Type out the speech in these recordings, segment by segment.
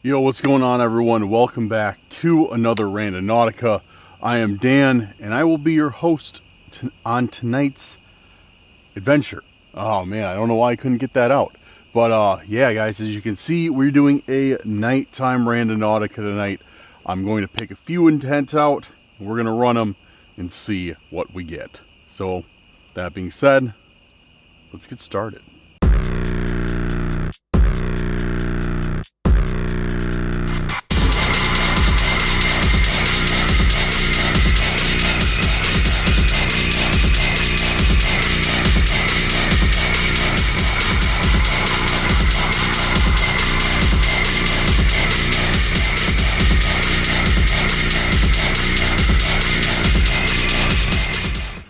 Yo, what's going on, everyone? Welcome back to another Randonautica. I am Dan, and I will be your host on tonight's adventure. Oh man, I don't know why I couldn't get that out. But yeah, guys, as you can see, we're doing a nighttime Randonautica tonight. I'm going to pick a few intents out. We're going to run them and see what we get. So, that being said, let's get started.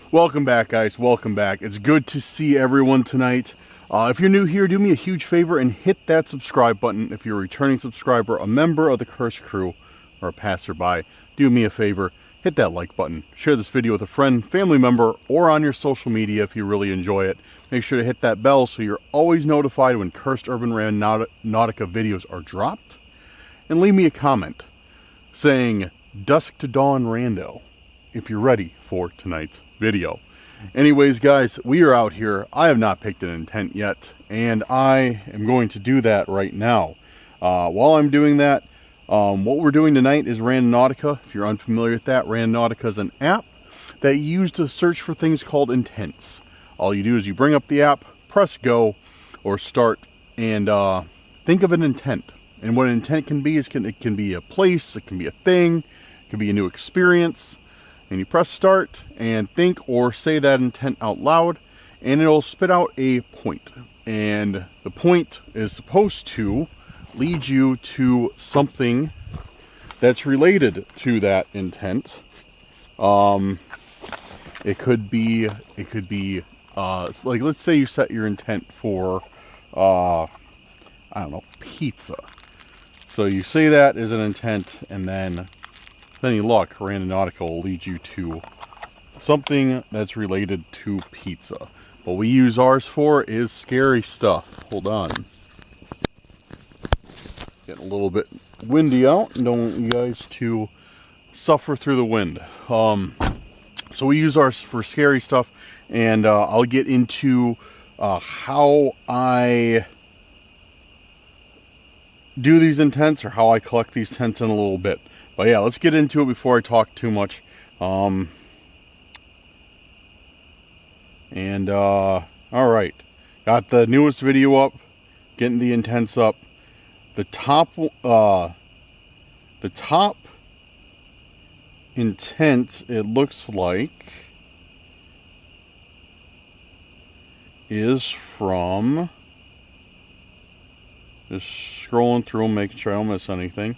Welcome back, guys. Welcome back. It's good to see everyone tonight. If you're new here, do me a huge favor and hit that subscribe button. If you're a returning subscriber, a member of the Curse Crew, or a passerby, do me a favor, hit that like button. Share this video with a friend, family member, or on your social media if you really enjoy it. Make sure to hit that bell so you're always notified when Cursed Urban Randonautica videos are dropped. And leave me a comment saying Dusk to Dawn Rando if you're ready for tonight's video. Anyways, guys, we are out here. I have not picked an intent yet, and I am going to do that right now. While I'm doing that, what we're doing tonight is Randonautica. If you're unfamiliar with that, Randonautica is an app that you use to search for things called intents. All you do is you bring up the app, press go, or start, and think of an intent. And what an intent can be is it can be a place, it can be a thing, it can be a new experience. And you press start and think or say that intent out loud, and it'll spit out a point. And the point is supposed to lead you to something that's related to that intent. It could be like, let's say you set your intent for I don't know, pizza. So you say that as an intent, and then any luck, Randonautica will lead you to something that's related to pizza. What we use ours for is scary stuff. Hold on. Getting a little bit windy out, and don't want you guys to suffer through the wind. So we use ours for scary stuff, and I'll get into how I do these intents, or how I collect these intents in a little bit. But yeah, let's get into it before I talk too much. All right, got the newest video up, getting the intents up. The top intent, it looks like, is from, just scrolling through, making sure I don't miss anything.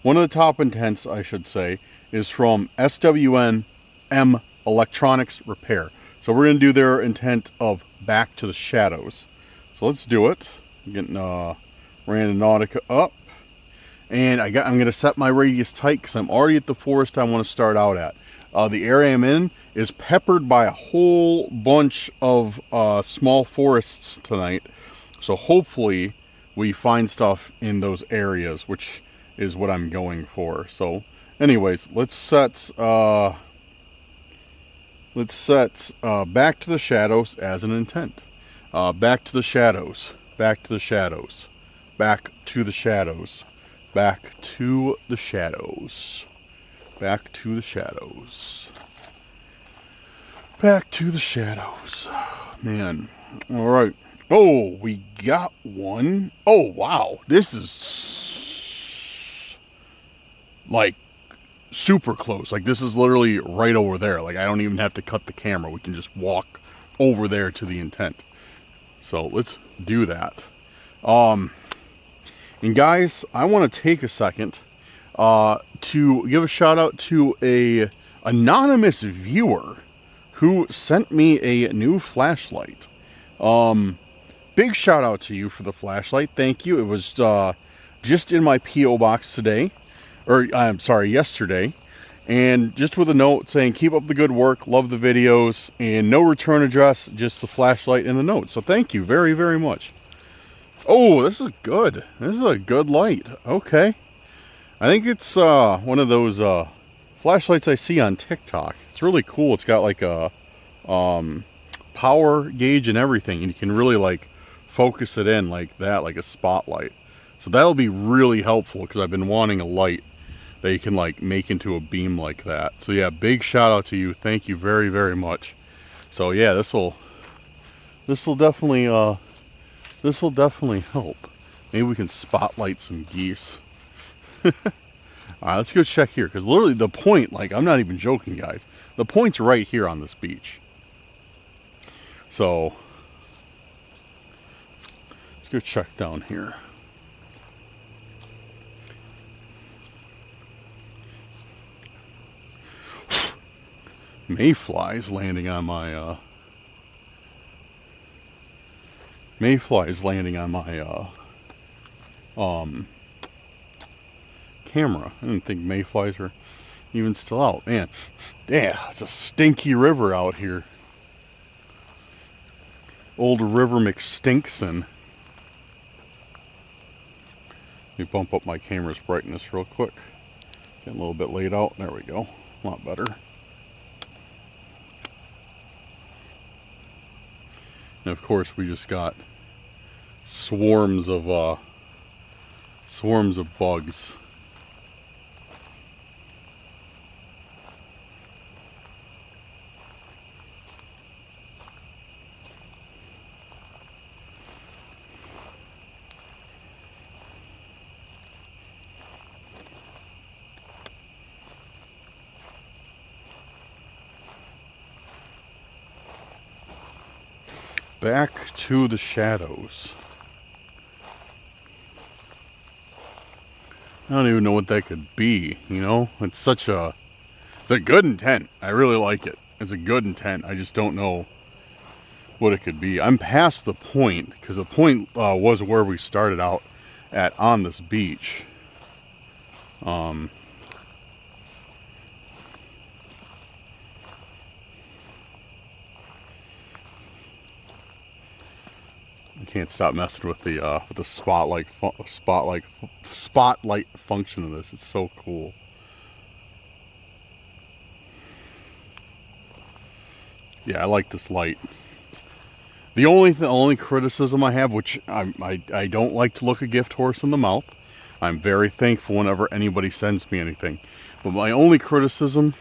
One of the top intents, I should say, is from SWN M Electronics Repair. So we're going to do their intent of Back to the Shadows. So let's do it. I'm getting Randonautica up. And I'm going to set my radius tight because I'm already at the forest I want to start out at. The area I'm in is peppered by a whole bunch of small forests tonight. So hopefully we find stuff in those areas, which is what I'm going for. So anyways, let's set Back to the Shadows as an intent. Back to the shadows, back to the shadows, back to the shadows, back to the shadows, back to the shadows, back to the shadows. Man, all right. Oh, we got one. Oh wow, this is like super close. Like, this is literally right over there. Like, I don't even have to cut the camera. We can just walk over there to the intent. So let's do that. And guys, I want to take a second to give a shout out to a anonymous viewer who sent me a new flashlight. Big shout out to you for the flashlight. Thank you. It was just in my P.O. box today. Or, I'm sorry, yesterday. And just with a note saying, keep up the good work, love the videos, and no return address, just the flashlight and the note. So thank you very, very much. Oh, this is good. This is a good light. Okay. I think it's one of those flashlights I see on TikTok. It's really cool. It's got like a power gauge and everything, and you can really like focus it in like that, like a spotlight. So that'll be really helpful because I've been wanting a light that you can like make into a beam like that. So yeah, big shout out to you. Thank you very, very much. So yeah, this will definitely help. Maybe we can spotlight some geese. All right, let's go check here, because literally the point, like, I'm not even joking, guys. The point's right here on this beach. So let's go check down here. Mayflies landing on my camera. I didn't think mayflies were even still out. Man, damn, it's a stinky river out here. Old River McStinkson. Let me bump up my camera's brightness real quick. Getting a little bit laid out. There we go. A lot better. And of course, we just got swarms of bugs. Back to the shadows. I don't even know what that could be, you know? It's a good intent. I really like it. It's a good intent. I just don't know what it could be. I'm past the point, because the point was where we started out at on this beach. I can't stop messing with the spotlight function of this. It's so cool. Yeah, I like this light. The only criticism I have, which I don't like to look a gift horse in the mouth. I'm very thankful whenever anybody sends me anything. But my only criticism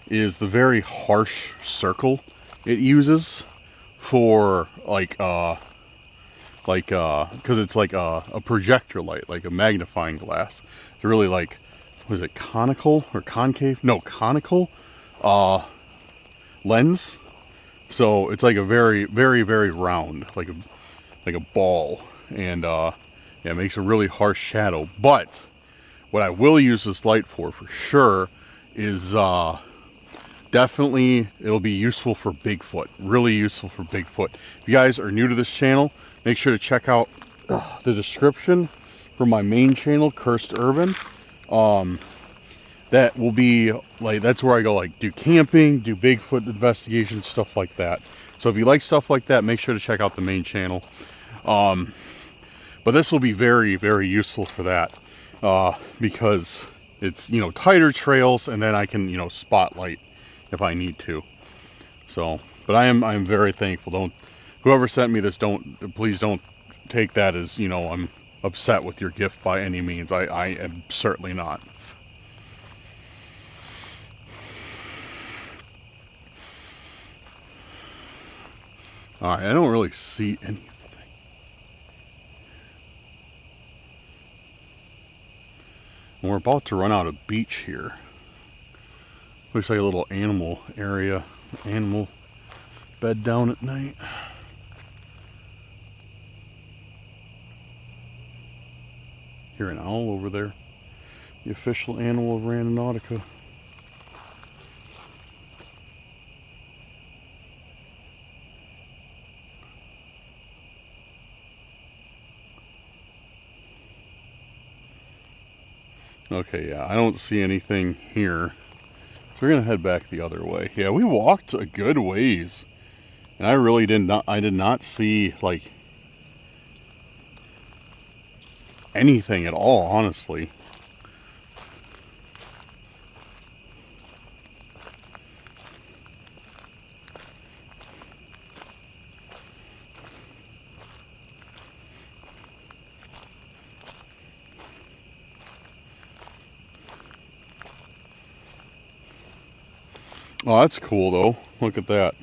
is the very harsh circle it uses for because it's like a projector light, like a magnifying glass. It's really like, was it conical or concave? No, conical lens. So it's like a very, very, very round, like a ball, and yeah, it makes a really harsh shadow. But what I will use this light for sure is definitely it'll be useful for Bigfoot. Really useful for Bigfoot. If you guys are new to this channel, make sure to check out the description for my main channel, Cursed Urban. That will be like, that's where I go like do camping, do Bigfoot investigation, stuff like that. So if you like stuff like that, make sure to check out the main channel. But this will be very, very useful for that because it's, you know, tighter trails, and then I can, you know, spotlight if I need to. So, but I'm very thankful. Whoever sent me this, please don't take that as, you know, I'm upset with your gift by any means. I am certainly not. Alright, I don't really see anything. And we're about to run out of beach here. Looks like a little animal area. Animal bed down at night. Hear an owl over there. The official animal of Randonautica. Okay, yeah, I don't see anything here. So we're gonna head back the other way. Yeah, we walked a good ways, and I really did not see like anything at all, honestly. Oh, that's cool though. Look at that.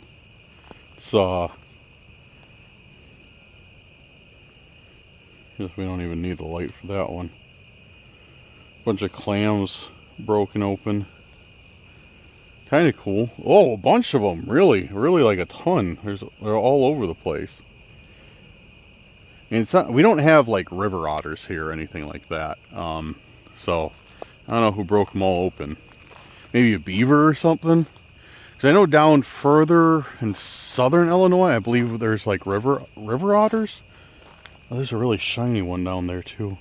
It's guess we don't even need the light for that one. Bunch of clams broken open. Kind of cool. Oh, a bunch of them. Really like a ton. They're all over the place. And it's not, we don't have like river otters here or anything like that. So I don't know who broke them all open. Maybe a beaver or something. Because I know down further in southern Illinois, I believe there's like river otters. Oh, there's a really shiny one down there too.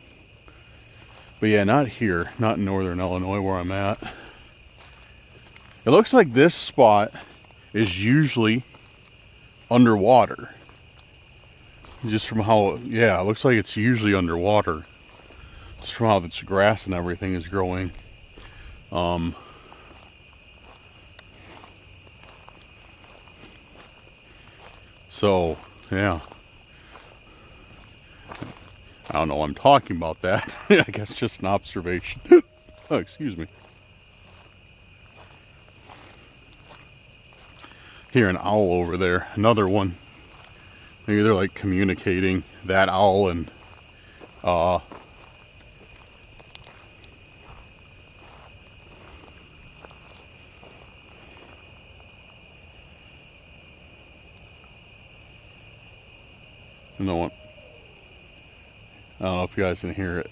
But yeah, not here. Not in northern Illinois where I'm at. It looks like this spot is usually underwater. Just from how, yeah, it looks like it's usually underwater. Just from how this grass and everything is growing. So, yeah. I don't know why I'm talking about that. I guess just an observation. Oh, excuse me. Hear an owl over there. Another one. Maybe they're like communicating, that owl and you know what? I don't know if you guys can hear it.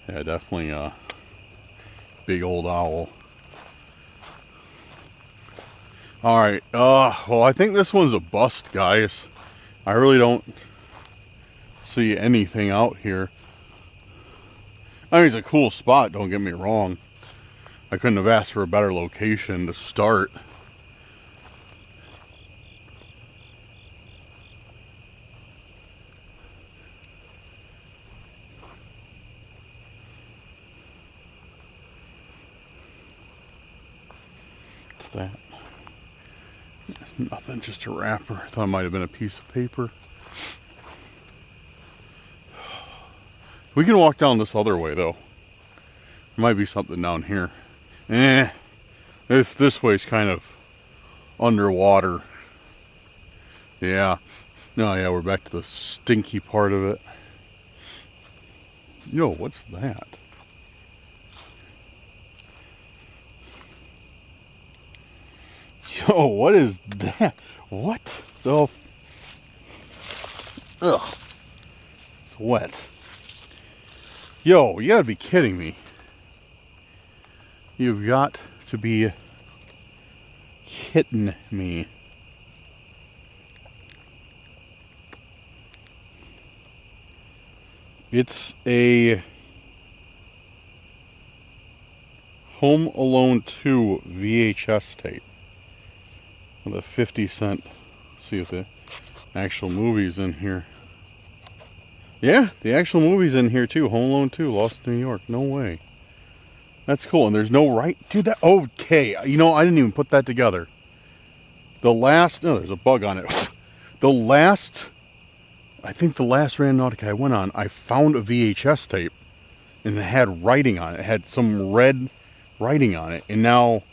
Yeah, definitely a big old owl. Alright, well, I think this one's a bust, guys. I really don't see anything out here. I mean, it's a cool spot, don't get me wrong. I couldn't have asked for a better location to start. What's that? Nothing, just a wrapper. I thought it might have been a piece of paper. We can walk down this other way, though. There might be something down here. This way's kind of underwater. Yeah. Oh, yeah, we're back to the stinky part of it. Yo, what's that? Yo, what is that? What the? Ugh. It's wet. Yo, you gotta be kidding me. You've got to be kidding me. It's a Home Alone 2 VHS tape. With a 50-cent. See if the actual movie's in here. Yeah, the actual movie's in here too. Home Alone 2, Lost in New York. No way. That's cool. And there's no right. Dude, that. Okay. You know, I didn't even put that together. The last. No, there's a bug on it. I think the last Randonautica I went on, I found a VHS tape. And it had writing on it. It had some red writing on it. And now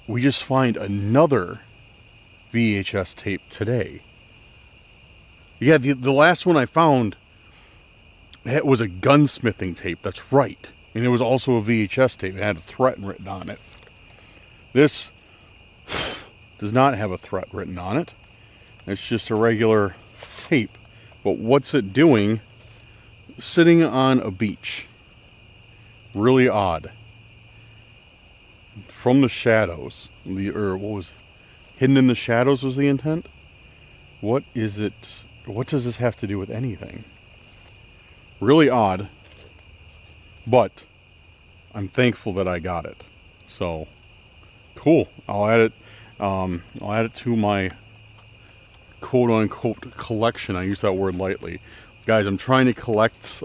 we just find another VHS tape today. Yeah, the last one I found, it was a gunsmithing tape. That's right. And it was also a VHS tape. It had a threat written on it. This does not have a threat written on it. It's just a regular tape. But what's it doing sitting on a beach? Really odd. From the shadows. What was hidden in the shadows was the intent? What is it? What does this have to do with anything? Really odd. But I'm thankful that I got it. So cool. I'll add it to my quote unquote collection. I use that word lightly. Guys, I'm trying to collect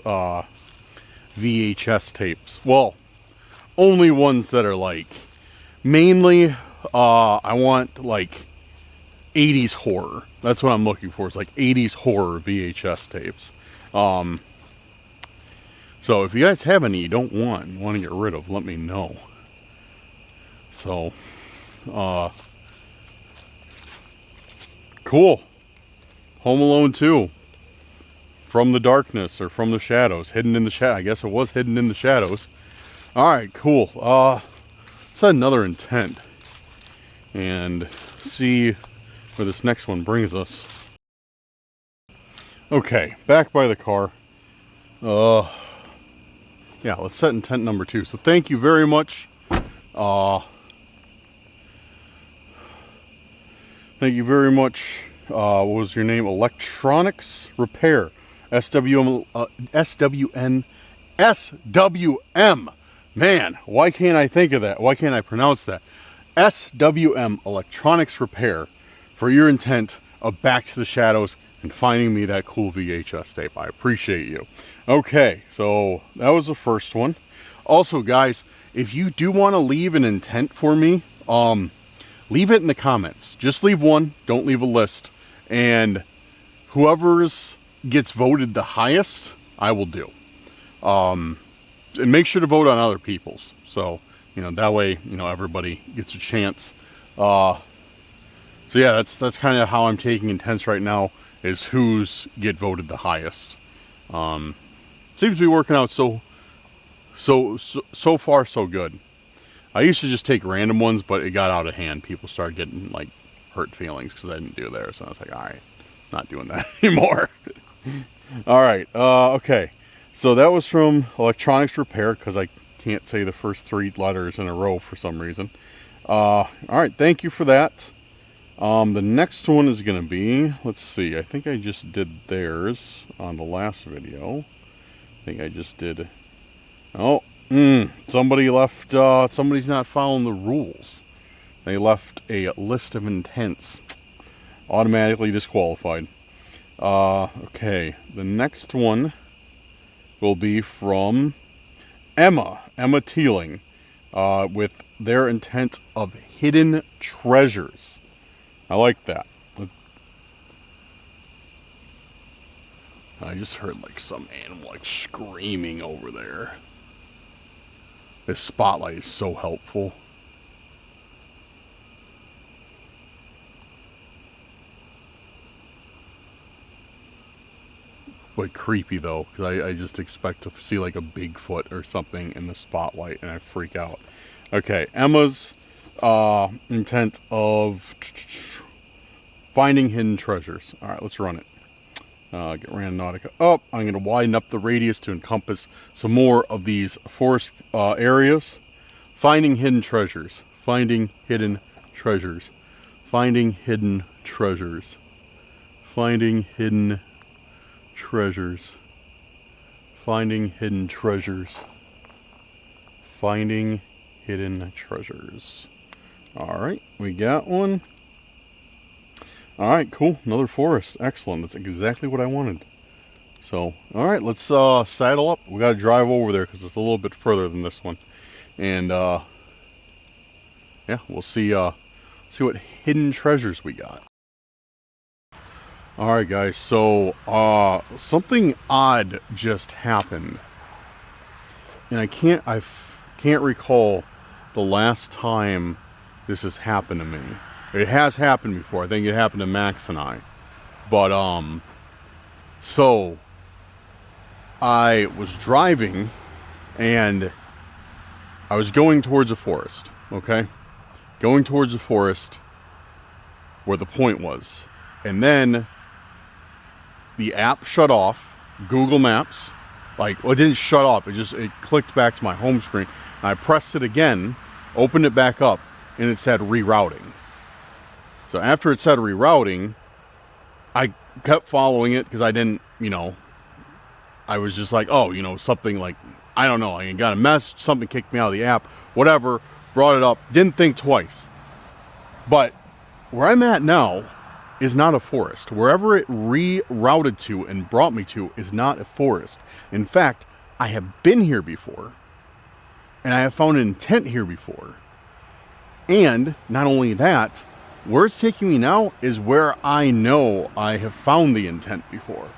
VHS tapes. Well, only ones that are like, mainly, I want like 80s horror. That's what I'm looking for. It's like 80s horror VHS tapes. So if you guys have any you don't want to get rid of, let me know. So, cool. Home Alone 2. From the darkness, or from the shadows. Hidden in the shadow. I guess it was hidden in the shadows. Alright, cool. Let's set another intent. And see where this next one brings us. Okay, back by the car. Yeah, let's set intent number 2. So thank you very much. Thank you very much. What was your name? Electronics Repair. SWM. Man, why can't I think of that? Why can't I pronounce that? SWM Electronics Repair for your intent of Back to the Shadows and finding me that cool VHS tape. I appreciate you. Okay, so that was the first one. Also, guys, if you do want to leave an intent for me, leave it in the comments. Just leave one. Don't leave a list. And whoever's gets voted the highest, I will do. And make sure to vote on other people's. So, that way, everybody gets a chance. So yeah, that's kind of how I'm taking intents right now, is who's get voted the highest. Seems to be working out so far so good. I used to just take random ones, but it got out of hand. People started getting like hurt feelings because I didn't do theirs. So I was like, all right, not doing that anymore. All right, okay. So that was from Electronics Repair, because I can't say the first 3 letters in a row for some reason. All right, thank you for that. The next one is going to be, let's see, I think I just did theirs on the last video. I think I just did, somebody left, somebody's not following the rules. They left a list of intents. Automatically disqualified. Okay, the next one will be from Emma Teeling, with their intent of hidden treasures. I like that. I just heard like some animal like screaming over there. This spotlight is so helpful. But creepy though, because I just expect to see like a Bigfoot or something in the spotlight and I freak out. Okay, Emma's intent of finding hidden treasures. Alright, let's run it. Get Randonautica up. I'm going to widen up the radius to encompass some more of these forest areas. Finding hidden treasures. Finding hidden treasures. Finding hidden treasures. Finding hidden treasures. Finding hidden treasures. Finding hidden treasures. Alright, we got one. Alright, cool. Another forest. Excellent. That's exactly what I wanted. So, alright, let's saddle up. We gotta drive over there because it's a little bit further than this one. And, yeah, we'll see what hidden treasures we got. Alright, guys, so, something odd just happened. And I can't recall the last time this has happened to me. It has happened before. I think it happened to Max and I. But, so, I was driving, and I was going towards a forest, okay? Going towards the forest where the point was. And then, the app shut off, Google Maps. Like, well, it didn't shut off, it clicked back to my home screen. And I pressed it again, opened it back up, and it said rerouting. So after it said rerouting, I kept following it because I didn't, I was just like, oh, something like, I don't know, I got a message, something kicked me out of the app, whatever, brought it up, didn't think twice. But where I'm at now is not a forest. Wherever it rerouted to and brought me to is not a forest. In fact, I have been here before. And I have found an intent here before. And not only that, where it's taking me now is where I know I have found the intent before.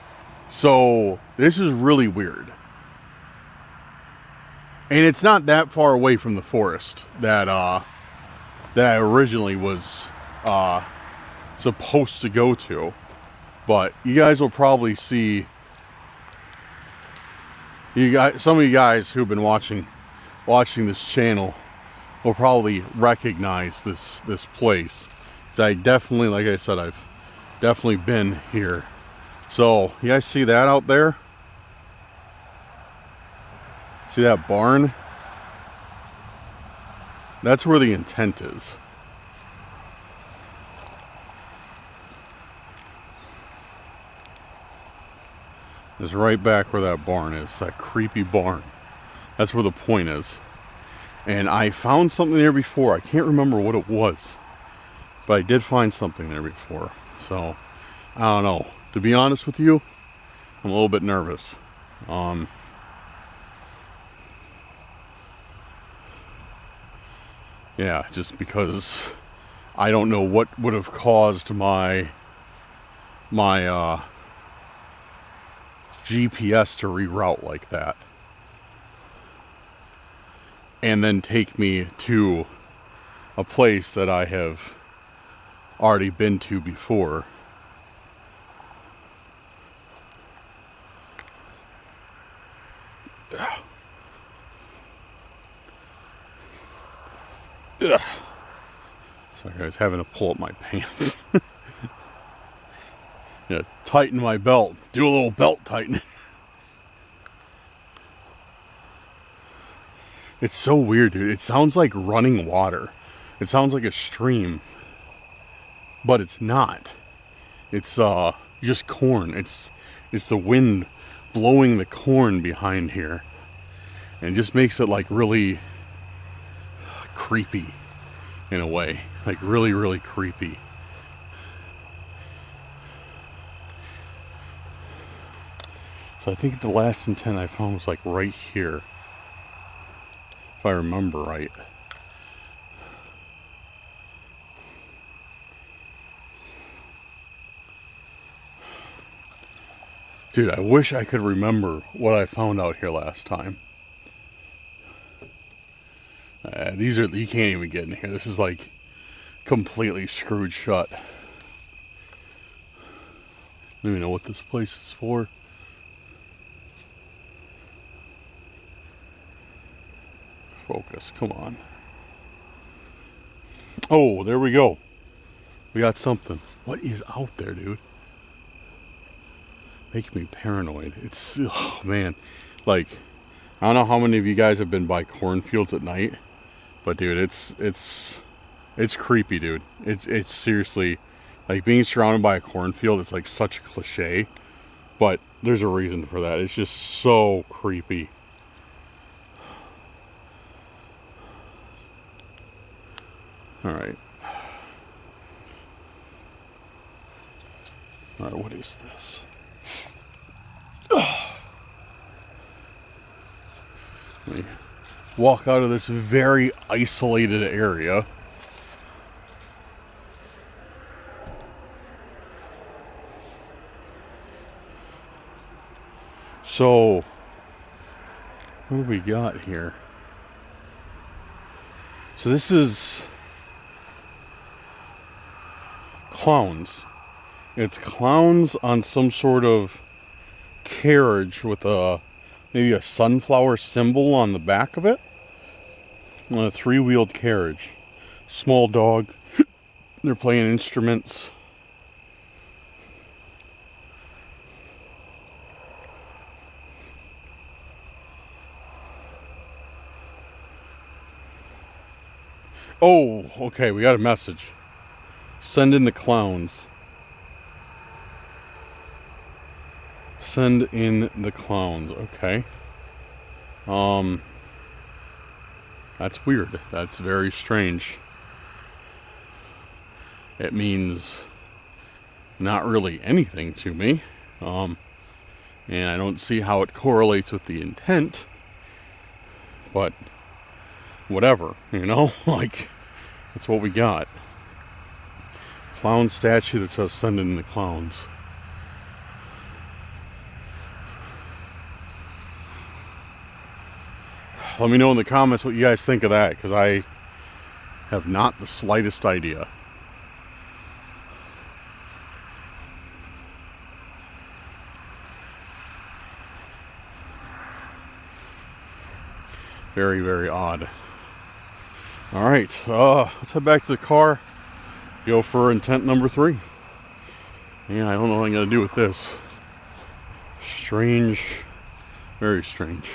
So this is really weird. And it's not that far away from the forest that I originally was supposed to go to. But you guys will probably see, some of you guys who've been watching this channel will probably recognize this place. 'Cause I definitely, like I said, I've definitely been here. So you guys see that out there? See that barn? That's where the intent is. It's right back where that barn is, that creepy barn. That's where the point is. And I found something there before. I can't remember what it was, but I did find something there before. So, I don't know. To be honest with you, I'm a little bit nervous. Yeah, just because I don't know what would have caused my GPS to reroute like that. And then take me to a place that I have already been to before. Ugh. Sorry guys, having to pull up my pants. Yeah, tighten my belt. Do a little belt tightening. It's so weird, dude. It sounds like running water. It sounds like a stream. But it's not. It's just corn. It's the wind blowing the corn behind here. And it just makes it like really creepy in a way. Like really, really creepy. So I think the last intent I found was like right here. If I remember right. Dude, I wish I could remember what I found out here last time. These are, you can't even get in here. This is like completely screwed shut. I don't even know what this place is for. Focus, come on. Oh, there we go. We got something. What is out there, dude? Making me paranoid. It's, oh man. Like, I don't know how many of you guys have been by cornfields at night, but dude, it's creepy, dude. It's seriously, like being surrounded by a cornfield, it's like such a cliche, but there's a reason for that. It's just so creepy. Alright. Alright, what is this? Let me walk out of this very isolated area. So, what do we got here? So this is clowns. It's clowns on some sort of carriage with maybe a sunflower symbol on the back of it. On a three-wheeled carriage. Small dog. They're playing instruments. Oh, okay, we got a message. Send in the clowns. Send in the clowns. Okay. That's weird. That's very strange. It means not really anything to me. And I don't see how it correlates with the intent. But whatever, you know? Like, that's what we got. Clown statue that says send in the clowns. Let me know in the comments what you guys think of that, because I have not the slightest idea. Very, very odd. Alright, let's head back to the car. Go for intent number 3. Yeah, I don't know what I'm going to do with this. Strange. Very strange.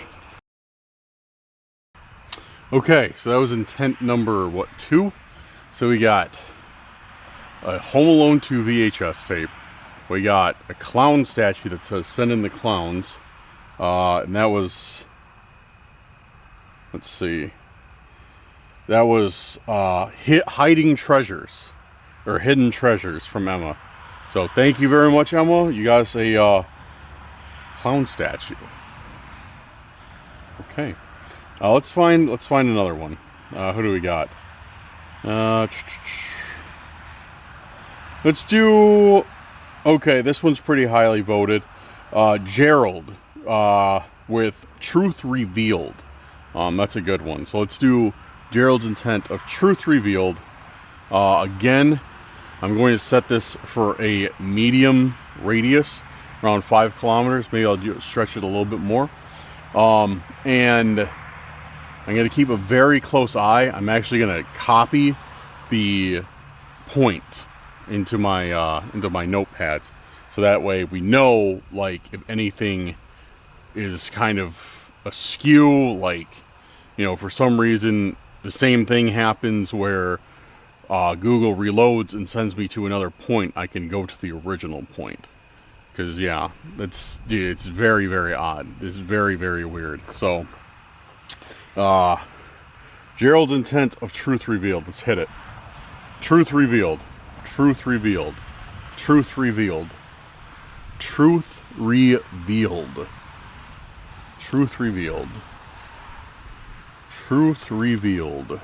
Okay, so that was intent number, 2? So we got a Home Alone 2 VHS tape. We got a clown statue that says send in the clowns. And that was... Let's see. That was hiding treasures. Or hidden treasures from Emma. So thank you very much, Emma. You got us a clown statue. Okay. Let's find another one. Who do we got? Let's do... Okay, this one's pretty highly voted. Gerald with Truth Revealed. That's a good one. So let's do Gerald's intent of Truth Revealed. Again, I'm going to set this for a medium radius, around 5 kilometers. Maybe I'll stretch it a little bit more. And I'm going to keep a very close eye. I'm actually going to copy the point into my notepads, so that way we know, like, if anything is kind of askew, like, you know, for some reason the same thing happens where Google reloads and sends me to another point, I can go to the original point. Because, yeah, it's very, very odd. This is very, very weird. So, Gerald's intent of Truth Revealed. Let's hit it. Truth Revealed. Truth Revealed. Truth Revealed. Truth Revealed. Truth Revealed. Truth Revealed.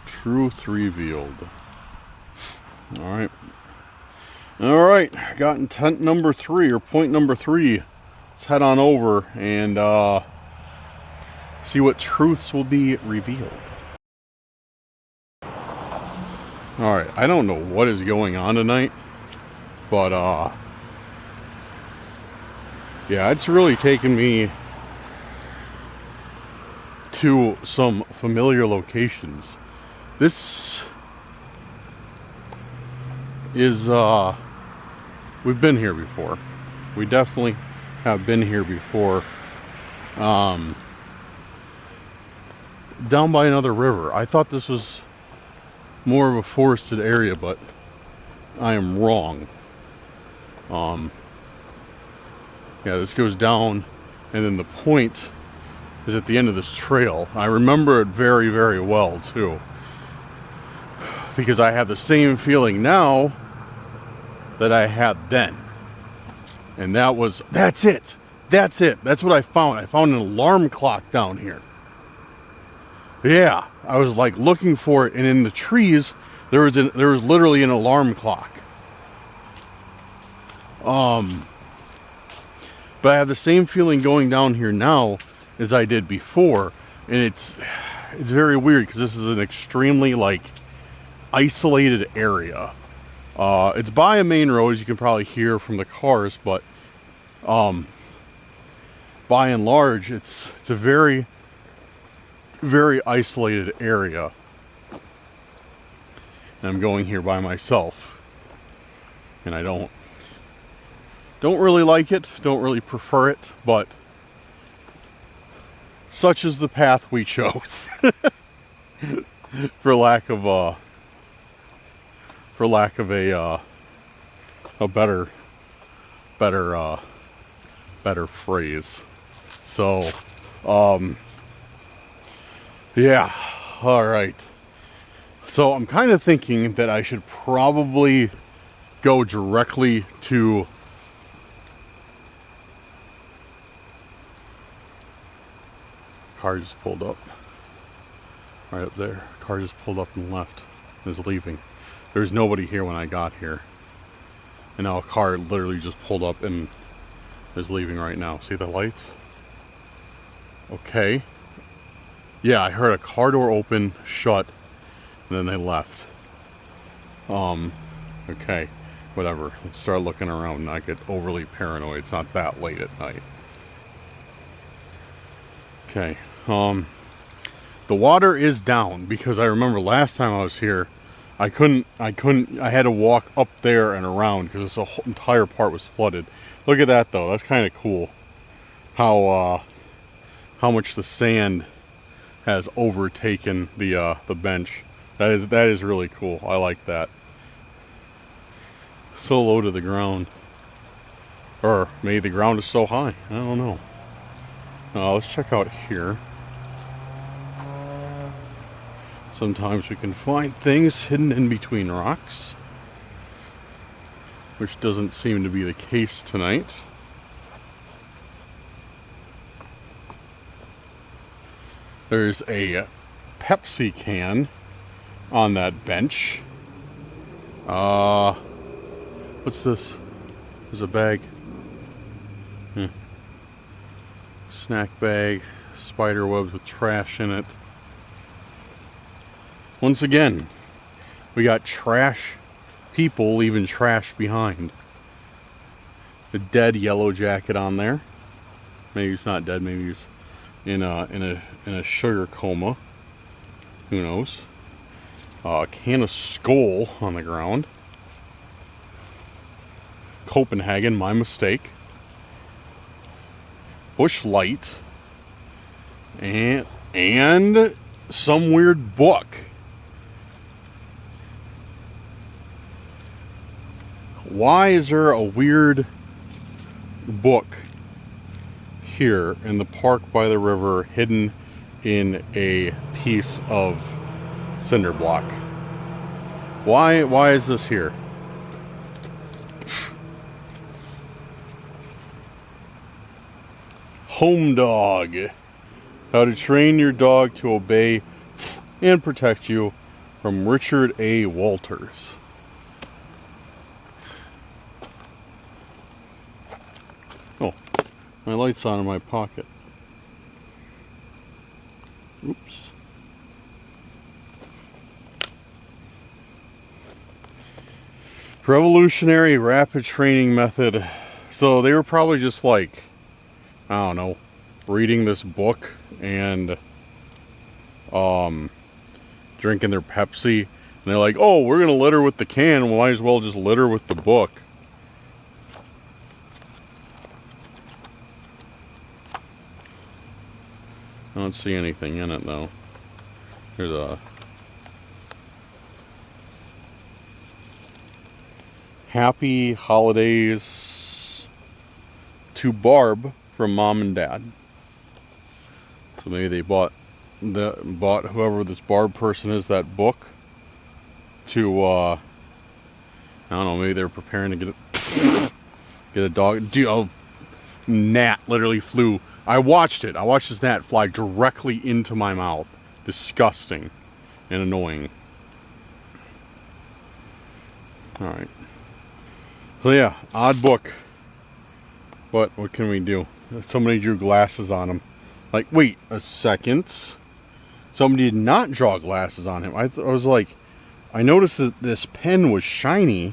Truth Revealed. Alright. Alright, got intent number 3, or point number 3. Let's head on over and see what truths will be revealed. Alright, I don't know what is going on tonight, but yeah, it's really taken me to some familiar locations. This is we've been here before. We definitely have been here before. Down by another river. I thought this was more of a forested area, but I am wrong. Yeah, this goes down, and then the point is at the end of this trail. I remember it very, very well too, because I have the same feeling now that I had then. And that's it. That's what I found. I found an alarm clock down here. Yeah, I was like looking for it, and in the trees there was literally an alarm clock. But I have the same feeling going down here now as I did before, and it's very weird because this is an extremely, like, isolated area. It's by a main road, as you can probably hear from the cars, but by and large it's a very, very isolated area. And I'm going here by myself, and I don't really like it, don't really prefer it, but such is the path we chose. for lack of a better phrase. So, yeah, all right. So I'm kind of thinking that I should probably go directly to car just pulled up right up there. Car just pulled up and left. Is leaving. There's nobody here when I got here, and now a car literally just pulled up and is leaving right now. See the lights? Okay. Yeah, I heard a car door open, shut, and then they left. Okay, whatever. Let's start looking around, not get overly paranoid. It's not that late at night. Okay, the water is down because I remember last time I was here, I had to walk up there and around because this whole entire part was flooded. Look at that though, that's kind of cool. How much the sand has overtaken the bench. That is really cool. I like that. So low to the ground. Or maybe the ground is so high. I don't know. Let's check out here. Sometimes we can find things hidden in between rocks, which doesn't seem to be the case tonight. There's a Pepsi can on that bench. What's this? There's a bag. Snack bag, spider webs with trash in it. Once again, we got trash people leaving trash behind. The dead yellow jacket on there. Maybe he's not dead, maybe he's in a sugar coma. Who knows? A can of Skull on the ground. Copenhagen, my mistake. Bush Light. And some weird book. Why is there a weird book here in the park by the river, hidden in a piece of cinder block? Why is this here? Home Dog. How to train your dog to obey and protect you, from Richard A. Walters. Oh, my light's on in my pocket. Oops. Revolutionary rapid training method. So they were probably just like, I don't know, reading this book and drinking their Pepsi, and they're like, oh, we're gonna litter with the can, we might as well just litter with the book. I don't see anything in it though. There's a happy holidays to Barb from Mom and Dad. So maybe they bought whoever this Barb person is that book to I don't know, maybe they're preparing to get a dog. Dude, oh, gnat literally flew. I watched it. I watched this gnat fly directly into my mouth. Disgusting and annoying. Alright. So yeah, odd book. But what can we do? Somebody drew glasses on him. Like, wait a second. Somebody did not draw glasses on him. I was like, I noticed that this pen was shiny,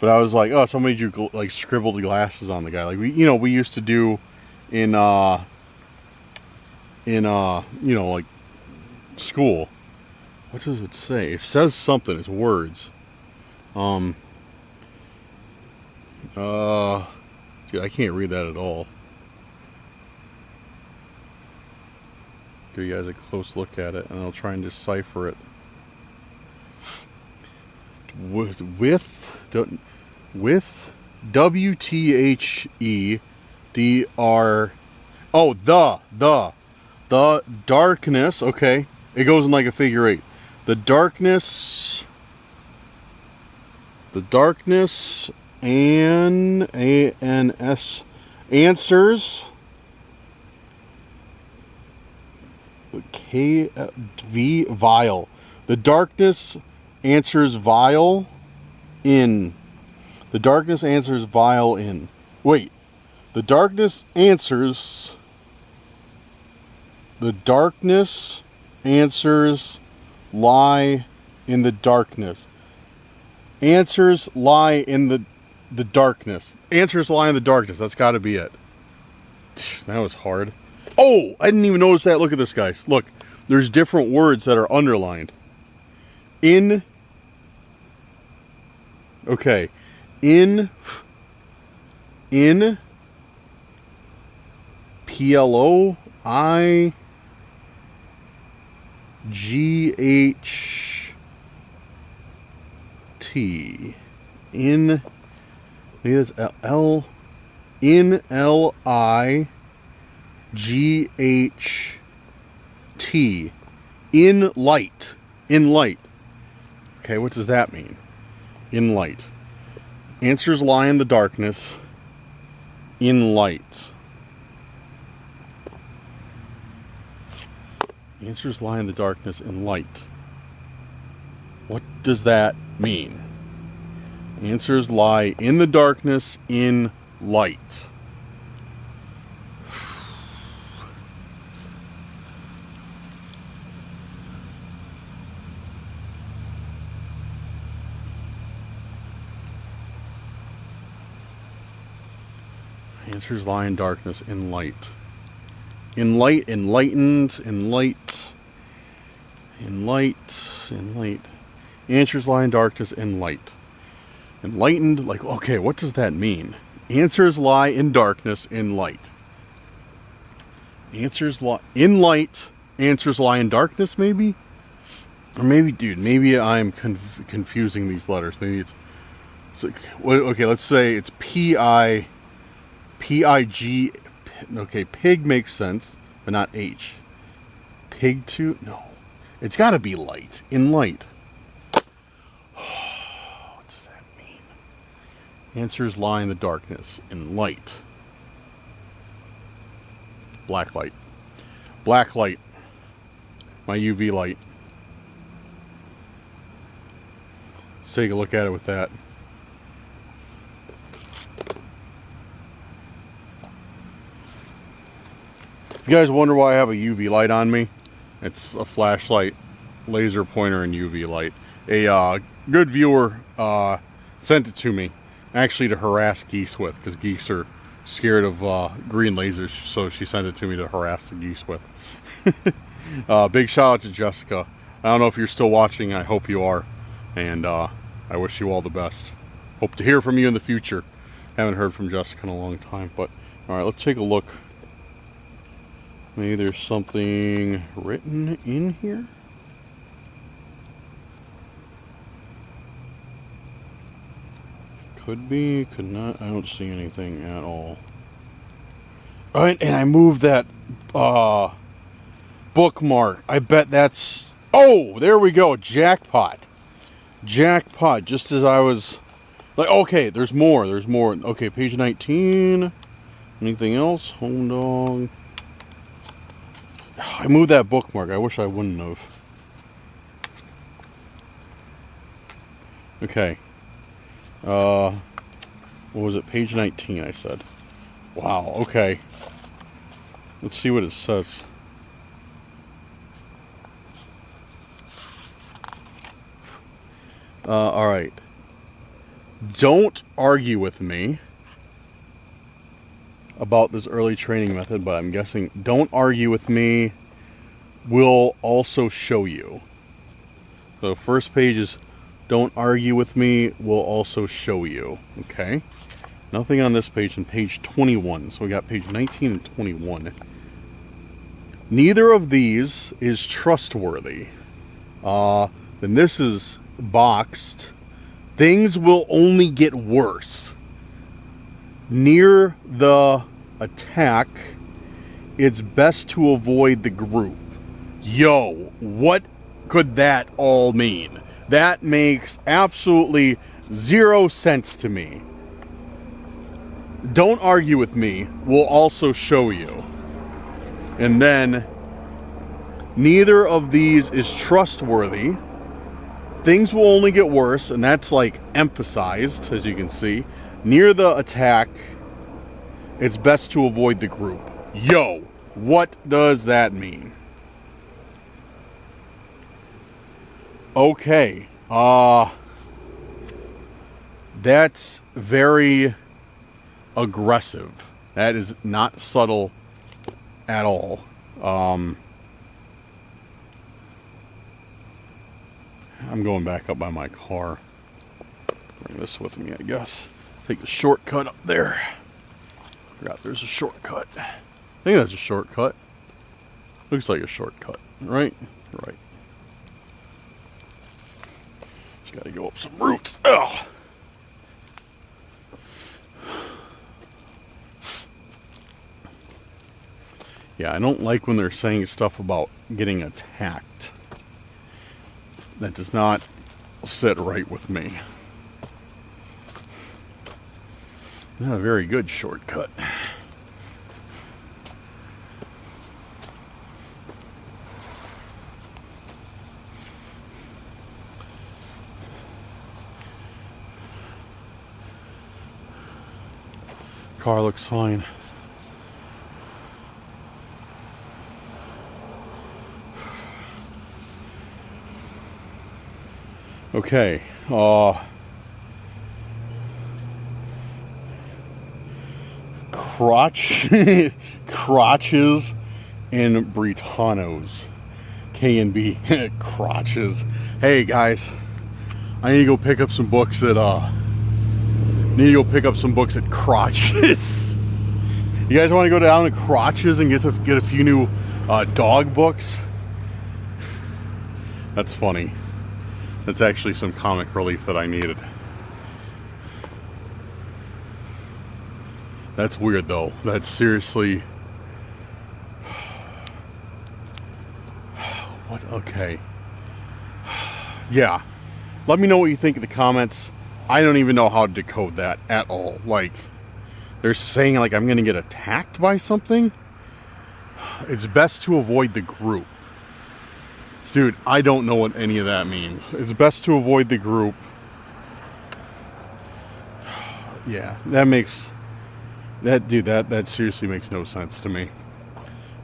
but I was like, oh, somebody drew like scribbled glasses on the guy. Like we used to do in like school. What does it say? It says something. It's words. Dude, I can't read that at all. Give you guys a close look at it, and I'll try and decipher it. With WTHEDR. Oh, the darkness. Okay, it goes in like a figure eight. The darkness The darkness ANS answers KV vile. The darkness answers vile in. The darkness answers vile in. Wait. The darkness answers. The darkness answers lie in the darkness. Answers lie in the darkness. Answers lie in the darkness. That's got to be it. That was hard. Oh, I didn't even notice that. Look at this, guys. Look, there's different words that are underlined. In. Okay. In. PLOIGH. In. Maybe that's L. In LIGHT. In light. In light. Okay, what does that mean? In light. Answers lie in the darkness. In light. Answers lie in the darkness. In light. What does that mean? Answers lie in the darkness. In light. Answers lie in darkness, in light. In light, enlightened, in light. In light, in light. Answers lie in darkness, in light. Enlightened, like, okay, what does that mean? Answers lie in darkness, in light. Answers lie in light. Answers lie in darkness, maybe? Or maybe, dude, maybe I'm confusing these letters. Maybe it's okay, let's say it's P-I-G. Okay, pig makes sense, but not H. Pig to? No. It's got to be light. In light. What does that mean? Answers lie in the darkness. In light. Black light. Black light. My UV light. Let's take a look at it with that. You guys wonder why I have a UV light on me? It's a flashlight, laser pointer, and UV light. A good viewer sent it to me, actually to harass geese with, because geese are scared of green lasers, so she sent it to me to harass the geese with. Big shout out to Jessica. I don't know if you're still watching, I hope you are, and I wish you all the best. Hope to hear from you in the future. Haven't heard from Jessica in a long time, but alright, let's take a look. Maybe there's something written in here? Could be, could not. I don't see anything at all. Alright, and I moved that bookmark. I bet that's... Oh, there we go. Jackpot. Jackpot. Just as I was... Like, okay, there's more. There's more. Okay, page 19. Anything else? Home dog. I moved that bookmark. I wish I wouldn't have. Okay. What was it? Page 19, I said. Wow, okay. Let's see what it says. Alright. Don't argue with me about this early training method, but I'm guessing don't argue with me will also show you. So first page is don't argue with me will also show you. Okay. Nothing on this page, and page 21. So we got page 19 and 21. Neither of these is trustworthy. Then this is boxed. Things will only get worse. Near the attack, it's best to avoid the group. Yo, what could that all mean? That makes absolutely 0 cents to me. Don't argue with me. We'll also show you. And then, neither of these is trustworthy. Things will only get worse, and that's like emphasized, as you can see. Near the attack, it's best to avoid the group. Yo, what does that mean? Okay, that's very aggressive. That is not subtle at all. I'm going back up by my car. Bring this with me, I guess. Take the shortcut up there. Forgot there's a shortcut. I think that's a shortcut. Looks like a shortcut, right? Right. Just gotta go up some roots. Ugh. Yeah, I don't like when they're saying stuff about getting attacked. That does not sit right with me. Not a very good shortcut. Car looks fine. Okay, crotches and Britanos. K&B, crotches. Hey guys, I need to go pick up some books at, Crotches. You guys want to go down to Crotches and get a few new, dog books? That's funny. That's actually some comic relief that I needed. That's weird though. That's seriously... What? Okay. Yeah. Let me know what you think in the comments. I don't even know how to decode that at all. Like, they're saying like I'm gonna get attacked by something? It's best to avoid the group. Dude, I don't know what any of that means. It's best to avoid the group. Yeah, that makes... That, dude, that seriously makes no sense to me.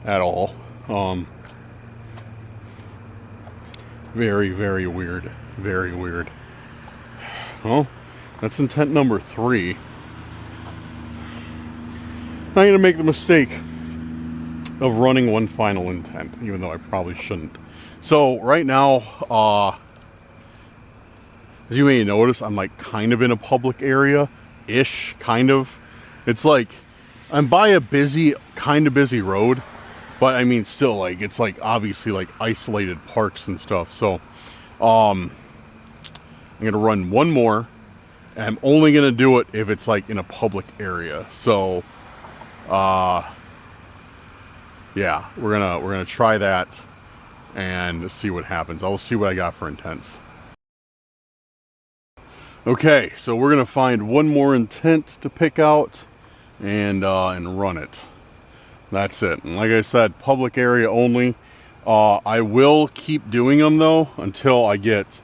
At all. Very, very weird. Very weird. Well, that's intent number 3. I'm going to make the mistake of running one final intent, even though I probably shouldn't. So, right now, as you may notice, I'm like kind of in a public area-ish, kind of. It's like, I'm by a kind of busy road, but I mean, still, like, it's like, obviously, like, isolated parks and stuff. So, I'm going to run one more, and I'm only going to do it if it's, like, in a public area. So, yeah, we're gonna try that and see what happens. I'll see what I got for intents. Okay, so we're gonna find one more intent to pick out and run it. That's it. And like I said, public area only. I will keep doing them though until I get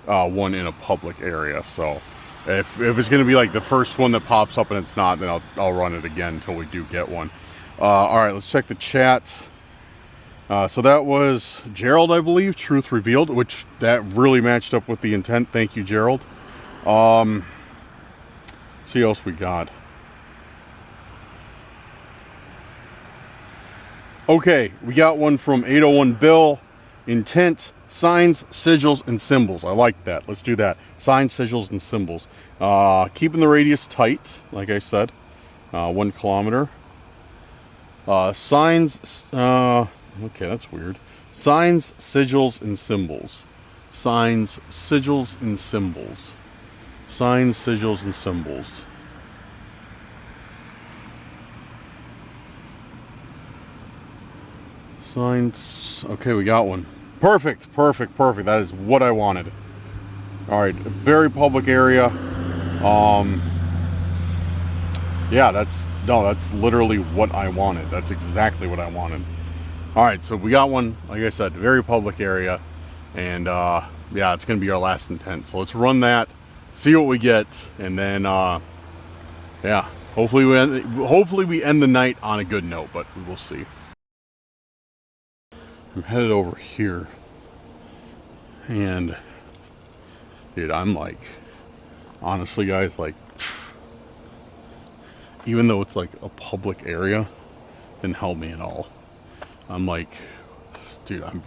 one in a public area. So if it's gonna be like the first one that pops up and it's not, then I'll run it again until we do get one. All right, let's check the chat. So that was Gerald, I believe, Truth Revealed, which that really matched up with the intent. Thank you, Gerald. See what else we got. Okay, we got one from 801 Bill. Intent, signs, sigils, and symbols. I like that. Let's do that. Signs, sigils, and symbols. Keeping the radius tight, like I said. 1 kilometer. Signs, okay, that's weird. Signs, sigils, and symbols. Signs, sigils, and symbols. Signs, sigils, and symbols. Signs, okay, we got one. Perfect, perfect, perfect. That is what I wanted. Alright, very public area. Yeah, that's literally what I wanted. That's exactly what I wanted. Alright, so we got one, like I said, very public area. And yeah, it's going to be our last intent. So let's run that, see what we get, and then yeah, hopefully we end the night on a good note, but we will see. I'm headed over here, and dude, I'm like, honestly guys, like, even though it's like a public area, didn't help me at all. I'm like, dude, I'm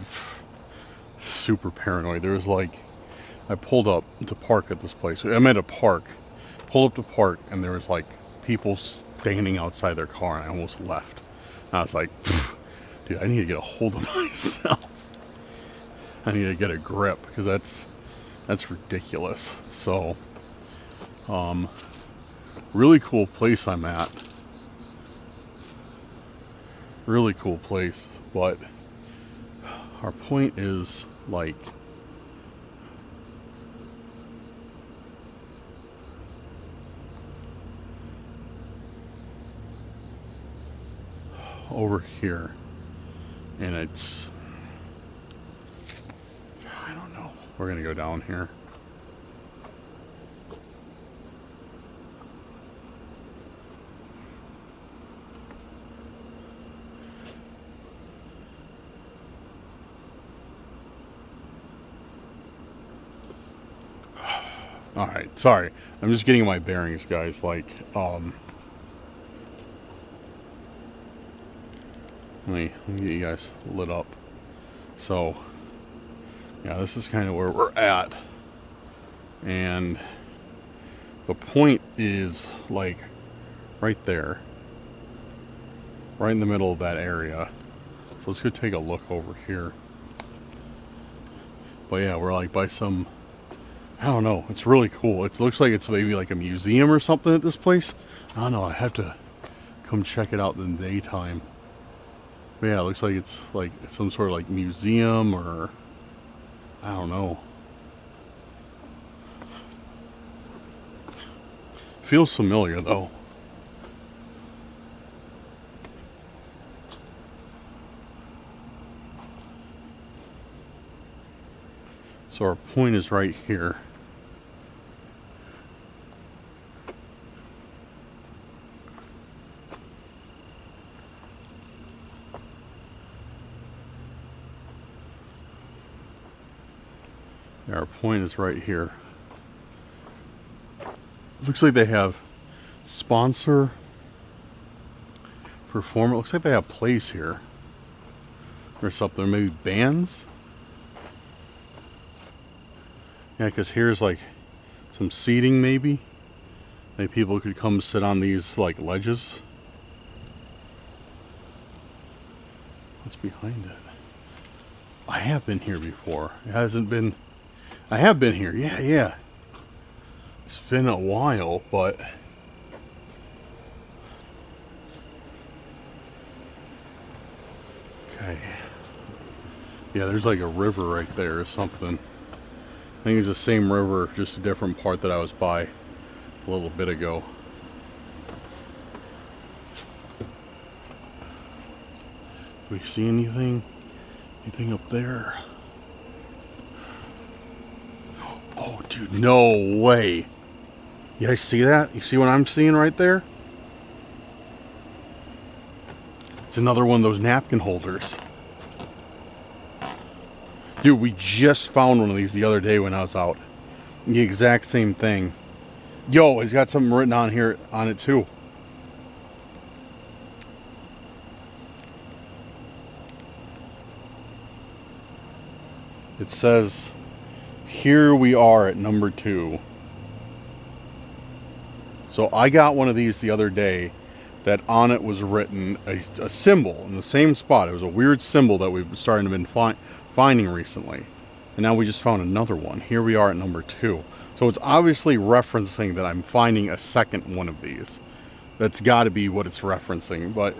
super paranoid. There was like, I pulled up to park at this place. I'm at a park, pulled up to park, and there was like people standing outside their car, and I almost left. And I was like, dude, I need to get a hold of myself. I need to get a grip, because that's ridiculous. So, really cool place I'm at. Really cool place, but our point is like, over here, and it's, I don't know, we're gonna go down here. Alright, sorry. I'm just getting my bearings, guys. Like, let me get you guys lit up. So, yeah, this is kind of where we're at. And the point is, like, right there. Right in the middle of that area. So let's go take a look over here. But yeah, we're like by some, I don't know, it's really cool. It looks like it's maybe like a museum or something at this place. I don't know, I have to come check it out in the daytime. But yeah, it looks like it's like some sort of like museum, or I don't know. Feels familiar though. So our point is right here. Our point is right here. Looks like they have sponsor, performer. Looks like they have plays here or something. Maybe bands. Yeah, because here's like some seating maybe. Maybe people could come sit on these like ledges. What's behind it? I have been here before. It hasn't been... I have been here, yeah. It's been a while, but... Okay. Yeah, there's like a river right there or something. I think it's the same river, just a different part that I was by a little bit ago. Do we see anything? Anything up there? Oh, dude, no way. You guys see that? You see what I'm seeing right there? It's another one of those napkin holders. Dude, we just found one of these the other day when I was out. The exact same thing. Yo, it's got something written on here on it too. It says, "Here we are at number 2." So I got one of these the other day that on it was written a symbol in the same spot. It was a weird symbol that we've started to been finding recently. And now we just found another one. Here we are at number 2. So it's obviously referencing that I'm finding a second one of these. That's got to be what it's referencing. But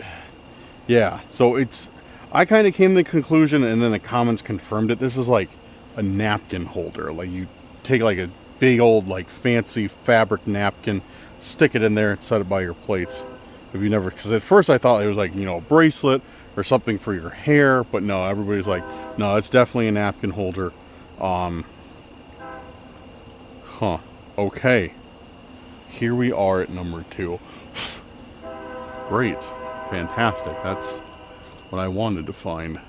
yeah, so it's... I kind of came to the conclusion, and then the comments confirmed it. This is like a napkin holder. Like, you take like a big old like fancy fabric napkin, stick it in there and set it by your plates. If you never, because at first I thought it was like, you know, a bracelet or something for your hair, but no, everybody's like, no, it's definitely a napkin holder. Okay. Here we are at number 2. Great. Fantastic. That's what I wanted to find.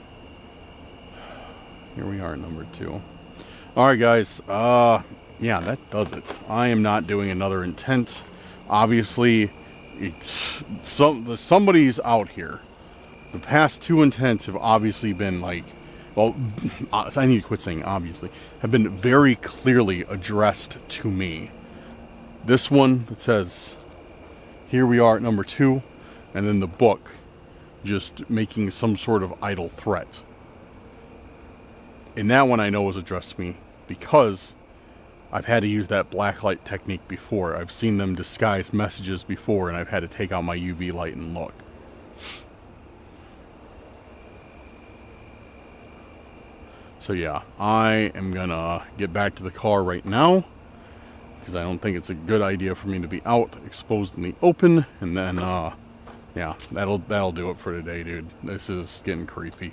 Here we are at number 2. Alright guys, yeah, that does it. I am not doing another intent. Obviously, it's somebody's out here. The past 2 intents have obviously been like, well, I need to quit saying obviously, have been very clearly addressed to me. This one that says, here we are at number 2, and then the book just making some sort of idle threat. And that one I know was addressed to me because I've had to use that blacklight technique before. I've seen them disguise messages before, and I've had to take out my UV light and look. So yeah, I am gonna get back to the car right now, because I don't think it's a good idea for me to be out exposed in the open. And then yeah, that'll do it for today, dude. This is getting creepy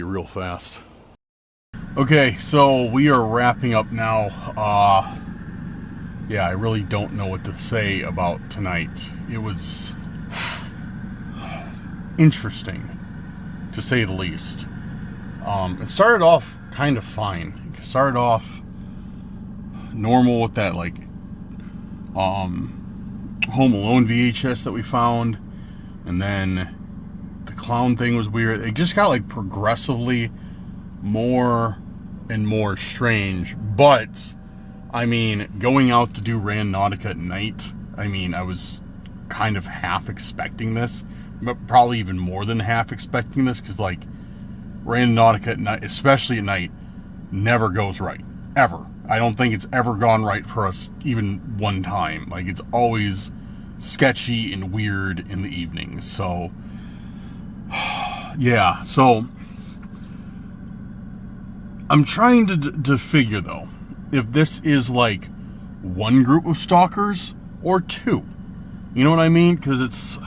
real fast. Okay, so we are wrapping up now. Yeah, I really don't know what to say about tonight. It was interesting, to say the least. It started off kind of fine. It started off normal with that, like, Home Alone VHS that we found. And then the clown thing was weird. It just got, like, progressively more and more strange. But, I mean, going out to do Randonautica at night, I mean, I was kind of half expecting this. But probably even more than half expecting this, because, like, Randonautica at night, especially at night, never goes right. Ever. I don't think it's ever gone right for us even one time. Like, it's always sketchy and weird in the evenings. So, yeah. So, I'm trying to figure, though, if this is, like, one group of stalkers or 2. You know what I mean? Because it's...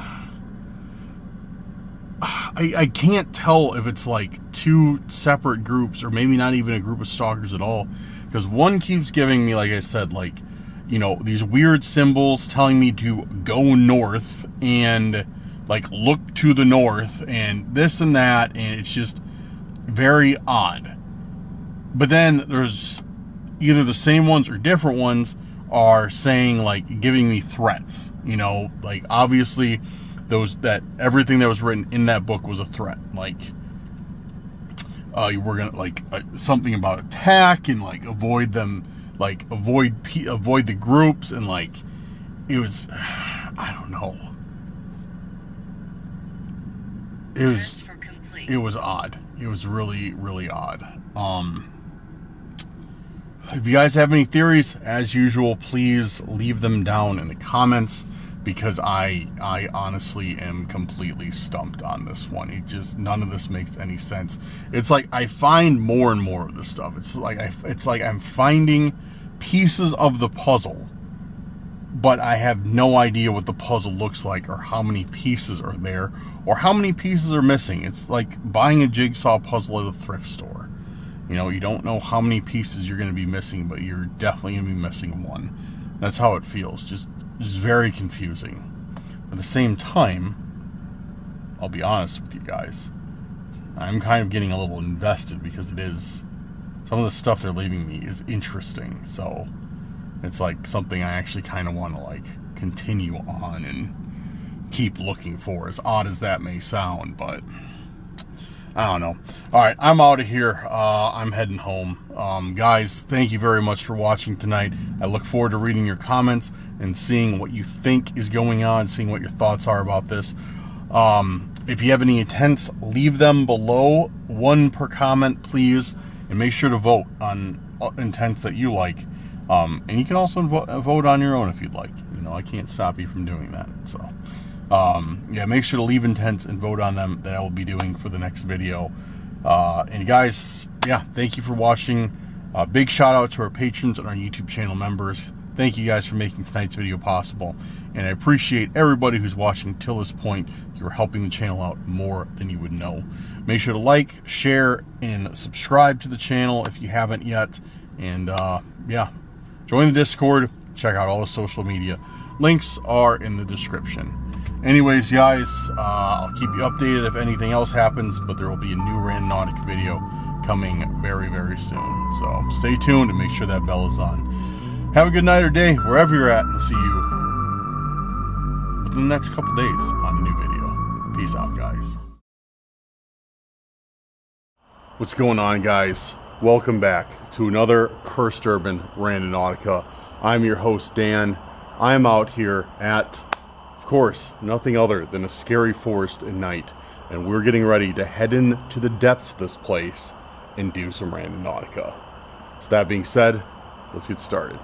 I can't tell if it's like 2 separate groups, or maybe not even a group of stalkers at all, because one keeps giving me, like I said, like, you know, these weird symbols telling me to go north and like look to the north and this and that, and it's just very odd. But then there's either the same ones or different ones are saying, like, giving me threats, you know, like obviously that everything that was written in that book was a threat. Like, we're gonna, like, something about attack and, like, avoid them, like, avoid the groups, and, like, it was, I don't know. It was odd. It was really, really odd. If you guys have any theories, as usual, please leave them down in the comments, because I honestly am completely stumped on this one. It just, none of this makes any sense. It's like I find more and more of this stuff. It's like I'm finding pieces of the puzzle, but I have no idea what the puzzle looks like, or how many pieces are there, or how many pieces are missing. It's like buying a jigsaw puzzle at a thrift store. You know, you don't know how many pieces you're going to be missing, but you're definitely going to be missing one. That's how it feels. Just very confusing. At the same time, I'll be honest with you guys, I'm kind of getting a little invested, because it is, some of the stuff they're leaving me is interesting. So it's like something I actually kind of want to, like, continue on and keep looking for, as odd as that may sound. But I don't know. All right, I'm out of here. I'm heading home. Guys, thank you very much for watching tonight. I look forward to reading your comments and seeing what you think is going on, seeing what your thoughts are about this. If you have any intents, leave them below, 1 per comment, please, and make sure to vote on intents that you like. And you can also vote on your own if you'd like. You know, I can't stop you from doing that. So, yeah, make sure to leave intents and vote on them, that I will be doing for the next video. And guys, yeah, thank you for watching. Big shout out to our patrons and our YouTube channel members. Thank you guys for making tonight's video possible. And I appreciate everybody who's watching till this point. You're helping the channel out more than you would know. Make sure to like, share, and subscribe to the channel if you haven't yet. And yeah, join the Discord. Check out all the social media. Links are in the description. Anyways, guys, I'll keep you updated if anything else happens, but there will be a new Randonautica video coming very, very soon. So stay tuned and make sure that bell is on. Have a good night or day, wherever you're at, and I'll see you within the next couple days on a new video. Peace out, guys. What's going on, guys? Welcome back to another Cursed Urban Randonautica. I'm your host, Dan. I'm out here at, of course, nothing other than a scary forest at night, and we're getting ready to head into the depths of this place and do some Randonautica. So that being said, let's get started.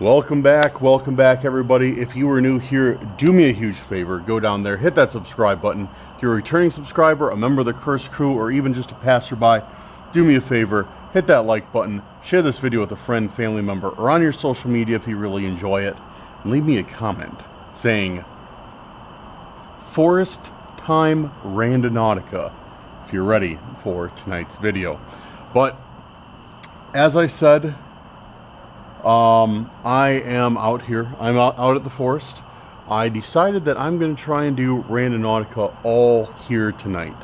Welcome back everybody. If you are new here, do me a huge favor, go down there, hit that subscribe button. If you're a returning subscriber, a member of the Cursed Crew, or even just a passerby, do me a favor, hit that like button, share this video with a friend, family member, or on your social media if you really enjoy it, and leave me a comment saying Forest Time Randonautica if you're ready for tonight's video. But as I said, I am out here. I'm out at the forest. I decided that I'm going to try and do Randonautica all here tonight.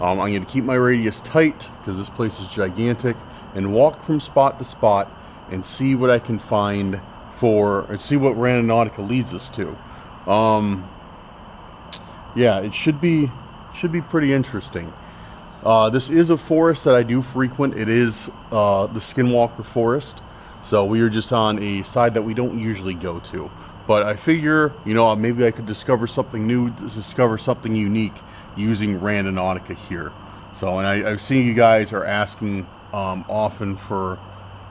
I'm going to keep my radius tight because this place is gigantic and walk from spot to spot and see what I can find and see what Randonautica leads us to. Yeah, it should be pretty interesting. This is a forest that I do frequent. It is the Skinwalker Forest. So we are just on a side that we don't usually go to. But I figure, you know, maybe I could discover something new, discover something unique using Randonautica here. So, and I've seen you guys are asking often for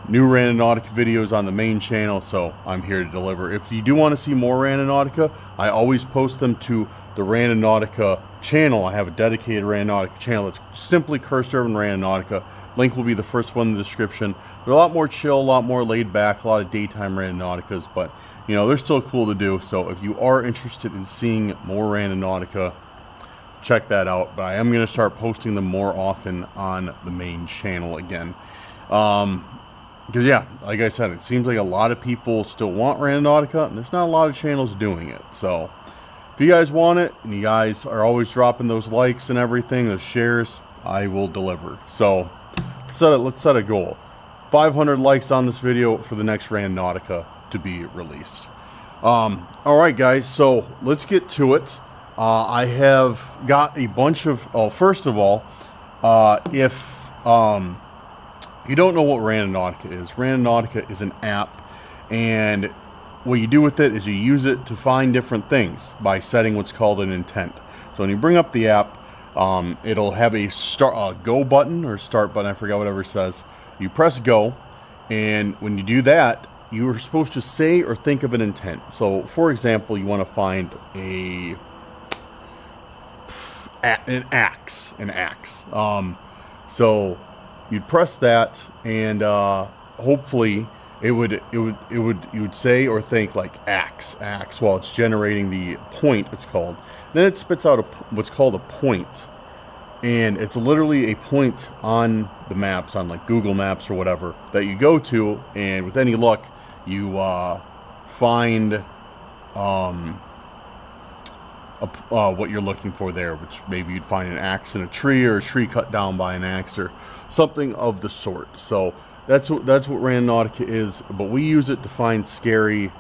new Randonautica videos on the main channel, so I'm here to deliver. If you do want to see more Randonautica, I always post them to the Randonautica channel. I have a dedicated Randonautica channel. It's simply Cursed Urban Randonautica. Link will be the first one in the description. They're a lot more chill, a lot more laid back, a lot of daytime Randonauticas, but you know, they're still cool to do. So if you are interested in seeing more Randonautica, check that out. But I am going to start posting them more often on the main channel again. Because yeah, like I said, it seems like a lot of people still want Randonautica, and there's not a lot of channels doing it. So if you guys want it, and you guys are always dropping those likes and everything, those shares, I will deliver. So let's set a goal. 500 likes on this video for the next Randonautica to be released. Alright guys, so let's get to it. I have got a bunch of, first of all, if you don't know what Randonautica is an app, and what you do with it is you use it to find different things by setting what's called an intent. So when you bring up the app, it'll have a go button or start button, I forgot whatever it says. You press go, and when you do that, you are supposed to say or think of an intent. So, for example, you want to find an axe. So you'd press that, and hopefully you would say or think like axe while it's generating the point. It's called. Then it spits out what's called a point. And it's literally a point on the maps, on like Google Maps or whatever, that you go to, and with any luck, you find what you're looking for there, which maybe you'd find an axe in a tree, or a tree cut down by an axe, or something of the sort. So that's what Randonautica is, but we use it to find scary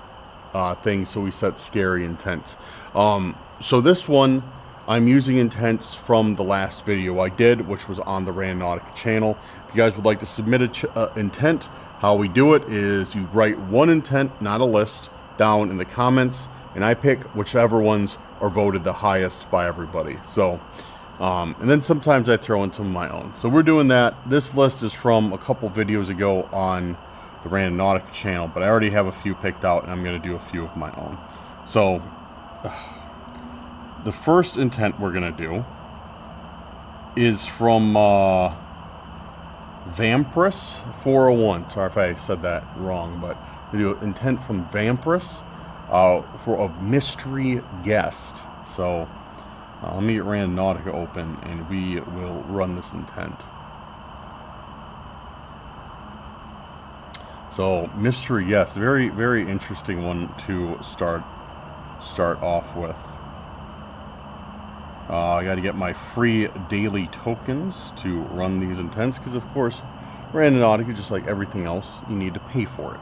things, so we set scary intent. So this one, I'm using intents from the last video I did, which was on the Randonautica channel. If you guys would like to submit an intent, how we do it is you write one intent, not a list, down in the comments, and I pick whichever ones are voted the highest by everybody. So, and then sometimes I throw in some of my own. So we're doing that. This list is from a couple videos ago on the Randonautica channel, but I already have a few picked out, and I'm going to do a few of my own. So, the first intent we're going to do is from Vampirus 401. Sorry if I said that wrong, but we do an intent from Vampirus for a mystery guest. So let me get Randonautica open and we will run this intent. So mystery guest, very, very interesting one to start off with. I got to get my free daily tokens to run these intents, because of course Randonautica, just like everything else, you need to pay for it.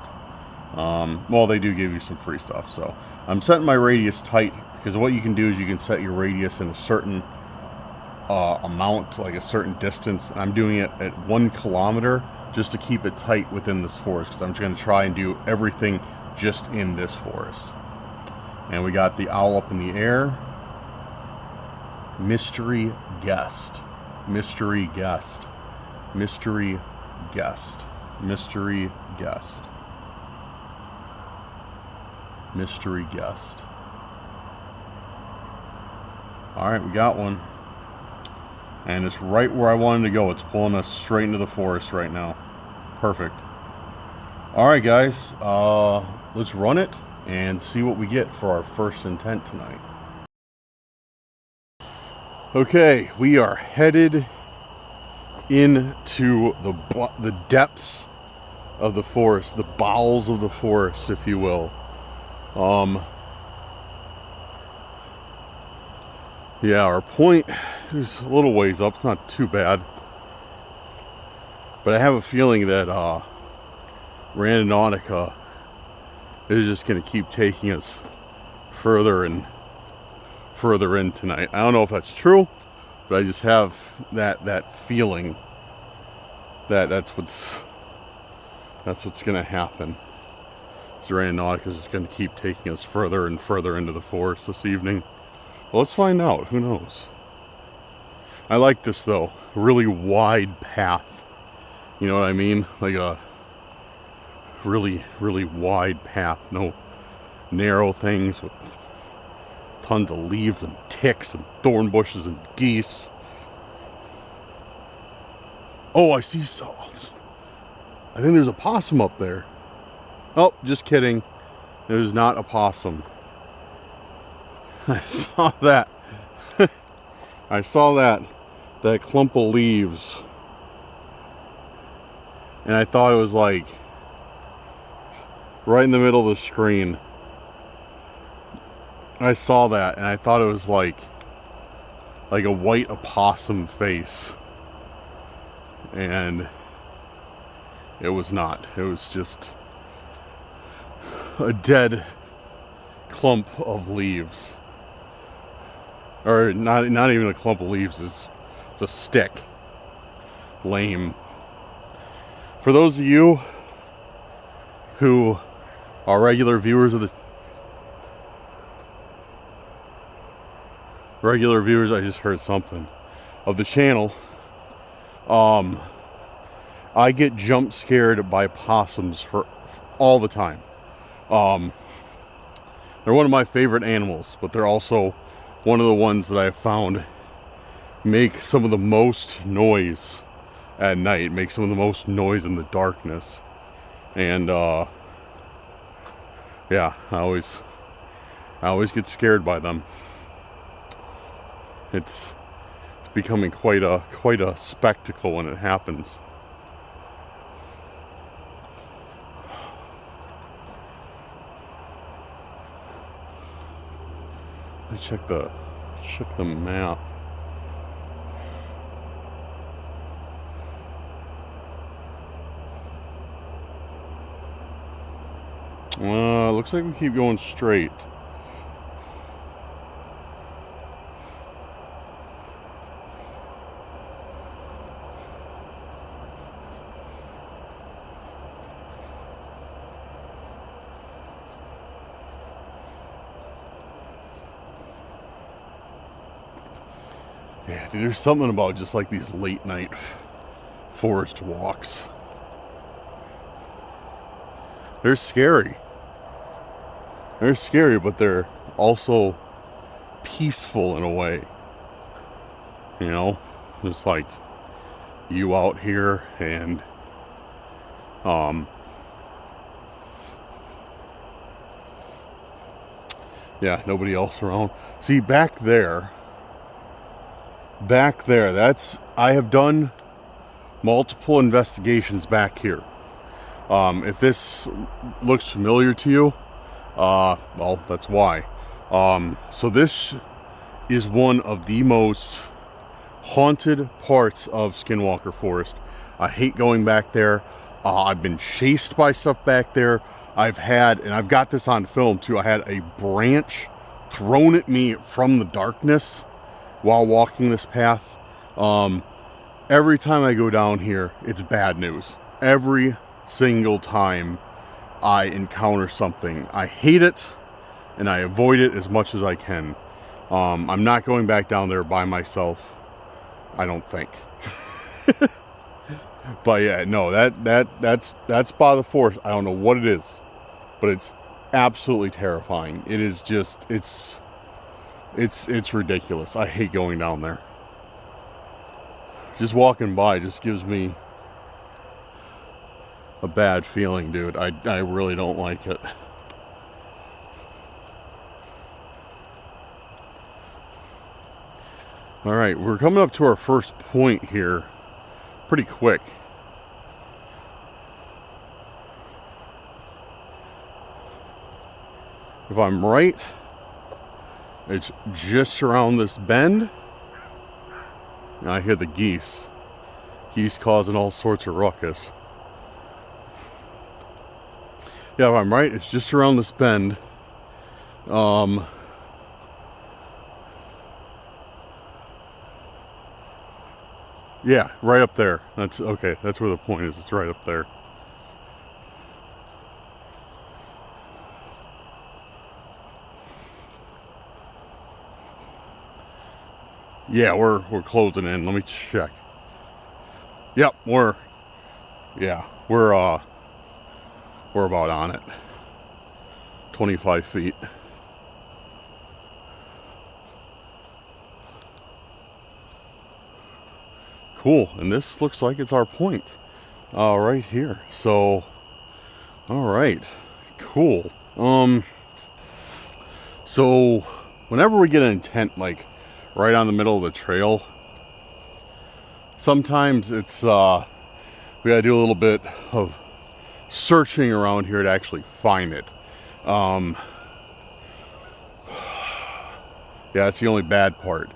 Well, they do give you some free stuff. So I'm setting my radius tight, because what you can do is you can set your radius in a certain amount, like a certain distance. I'm doing it at 1 kilometer just to keep it tight within this forest, because I'm just going to try and do everything just in this forest. And we got the owl up in the air. Mystery guest, mystery guest, mystery guest, mystery guest, mystery guest. All right, we got one, and it's right where I wanted to go. It's pulling us straight into the forest right now. Perfect. All right, guys, let's run it and see what we get for our first intent tonight. Okay, we are headed into the depths of the forest, the bowels of the forest, if you will. Yeah, our point is a little ways up. It's not too bad, but I have a feeling that Randonautica is just going to keep taking us further and further in tonight. I don't know if that's true, but I just have that feeling that that's what's going to happen. Randonautica is just going to keep taking us further and further into the forest this evening. Well, let's find out. Who knows? I like this though. Really wide path. You know what I mean? Like a really, really wide path. No narrow things with tons of leaves and ticks and thorn bushes and geese. Oh, I see salt. I think there's a possum up there. Oh, just kidding. There's not a possum. I saw that. I saw that clump of leaves. And I thought it was like right in the middle of the screen. I saw that and I thought it was like a white opossum face. And it was not. It was just a dead clump of leaves. Or not even a clump of leaves, it's a stick. Lame. For those of you who are regular viewers of the I just heard something of the channel, I get jump scared by possums for all the time. They're one of my favorite animals, but they're also one of the ones that I have found make some of the most noise at night, make some of the most noise in the darkness. And yeah, I always get scared by them. It's becoming quite a spectacle when it happens. I check the map. Looks like we keep going straight. Yeah, dude, there's something about just like these late night forest walks. They're scary. They're scary, but they're also peaceful in a way. You know, just like you out here and yeah, nobody else around. See, back there, that's, I have done multiple investigations back here. If this looks familiar to you, well, that's why. So this is one of the most haunted parts of Skinwalker Forest. I hate going back there. I've been chased by stuff back there. I've had, and I've got this on film too, I had a branch thrown at me from the darkness while walking this path. Every time I go down here, it's bad news. Every single time I encounter something, I hate it and I avoid it as much as I can. I'm not going back down there by myself, I don't think. But yeah, no, that's by the forest. I don't know what it is, but it's absolutely terrifying. It is just, it's ridiculous. I hate going down there. Just walking by just gives me a bad feeling, dude. I really don't like it. All right, we're coming up to our first point here pretty quick. If I'm right, it's just around this bend. And I hear the geese. Geese causing all sorts of ruckus. Yeah, if I'm right, it's just around this bend. Yeah, right up there. That's okay. That's where the point is. It's right up there. Yeah, we're closing in. Let me check. Yep, we're about on it. 25 feet. Cool, and this looks like it's our point right here. So, all right, cool. So whenever we get an intent like right on the middle of the trail, sometimes it's we gotta do a little bit of searching around here to actually find it. Yeah, that's the only bad part.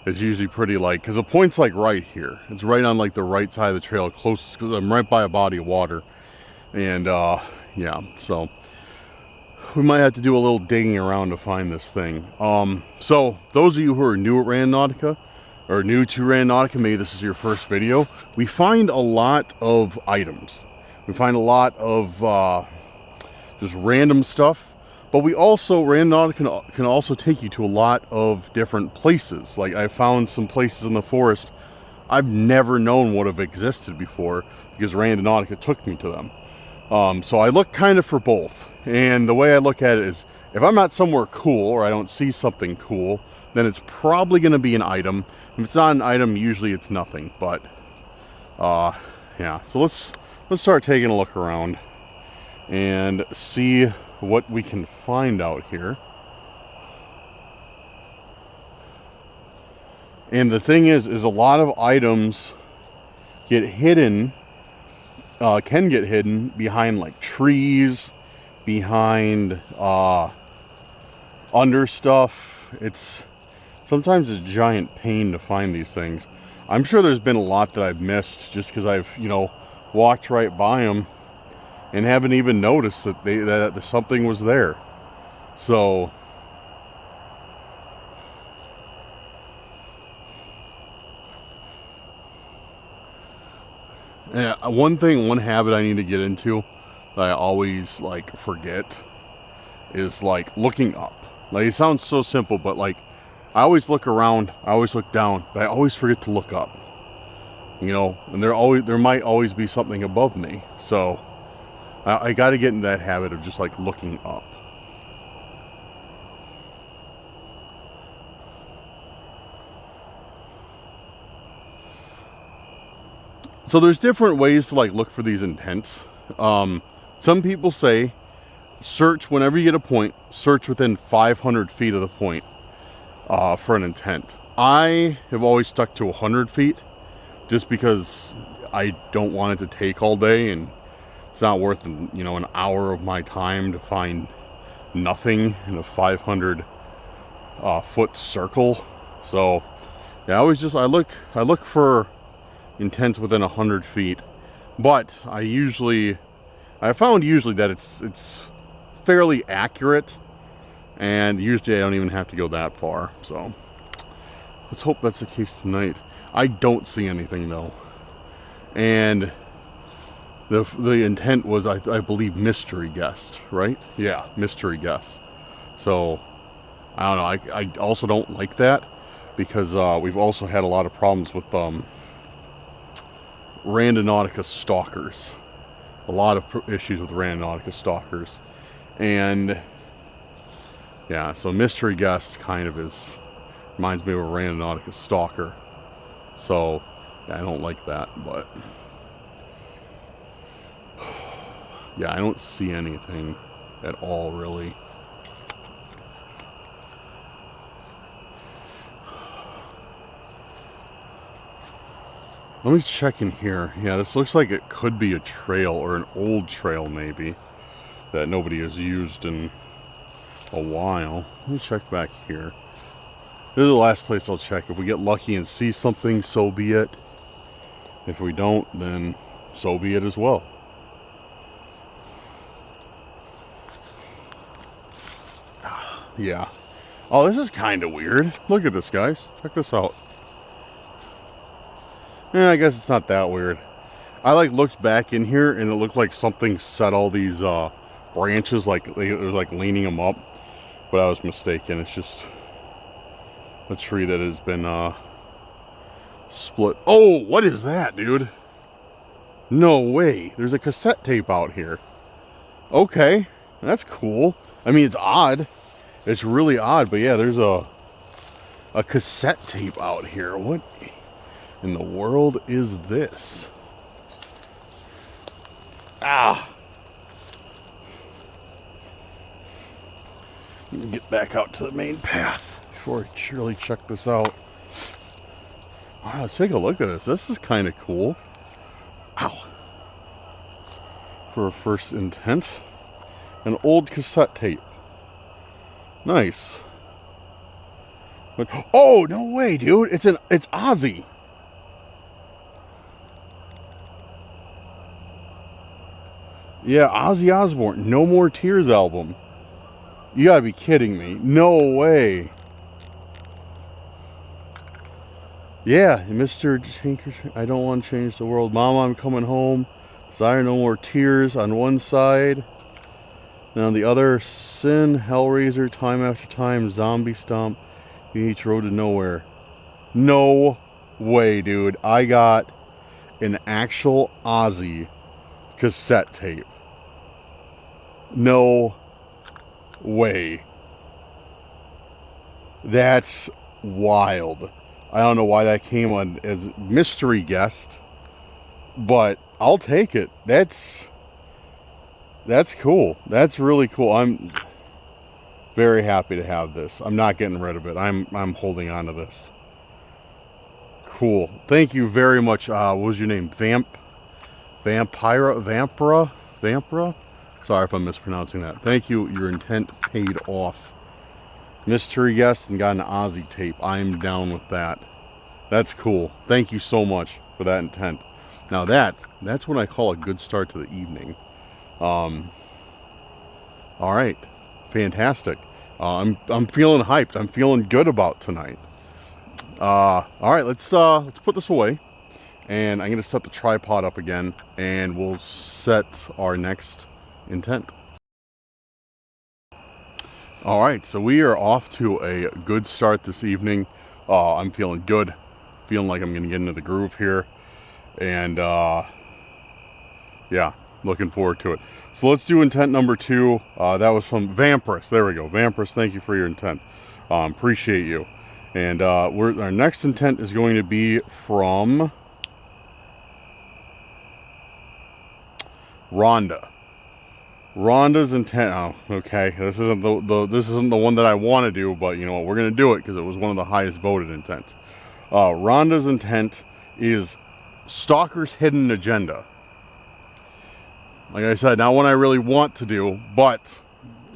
It's usually pretty like, because the point's like right here. It's right on like the right side of the trail, closest, because I'm right by a body of water. And yeah, so we might have to do a little digging around to find this thing. So those of you who are new at Randonautica, or new to Randonautica, maybe this is your first video, we find a lot of items. We find a lot of just random stuff. But we also, Randonautica can also take you to a lot of different places. Like I found some places in the forest I've never known would have existed before because Randonautica took me to them. So I look kind of for both. And the way I look at it is, if I'm not somewhere cool or I don't see something cool, then it's probably going to be an item. If it's not an item, usually it's nothing. But yeah, so let's start taking a look around and see what we can find out here. And the thing is a lot of items get hidden, can get hidden behind like trees, behind under stuff. It's sometimes a giant pain to find these things. I'm sure there's been a lot that I've missed just because I've, you know, walked right by them and haven't even noticed that that something was there. So yeah, one habit I need to get into that I always like forget is like looking up. Like it sounds so simple, but like I always look around, I always look down, but I always forget to look up. You know, and there might always be something above me. So I got to get in that habit of just like looking up. So there's different ways to like look for these intents. Some people say search whenever you get a point, search within 500 feet of the point for an intent. I have always stuck to 100 feet just because I don't want it to take all day, and it's not worth, you know, an hour of my time to find nothing in a 500 foot circle. So yeah, I look for intents within 100 feet, but I found usually that it's fairly accurate, and usually I don't even have to go that far. So let's hope that's the case tonight. I don't see anything though, and the intent was I believe mystery guest, right? Yeah, mystery guest. So I don't know. I also don't like that because we've also had a lot of problems with Randonautica stalkers. A lot of issues with Randonautica stalkers. And yeah, so mystery guest kind of reminds me of a Randonautica stalker. So yeah, I don't like that, but yeah, I don't see anything at all really. Let me check in here. Yeah, this looks like it could be a trail, or an old trail maybe, that nobody has used in a while. Let me check back here. This is the last place I'll check. If we get lucky and see something, so be it. If we don't, then so be it as well. Yeah. Oh, this is kind of weird. Look at this, guys. Check this out. Yeah, I guess it's not that weird. I like looked back in here and it looked like something set all these branches, like it was like leaning them up, but I was mistaken. It's just a tree that has been split. Oh, what is that, dude? No way. There's a cassette tape out here. Okay, that's cool. I mean, it's odd. It's really odd, but yeah, there's a cassette tape out here. What in the world is this? Ah! Let me get back out to the main path before I surely check this out. Wow, let's take a look at this. This is kind of cool. Ow. For a first intent. An old cassette tape. Nice. But, oh, no way, dude. It's Ozzy. Yeah, Ozzy Osbourne, No More Tears album. You gotta be kidding me. No way. Yeah, Mr. Tinker, I don't want to change the world. Mama, I'm coming home. Desire No More Tears on one side. And on the other, Sin, Hellraiser, Time After Time, Zombie Stomp, Each Road to Nowhere. No way, dude. I got an actual Ozzy cassette tape. No way. That's wild. I don't know why that came on as mystery guest, but I'll take it. That's cool. That's really cool. I'm very happy to have this. I'm not getting rid of it. I'm holding on to this. Cool. Thank you very much. What was your name? Vampira? Sorry if I'm mispronouncing that. Thank you. Your intent paid off. Mystery guest and got an Ozzy tape. I'm down with that. That's cool. Thank you so much for that intent. Now that's what I call a good start to the evening. All right. Fantastic. I'm feeling hyped. I'm feeling good about tonight. All right, let's put this away. And I'm going to set the tripod up again, and we'll set our next intent. All right, so we are off to a good start this evening. I'm feeling good, feeling like I'm gonna get into the groove here, and yeah, looking forward to it. So let's do intent number 2. That was from Vampirus. There we go, Vampirus. Thank you for your intent. Appreciate you. And our next intent is going to be from Rhonda. Rhonda's intent. Oh, okay. This isn't the one that I want to do, but you know what? We're gonna do it because it was one of the highest voted intents. Rhonda's intent is Stalker's Hidden Agenda. Like I said, not one I really want to do, but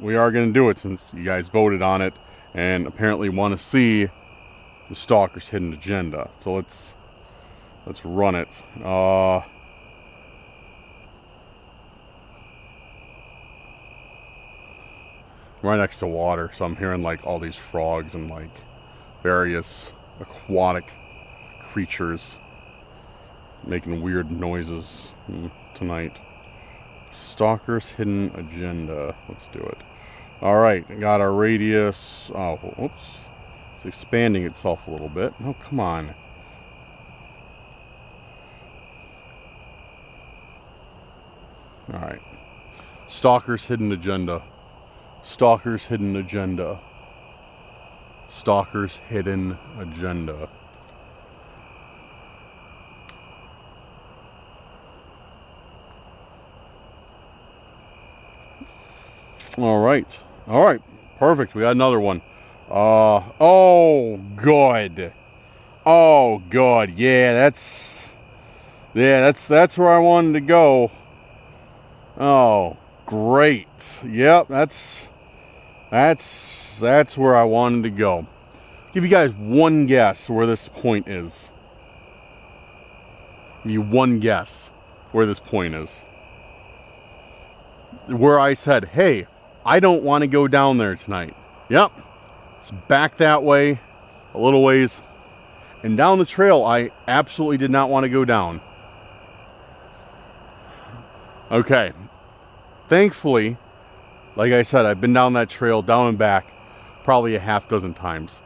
we are gonna do it since you guys voted on it and apparently want to see the Stalker's Hidden Agenda. So let's run it. Right next to water, so I'm hearing like all these frogs and like various aquatic creatures making weird noises tonight. Stalker's Hidden Agenda. Let's do it. All right, got our radius. Oh, whoops. It's expanding itself a little bit. Oh, come on. All right. Stalker's Hidden Agenda. Stalker's Hidden Agenda. Stalker's Hidden Agenda. All right. All right. Perfect. We got another one. Oh, good. Oh, good. Yeah, that's where I wanted to go. Oh, great. Yep, that's where I wanted to go. Give you guys one guess where this point is. Give you one guess where this point is. Where I said, hey, I don't want to go down there tonight. Yep. It's back that way, a little ways. And down the trail, I absolutely did not want to go down. Okay. Thankfully, like I said, I've been down that trail, down and back, probably a half dozen times.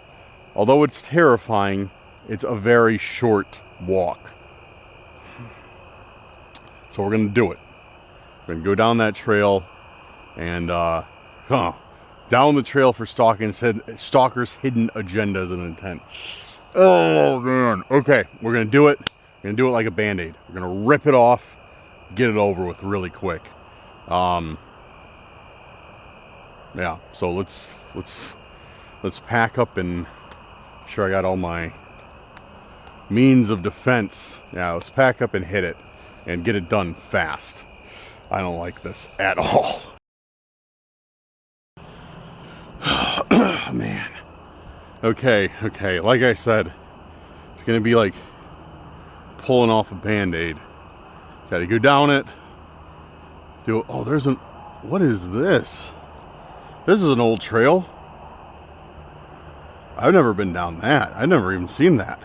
Although it's terrifying, it's a very short walk. So we're going to do it. We're going to go down that trail and, down the trail for Stalker's Hidden Agenda as an intent. Oh, man. Okay, we're going to do it. We're going to do it like a Band-Aid. We're going to rip it off, get it over with really quick. Yeah, so let's pack up and make sure I got all my means of defense. Yeah, let's pack up and hit it and get it done fast. I don't like this at all. Man. Okay, like I said, it's gonna be like pulling off a Band-Aid. Gotta go down it. Oh, what is this? This is an old trail. I've never been down that. I've never even seen that.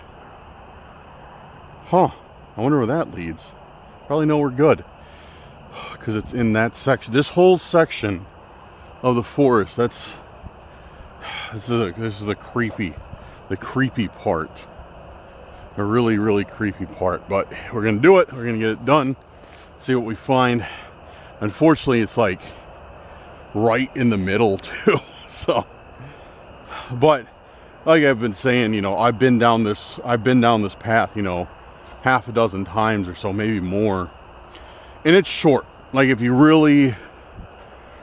Huh. I wonder where that leads. Probably know we're good. Because it's in that section. This whole section of the forest, this is the creepy part. A really, really creepy part. But we're going to do it. We're going to get it done. See what we find. Unfortunately, it's like right in the middle too. So, but like I've been saying, you know, I've been down this path, you know, half a dozen times or so, maybe more. And it's short. Like if you really,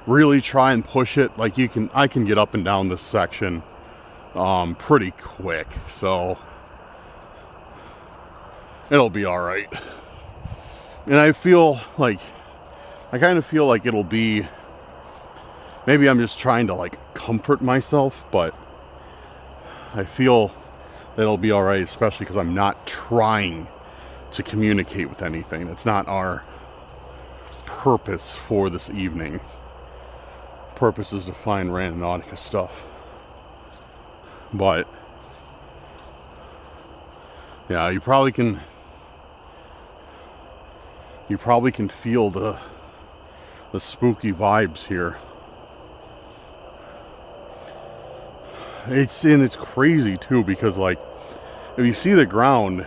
really try and push it, like I can get up and down this section pretty quick. So it'll be all right. And I kind of feel like it'll be, maybe I'm just trying to like comfort myself, but I feel that it'll be all right, especially because I'm not trying to communicate with anything. That's not our purpose for this evening. Purpose is to find Randonautica stuff. But yeah, you probably can feel the spooky vibes here. It's crazy too, because like if you see the ground,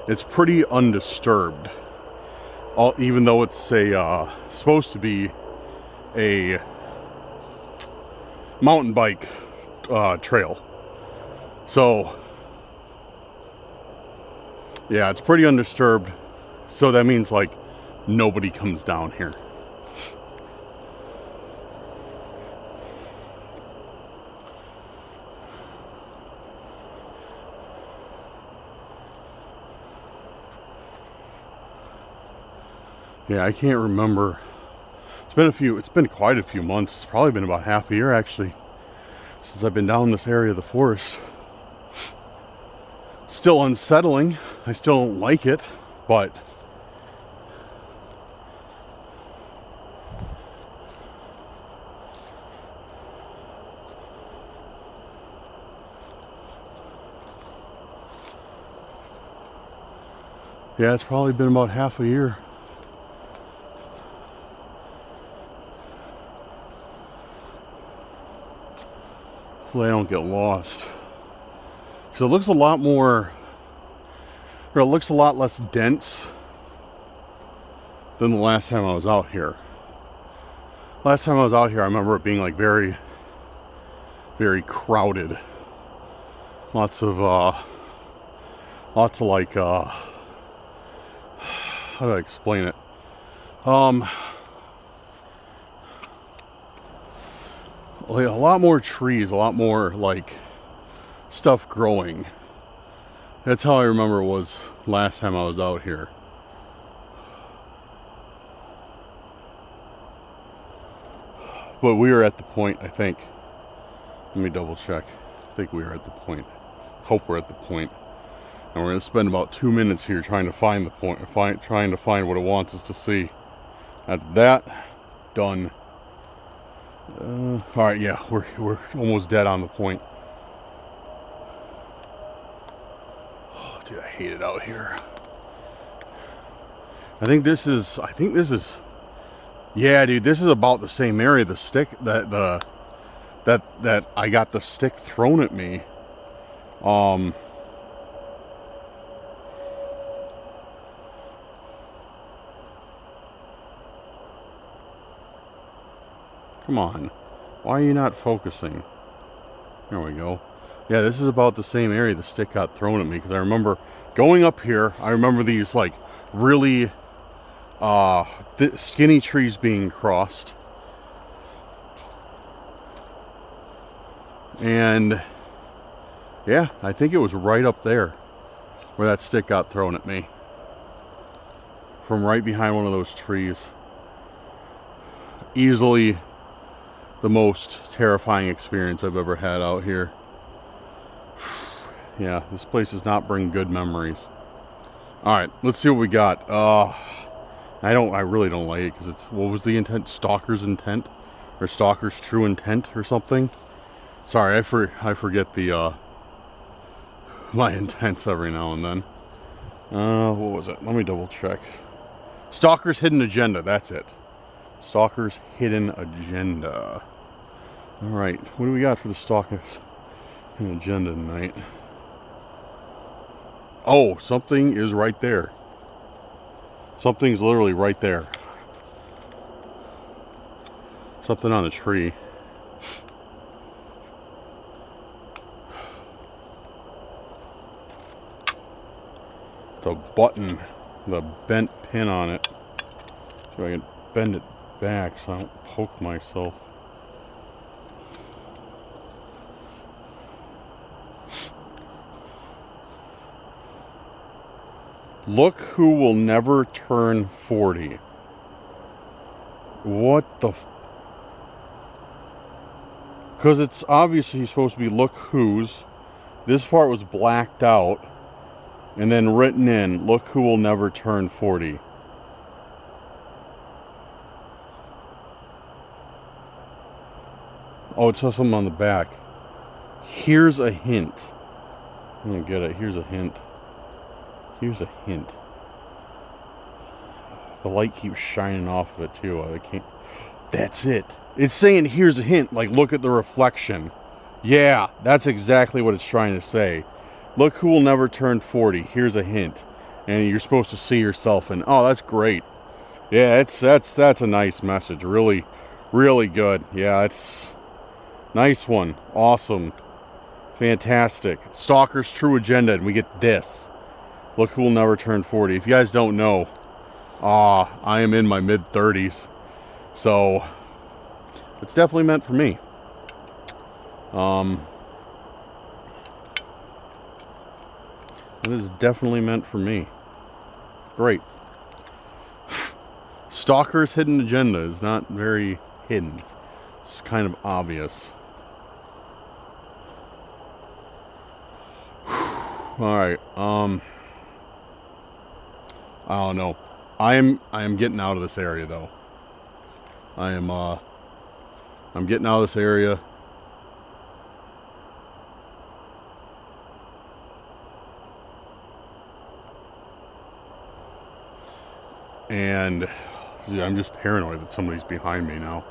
it's pretty undisturbed. Even though it's supposed to be a mountain bike trail. So yeah, it's pretty undisturbed. So that means like nobody comes down here. Yeah, I can't remember. It's been quite a few months. It's probably been about half a year actually since I've been down this area of the forest. Still unsettling. I still don't like it, but yeah, it's probably been about half a year. So they don't get lost. So it looks a lot more, or it looks a lot less dense than the last time I was out here. Last time I was out here, I remember it being like very, very crowded. Lots of like, how do I explain it? Like a lot more trees, a lot more like stuff growing. That's how I remember it was last time I was out here. But we were at the point, I think. Let me double check. I think we were at the point. Hope we're at the point. And we're going to spend about 2 minutes here trying to find the point, trying to find what it wants us to see. After that, done. Alright, yeah, we're almost dead on the point. Oh, dude, I hate it out here. I think this is, yeah, dude, this is about the same area, the stick, that I got the stick thrown at me. Come on. Why are you not focusing? There we go. Yeah, this is about the same area the stick got thrown at me, because I remember going up here, I remember these like really skinny trees being crossed. And yeah, I think it was right up there where that stick got thrown at me. From right behind one of those trees. Easily the most terrifying experience I've ever had out here. Yeah, this place does not bring good memories. Alright, let's see what we got. I really don't like it, because it's, what was the intent? Stalker's intent? Or Stalker's true intent or something? Sorry, I forget the my intents every now and then. What was it? Let me double check. Stalker's hidden agenda, that's it. Stalker's hidden agenda. Alright, what do we got for the Stalker's hidden agenda tonight? Oh, something is right there. Something's literally right there. Something on a tree. The button, the bent pin on it. So I can bend it back so I don't poke myself. Look who will never turn 40. What the because it's obviously supposed to be look who's. This part was blacked out and then written in, look who will never turn 40. Oh, it says something on the back. Here's a hint. I don't get it. Here's a hint. Here's a hint. The light keeps shining off of it too. I can't. That's it. It's saying here's a hint. Like, look at the reflection. Yeah, that's exactly what it's trying to say. Look who will never turn 40. Here's a hint. And you're supposed to see yourself in. Oh, that's great. Yeah, that's a nice message. Really, really good. Yeah, it's nice one. Awesome. Fantastic. Stalker's true agenda, and we get this. Look who will never turn 40. If you guys don't know, I am in my mid-30s. So, it's definitely meant for me. It is definitely meant for me. Great. Stalker's hidden agenda is not very hidden. It's kind of obvious. Alright, I don't know. I am getting out of this area though. I'm getting out of this area. And I'm just paranoid that somebody's behind me now.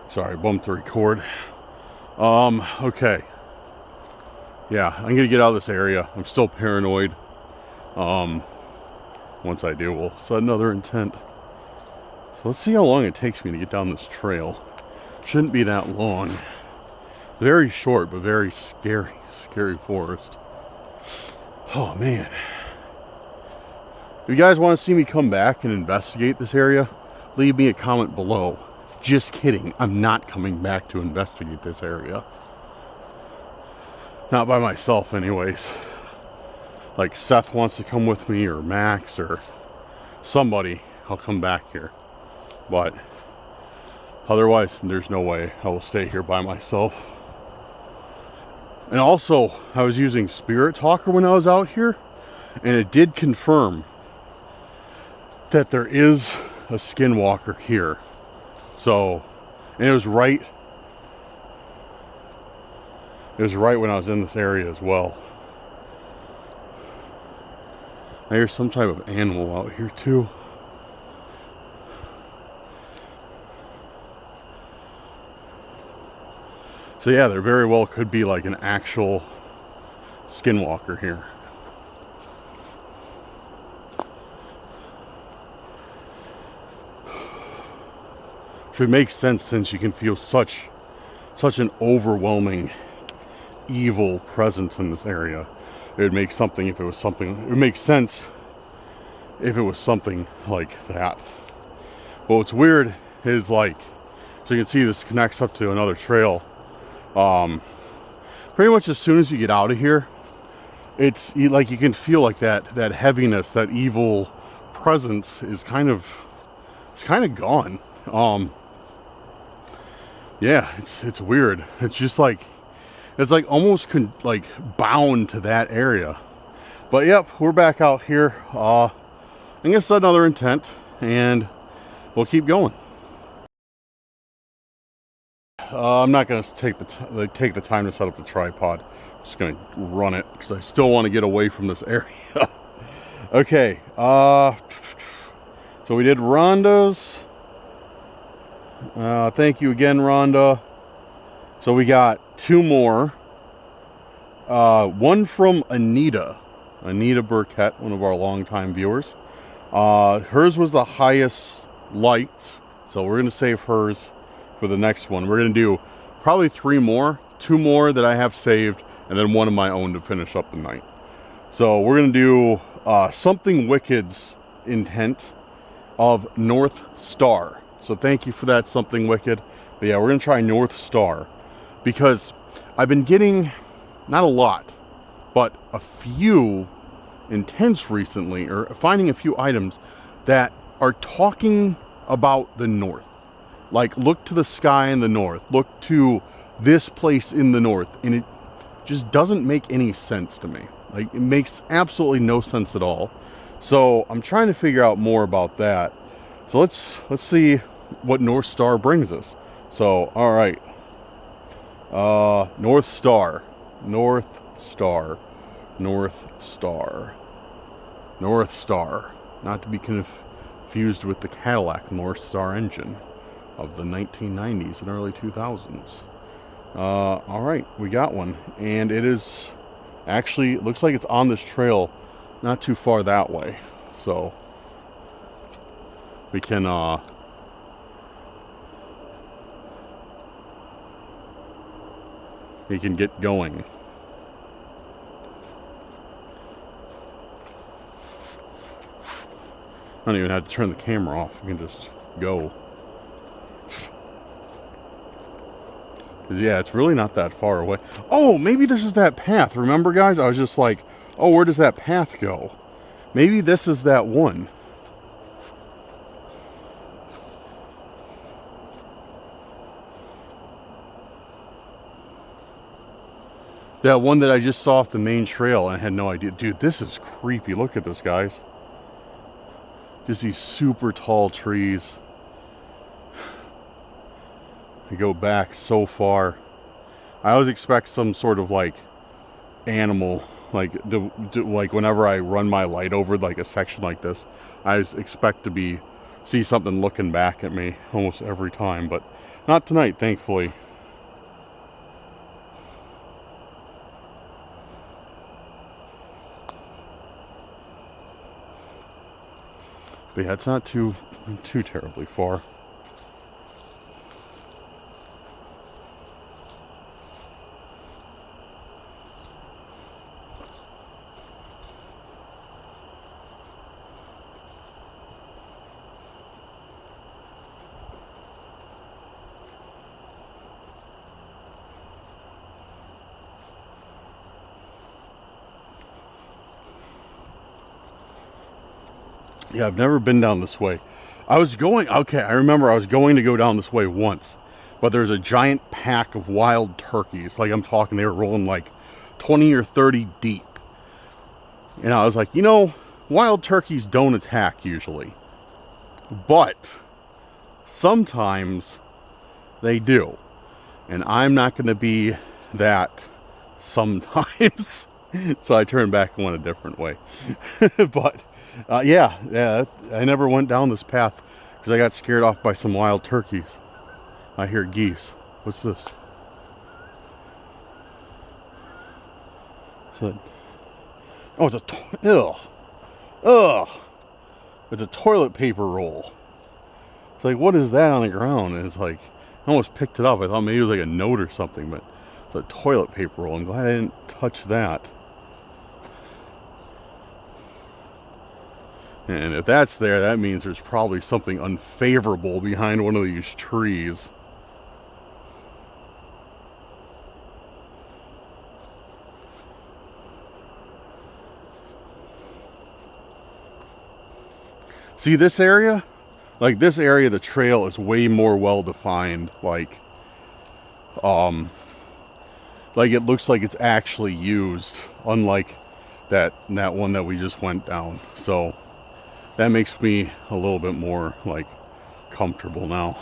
Sorry, bumped the record. Okay. Yeah, I'm gonna get out of this area. I'm still paranoid. Once I do, we'll set another intent. So let's see how long it takes me to get down this trail. Shouldn't be that long. Very short, but very scary forest. Oh man. If you guys want to see me come back and investigate this area, leave me a comment below. Just kidding. I'm not coming back to investigate this area. Not by myself anyways. Like Seth wants to come with me, or Max, or somebody, I'll come back here. But otherwise, there's no way I will stay here by myself. And also, I was using Spirit Talker when I was out here, and it did confirm that there is a skinwalker here. So, and it was right when I was in this area as well. There's some type of animal out here too. So yeah, there very well could be like an actual skinwalker here. Which would make sense since you can feel such an overwhelming evil presence in this area. It would make something if it was something. It would make sense if it was something like that. But what's weird is, like, so you can see this connects up to another trail. Pretty much as soon as you get out of here, it's like you can feel like that heaviness, that evil presence is kind of gone. Yeah, it's weird. It's just like, it's like almost like bound to that area. But yep, we're back out here. I'm gonna set another intent and we'll keep going. I'm not gonna take the time to set up the tripod. I'm just gonna run it because I still want to get away from this area. Okay, so we did Rhonda's. Thank you again, Rhonda. So we got two more. One from Anita Burkett, one of our longtime viewers. Hers was the highest liked, so we're going to save hers for the next one. We're going to do probably two more that I have saved, and then one of my own to finish up the night. So we're going to do Something Wicked's intent of North Star. So thank you for that, Something Wicked. But yeah, we're going to try North Star, because I've been getting, not a lot, but a few intents recently, or finding a few items that are talking about the north. Like, look to the sky in the north, look to this place in the north, and it just doesn't make any sense to me. Like, it makes absolutely no sense at all. So I'm trying to figure out more about that. So let's see what North Star brings us. So, all right. North Star. North Star. North Star. North Star. Not to be confused with the Cadillac North Star engine of the 1990s and early 2000s. Alright, we got one. And it is actually, it looks like it's on this trail not too far that way. So we can get going. I don't even have to turn the camera off. We can just go. Yeah, it's really not that far away. Oh, maybe this is that path. Remember, guys? I was just like, oh, where does that path go? Maybe this is that one. That one that I just saw off the main trail and I had no idea. Dude, this is creepy. Look at this, guys. Just these super tall trees. I go back so far. I always expect some sort of like animal, like whenever I run my light over like a section like this, I always expect to see something looking back at me almost every time, but not tonight, thankfully. But yeah, it's not too terribly far. Yeah, I've never been down this way. I remember I was going to go down this way once, but there's a giant pack of wild turkeys. Like I'm talking, they were rolling like 20 or 30 deep. And I was like, wild turkeys don't attack usually. But sometimes they do. And I'm not going to be that sometimes. So I turned back and went a different way. But yeah, I never went down this path because I got scared off by some wild turkeys. I hear geese. What's this? Oh, it's it's a toilet paper roll. It's like, what is that on the ground? And it's like, I almost picked it up. I thought maybe it was like a note or something, but it's a toilet paper roll. I'm glad I didn't touch that. And if that's there, that means there's probably something unfavorable behind one of these trees. See this area? Like this area, the trail is way more well defined. Like it looks like it's actually used, unlike that one that we just went down. So that makes me a little bit more like comfortable now.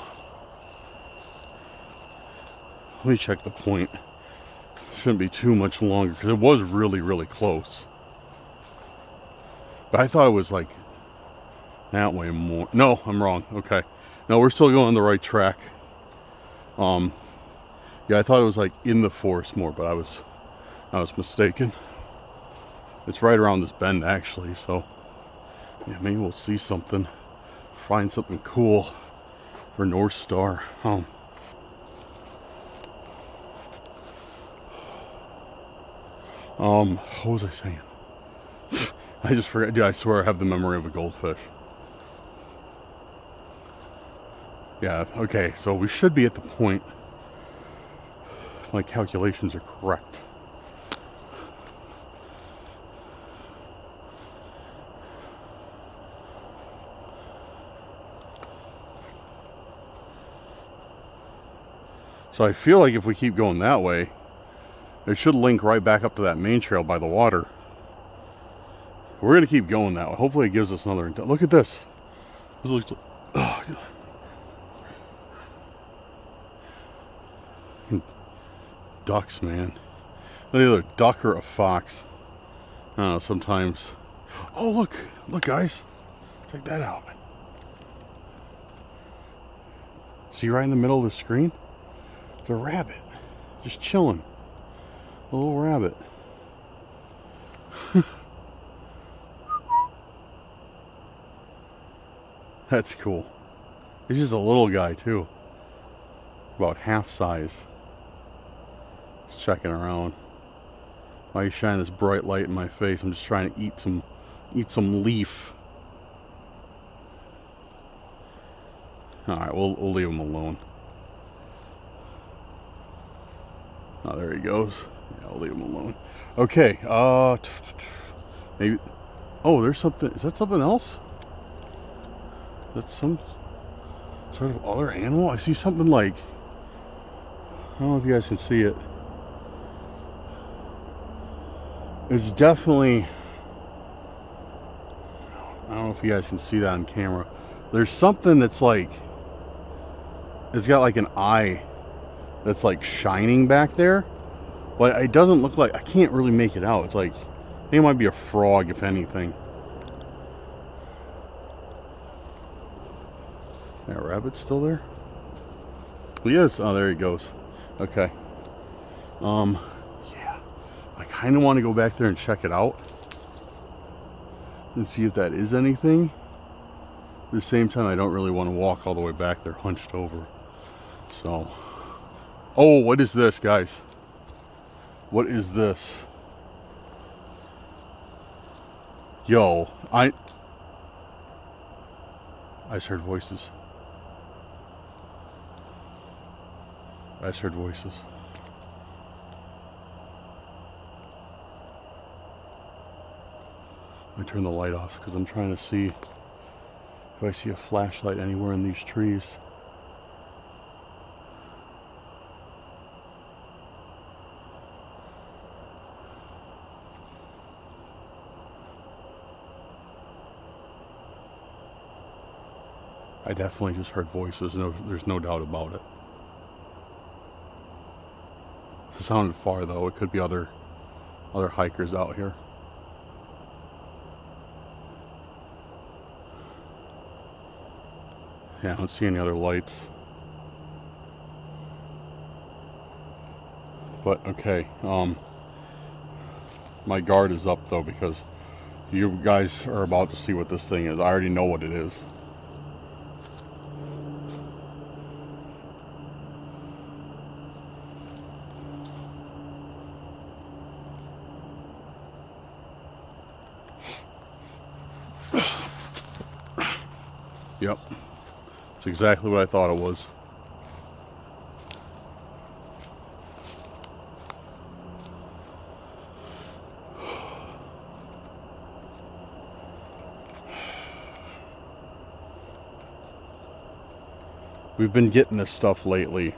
Let me check the point. Shouldn't be too much longer because it was really, really close. But I thought it was like that way more. No, I'm wrong. Okay. No, we're still going the right track. Yeah, I thought it was like in the forest more, but I was mistaken. It's right around this bend actually, so yeah, maybe we'll see something. Find something cool for North Star. What was I saying? I just forgot. Dude, I swear I have the memory of a goldfish. Yeah, okay, so we should be at the point, if my calculations are correct. So I feel like if we keep going that way, it should link right back up to that main trail by the water. We're going to keep going that way. Hopefully it gives us another... Look at this. This looks... Oh. Ducks, man. Either a duck or a fox. I don't know, sometimes. Oh, look. Look, guys. Check that out. See right in the middle of the screen? It's a rabbit. Just chilling. A little rabbit. That's cool. He's just a little guy, too. About half size. Just checking around. Why are you shining this bright light in my face? I'm just trying to eat some leaf. Alright, we'll leave him alone. Oh, there he goes. Yeah, I'll leave him alone. Okay, maybe... Oh, there's something... Is that something else? That's some sort of other animal? I see something like... I don't know if you guys can see it. It's definitely... I don't know if you guys can see that on camera. There's something that's like... It's got like an eye that's like shining back there. But it doesn't look like... I can't really make it out. It's like... I think it might be a frog, if anything. That rabbit's still there? He is. Oh, there he goes. Okay. Yeah. I kind of want to go back there and check it out. And see if that is anything. At the same time, I don't really want to walk all the way back there hunched over. So. Oh, what is this, guys? What is this? Yo, I just heard voices. I just heard voices. Let me turn the light off because I'm trying to see if I see a flashlight anywhere in these trees. I definitely just heard voices. No, there's no doubt about it. It sounded far though. It could be other hikers out here. Yeah, I don't see any other lights. But okay, my guard is up though because you guys are about to see what this thing is. I already know what it is. Yep, it's exactly what I thought it was. We've been getting this stuff lately,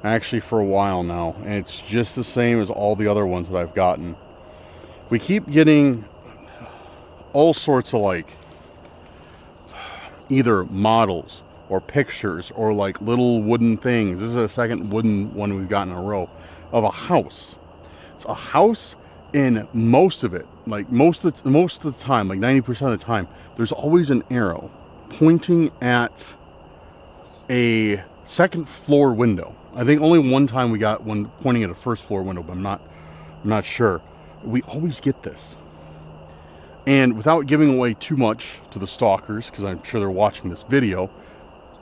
actually for a while now, and it's just the same as all the other ones that I've gotten. We keep getting all sorts of like either models or pictures or like little wooden things. This is the second wooden one we've got in a row of a house. It's a house, and most of it, like most of the time, like 90% of the time, there's always an arrow pointing at a second floor window. I think only one time we got one pointing at a first floor window, but I'm not sure. We always get this. And without giving away too much to the stalkers, because I'm sure they're watching this video,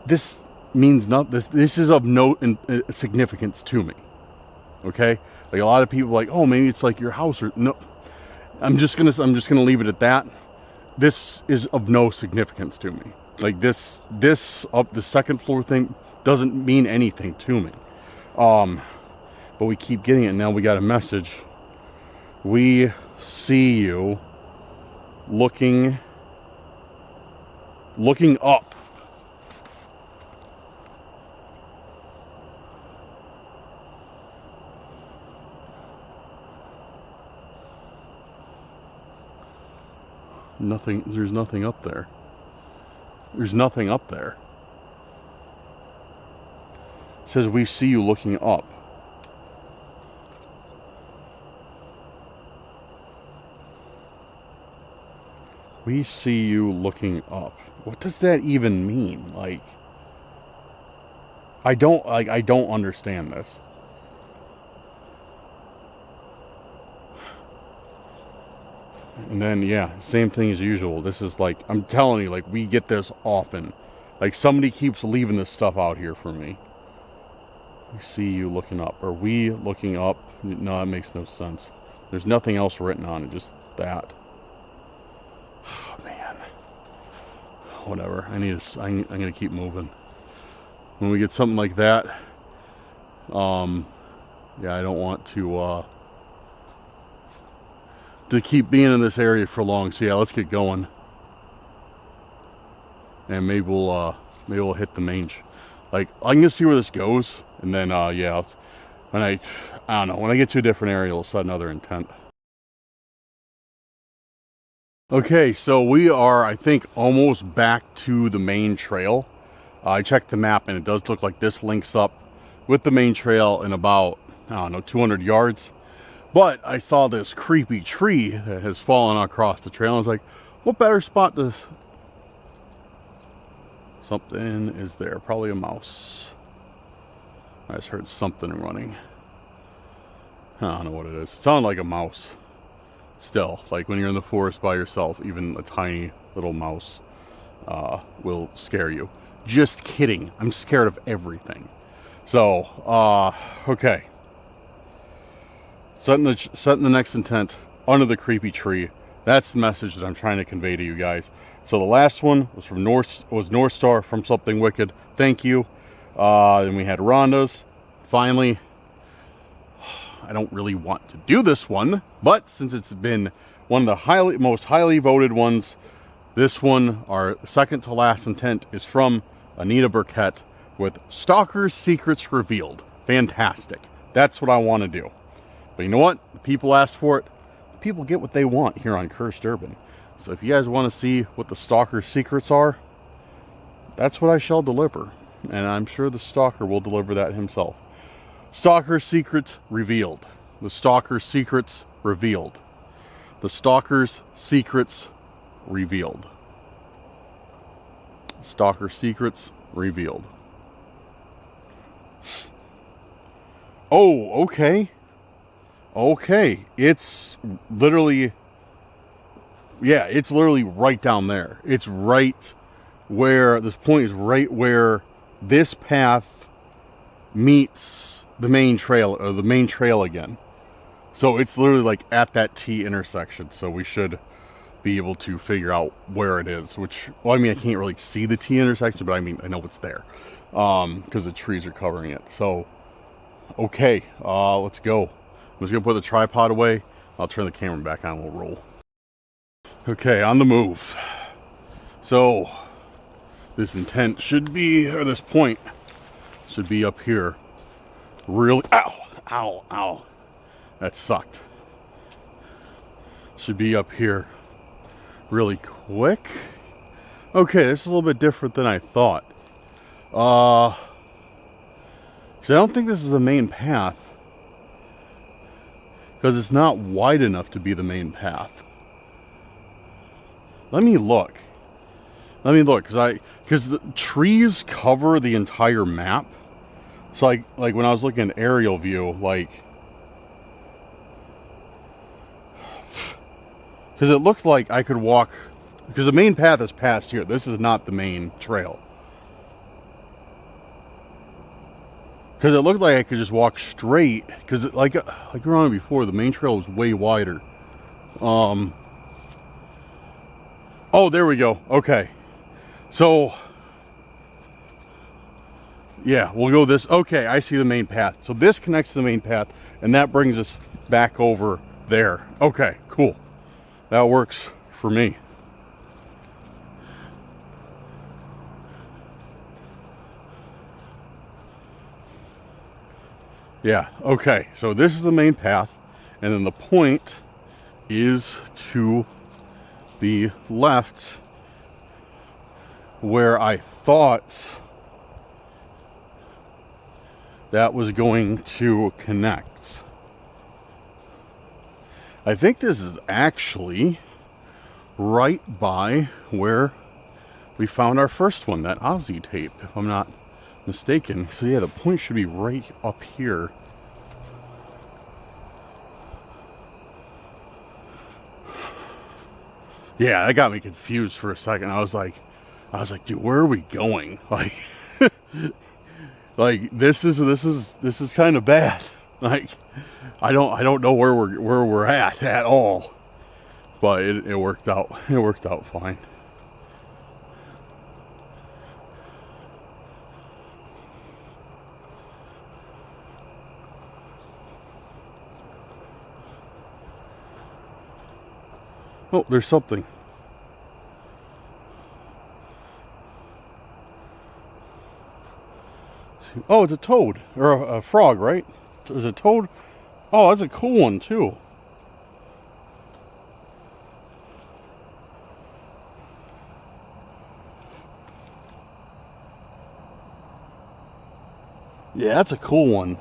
this means not this is of no significance to me. Okay, like a lot of people are like, oh, maybe it's like your house, or no. I'm just gonna leave it at that. This is of no significance to me. Like this up the second floor thing doesn't mean anything to me. But we keep getting it. Now we got a message. We see you. Looking up. Nothing, there's nothing up there. There's nothing up there. It says we see you looking up. We see you looking up. What does that even mean? Like, I don't understand this. And then, yeah, same thing as usual. This is like, I'm telling you, like, we get this often. Like, somebody keeps leaving this stuff out here for me. We see you looking up. Are we looking up? No, that makes no sense. There's nothing else written on it, just that. Oh, man. Whatever. I'm gonna keep moving. When we get something like that, yeah, I don't want to keep being in this area for long. So yeah, let's get going. And maybe we'll hit the mange. Like, I'm gonna see where this goes, and then yeah, when I don't know, when I get to a different area, we'll set another intent. Okay, so we are, I think, almost back to the main trail. I checked the map, and it does look like this links up with the main trail in about, I don't know, 200 yards. But I saw this creepy tree that has fallen across the trail. I was like, what better spot to... Something is there. Probably a mouse. I just heard something running. I don't know what it is. It sounded like a mouse. Still, like when you're in the forest by yourself, even a tiny little mouse will scare you. Just kidding. I'm scared of everything. So, okay. Setting the next intent under the creepy tree. That's the message that I'm trying to convey to you guys. So the last one was from North Star from Something Wicked. Thank you. Then we had Rhonda's. Finally, I don't really want to do this one, but since it's been one of the most highly voted ones, this one, our second to last intent, is from Anita Burkett with Stalker's Secrets Revealed. Fantastic. That's what I want to do. But you know what? The people asked for it. People get what they want here on Cursed Urban. So if you guys want to see what the Stalker's secrets are, that's what I shall deliver. And I'm sure the Stalker will deliver that himself. Stalker's Secrets Revealed. The Stalker's Secrets Revealed. The Stalker's Secrets Revealed. Stalker's Secrets Revealed. Oh, okay. Okay. It's literally... Yeah, it's literally right down there. It's right where... This point is right where this path meets the main trail, or the main trail again. So it's literally like at that T intersection. So we should be able to figure out where it is. Which, well, I mean, I can't really see the T intersection, but I mean, I know it's there. Because the trees are covering it. So, okay, let's go. I'm just going to put the tripod away. I'll turn the camera back on and we'll roll. Okay, on the move. So, this intent should be, or this point should be up here. Really, ow, ow, ow. That sucked. Should be up here really quick. Okay, this is a little bit different than I thought. Because I don't think this is the main path. Because it's not wide enough to be the main path. Let me look. Let me look, because the trees cover the entire map. So like when I was looking at aerial view, like, because it looked like I could walk, because the main path is past here. This is not the main trail. Because it looked like I could just walk straight, because like we were on before, the main trail was way wider. Oh, there we go. Okay. So, yeah, we'll go this. Okay, I see the main path. So this connects to the main path, and that brings us back over there. Okay, cool. That works for me. Yeah, okay. So this is the main path, and then the point is to the left where I thought that was going to connect. I think this is actually right by where we found our first one, that Ozzy tape, if I'm not mistaken. So yeah, the point should be right up here. Yeah, that got me confused for a second. I was like, dude, where are we going? Like, like this is kind of bad. Like, I don't know where we're at all. But it worked out. It worked out fine. Oh, there's something. Oh, it's a toad. Or a frog, right? Is it a toad? Oh, that's a cool one, too. Yeah, that's a cool one.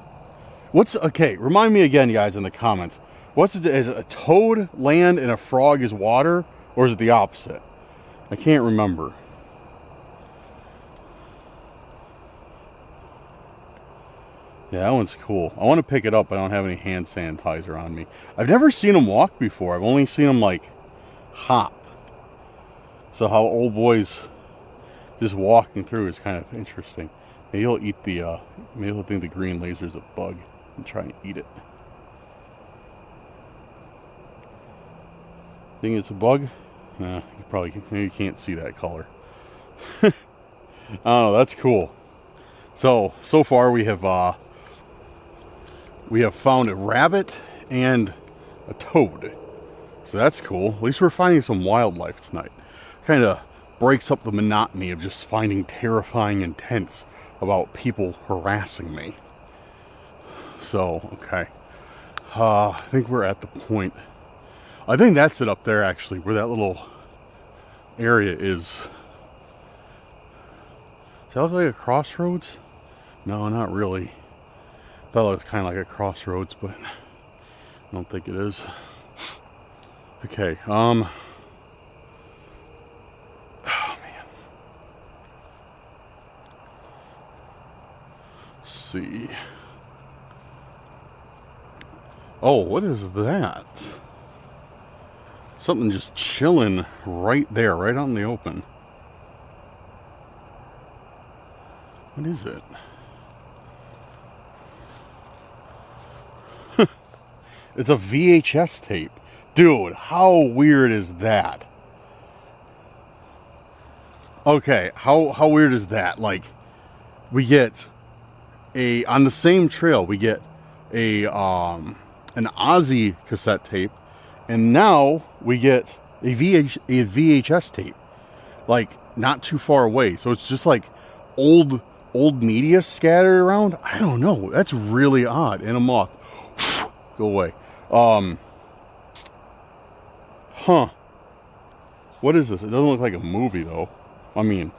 Okay, remind me again, guys, in the comments. Is it a toad land and a frog is water? Or is it the opposite? I can't remember. Yeah, that one's cool. I want to pick it up, but I don't have any hand sanitizer on me. I've never seen them walk before. I've only seen them, like, hop. So how old boys just walking through is kind of interesting. Maybe he'll eat maybe he'll think the green laser's a bug and try and eat it. Think it's a bug? Nah, maybe you can't see that color. I don't know, that's cool. So far we have found a rabbit and a toad. So that's cool. At least we're finding some wildlife tonight. Kind of breaks up the monotony of just finding terrifying intents about people harassing me. So, okay. I think we're at the point. I think that's it up there, actually, where that little area is. Does that look like a crossroads? No, not really. I thought it was kind of like a crossroads, but I don't think it is. Okay, oh man. Let's see. Oh, what is that? Something just chilling right there, right out in the open. What is it? It's a VHS tape. Dude, how weird is that? Okay, how weird is that? Like, we get on the same trail, we get an Ozzy cassette tape, and now we get a VHS tape, like not too far away. So it's just like old media scattered around. I don't know. That's really odd. And a moth. Go away. Huh. What is this? It doesn't look like a movie though. I mean,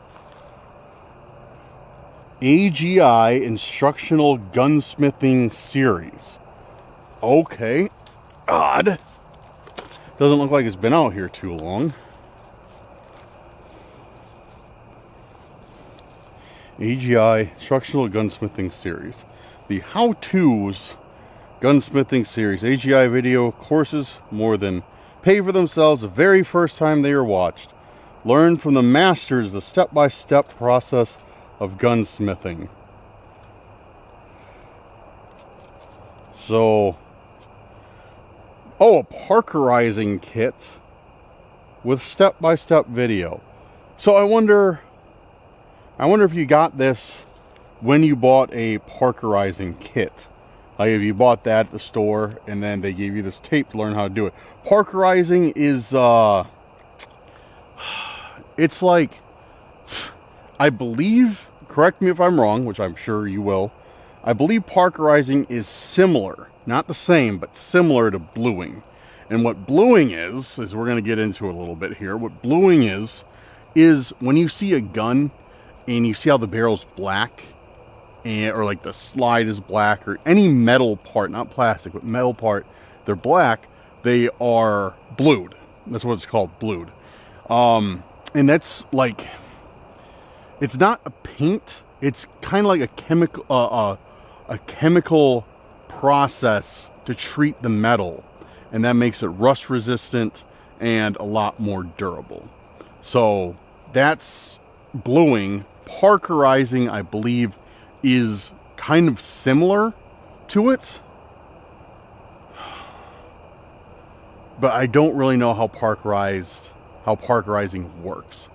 AGI Instructional Gunsmithing Series. Okay. Odd. Doesn't look like it's been out here too long. AGI Instructional Gunsmithing Series. The How-To's Gunsmithing Series. AGI video courses more than pay for themselves the very first time they are watched. Learn from the masters the step-by-step process of gunsmithing. So, oh, a parkerizing kit with step-by-step video. So I wonder if you got this when you bought a parkerizing kit. Like if you bought that at the store and then they gave you this tape to learn how to do it. Parkerizing is, it's like, I believe, correct me if I'm wrong, which I'm sure you will, I believe parkerizing is similar, not the same, but similar to bluing. And what bluing is we're going to get into a little bit here, what bluing is when you see a gun and you see how the barrel's black, or like the slide is black, or any metal part, not plastic, but metal part, they're black, they are blued. That's what it's called, blued. And that's like, it's not a paint. It's kind of like a chemical process to treat the metal, and that makes it rust resistant and a lot more durable. So that's bluing. Parkerizing, I believe, is kind of similar to it, but I don't really know how parkerizing works.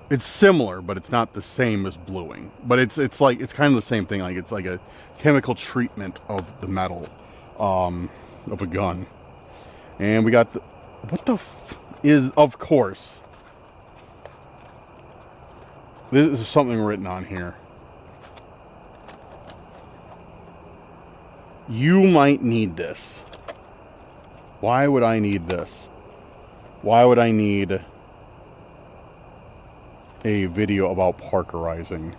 It's similar, but it's not the same as bluing. But it's kind of the same thing. Like, it's like a chemical treatment of the metal of a gun. And we got the, what the is, of course, this is something written on here. You might need this. Why would I need this? Why would I need a video about parkerizing?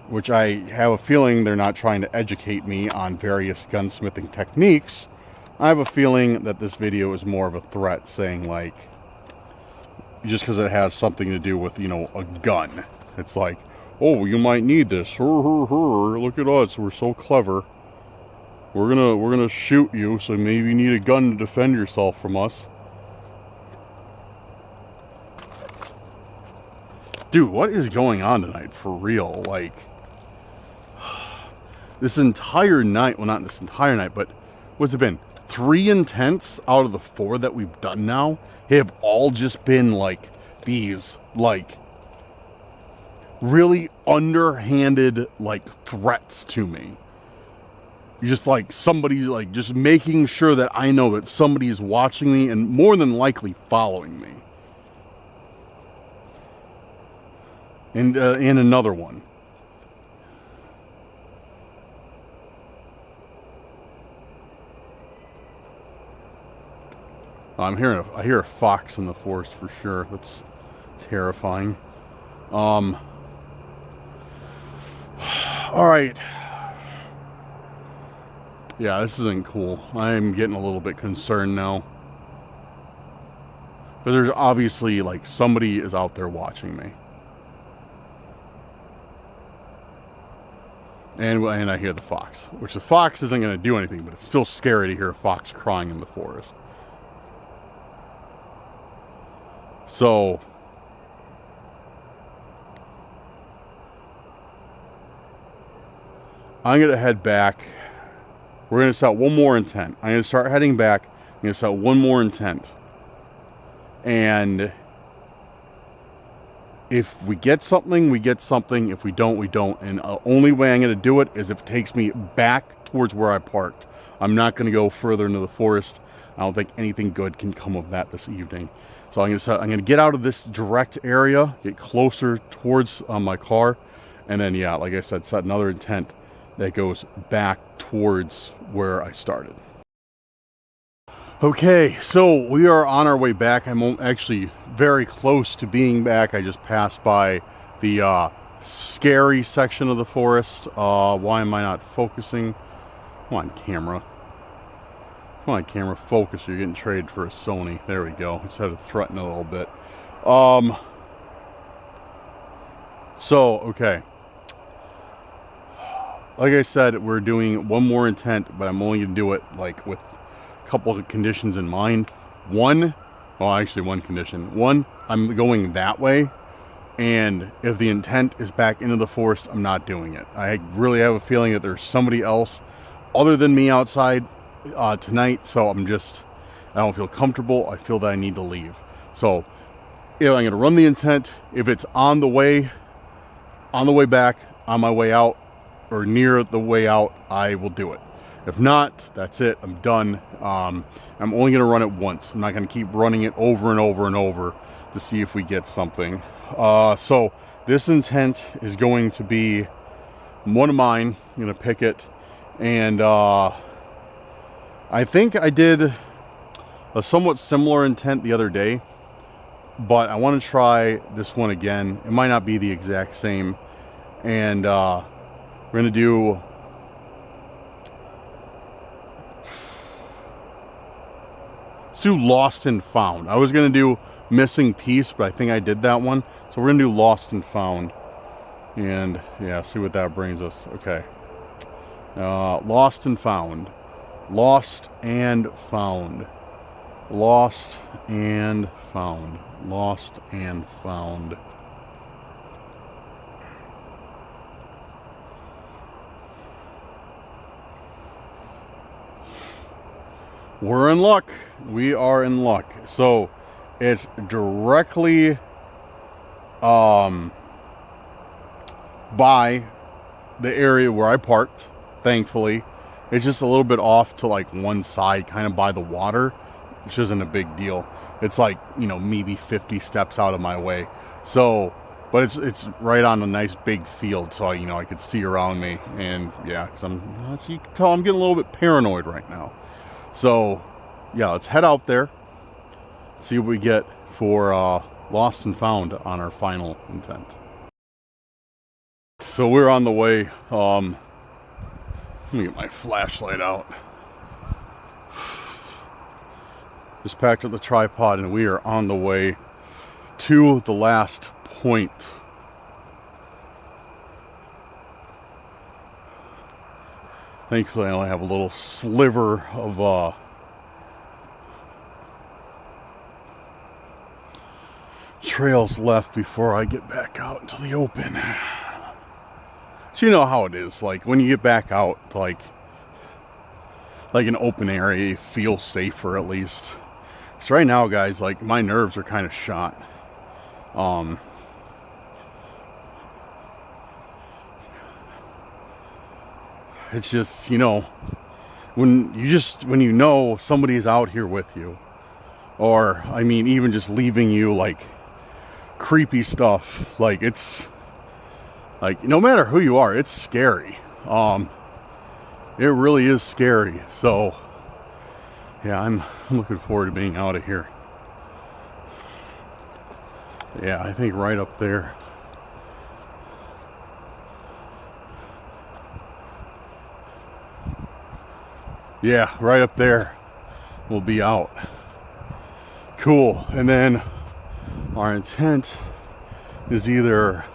Which I have a feeling they're not trying to educate me on various gunsmithing techniques. I have a feeling that this video is more of a threat, saying like, just because it has something to do with, you know, a gun. It's like, oh, you might need this. Look at us, we're so clever. We're gonna shoot you, so maybe you need a gun to defend yourself from us. Dude, what is going on tonight, for real? Like, this entire night, well, not this entire night, but what's it been? 3 intents out of the 4 that we've done now have all just been like these, like, really underhanded, like, threats to me. You're just like, somebody's like, just making sure that I know that somebody's watching me and more than likely following me. And another one. I hear a fox in the forest for sure. That's terrifying. All right. Yeah, this isn't cool. I'm getting a little bit concerned now. But there's obviously, like, somebody is out there watching me. And I hear the fox. Which the fox isn't going to do anything, but it's still scary to hear a fox crying in the forest. So, I'm going to head back. We're going to set one more intent. I'm going to start heading back. I'm going to set one more intent. And if we get something, we get something. If we don't, we don't. And the only way I'm going to do it is if it takes me back towards where I parked. I'm not going to go further into the forest. I don't think anything good can come of that this evening. So I'm going to get out of this direct area, get closer towards my car, and then, yeah, like I said, set another intent that goes back towards where I started. Okay, so we are on our way back. I'm actually very close to being back. I just passed by the scary section of the forest. Why am I not focusing? Come on, camera. Come on, camera, focus. You're getting traded for a Sony. There we go. Just had to threaten a little bit. So, okay. Like I said, we're doing one more intent, but I'm only going to do it, like, with a couple of conditions in mind. One condition. One, I'm going that way, and if the intent is back into the forest, I'm not doing it. I really have a feeling that there's somebody else other than me outside tonight, so I don't feel comfortable. I feel that I need to leave. So if I'm going to run the intent, if it's on the way back, on my way out, or near the way out, I will do it. If not, that's it. I'm done. I'm only going to run it once. I'm not going to keep running it over and over and over to see if we get something. So this intent is going to be one of mine. I'm going to pick it, and I think I did a somewhat similar intent the other day, but I want to try this one again. It might not be the exact same, and we're going to do do Lost and Found. I was going to do Missing Piece, but I think I did that one. So we're going to do Lost and Found. And yeah, see what that brings us. Okay. Lost and Found. Lost and Found. Lost and Found. Lost and Found. We're in luck. We are in luck. So it's directly by the area where I parked, thankfully. It's just a little bit off to like one side, kind of by the water, which isn't a big deal. It's like, you know, maybe 50 steps out of my way. So, but it's right on a nice big field, so you know I could see around me. And yeah, because so you can tell I'm getting a little bit paranoid right now. So yeah, let's head out there, see what we get for Lost and Found on our final intent. So we're on the way. Let me get my flashlight out. Just packed up the tripod and we are on the way to the last point. Thankfully I only have a little sliver of trails left before I get back out into the open. So you know how it is, like when you get back out to like an open area, you feel safer at least. So right now, guys, like my nerves are kind of shot. It's just, you know, when you know somebody's out here with you, or I mean even just leaving you like creepy stuff, like it's like no matter who you are, it's scary. It really is scary. So yeah, I'm looking forward to being out of here. Yeah, I think right up there. Yeah, right up there we'll be out. Cool. And then our intent is either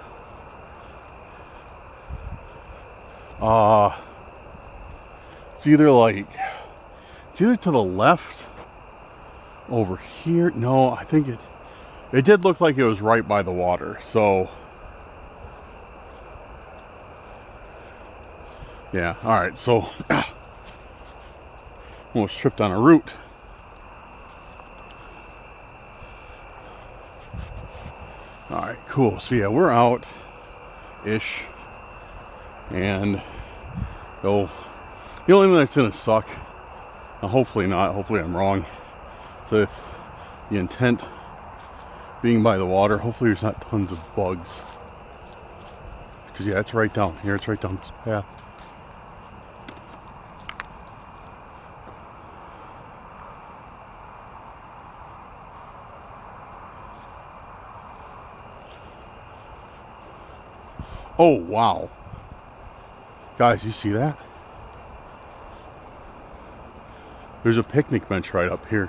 it's either to the left over here. No, I think it did look like it was right by the water. So yeah, all right. So almost tripped on a root. All right, cool. So yeah, we're out ish, and the only thing that's gonna suck, hopefully not, hopefully I'm wrong, so if the intent being by the water, hopefully there's not tons of bugs, because yeah, it's right down here, it's right down this path. Oh wow, guys, you see that? There's a picnic bench right up here,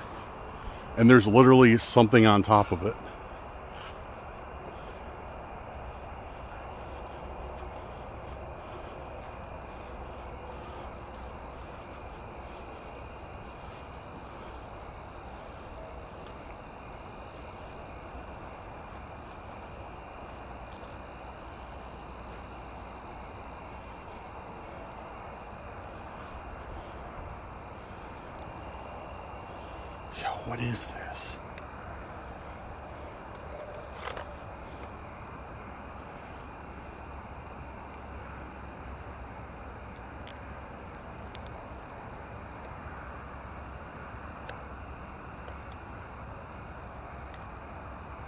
and there's literally something on top of it. Yo, what is this?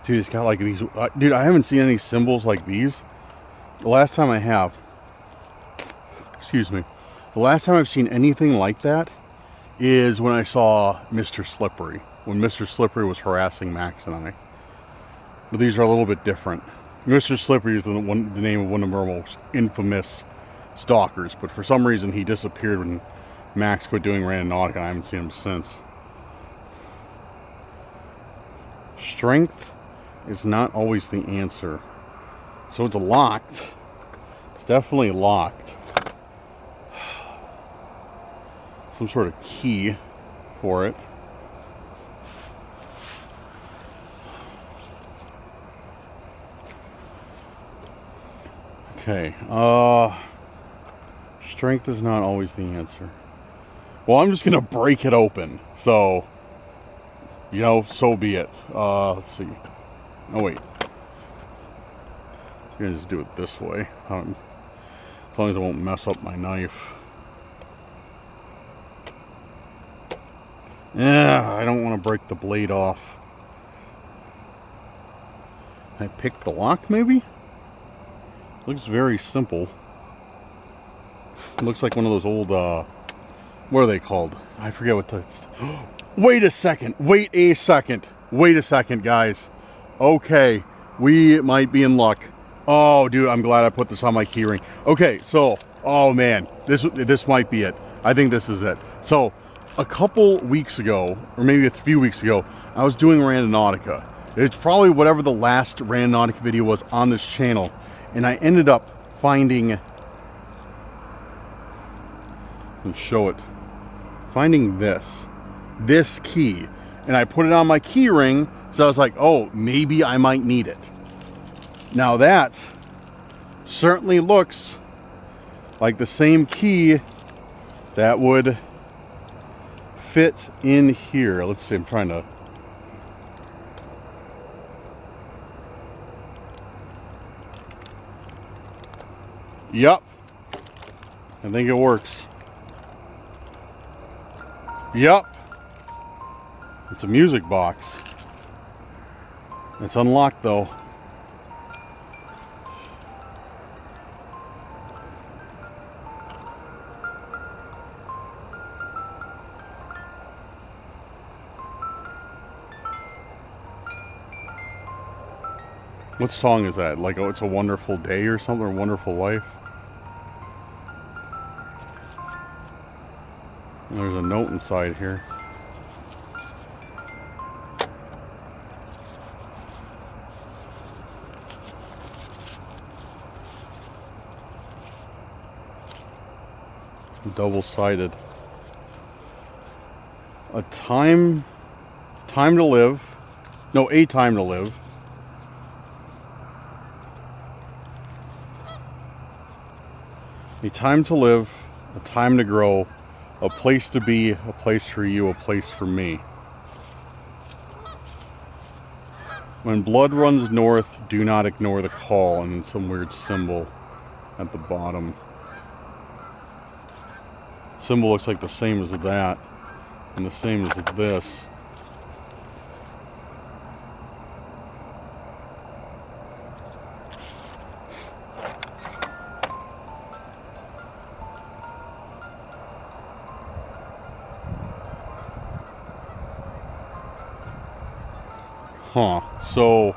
Dude, it's got like these. Dude, I haven't seen any symbols like these. The last time I have. Excuse me. The last time I've seen anything like that is when I saw Mr. Slippery. When Mr. Slippery was harassing Max and I. But these are a little bit different. Mr. Slippery is the name of one of our most infamous stalkers. But for some reason, he disappeared when Max quit doing Randonautica, and I haven't seen him since. Strength is not always the answer. So it's locked. It's definitely locked. Some sort of key for it. Okay. Strength is not always the answer. Well, I'm just gonna break it open. So, you know, so be it. Let's see. Oh wait. I'm gonna just do it this way. As long as I won't mess up my knife. Yeah, I don't want to break the blade off. I picked the lock, maybe? Looks very simple. It looks like one of those old, what are they called? I forget what the... Wait a second. Wait a second. Wait a second, guys. Okay, we might be in luck. Oh, dude, I'm glad I put this on my keyring. Okay, so, oh man, this might be it. I think this is it. So, a couple weeks ago, or maybe a few weeks ago, I was doing Randonautica. It's probably whatever the last Randonautica video was on this channel. And I ended up finding... Let's show it. Finding this key. And I put it on my key ring, so I was like, oh, maybe I might need it. Now that certainly looks like the same key that would fit in here. Let's see, I'm trying to... Yep. I think it works. Yep. It's a music box. It's unlocked though. What song is that? Like, oh, It's a Wonderful Day or something, or Wonderful Life? There's a note inside here. Double-sided. A time to live. No, a time to live. A time to live, a time to grow, a place to be, a place for you, a place for me. When blood runs north, do not ignore the call, and then some weird symbol at the bottom. Symbol looks like the same as that, and the same as this. Huh, so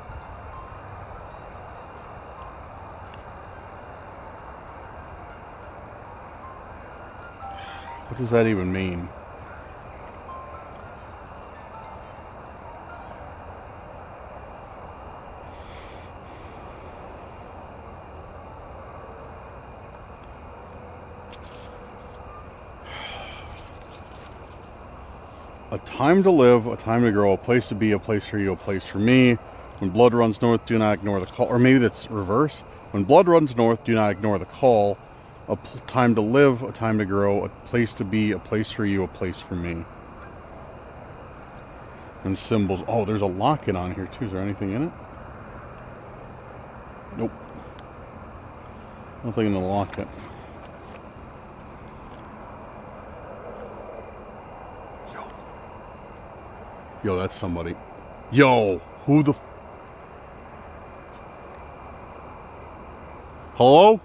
what does that even mean? A time to live, a time to grow, a place to be, a place for you, a place for me. When blood runs north, do not ignore the call. Or maybe that's reverse. When blood runs north, do not ignore the call. A time to live, a time to grow, a place to be, a place for you, a place for me. And symbols. Oh, there's a locket on here too. Is there anything in it? Nope. Nothing in the locket. Yo, that's somebody. Yo, who the... Hello?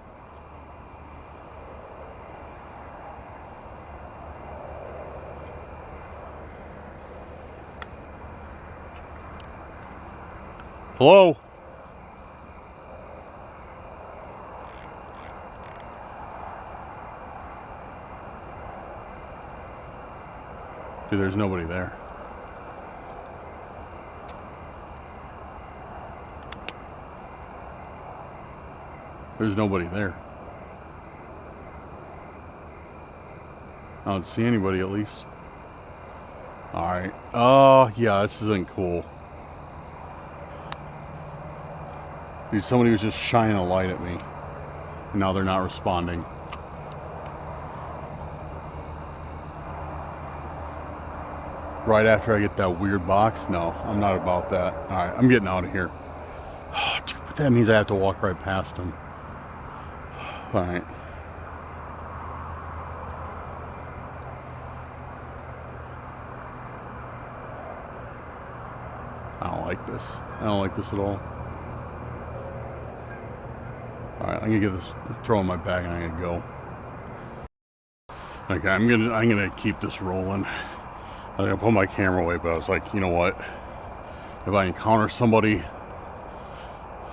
Hello? Dude, there's nobody there. There's nobody there. I don't see anybody, at least. Alright. Oh, yeah, this isn't cool. Dude, somebody was just shining a light at me. And now they're not responding. Right after I get that weird box? No, I'm not about that. Alright, I'm getting out of here. Oh, dude, but that means I have to walk right past them. Alright. I don't like this. I don't like this at all. Alright, I'm gonna get this, throw in my bag, and I'm gonna go. Okay, I'm gonna keep this rolling. I was gonna put my camera away, but I was like, you know what? If I encounter somebody,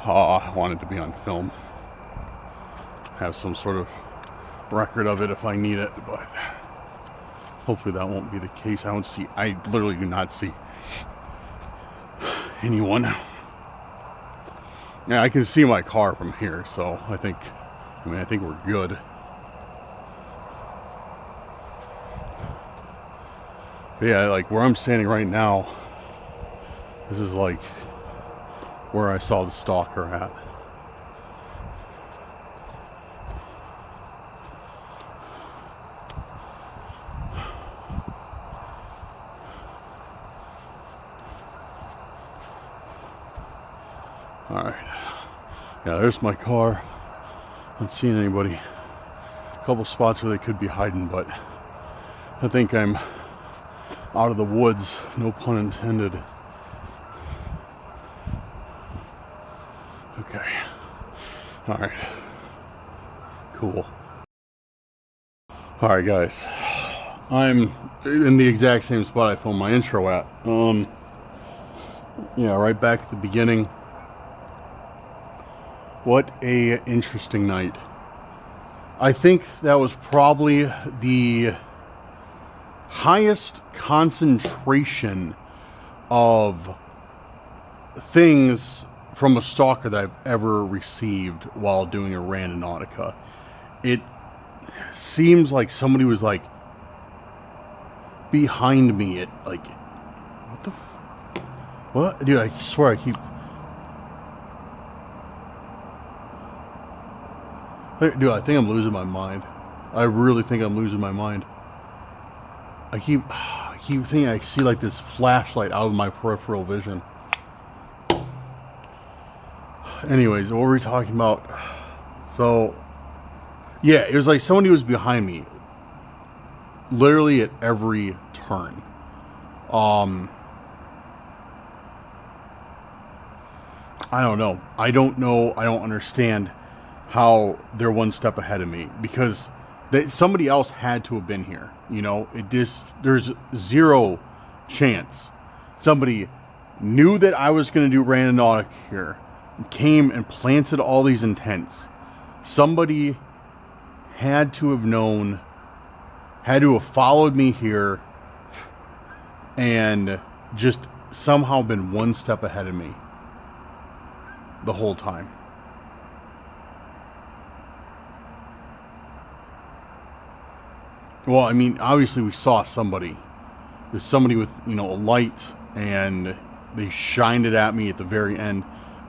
I want it to be on film. Have some sort of record of it if I need it, but hopefully that won't be the case. I literally do not see anyone. Yeah, I can see my car from here, so I think we're good. But yeah, like where I'm standing right now, this is like where I saw the stalker at. Alright. Yeah, there's my car. Not seeing anybody. A couple spots where they could be hiding, but I think I'm out of the woods, no pun intended. Okay. Alright. Cool. Alright guys. I'm in the exact same spot I filmed my intro at. Yeah, right back at the beginning. What a interesting night. I think that was probably the highest concentration of things from a stalker that I've ever received while doing a Randonautica. It seems like somebody was like behind me at like, what the what? Dude, I swear I keep, dude, I think I'm losing my mind. I really think I'm losing my mind. I keep thinking I see like this flashlight out of my peripheral vision. Anyways, what were we talking about? So, yeah, it was like somebody was behind me. Literally at every turn. I don't know. I don't understand how they're one step ahead of me, because somebody else had to have been here. You know, there's zero chance somebody knew that I was going to do Randonautica here, came and planted all these intents. Somebody had to have known, had to have followed me here, and just somehow been one step ahead of me the whole time. Well, I mean, obviously we saw somebody. There's somebody with, you know, a light, and they shined it at me at the very end.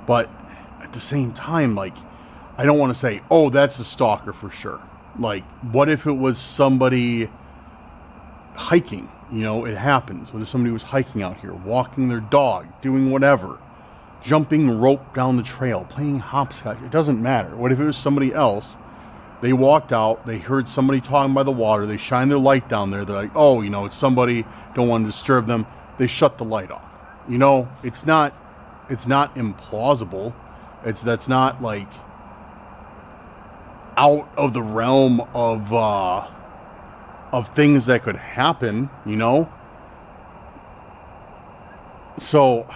But at the same time, like, I don't want to say, oh, that's a stalker for sure. Like, what if it was somebody hiking? You know, it happens. What if somebody was hiking out here, walking their dog, doing whatever, jumping rope down the trail, playing hopscotch? It doesn't matter. What if it was somebody else? They walked out, they heard somebody talking by the water, they shined their light down there, they're like, oh, you know, it's somebody, don't want to disturb them. They shut the light off. You know, it's not implausible. That's not like out of the realm of things that could happen, you know? So,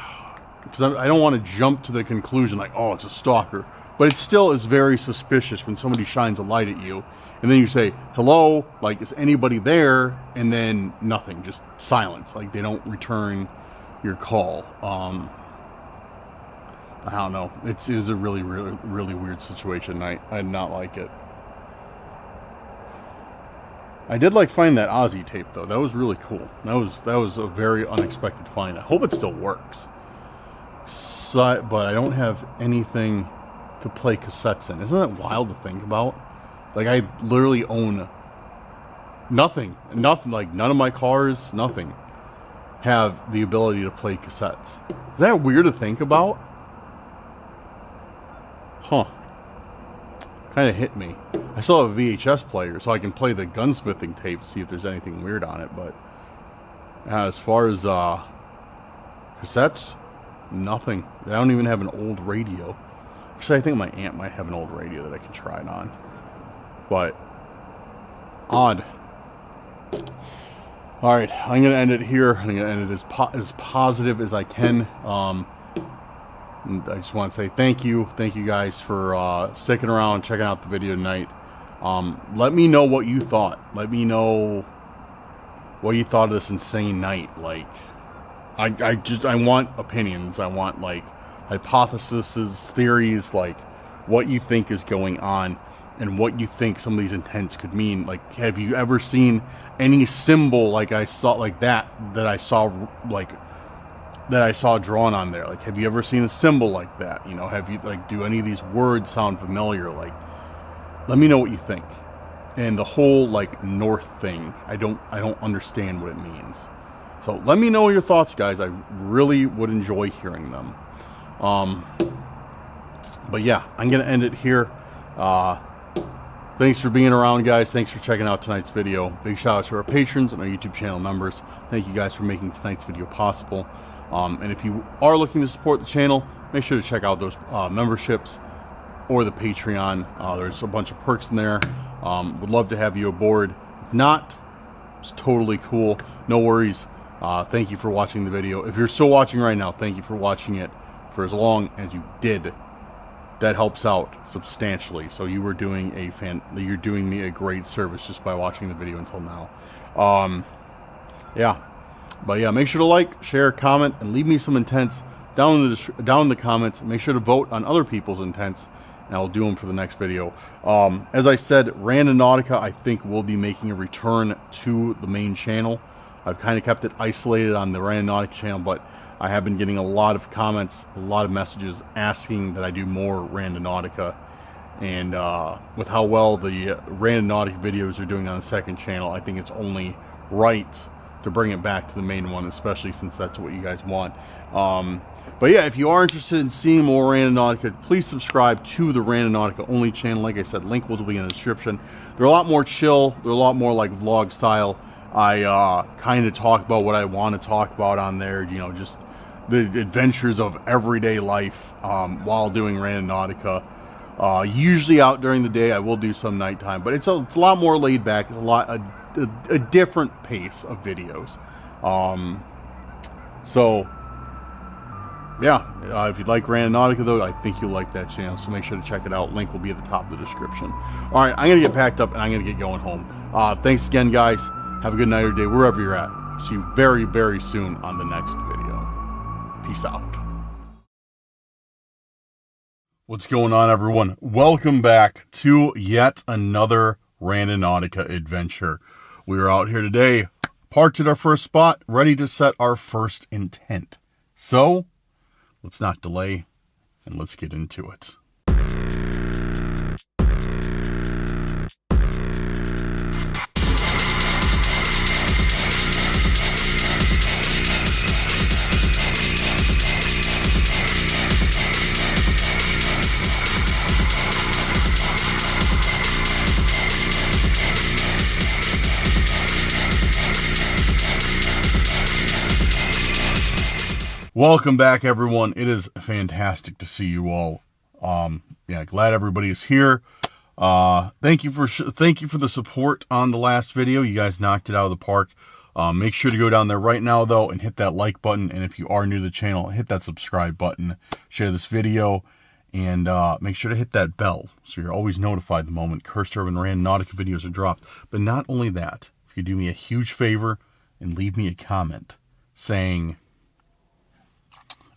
because I don't want to jump to the conclusion like, oh, it's a stalker. But it still is very suspicious when somebody shines a light at you, and then you say, hello, like, is anybody there? And then nothing, just silence. Like, they don't return your call. I don't know. It was a really, really, really weird situation. I did not like it. I did like find that Ozzy tape though. That was really cool. That was a very unexpected find. I hope it still works. So, but I don't have anything to play cassettes in. Isn't that wild to think about? Like, I literally own nothing. Like, none of my cars, nothing, have the ability to play cassettes. Is that weird to think about? Huh. Kind of hit me. I still have a VHS player, so I can play the gunsmithing tape to see if there's anything weird on it, but as far as cassettes, nothing. I don't even have an old radio. Actually, I think my aunt might have an old radio that I can try it on. But odd. All right, I'm gonna end it here. I'm gonna end it as positive as I can. And I just want to say thank you guys for sticking around, checking out the video tonight. Let me know what you thought. Let me know what you thought of this insane night. Like, I want opinions. I want, like, hypotheses, theories, like what you think is going on and what you think some of these intents could mean. Like, have you ever seen any symbol like I saw, like that I saw drawn on there? Like, have you ever seen a symbol like that? You know, have you, like, do any of these words sound familiar? Like, let me know what you think. And the whole, like, north thing, I don't understand what it means. So let me know your thoughts, guys. I really would enjoy hearing them. But yeah, I'm gonna end it here. Thanks for being around, guys. Thanks for checking out tonight's video. Big shout out to our patrons and our YouTube channel members. Thank you guys for making tonight's video possible. And if you are looking to support the channel, make sure to check out those memberships or the Patreon. There's a bunch of perks in there. Would love to have you aboard. If not, it's totally cool. No worries. Thank you for watching the video. If you're still watching right now, thank you for watching it for as long as you did. That helps out substantially. So you were doing you're doing me a great service just by watching the video until now. Yeah. But yeah, make sure to like, share, comment, and leave me some intents down in the comments. Make sure to vote on other people's intents, and I'll do them for the next video. As I said, Randonautica, I think, will be making a return to the main channel. I've kind of kept it isolated on the Randonautica channel, but I have been getting a lot of comments, a lot of messages asking that I do more Randonautica. And with how well the Randonautica videos are doing on the second channel, I think it's only right to bring it back to the main one, especially since that's what you guys want. But yeah, if you are interested in seeing more Randonautica, please subscribe to the Randonautica only channel. Like I said, link will be in the description. They're a lot more chill. They're a lot more like vlog style. I kind of talk about what I want to talk about on there, you know, just the adventures of everyday life while doing Randonautica. Usually out during the day. I will do some nighttime, but it's a lot more laid back. It's a different pace of videos. So yeah, if you'd like Randonautica though, I think you'll like that channel, so make sure to check it out. Link will be at the top of the description. All right, I'm gonna get packed up and I'm gonna get going home. Thanks again, guys. Have a good night or day wherever you're at. See you very, very soon on the next video. Peace out. What's going on, everyone? Welcome back to yet another Randonautica adventure. We are out here today, parked at our first spot, ready to set our first intent. So, let's not delay, and let's get into it. Welcome back, everyone. It is fantastic to see you all. Yeah, glad everybody is here. Thank you for the support on the last video. You guys knocked it out of the park. Make sure to go down there right now, though, and hit that like button. And if you are new to the channel, hit that subscribe button. Share this video, and make sure to hit that bell so you're always notified the moment Cursed Urban Randonautica videos are dropped. But not only that, if you do me a huge favor and leave me a comment saying,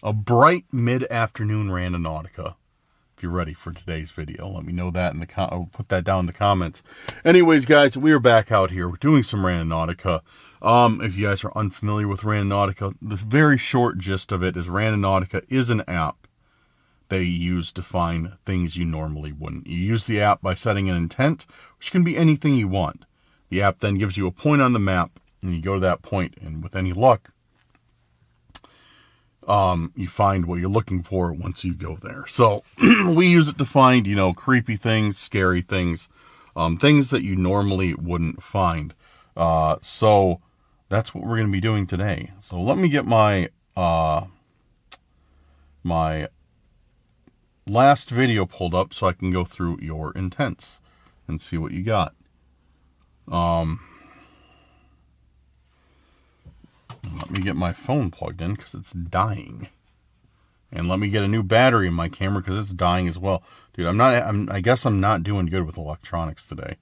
A bright mid-afternoon Randonautica. If you're ready for today's video, let me know that in the I'll put that down in the comments. Anyways, guys, we are back out here. We're doing some Randonautica. If you guys are unfamiliar with Randonautica, the very short gist of it is Randonautica is an app they use to find things you normally wouldn't. You use the app by setting an intent, which can be anything you want. The app then gives you a point on the map, and you go to that point, and with any luck, you find what you're looking for once you go there. So we use it to find, creepy things, scary things, things that you normally wouldn't find. So that's what we're going to be doing today. So let me get my my last video pulled up so I can go through your intents and see what you got. Let me get my phone plugged in because it's dying. And let me get a new battery in my camera because it's dying as well. Dude, I guess I'm not doing good with electronics today.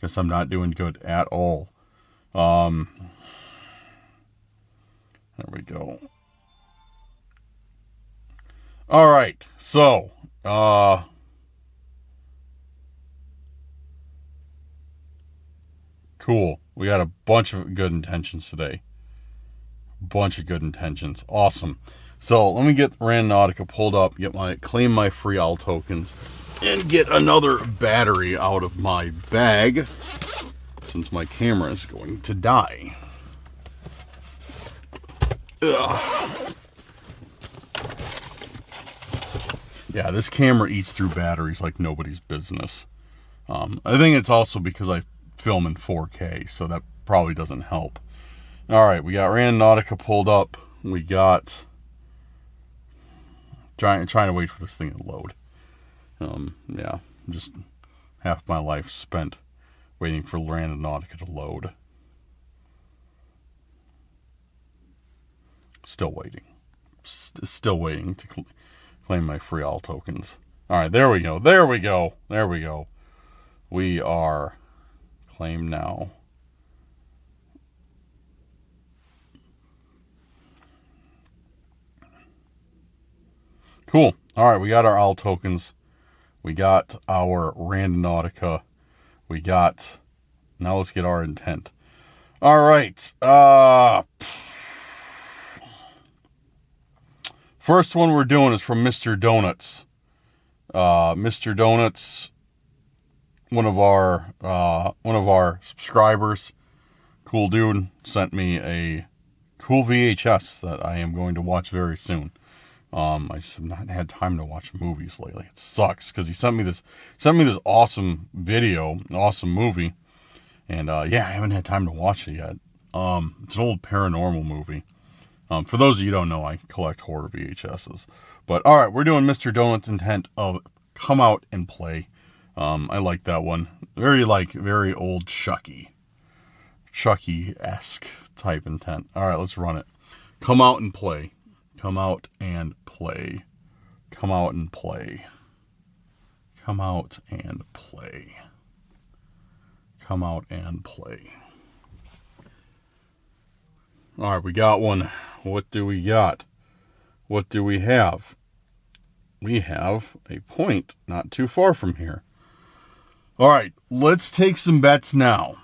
Guess I'm not doing good at all. There we go. All right. So, cool. We got a bunch of good intentions today. Bunch of good intentions. Awesome. So let me get Randonautica pulled up, claim my free owl tokens, and get another battery out of my bag since my camera is going to die. Ugh. Yeah, this camera eats through batteries like nobody's business. I think it's also because I film in 4K, so that probably doesn't help. All right, we got Randonautica pulled up. We got trying to wait for this thing to load. Yeah, just half my life spent waiting for Randonautica to load. Still waiting. Still waiting to claim my free all tokens. All right, there we go. There we go. There we go. We are claimed now. Cool. All right, we got our owl tokens. We got our Randonautica. We got... Now let's get our intent. All right. First one we're doing is from Mr. Donuts. Mr. Donuts, one of our subscribers, cool dude, sent me a cool VHS that I am going to watch very soon. I just have not had time to watch movies lately. It sucks because he sent me this awesome video, awesome movie, and yeah, I haven't had time to watch it yet. It's an old paranormal movie. For those of you who don't know, I collect horror VHSs. But all right, we're doing Mr. Donut's intent of come out and play. I like that one. Very old Chucky-esque type intent. All right, let's run it. Come out and play. Come out and play. Come out and play. Come out and play. Come out and play. All right, we got one. What do we got? What do we have? We have a point not too far from here. All right, let's take some bets now.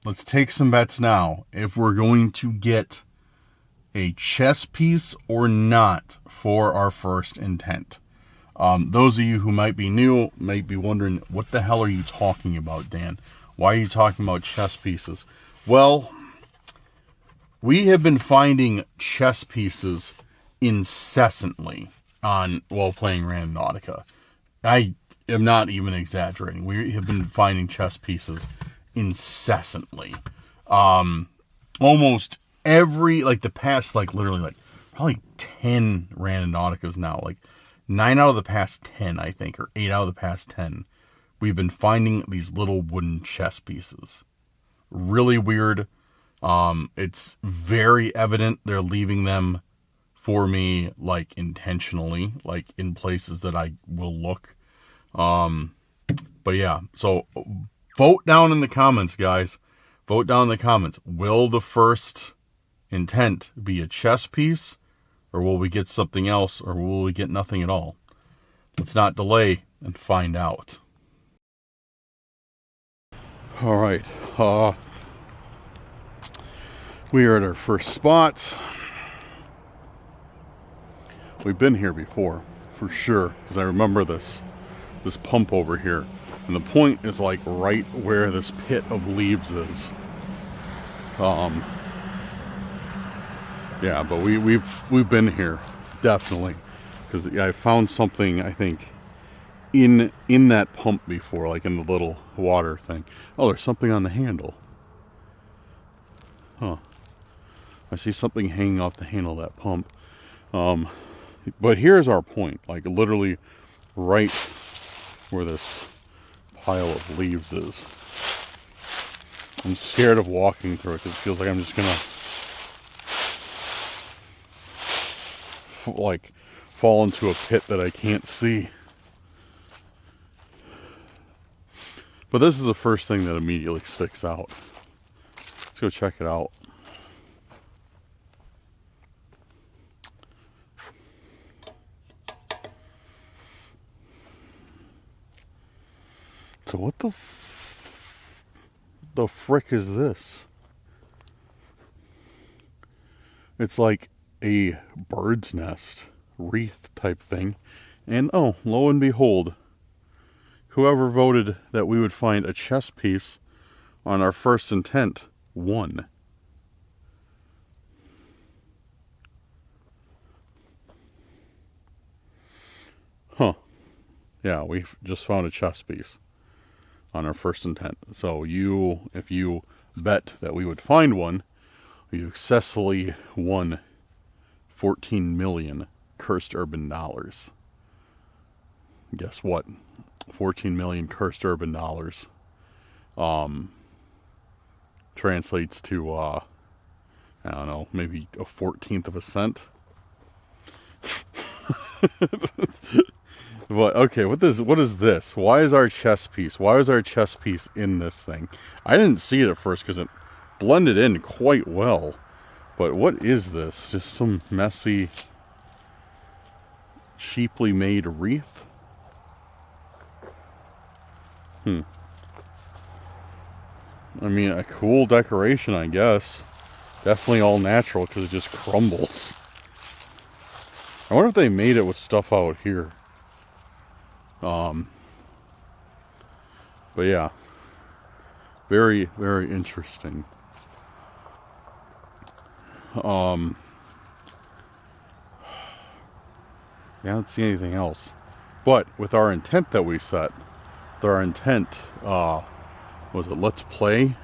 Let's take some bets now if we're going to get a chess piece or not for our first intent. Those of you who might be new might be wondering, what the hell are you talking about, Dan? Why are you talking about chess pieces? Well, we have been finding chess pieces incessantly while playing Randonautica. I am not even exaggerating. We have been finding chess pieces incessantly. Almost every, the past, literally, probably 10 Randonauticas now. 9 out of the past 10, I think, or 8 out of the past 10, we've been finding these little wooden chess pieces. Really weird. It's very evident they're leaving them for me, intentionally, in places that I will look. But yeah, so vote down in the comments, guys. Vote down in the comments. Will the first intent be a chess piece Or will we get something else? Or will we get nothing at all? Let's not delay and find out. All right. We are at our first spot. We've been here before, for sure, because I remember this pump over here. And the point is like right where this pit of leaves is. Yeah, but we've been here, definitely. Because I found something, I think, in that pump before, like in the little water thing. Oh, there's something on the handle. Huh. I see something hanging off the handle of that pump. But here's our point, like literally right where this pile of leaves is. I'm scared of walking through it because it feels like I'm just gonna like fall into a pit that I can't see. But this is the first thing that immediately sticks out. Let's go check it out. So what the frick is this? It's like a bird's nest wreath type thing. And oh, lo and behold, whoever voted that we would find a chess piece on our first intent won. Huh. Yeah, we just found a chess piece on our first intent. So if you bet that we would find one, you successfully won 14 million cursed urban dollars. Guess what? 14 million cursed urban dollars translates to I don't know, maybe a 14th of a cent. But okay, what is this? Why is our chess piece in this thing? I didn't see it at first because it blended in quite well. But what is this? Just some messy, cheaply made wreath? I mean, a cool decoration, I guess. Definitely all natural because it just crumbles. I wonder if they made it with stuff out here. But yeah, very, very interesting. Yeah, I don't see anything else. But with our intent that we set, was it let's play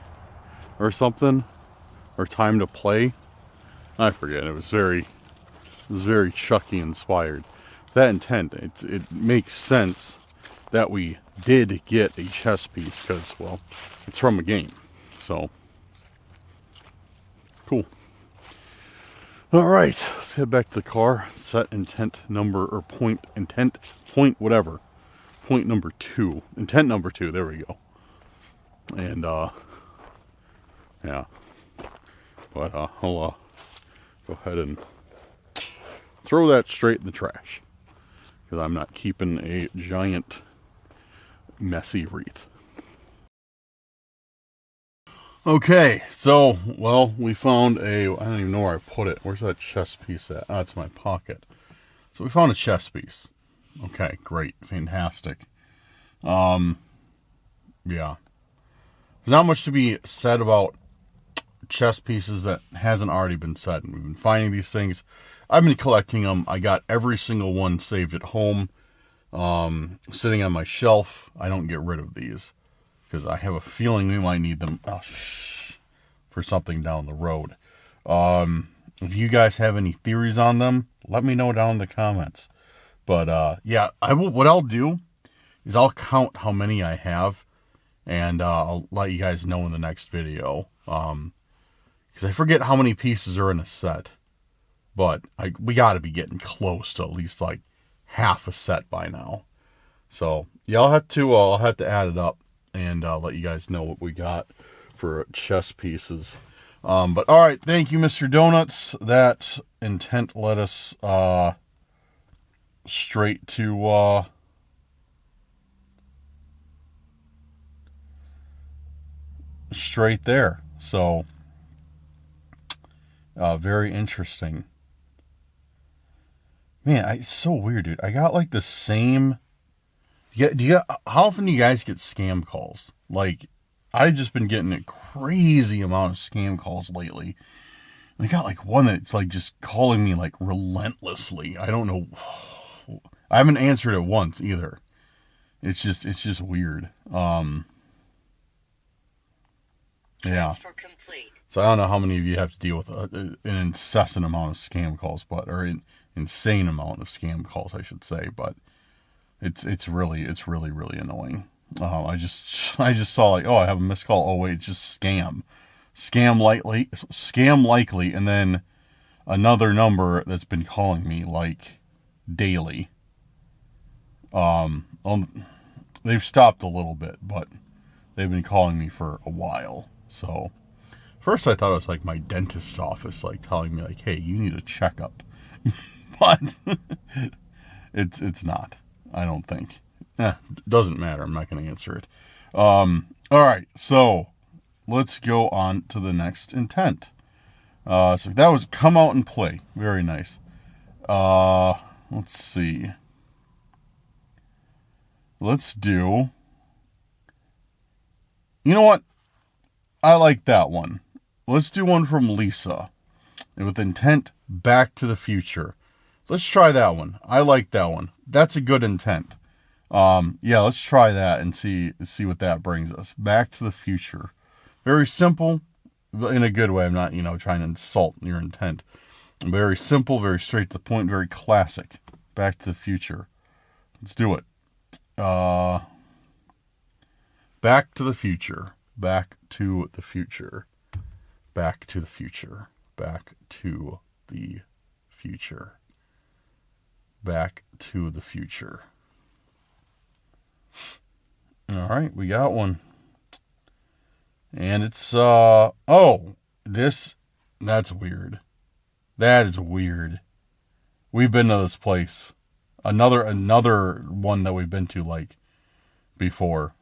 or something? Or time to play? I forget. It was very Chucky inspired. That intent, it makes sense that we did get a chess piece because, well, it's from a game. So, cool. All right, let's head back to the car. Set intent number, or point whatever. Point number 2. Intent number 2, there we go. And, yeah. But, I'll, go ahead and throw that straight in the trash. Because I'm not keeping a giant, messy wreath. Okay, so, well, we found I don't even know where I put it. Where's that chess piece at? Oh, it's in my pocket. So we found a chess piece. Okay, great, fantastic. Yeah. There's not much to be said about chess pieces that hasn't already been said. We've been finding these things. I've been collecting them. I got every single one saved at home, sitting on my shelf. I don't get rid of these because I have a feeling we might need them for something down the road. If you guys have any theories on them, let me know down in the comments. But yeah, what I'll do is I'll count how many I have, and I'll let you guys know in the next video. Because I forget how many pieces are in a set. But we got to be getting close to at least like half a set by now. So yeah, I'll have to add it up and let you guys know what we got for chess pieces. But all right, thank you, Mr. Donuts. That intent led us straight to straight there. So very interesting. Man, it's so weird, dude. I got like the same. How often do you guys get scam calls? Like, I've just been getting a crazy amount of scam calls lately. And I got like one that's like just calling me like relentlessly. I don't know. I haven't answered it once either. It's just weird. Yeah. So I don't know how many of you have to deal with an incessant amount of scam calls, or an insane amount of scam calls, I should say. But it's really annoying. I just saw like, oh, I have a missed call. Oh wait, it's just scam likely, and then another number that's been calling me like daily. They've stopped a little bit, but they've been calling me for a while. So first I thought it was like my dentist's office, like telling me like, hey, you need a checkup. But it's not. I don't think. Doesn't matter. I'm not going to answer it. All right. So let's go on to the next intent. So that was come out and play. Very nice. Let's see. Let's do. You know what? I like that one. Let's do one from Lisa. And with intent, Back to the Future. Let's try that one. I like that one. That's a good intent. Yeah, let's try that and see what that brings us. Back to the Future. Very simple, but in a good way. I'm not, trying to insult your intent. Very simple, very straight to the point, very classic. Back to the Future. Let's do it. Back to the Future. Back to the Future. Back to the Future. Back to the Future. Back to the Future. All right, we got one. And it's, that's weird. That is weird. We've been to this place. Another one that we've been to, like, before.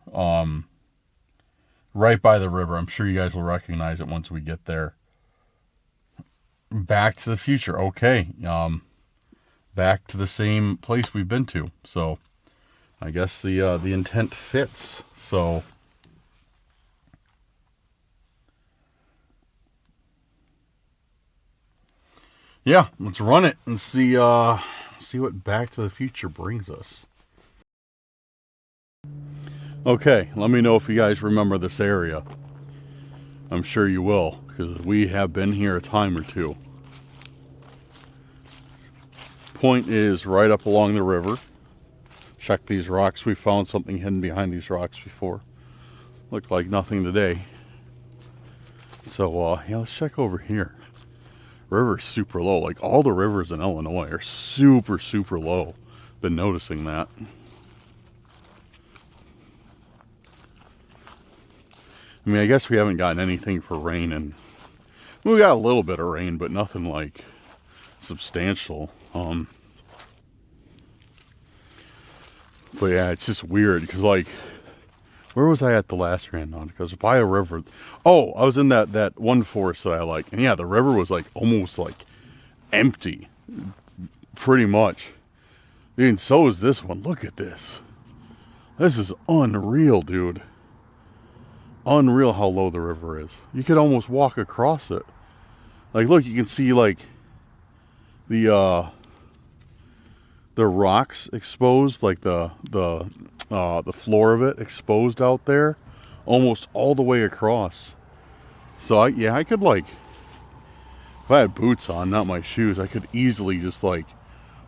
Right by the river. I'm sure you guys will recognize it once we get there. Back to the Future. Okay. Back to the same place we've been to. So, I guess the intent fits. So, yeah, let's run it and see what Back to the Future brings us. Okay, let me know if you guys remember this area. I'm sure you will, because we have been here a time or two. Point is right up along the river. Check these rocks. We found something hidden behind these rocks before. Looked like nothing today. So, yeah, let's check over here. River's super low. Like, all the rivers in Illinois are super, super low. Been noticing that. I mean, I guess we haven't gotten anything for rain, and we got a little bit of rain, but nothing like substantial. But yeah, it's just weird because, like, where was I at the last Randonautica? Because by a river. Oh, I was in that one forest that I like, and yeah, the river was like almost like empty, pretty much. And so is this one. Look at this. This is unreal, dude. Unreal how low the river is. You could almost walk across it. Like, look, you can see like the rocks exposed, like the floor of it exposed out there, almost all the way across. So I could, like, if I had boots on, not my shoes, I could easily just like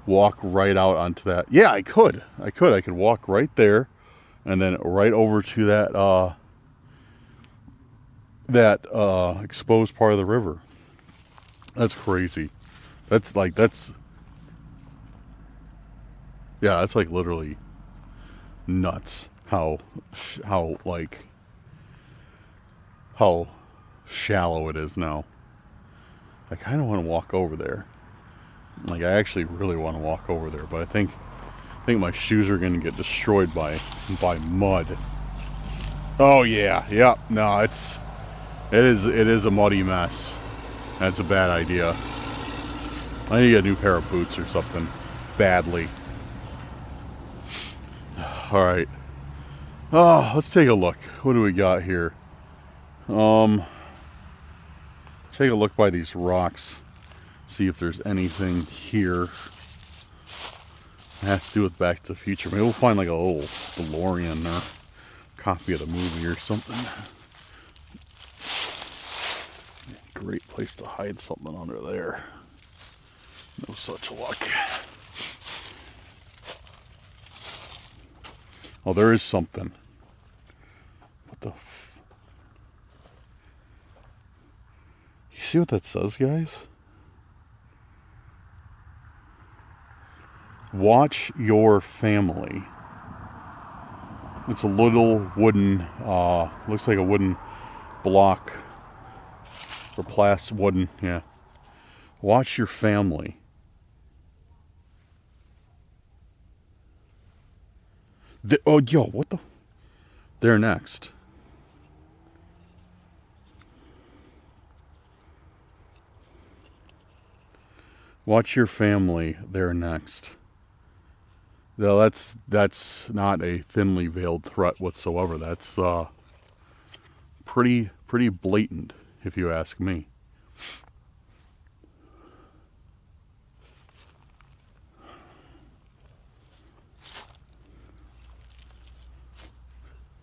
walk right out onto that. Yeah, I could walk right there, and then right over to that exposed part of the river. That's crazy. That's like literally nuts how shallow it is now. I kind of want to walk over there. Like, I actually really want to walk over there, but I think my shoes are going to get destroyed by mud. Oh yeah, yep. No, it is a muddy mess. That's a bad idea. I need to get a new pair of boots or something badly. All right. Oh, let's take a look. What do we got here? Take a look by these rocks. See if there's anything here. It has to do with Back to the Future. Maybe we'll find like a little DeLorean or copy of the movie or something. Great place to hide something under there. No such luck. Oh, there is something. What the... You see what that says, guys? Watch your family. It's a little wooden, looks like a wooden block. Or plastic wooden, yeah. Watch your family. Oh, yo, what the? They're next. Watch your family. They're next. No, that's not a thinly veiled threat whatsoever. That's pretty blatant, if you ask me.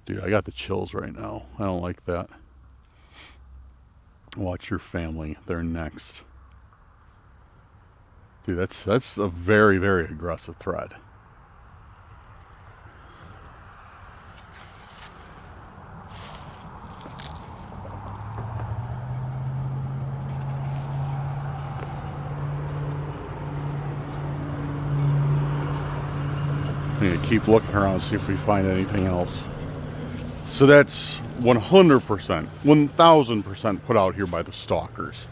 Dude, I got the chills right now. I don't like that. Watch your family. They're next. Dude, that's a very, very aggressive threat. I'm gonna keep looking around, see if we find anything else. So that's 100%, 1000% put out here by the stalkers.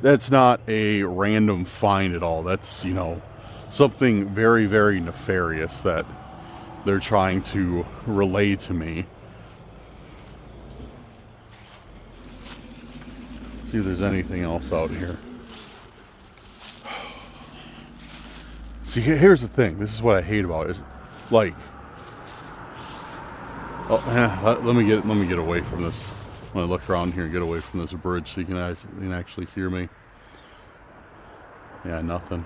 That's not a random find at all. That's, you know, something very, very nefarious that they're trying to relay to me. See if there's anything else out here. See, here's the thing. This is what I hate about it. Is like, let me get away from this. I'm gonna look around here and get away from this bridge so you can actually hear me. Yeah, nothing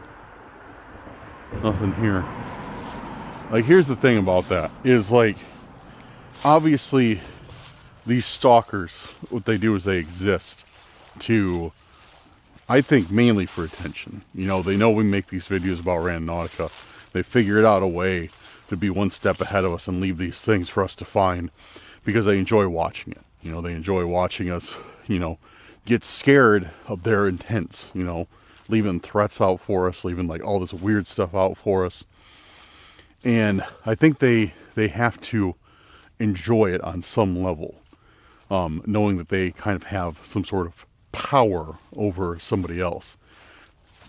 here. Like, here's the thing about that is, like, obviously these stalkers, what they do is they exist to, I think, mainly for attention. You know, they know we make these videos about Randonautica. They figured out a way to be one step ahead of us and leave these things for us to find because they enjoy watching it. You know, they enjoy watching us, you know, get scared of their intents, you know, leaving threats out for us, leaving like all this weird stuff out for us. And I think they have to enjoy it on some level, knowing that they kind of have some sort of power over somebody else.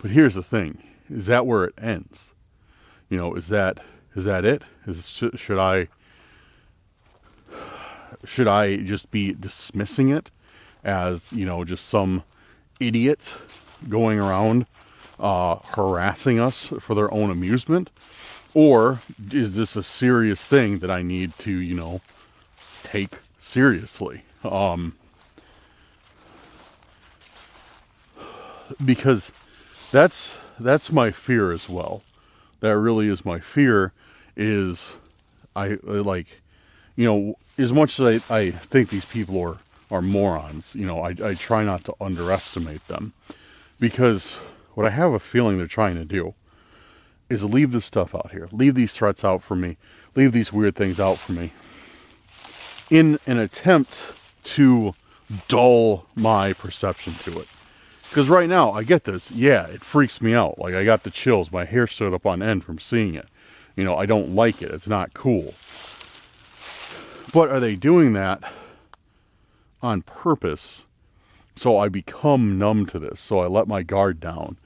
But here's the thing: is that where it ends? You know, is that it? Should I just be dismissing it as, you know, just some idiot going around harassing us for their own amusement? Or is this a serious thing that I need to, you know, take seriously? Because that's my fear as well. That really is my fear. Is I like, you know, as much as I think these people are morons, you know, I try not to underestimate them, because what I have a feeling they're trying to do is leave this stuff out here, leave these threats out for me, leave these weird things out for me, in an attempt to dull my perception to it. Because right now, I get this, yeah, it freaks me out. Like, I got the chills, my hair stood up on end from seeing it. You know, I don't like it, it's not cool. But are they doing that on purpose So I become numb to this. So I let my guard down.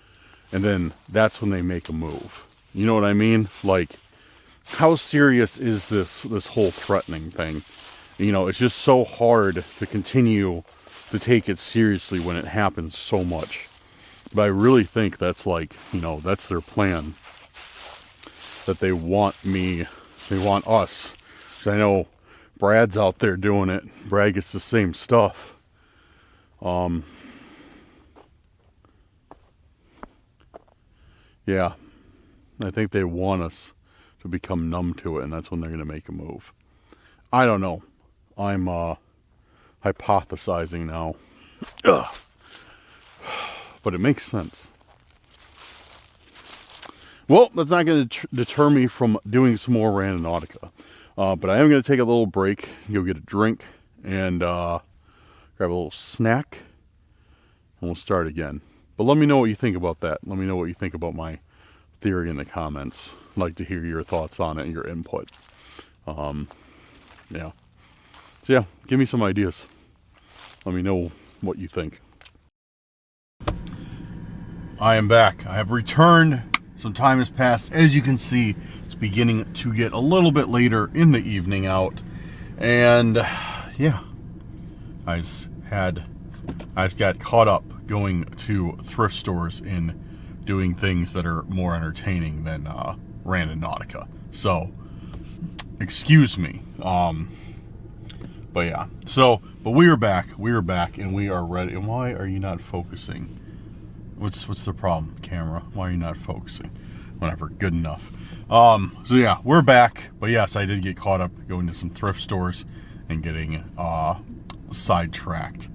And then that's when they make a move. You know what I mean? Like, how serious is this whole threatening thing? You know, it's just so hard to continue to take it seriously when it happens so much. But I really think that's like, you know, that's their plan. That they want us. Because I know Brad's out there doing it. Brad gets the same stuff. Yeah, I think they want us to become numb to it, and that's when they're going to make a move. I don't know. I'm hypothesizing now. Ugh. But it makes sense. Well, that's not going to deter me from doing some more Randonautica. But I am going to take a little break, go get a drink, and grab a little snack, and we'll start again. But let me know what you think about that. Let me know what you think about my theory in the comments. I'd like to hear your thoughts on it and your input. Yeah. So yeah, give me some ideas. Let me know what you think. I am back. I have returned. Some time has passed. As you can see, it's beginning to get a little bit later in the evening out. And yeah, I just got caught up going to thrift stores and doing things that are more entertaining than Randonautica. So, excuse me. But yeah. So, but we are back. We are back, and we are ready. And why are you not focusing? What's the problem, camera? Why are you not focusing? Whatever, good enough. So yeah, we're back. But yes, I did get caught up going to some thrift stores and getting sidetracked.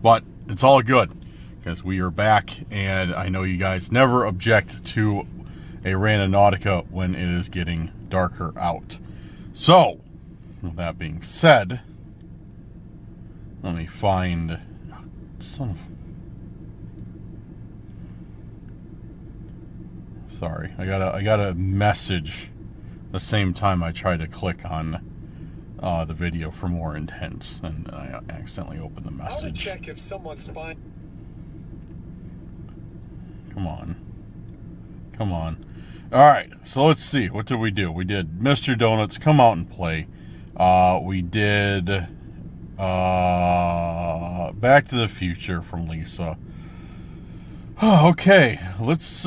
But it's all good because we are back, and I know you guys never object to a Randonautica when it is getting darker out. So, with that being said, let me find Sorry, I got a message the same time I tried to click on the video for more intense, and I accidentally opened the message. I'll check if someone's spying. Come on. Come on. Alright, so let's see. What did we do? We did Mr. Donuts, Come Out and Play. We did Back to the Future from Lisa. Okay, let's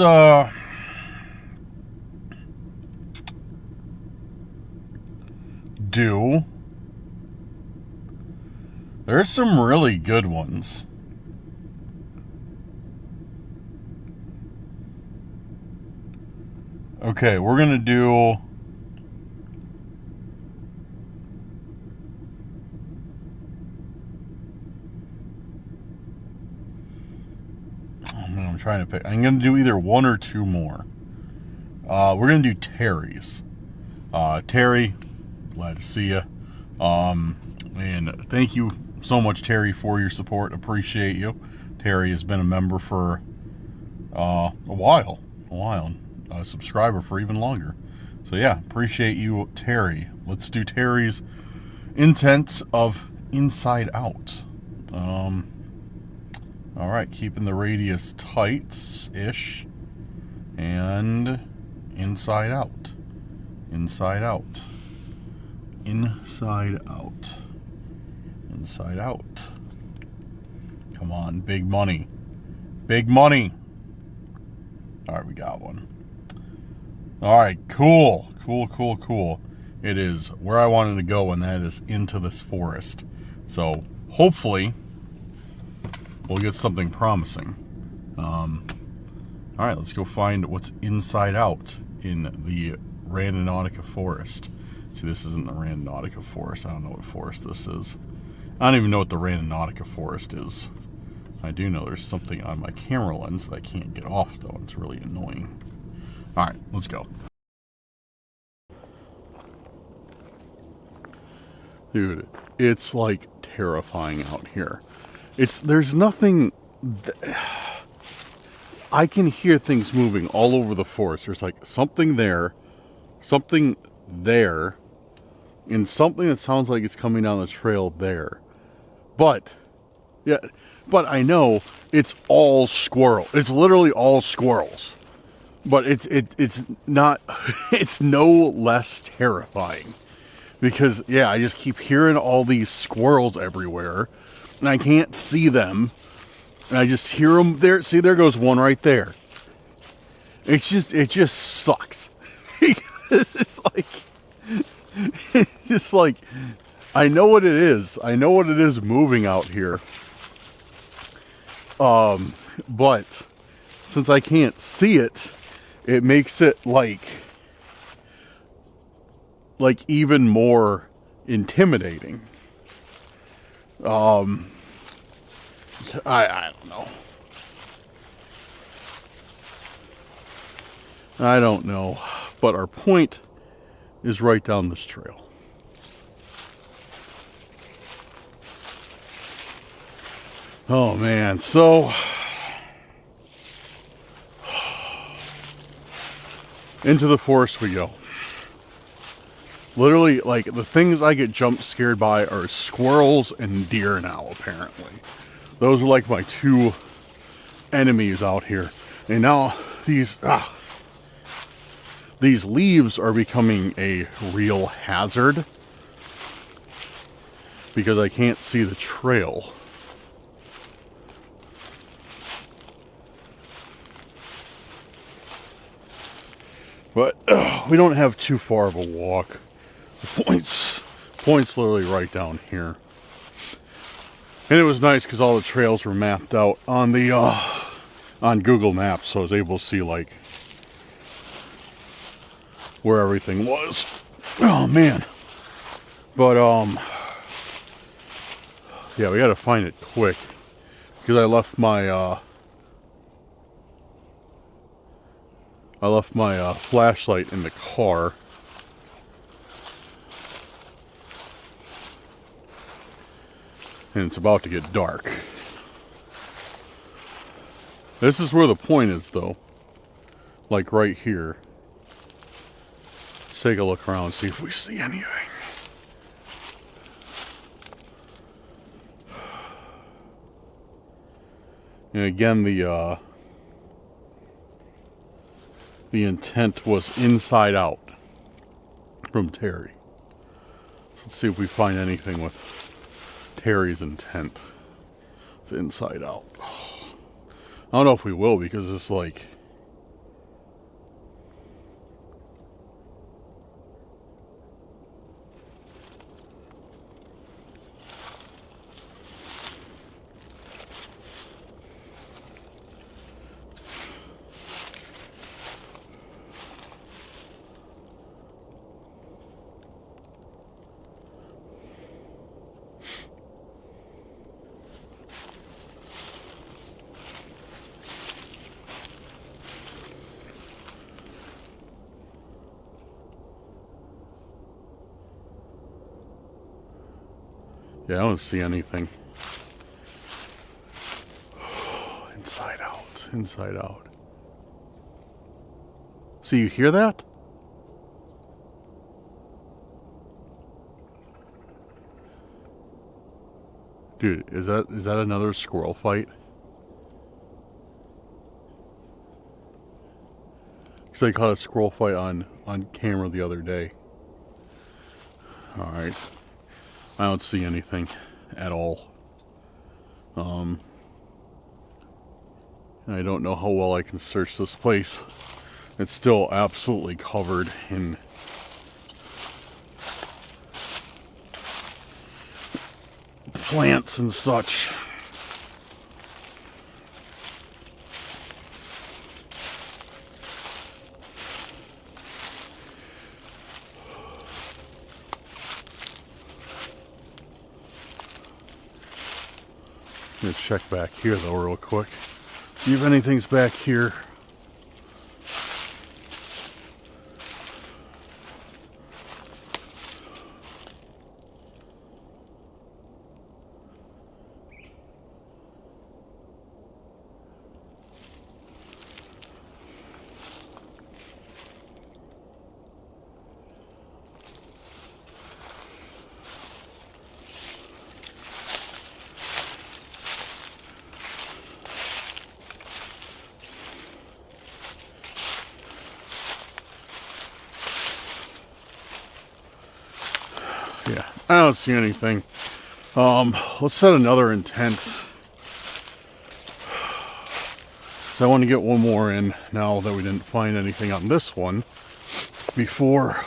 do. There's some really good ones. Okay, we're gonna do. I'm trying to pick. I'm gonna do either one or two more. We're gonna do Terry's. Terry, glad to see you. And thank you so much, Terry, for your support. Appreciate you. Terry has been a member for a while. A subscriber for even longer. So yeah, appreciate you, Terry. Let's do Terry's Intent of Inside Out. All right, keeping the radius tight-ish. And Inside Out. Inside Out. Inside Out. Inside Out. Come on, big money. Big money. All right, we got one. All right, cool. It is where I wanted to go, and that is into this forest. So hopefully we'll get something promising. All right, let's go find what's inside out in the Randonautica forest. See, this isn't the Randonautica forest. I don't know what forest this is. I don't even know what the Randonautica forest is. I do know there's something on my camera lens that I can't get off, though. It's really annoying. All right, let's go. Dude, it's like terrifying out here. There's nothing. I can hear things moving all over the forest. There's like something there, and something that sounds like it's coming down the trail there. But yeah, But I know it's all squirrel. It's literally all squirrels. But it's not, it's no less terrifying. Because, yeah, I just keep hearing all these squirrels everywhere. And I can't see them. And I just hear them there. See, there goes one right there. It just sucks. It's like, I know what it is. I know what it is moving out here. But since I can't see it, it makes it like even more intimidating. I don't know. I don't know. But our point is right down this trail. Oh man, so into the forest we go. Literally, like, the things I get jump scared by are squirrels and deer now, apparently. Those are like my two enemies out here. And now these leaves are becoming a real hazard because I can't see the trail. But we don't have too far of a walk. The point's literally right down here. And it was nice because all the trails were mapped out on the on Google Maps, so I was able to see like where everything was. Oh man. But yeah, we gotta find it quick because I left my flashlight in the car. And it's about to get dark. This is where the point is, though. Like right here. Let's take a look around and see if we see anything. And again, the intent was inside out from Terry. So let's see if we find anything with Terry's intent of inside out. I don't know if we will because it's like yeah, I don't see anything. Inside out, inside out. See, you hear that? Dude, is that another squirrel fight? Because I caught a squirrel fight on camera the other day. Alright. I don't see anything at all. I don't know how well I can search this place. It's still absolutely covered in plants and such. I'm gonna check back here though real quick. See if anything's back here. I don't see anything. Let's set another intent. I want to get one more in now that we didn't find anything on this one before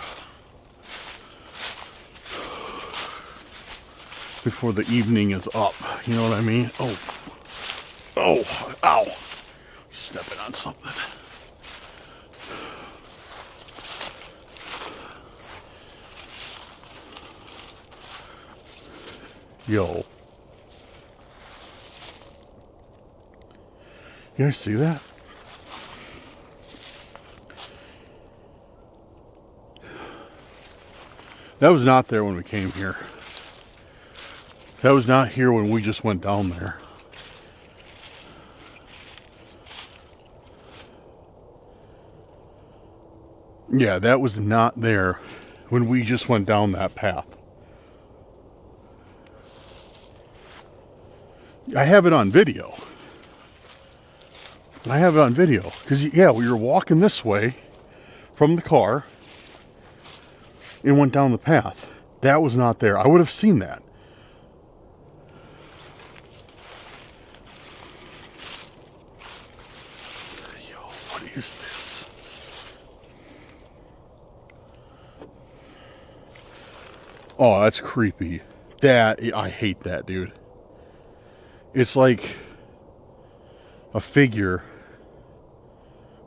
the evening is up. You know what I mean? Oh, ow. Stepping on something. Yo. You guys see that? That was not there when we came here. That was not here when we just went down there. Yeah, that was not there when we just went down that path. I have it on video. Because, yeah, we were walking this way from the car and went down the path. That was not there. I would have seen that. Yo, what is this? Oh, that's creepy. I hate that, dude. It's like a figure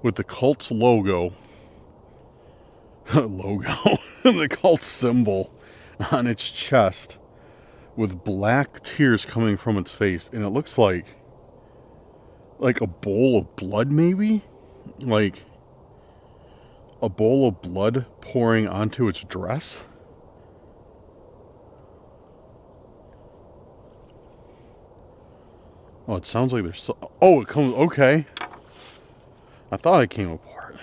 with the cult's logo, the cult symbol on its chest with black tears coming from its face. And it looks like a bowl of blood, maybe? Like a bowl of blood pouring onto its dress? Oh, it sounds like there's... Oh, it comes... Okay. I thought it came apart.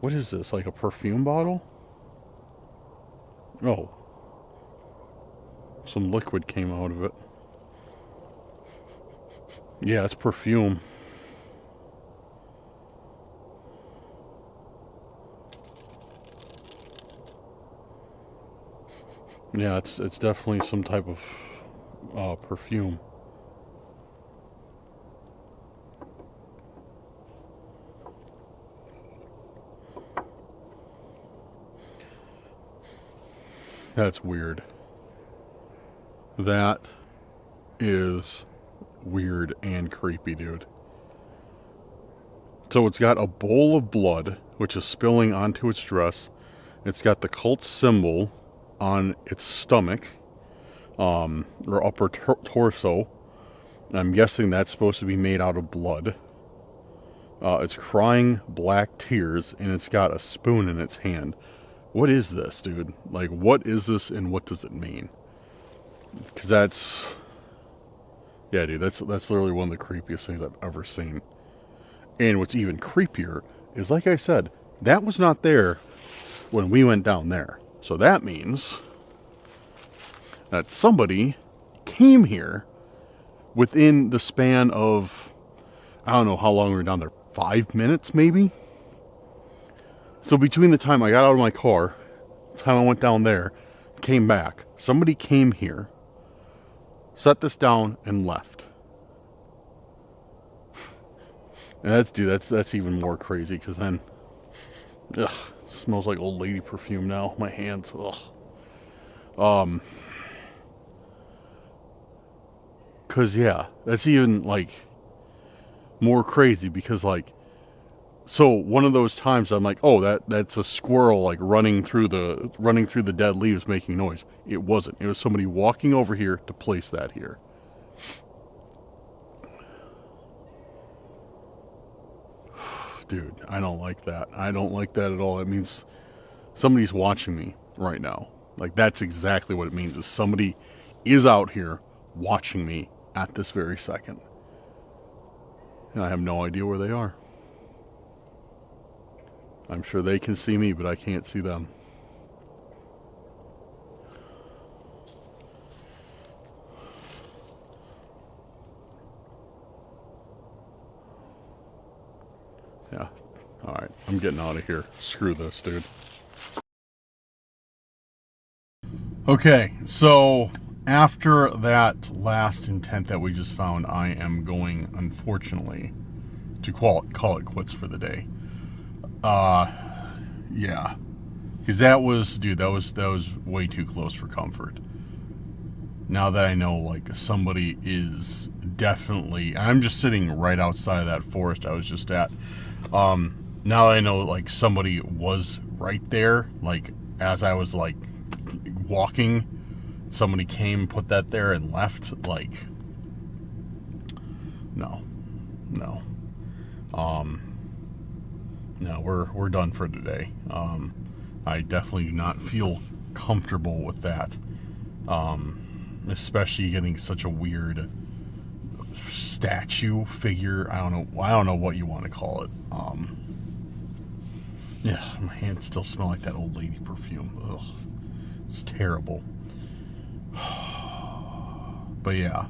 What is this? Like a perfume bottle? Oh. Some liquid came out of it. Yeah, it's perfume. Yeah, it's definitely some type of perfume. That's weird. That is weird and creepy, dude. So it's got a bowl of blood, which is spilling onto its dress. It's got the cult symbol on its stomach, or upper torso. I'm guessing that's supposed to be made out of blood. It's crying black tears, and it's got a spoon in its hand. What is this, dude? Like, what is this, and what does it mean? Because that's... Yeah, dude, that's literally one of the creepiest things I've ever seen. And what's even creepier is, like I said, that was not there when we went down there. So that means that somebody came here within the span of, I don't know how long we were down there, 5 minutes maybe? So between the time I got out of my car, the time I went down there, came back, somebody came here, set this down, and left. And that's even more crazy, because then, ugh, it smells like old lady perfume now. My hands, ugh. Because, yeah, that's even, like, more crazy, because, like, so one of those times I'm like, oh, that's a squirrel, like, running through the dead leaves making noise. It wasn't. It was somebody walking over here to place that here. Dude, I don't like that. I don't like that at all. It means somebody's watching me right now. Like, that's exactly what it means, is somebody is out here watching me at this very second. And I have no idea where they are. I'm sure they can see me, but I can't see them. Yeah. Alright, I'm getting out of here. Screw this, dude. Okay, so after that last intent that we just found, I am going, unfortunately, to call it quits for the day. Yeah, because that was way too close for comfort. Now that I know, like, somebody is definitely, I'm just sitting right outside of that forest I was just at. Now that I know, like, somebody was right there, like, as I was, like, walking, somebody came, put that there, and left. Like, no, we're done for today. I definitely do not feel comfortable with that, especially getting such a weird statue figure. I don't know what you want to call it. Yeah, my hands still smell like that old lady perfume. Ugh. It's terrible. But yeah,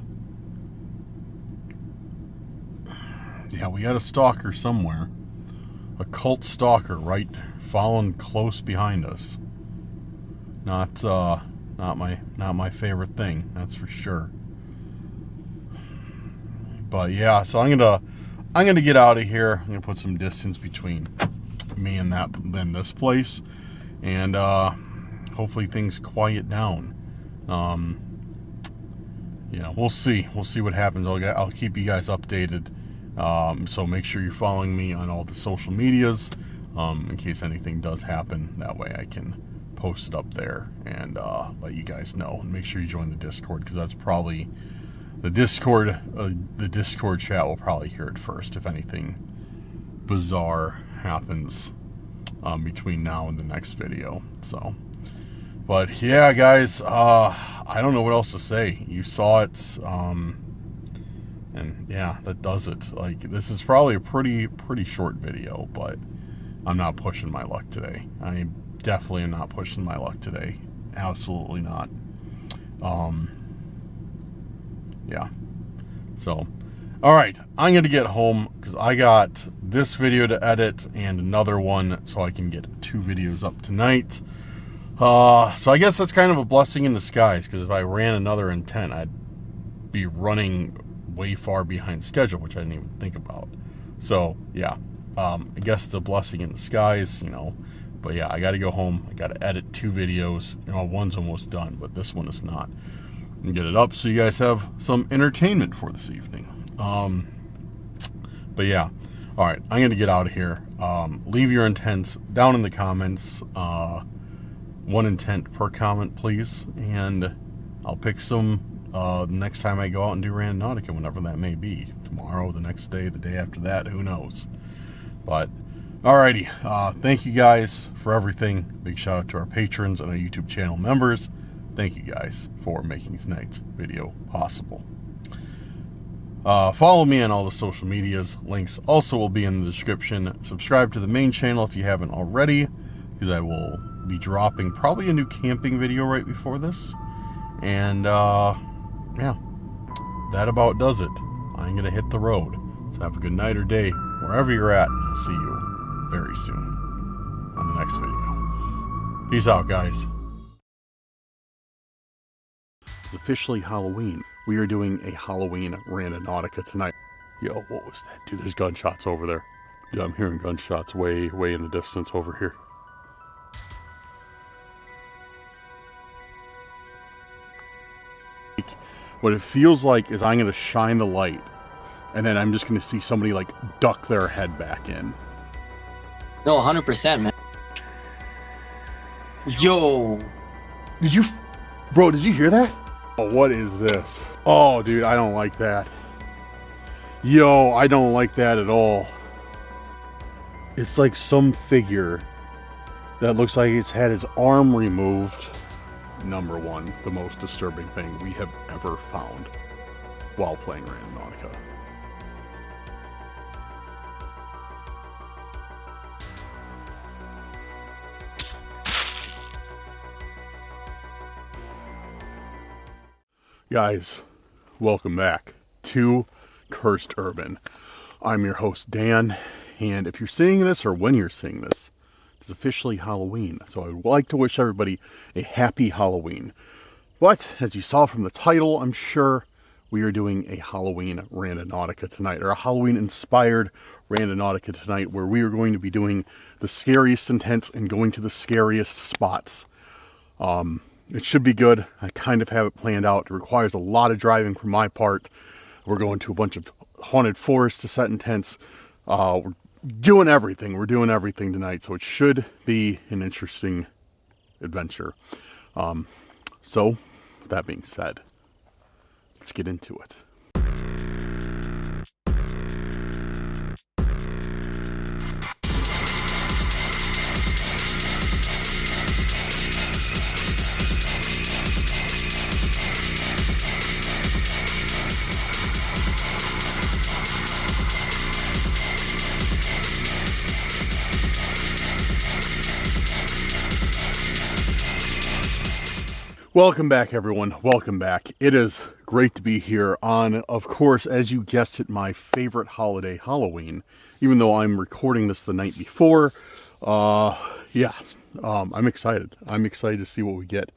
we got a stalker somewhere, a cult stalker, right, following close behind us. Not my favorite thing, that's for sure. But yeah, so I'm gonna get out of here. I'm gonna put some distance between me and this place, and hopefully things quiet down. Yeah, we'll see what happens. I'll keep you guys updated. So make sure you're following me on all the social medias, in case anything does happen. That way I can post it up there and let you guys know. And make sure you join the Discord, because that's probably the Discord chat will probably hear it first if anything bizarre happens between now and the next video. So, but yeah, guys, I don't know what else to say. You saw it, and yeah, that does it. Like, this is probably a pretty short video, but I'm not pushing my luck today. I definitely am not pushing my luck today. Absolutely not. Yeah. So, all right, I'm going to get home because I got this video to edit and another one, so I can get 2 videos up tonight. So I guess that's kind of a blessing in disguise, because if I ran another intent, I'd be running way far behind schedule, which I didn't even think about. So yeah, I guess it's a blessing in disguise, you know. But yeah, I got to go home. I got to edit 2 videos. You know, one's almost done, but this one is not. And get it up so you guys have some entertainment for this evening. But yeah, all right, I'm gonna get out of here. Leave your intents down in the comments. 1 intent per comment, please, and I'll pick some next time I go out and do Randonautica, whenever that may be. Tomorrow, the next day, the day after that, who knows. But alrighty, thank you guys for everything. Big shout out to our patrons and our YouTube channel members. Thank you guys for making tonight's video possible. Follow me on all the social medias. Links also will be in the description. Subscribe to the main channel if you haven't already, because I will be dropping probably a new camping video right before this. And yeah, that about does it. I'm gonna hit the road. So have a good night or day wherever you're at, and I'll see you very soon on the next video. Peace out, guys. It's officially Halloween. We are doing a Halloween Randonautica tonight. Yo, what was that? Dude, there's gunshots over there. Dude, I'm hearing gunshots way in the distance over here. What it feels like is I'm going to shine the light, and then I'm just going to see somebody, like, duck their head back in. No, 100%, man. Yo! Bro, did you hear that? Oh, what is this? Oh, dude, I don't like that. Yo, I don't like that at all. It's like some figure that looks like it's had its arm removed. Number 1, the most disturbing thing we have ever found while playing Randonautica. Guys, welcome back to Cursed Urban. I'm your host, Dan, and if you're seeing this, or when you're seeing this, It's officially Halloween. So I would like to wish everybody a happy Halloween. But as you saw from the title, I'm sure we are doing a Halloween Randonautica tonight, or a Halloween-inspired Randonautica tonight, where we are going to be doing the scariest intents and going to the scariest spots. It should be good. I kind of have it planned out. It requires a lot of driving from my part. We're going to a bunch of haunted forests to set intents. We're doing everything. We're doing everything tonight, so it should be an interesting adventure. So, with that being said, let's get into it. Welcome back, everyone. Welcome back. It is great to be here on, of course, as you guessed it, my favorite holiday, Halloween. Even though I'm recording this the night before, I'm excited. I'm excited to see what we get.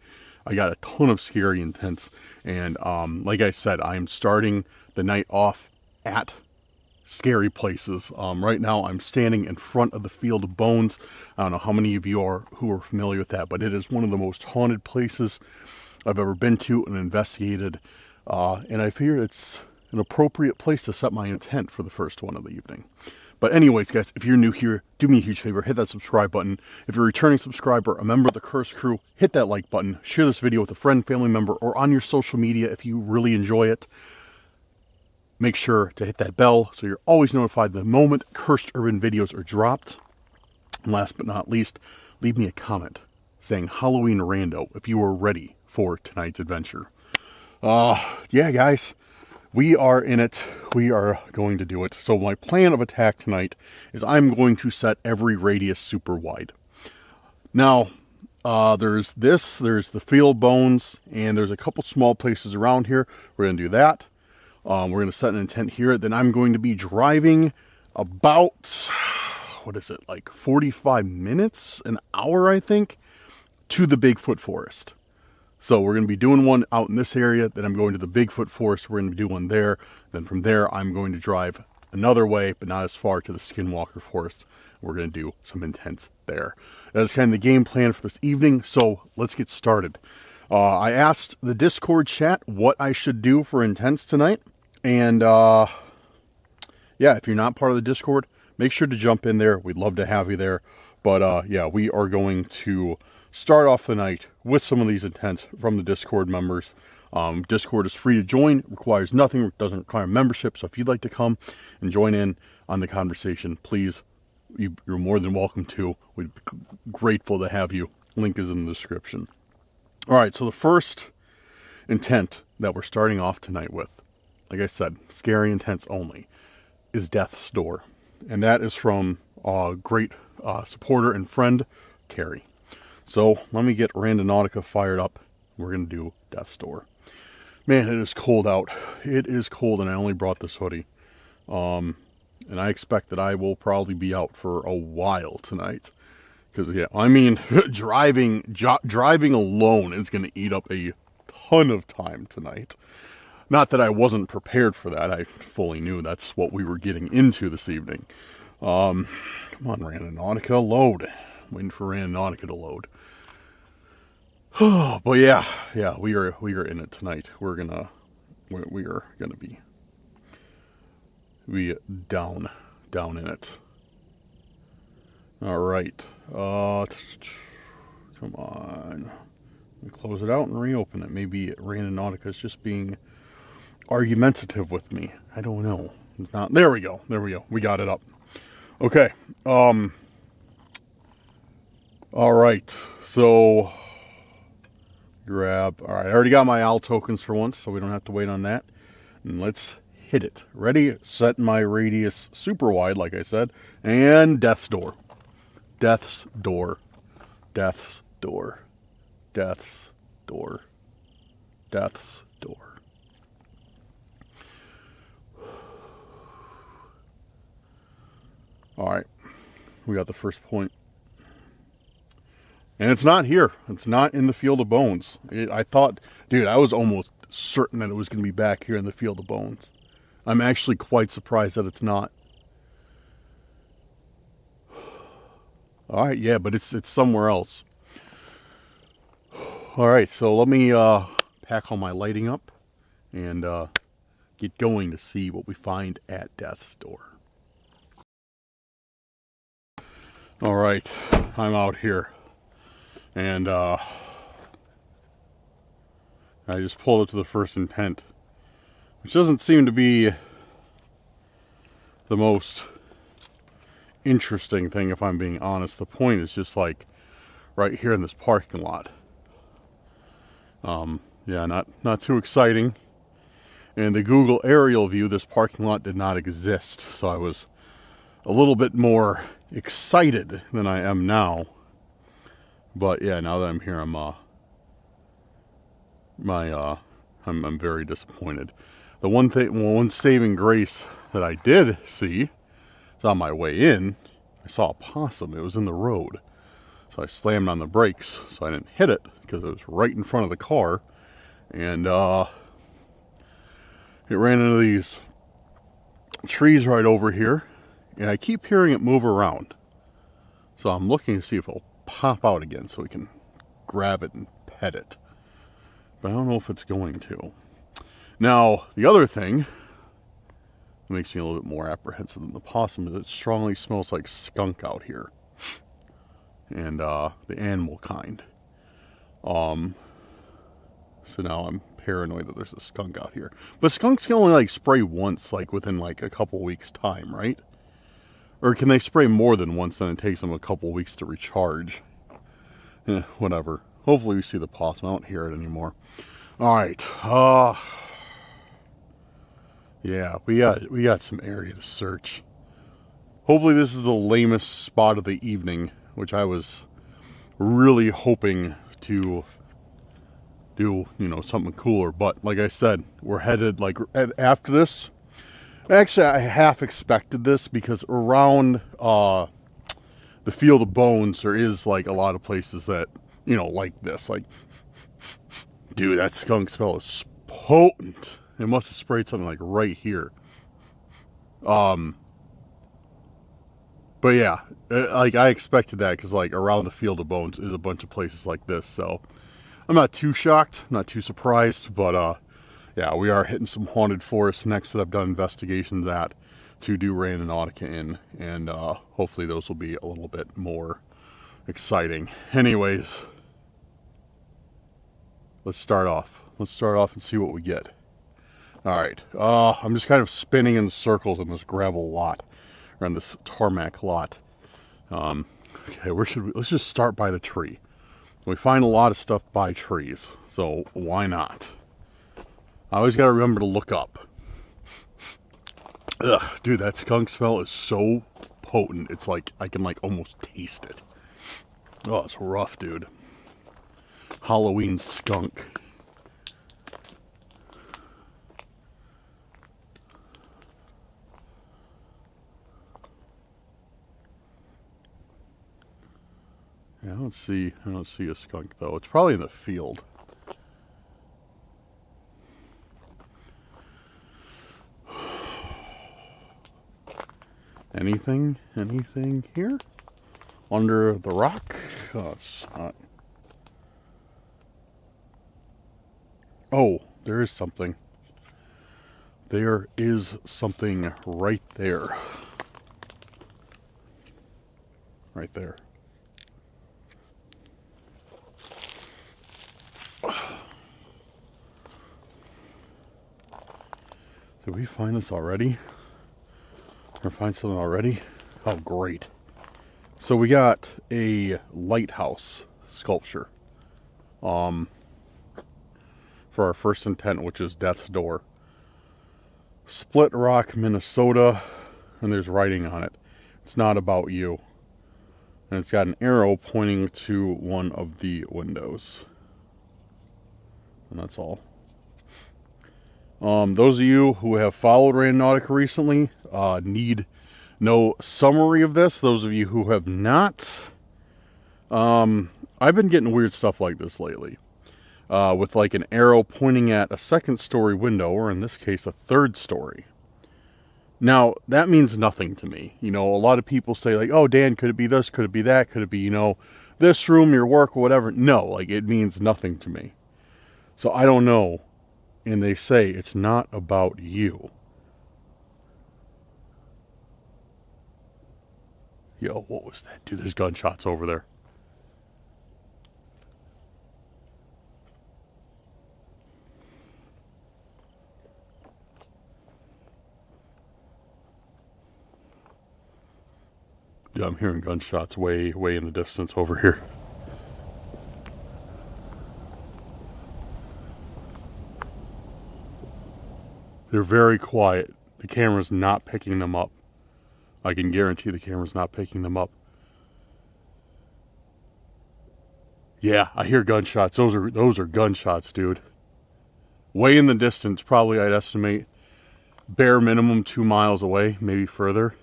I got a ton of scary intents, and like I said, I'm starting the night off at scary places. Right now I'm standing in front of the Field of Bones. I don't know how many of you who are familiar with that, but it is one of the most haunted places I've ever been to and investigated. And I figured it's an appropriate place to set my intent for the first one of the evening. But anyways, guys, if you're new here, do me a huge favor, hit that subscribe button. If you're a returning subscriber, a member of the Curse Crew, hit that like button. Share this video with a friend, family member, or on your social media if you really enjoy it. Make sure to hit that bell so you're always notified the moment Cursed Urban videos are dropped. And last but not least, leave me a comment saying Halloween Rando if you are ready for tonight's adventure. Yeah, guys, we are in it. We are going to do it. So my plan of attack tonight is I'm going to set every radius super wide. Now, there's the Field Bones, and there's a couple small places around here. We're going to do that. We're going to set an intent here. Then I'm going to be driving about, like 45 minutes, an hour, I think, to the Bigfoot Forest. So we're going to be doing one out in this area. Then I'm going to the Bigfoot Forest. We're going to do one there. Then from there, I'm going to drive another way, but not as far, to the Skinwalker Forest. We're going to do some intents there. That's kind of the game plan for this evening. So let's get started. I asked the Discord chat what I should do for intents tonight. And, yeah, if you're not part of the Discord, make sure to jump in there. We'd love to have you there. But, yeah, we are going to start off the night with some of these intents from the Discord members. Discord is free to join, requires nothing, doesn't require membership. So if you'd like to come and join in on the conversation, please, you're more than welcome to. We'd be grateful to have you. Link is in the description. All right, so the first intent that we're starting off tonight with, like I said, scary intents only, is Death's Door. And that is from a great supporter and friend, Carrie. So let me get Randonautica fired up. We're going to do Death's Door. Man, it is cold out. It is cold, and I only brought this hoodie. And I expect that I will probably be out for a while tonight. Because, yeah, I mean, driving alone is going to eat up a ton of time tonight. Not that I wasn't prepared for that. I fully knew that's what we were getting into this evening. Come on, Randonautica, load. I'm waiting for Randonautica to load. But yeah, we are in it tonight. We are gonna be down in it. All right. Come on. Close it out and reopen it. Maybe Randonautica is just being argumentative with me. I don't know. It's not. There we go. We got it up. Okay. All right. So grab. All right. I already got my owl tokens for once, so we don't have to wait on that. And let's hit it. Ready? Set my radius super wide, like I said, and Death's Door. Death's Door. Death's Door. Death's Door. Death's Door. All right, we got the first point. And it's not here. It's not in the Field of Bones. I thought, dude, I was almost certain that it was going to be back here in the Field of Bones. I'm actually quite surprised that it's not. All right, yeah, but it's somewhere else. All right, so let me pack all my lighting up and get going to see what we find at Death's Door. All right, I'm out here. And I just pulled up to the first intent, which doesn't seem to be the most interesting thing, if I'm being honest. The point is just like right here in this parking lot. Yeah, not too exciting. In the Google aerial view, this parking lot did not exist, so I was a little bit more excited than I am now. But yeah, now that I'm here, I'm very disappointed. The one saving grace that I did see is on my way in, I saw a possum. It was in the road, so I slammed on the brakes so I didn't hit it because it was right in front of the car, and it ran into these trees right over here, and I keep hearing it move around. So I'm looking to see if it'll pop out again so we can grab it and pet it. But I don't know if it's going to. Now, the other thing that makes me a little bit more apprehensive than the possum is it strongly smells like skunk out here. And the animal kind. So now I'm paranoid that there's a skunk out here. But skunks can only like spray once, like within like a couple weeks time, right? Or can they spray more than once, then it takes them a couple weeks to recharge? Whatever. Hopefully we see the possum. I don't hear it anymore. Alright. Yeah, we got some area to search. Hopefully this is the lamest spot of the evening, which I was really hoping to do, something cooler. But like I said, we're headed, like, after this. Actually, I half expected this because around the Field of Bones, there is like a lot of places that, like this. Like, dude, that skunk smell is potent. It must have sprayed something like right here. But yeah, like I expected that because like around the Field of Bones is a bunch of places like this. So I'm not too shocked, not too surprised, but yeah, we are hitting some haunted forests next that I've done investigations at to do Randonautica in, and hopefully those will be a little bit more exciting. Anyways, let's start off. Let's start off and see what we get. All right, I'm just kind of spinning in circles in this gravel lot, or on this tarmac lot. Okay, let's just start by the tree. We find a lot of stuff by trees, so why not? I always gotta remember to look up. Ugh, dude, that skunk smell is so potent. It's like, I can like almost taste it. Oh, it's rough, dude. Halloween skunk. Yeah, I don't see a skunk though. It's probably in the field. Anything here? Under the rock? Oh, it's not. Oh, there is something. There is something right there. Right there. Did we find this already? Or find something already? Oh, great. So we got a lighthouse sculpture for our first intent, which is Death's Door. Split Rock, Minnesota, and there's writing on it. It's not about you. And it's got an arrow pointing to one of the windows. And that's all. Those of you who have followed Randonautica recently need no summary of this. Those of you who have not, I've been getting weird stuff like this lately. With like an arrow pointing at a second story window, or in this case, a third story. Now, that means nothing to me. You know, a lot of people say like, oh, Dan, could it be this? Could it be that? Could it be, you know, this room, your work, or whatever? No, like it means nothing to me. So I don't know. And they say it's not about you. Yo, what was that? Dude, there's gunshots over there. Yeah, I'm hearing gunshots way in the distance over here. They're very quiet. The camera's not picking them up. I can guarantee the camera's not picking them up. Yeah, I hear gunshots. Those are gunshots, dude. Way in the distance, probably I'd estimate bare minimum 2 miles away, maybe further.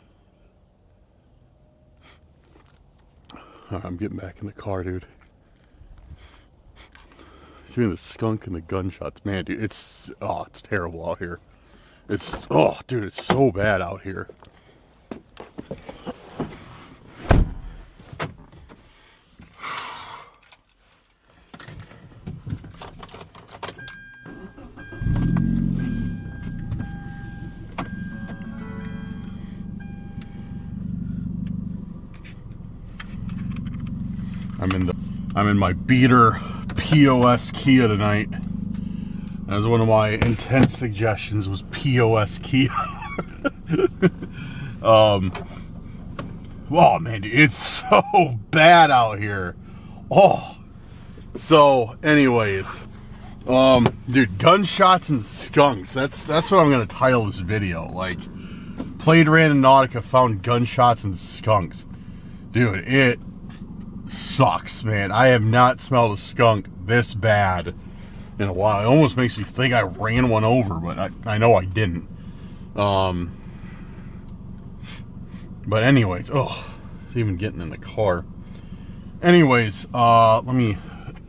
I'm getting back in the car, dude. Between the skunk and the gunshots, man, dude, it's terrible out here. Dude, it's so bad out here. I'm in my beater POS Kia tonight. That was one of my intense suggestions, was POS Kia. Oh man, dude, it's so bad out here. Oh, so anyways, dude, gunshots and skunks. That's what I'm gonna title this video. Like, played Randonautica, found gunshots and skunks. Dude, it sucks, man. I have not smelled a skunk this bad in a while. It almost makes me think I ran one over, but I know I didn't. But anyways, it's even getting in the car. Anyways, let me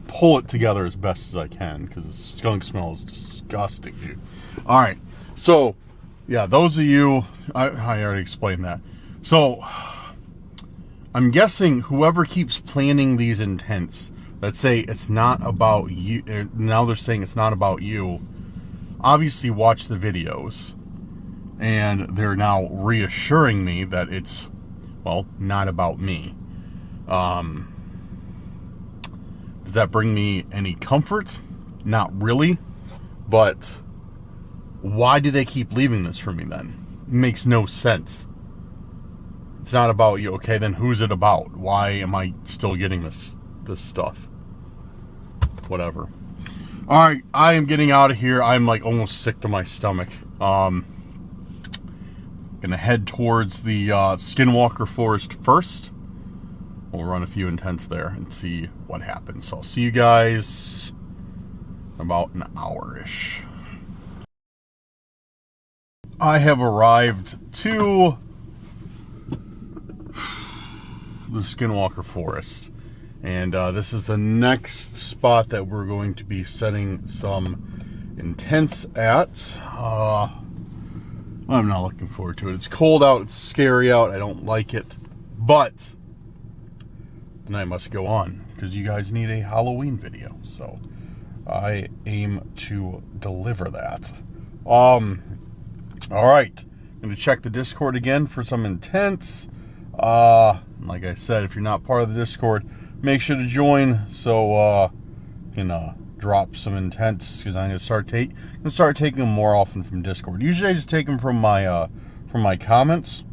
pull it together as best as I can, because the skunk smell is disgusting, dude. Alright, so, yeah, those of you, I already explained that. So, I'm guessing whoever keeps planning these intents that say it's not about you, now they're saying it's not about you, obviously watch the videos, and they're now reassuring me that it's, well, not about me. Does that bring me any comfort? Not really, but why do they keep leaving this for me then? It makes no sense. It's not about you. Okay, then who's it about? Why am I still getting this stuff? Whatever. Alright, I am getting out of here. I'm like almost sick to my stomach. Gonna head towards the Skinwalker Forest first. We'll run a few intents there and see what happens. So I'll see you guys in about an hour-ish. I have arrived to the Skinwalker Forest, and this is the next spot that we're going to be setting some intents at. I'm not looking forward to it. It's cold out, it's scary out, I don't like it, but the night must go on because you guys need a Halloween video, so I aim to deliver that. All right, I'm gonna check the Discord again for some intents. Like I said, if you're not part of the Discord, make sure to join so you can drop some intents, because I'm gonna start taking them more often from Discord. Usually I just take them from my comments,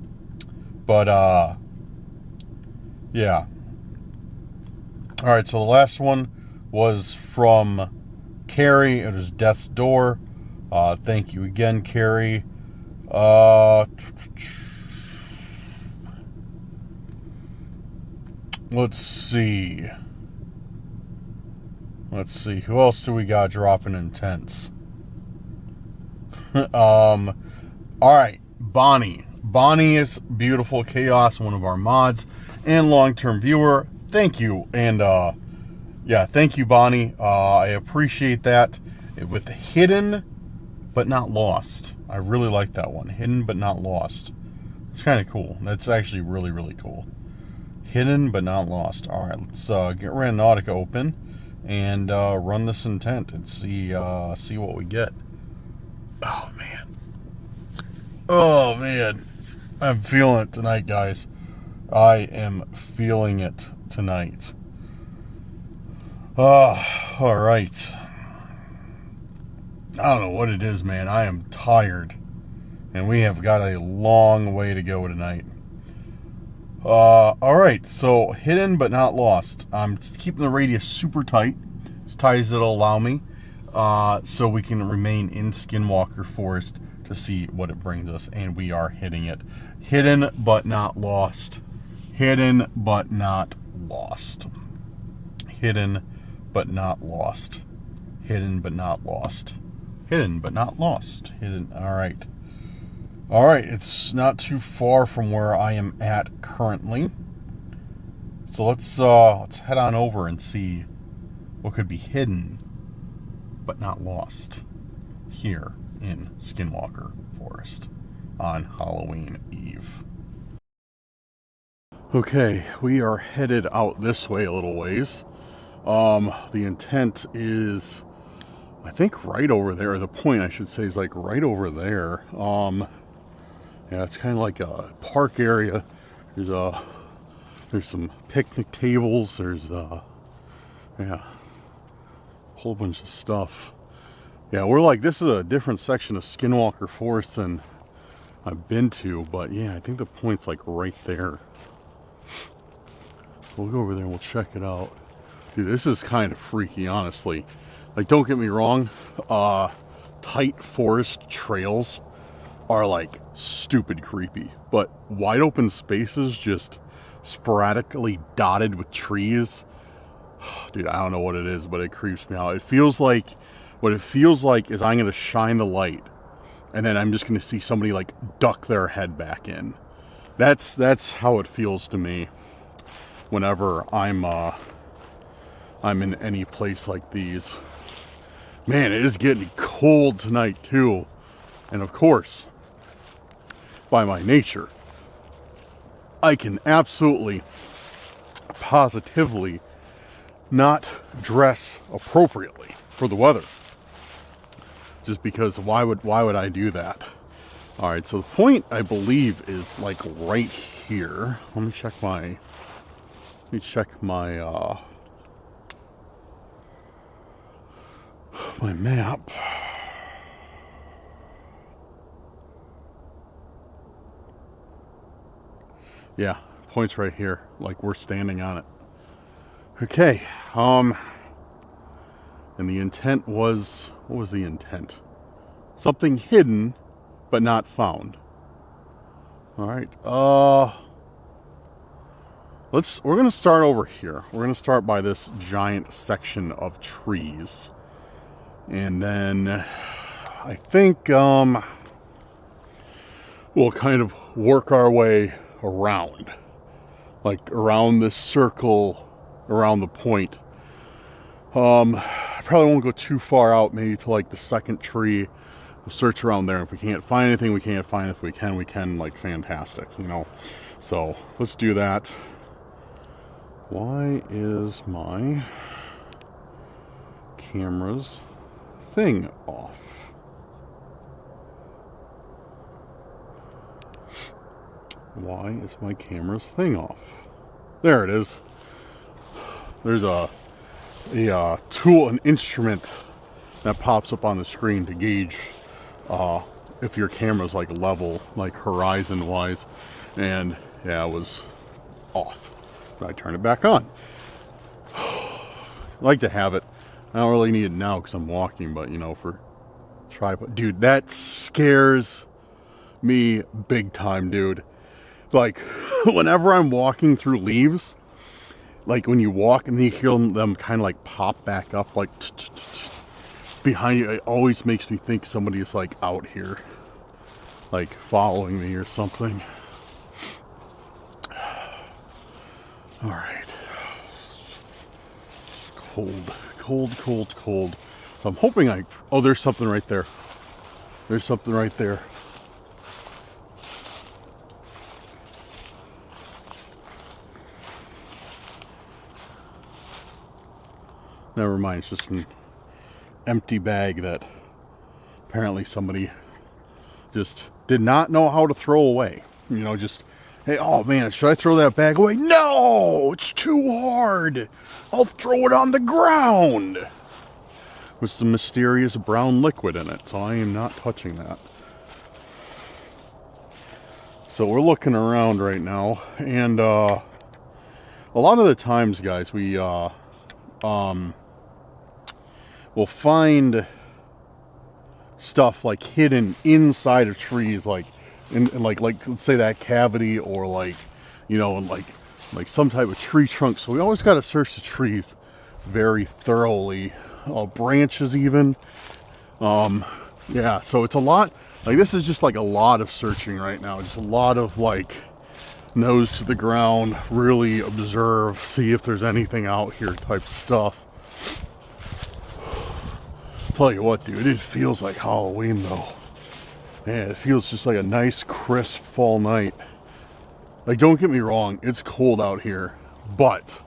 but yeah. All right, so the last one was from Carrie. It was Death's Door. Thank you again, Carrie. Let's see. Who else do we got dropping intents? All right, Bonnie. Bonnie is Beautiful Chaos, one of our mods and long-term viewer. Thank you. And Yeah, thank you, Bonnie. I appreciate that. With hidden but not lost. I really like that one. Hidden but not lost. It's kind of cool. That's actually really, really cool. Hidden but not lost. All right, let's get Randonautica open and run this intent and see what we get. Oh man. Oh man. I'm feeling it tonight, guys. I am feeling it tonight. All right. I don't know what it is, man. I am tired. And we have got a long way to go tonight. All right. So, hidden but not lost. I'm keeping the radius super tight. As tight as it'll allow me. So we can remain in Skinwalker Forest to see what it brings us. And we are hitting it. Hidden but not lost. Hidden but not lost. Hidden but not lost. Hidden but not lost. Hidden but not lost. Hidden. All right. All right. It's not too far from where I am at currently. So let's head on over and see what could be hidden but not lost here in Skinwalker Forest on Halloween Eve. Okay, we are headed out this way a little ways. The intent is, I think, right over there. The point, I should say, is like right over there. Yeah, it's kind of like a park area. There's some picnic tables. There's yeah, a whole bunch of stuff. Yeah, we're like, this is a different section of Skinwalker Forest than I've been to, but yeah, I think the point's like right there. We'll go over there and we'll check it out. Dude, this is kind of freaky, honestly. Like, don't get me wrong, tight forest trails are like stupid creepy, but wide open spaces just sporadically dotted with trees, dude, I don't know what it is, but it creeps me out. It feels like, what it feels like is I'm gonna shine the light and then I'm just gonna see somebody like duck their head back in. That's how it feels to me whenever I'm in any place like these. Man, it is getting cold tonight too. And of course, by my nature, I can absolutely, positively not dress appropriately for the weather. Just because why would I do that? All right, so the point, I believe, is like right here. Let me check my my map. Yeah, point's right here, like we're standing on it. Okay, and the intent was, what was the intent? Something hidden but not found. All right, we're gonna start over here. We're gonna start by this giant section of trees, and then I think we'll kind of work our way around, like around this circle, around the point. I probably won't go too far out, maybe to like the second tree. We'll search around there. If we can't find anything, we can't find it. If we can, like, fantastic, you know. So let's do that. Why is my camera's thing off? Why is my camera's thing off? There it is. There's a tool, an instrument that pops up on the screen to gauge if your camera's like level, like horizon wise, and yeah, it was off. So I turn it back on. I like to have it. I don't really need it now because I'm walking, but you know, for tripod, dude, that scares me big time, dude. Like, whenever I'm walking through leaves, like when you walk and you hear them kind of like pop back up, like behind you, it always makes me think somebody is like out here, like following me or something. All right. It's cold. Cold, cold, cold. So I'm hoping oh, there's something right there. There's something right there. Never mind, it's just an empty bag that apparently somebody just did not know how to throw away. You know, just, hey, oh man, should I throw that bag away? No, it's too hard. I'll throw it on the ground. With some mysterious brown liquid in it, so I am not touching that. So we're looking around right now, and a lot of the times, guys, we will find stuff like hidden inside of trees, like in like let's say that cavity, or like, you know, like some type of tree trunk. So we always got to search the trees very thoroughly, branches even. Yeah, so it's a lot. Like, this is just like a lot of searching right now. Just a lot of like nose to the ground, really observe, see if there's anything out here type stuff. Tell you what, dude, it feels like Halloween though. Man, it feels just like a nice crisp fall night. Like, don't get me wrong, it's cold out here, but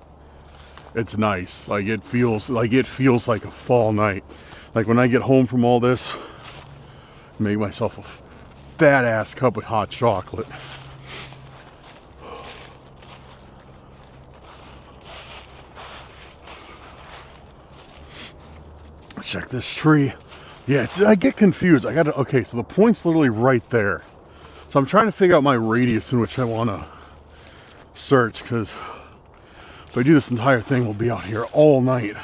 it's nice. Like, it feels like a fall night. Like, when I get home from all this, make myself a fat ass cup of hot chocolate. Check this tree. Yeah, I get confused. Okay, so the point's literally right there. So I'm trying to figure out my radius in which I want to search, because if I do this entire thing, we'll be out here all night.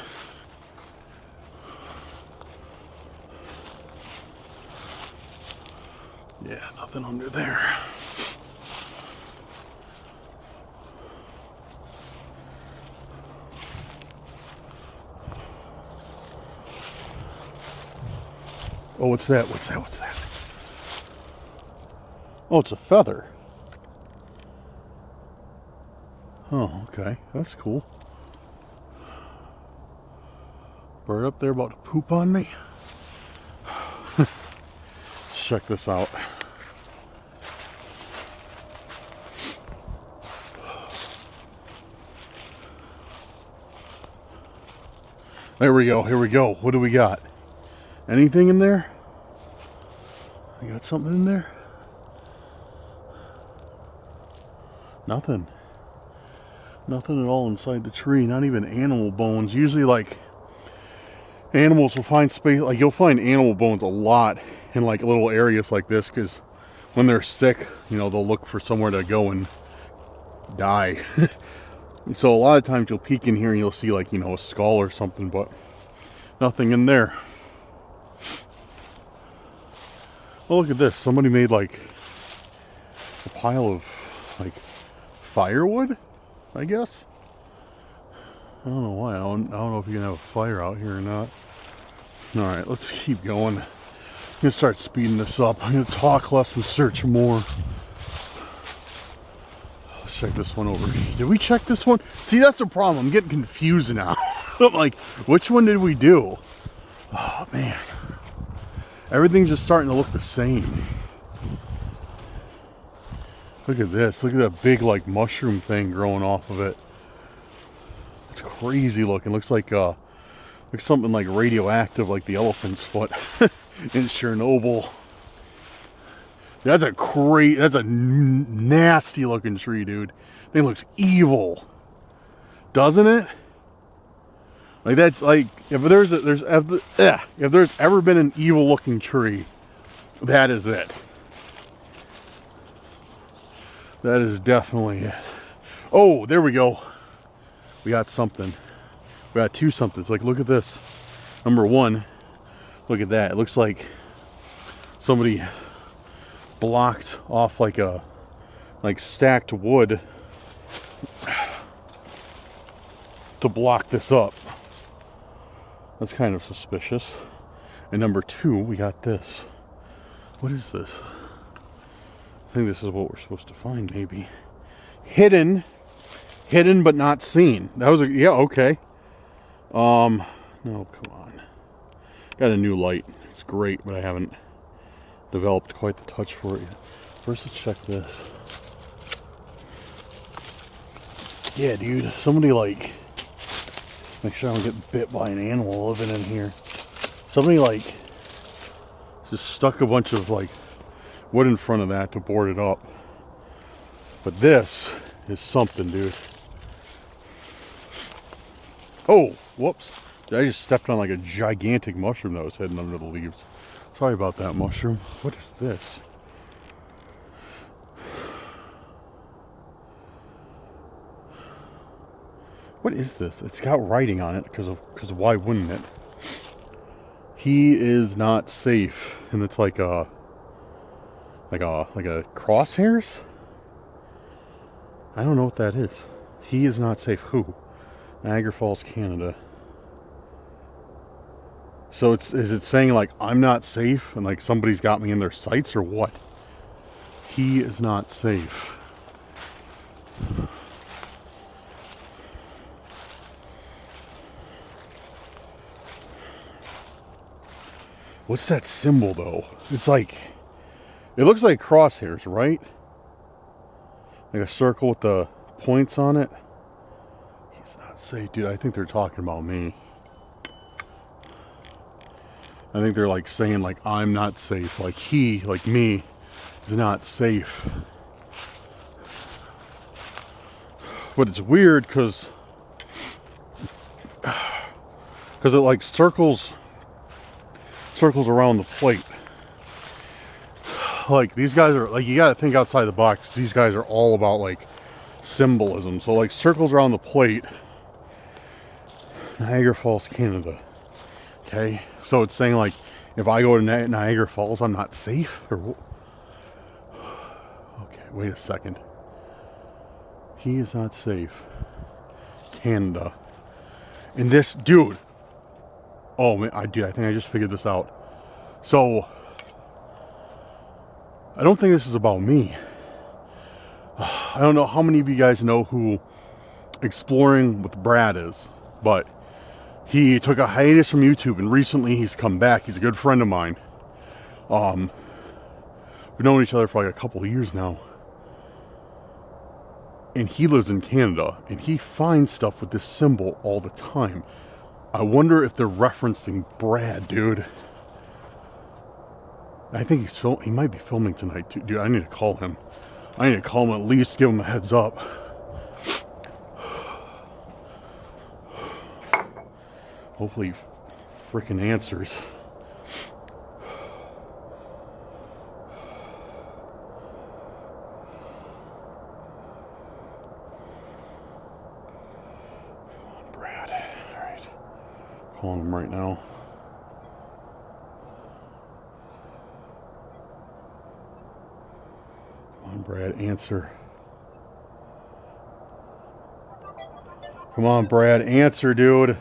Yeah, nothing under there. Oh, what's that? What's that? What's that? Oh, it's a feather. Oh, okay. That's cool. Bird up there about to poop on me. Let's check this out. There we go. Here we go. What do we got? Anything in there? I got something in there? Nothing. Nothing at all inside the tree. Not even animal bones. Usually, like, animals will find space. Like, you'll find animal bones a lot in like little areas like this, because when they're sick, you know, they'll look for somewhere to go and die. So a lot of times you'll peek in here and you'll see, like, you know, a skull or something, but nothing in there. Oh, look at this. Somebody made like a pile of like firewood, I guess. I don't know why. I don't know if you can have a fire out here or not. All right, let's keep going. I'm gonna start speeding this up. I'm gonna talk less and search more. Let's check this one over. Did we check this one? See, that's the problem. I'm getting confused now. I'm like, which one did we do? Oh man. Everything's just starting to look the same. Look at this. Look at that big, like, mushroom thing growing off of it. It's crazy looking. Looks like something like radioactive, like the elephant's foot in Chernobyl. That's a nasty looking tree, dude. Thing looks evil, doesn't it? Like, that's like, if there's ever been an evil looking tree, that is it. That is definitely it. Oh, there we go. We got something. We got two somethings. Like, look at this. Number one, look at that. It looks like somebody blocked off like stacked wood to block this up. That's kind of suspicious. And number two, we got this. What is this? I think this is what we're supposed to find, maybe. Hidden but not seen. That was yeah, okay. No, come on. Got a new light. It's great, but I haven't developed quite the touch for it yet. First, let's check this. Yeah, dude. Somebody, like, make sure I don't get bit by an animal living in here. Somebody, like, just stuck a bunch of, like, wood in front of that to board it up. But this is something, dude. Oh, whoops. I just stepped on like a gigantic mushroom that was hidden under the leaves. Sorry about that, mushroom. What is this? What is this? It's got writing on it because why wouldn't it? He is not safe, and it's like a crosshairs. I don't know what that is. He is not safe. Who? Niagara Falls, Canada. So is it saying like I'm not safe and like somebody's got me in their sights or what? He is not safe. What's that symbol though? It's like, it looks like crosshairs, right? Like a circle with the points on it. He's not safe, dude. I think they're talking about me. I think they're like saying like I'm not safe. Like he, like me, is not safe. But it's weird because it like circles around the plate. Like these guys are like, you gotta think outside the box. These guys are all about like symbolism. So like circles around the plate. Niagara Falls, Canada. Okay, so it's saying like if I go to Niagara Falls, I'm not safe. Or okay, wait a second. He is not safe. Canada. And this dude. Oh man, I think I just figured this out. So I don't think this is about me. I don't know how many of you guys know who Exploring with Brad is, but he took a hiatus from YouTube and recently he's come back. He's a good friend of mine. We've known each other for like a couple of years now. And he lives in Canada and he finds stuff with this symbol all the time. I wonder if they're referencing Brad, dude. I think he might be filming tonight too. Dude, I need to call him. I need to call him at least, give him a heads up. Hopefully he freaking answers. Come on, Brad. All right. Calling him right now. Come on, Brad, answer. Come on, Brad, answer, dude.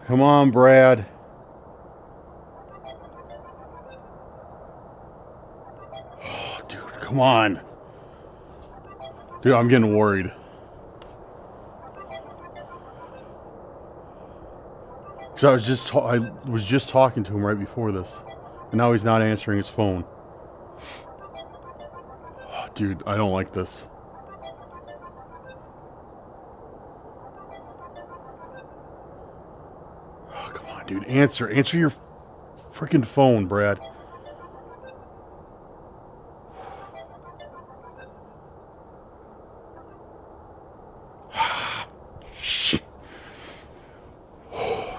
Come on, Brad. Oh, dude, come on. Dude, I'm getting worried. Because I was just talking to him right before this. And now he's not answering his phone. Oh, dude, I don't like this. Dude, answer your freaking phone, Brad.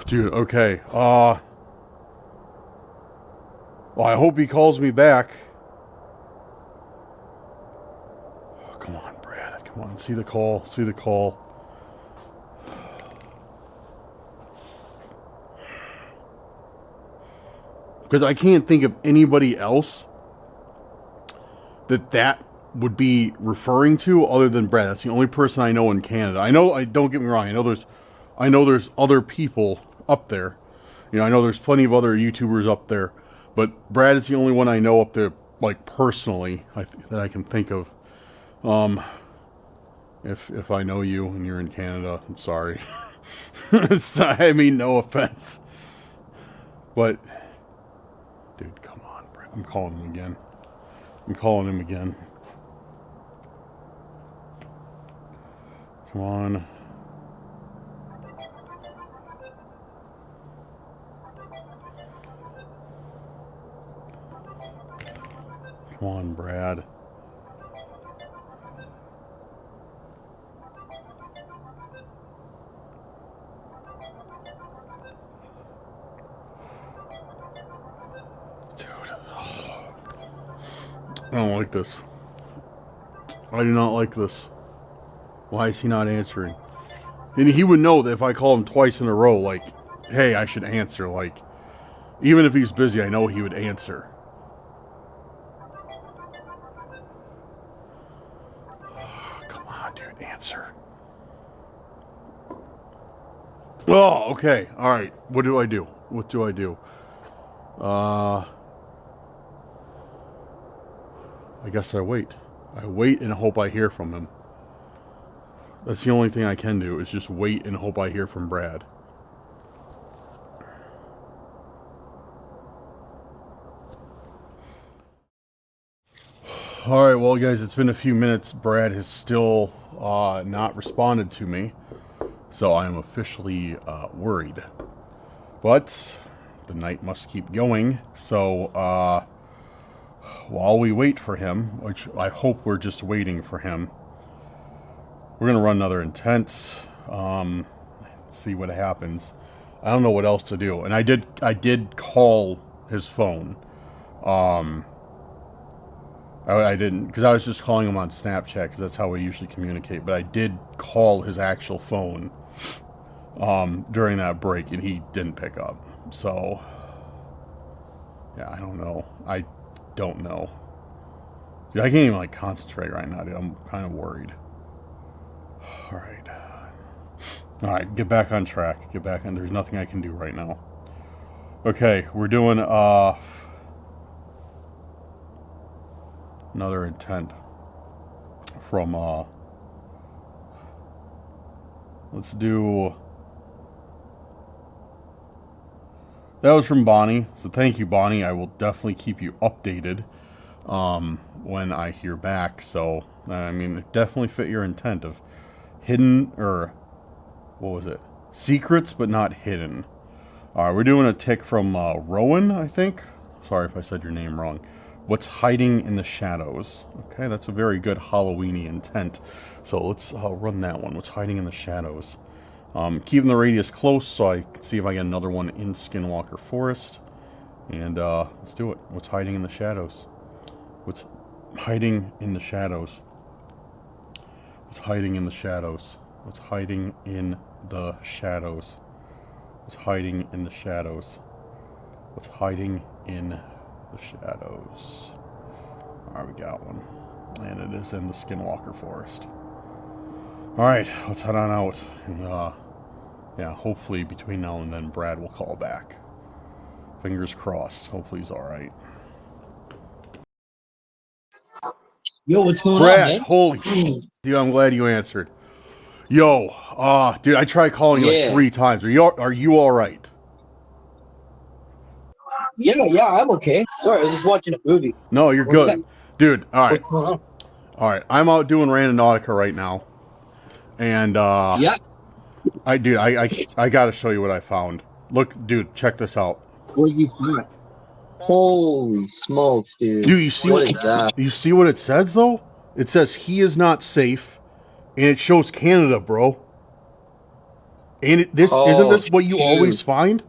Dude, okay. Well, I hope he calls me back. Oh, come on, Brad. Come on, see the call. See the call. Because I can't think of anybody else that would be referring to other than Brad. That's the only person I know in Canada. Don't get me wrong. I know there's other people up there. You know, I know there's plenty of other YouTubers up there, but Brad is the only one I know up there, like personally, that I can think of. If I know you and you're in Canada, I'm sorry. I mean, no offense. But, dude, come on, Brad. I'm calling him again. Come on. Come on, Brad. Dude. I don't like this. I do not like this. Why is he not answering? And he would know that if I call him twice in a row, like, hey, I should answer. Like, even if he's busy, I know he would answer. Come on, dude, answer. Oh, okay. All right. What do I do? I guess I wait. I wait and hope I hear from him. That's the only thing I can do, is just wait and hope I hear from Brad. Alright, well guys, it's been a few minutes. Brad has still not responded to me. So I am officially worried. But the night must keep going. So while we wait for him, which I hope we're just waiting for him, we're going to run another intense, see what happens. I don't know what else to do. And I did call his phone. I didn't, because I was just calling him on Snapchat, because that's how we usually communicate. But I did call his actual phone during that break, and he didn't pick up. So, yeah, I don't know. Dude, I can't even, like, concentrate right now, dude. I'm kind of worried. Alright, get back on track. There's nothing I can do right now. Okay, we're doing, another intent from, let's do, that was from Bonnie, so thank you, Bonnie. I will definitely keep you updated, when I hear back. So, I mean, it definitely fit your intent of hidden, or, what was it? Secrets, but not hidden. Alright, we're doing a tick from, Rowan, I think. Sorry if I said your name wrong. What's hiding in the shadows? Okay, that's a very good Halloween-y intent. So let's run that one. What's hiding in the shadows? Keeping the radius close so I can see if I get another one in Skinwalker Forest. And let's do it. What's hiding in the shadows? What's hiding in the shadows? What's hiding in the shadows? What's hiding in the shadows? What's hiding in the shadows? What's hiding in the shadows? Alright, we got one. And it is in the Skinwalker Forest. Alright, let's head on out. And, yeah, hopefully between now and then Brad will call back. Fingers crossed. Hopefully he's alright. Yo, what's going on, Brad, man? holy shit. Dude, I'm glad you answered. Yo, dude, I tried calling you like 3 times. Are you alright? Yeah, I'm okay. Sorry, I was just watching a movie. No, you're good. Dude, alright. What's going on? Alright, I'm out doing Randonautica right now. And, Yeah. I gotta show you what I found. Look, dude, check this out. What you find? Holy smokes, dude. Dude, you see what is that? You see what it says, though? It says, he is not safe. And it shows Canada, bro. And isn't this what you always find?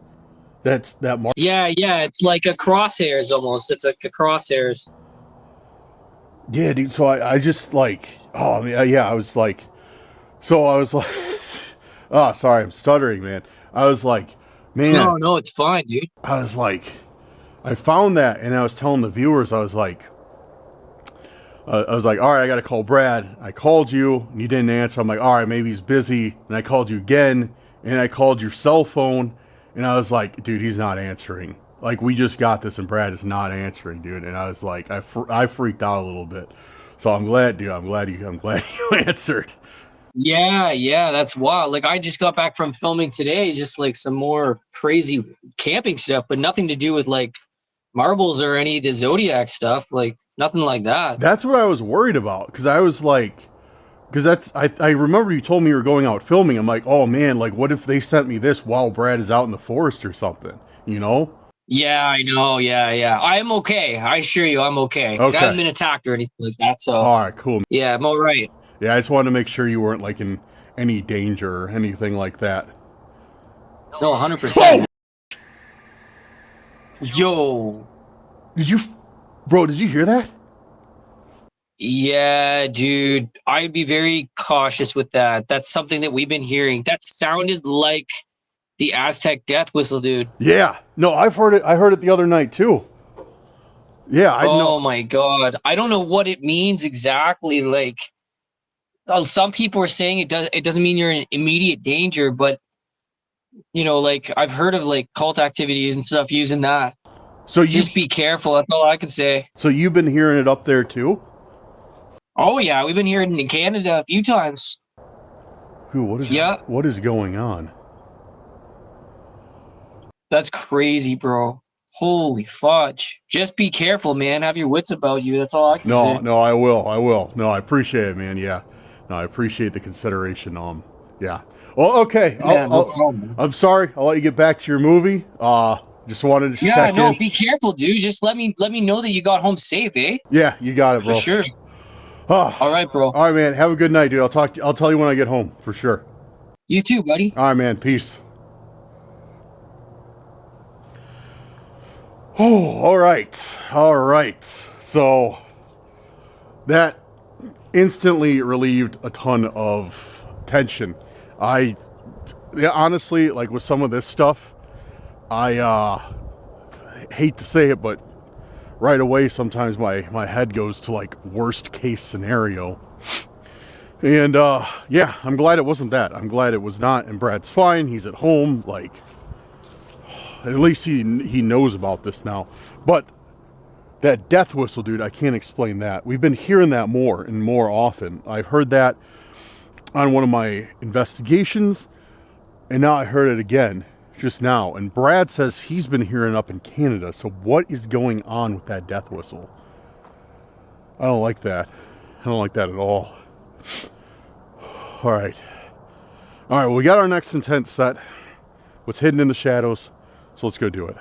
That mark? Yeah, it's like a crosshairs almost. It's like a crosshairs. Yeah, dude, so I just, like, oh, yeah, I was like, oh, sorry, I'm stuttering, man. I was like, man. No, it's fine, dude. I was like, I found that, and I was telling the viewers, I was like, all right, I got to call Brad. I called you, and you didn't answer. I'm like, all right, maybe he's busy. And I called you again, and I called your cell phone, and I was like, dude, he's not answering. Like, we just got this, and Brad is not answering, dude. And I was like, I freaked out a little bit. So I'm glad, dude. I'm glad you answered. Yeah, that's wild. Like I just got back from filming today, just like some more crazy camping stuff, but nothing to do with like marbles or any of the zodiac stuff. Like nothing like that. That's what I was worried about because I was like, because I remember you told me you were going out filming. I'm like, oh man, like what if they sent me this while Brad is out in the forest or something, you know? Yeah, I know. Yeah. I'm okay. I assure you, I'm okay. Like, I haven't Okay. been attacked or anything like that. So All right, cool. yeah, I'm all right. Yeah, I just wanted to make sure you weren't like in any danger or anything like that. No, 100%. Yo. Did you, bro? Did you hear that? Yeah, dude. I'd be very cautious with that. That's something that we've been hearing. That sounded like the Aztec death whistle, dude. Yeah. No, I've heard it. I heard it the other night too. Yeah, I know. Oh my God. I don't know what it means exactly. Like, some people are saying it doesn't mean you're in immediate danger, but like I've heard of like cult activities and stuff using that. So you, Just be careful. That's all I can say. so you've been hearing it up there too? Oh yeah, we've been hearing it in Canada a few times. Who? Yeah. What is going on? That's crazy, bro. Holy fudge. Just be careful, man. Have your wits about you. That's all I can say. No, I will. No, I appreciate it, man. Yeah. No, I appreciate the consideration. Yeah. Well, okay. Yeah, no problem. I'm sorry. I'll let you get back to your movie. Just wanted to Yeah, check no, in. be careful, dude. Just let me know that you got home safe, eh? Yeah, you got it, bro. For sure. Oh, All right, bro. all right, man. Have a good night, dude. I'll tell you when I get home for sure. You too, buddy. All right, man. Peace. Oh, all right. So that instantly relieved a ton of tension. Yeah, honestly, like with some of this stuff, I hate to say it, but right away sometimes my head goes to like worst case scenario. And yeah, I'm glad it wasn't that. I'm glad it was not. And Brad's fine. He's at home. Like, at least he knows about this now. But that death whistle, dude, I can't explain that. We've been hearing that more and more often. I've heard that on one of my investigations, and now I heard it again just now. And Brad says he's been hearing up in Canada. So what is going on with that death whistle? I don't like that. I don't like that at all. All right, well, we got our next intent set. What's hidden in the shadows? So let's go do it.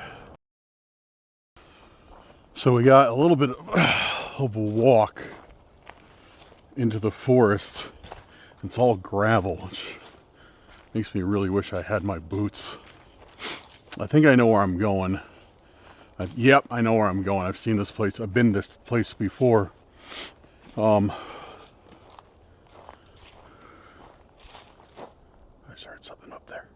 So we got a little bit of a walk into the forest. It's all gravel, which makes me really wish I had my boots. I think I know where I'm going. Yep, I know where I'm going. I've seen this place. I've been this place before. I just heard something up there.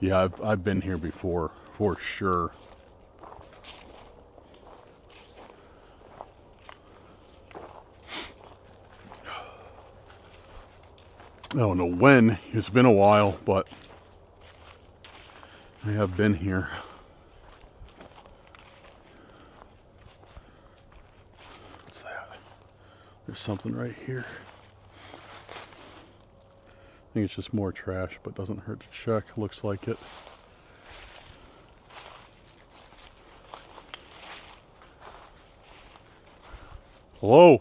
Yeah, I've been here before, for sure. I don't know when. It's been a while, but I have been here. What's that? There's something right here. I think it's just more trash, but doesn't hurt to check. Looks like it. Hello?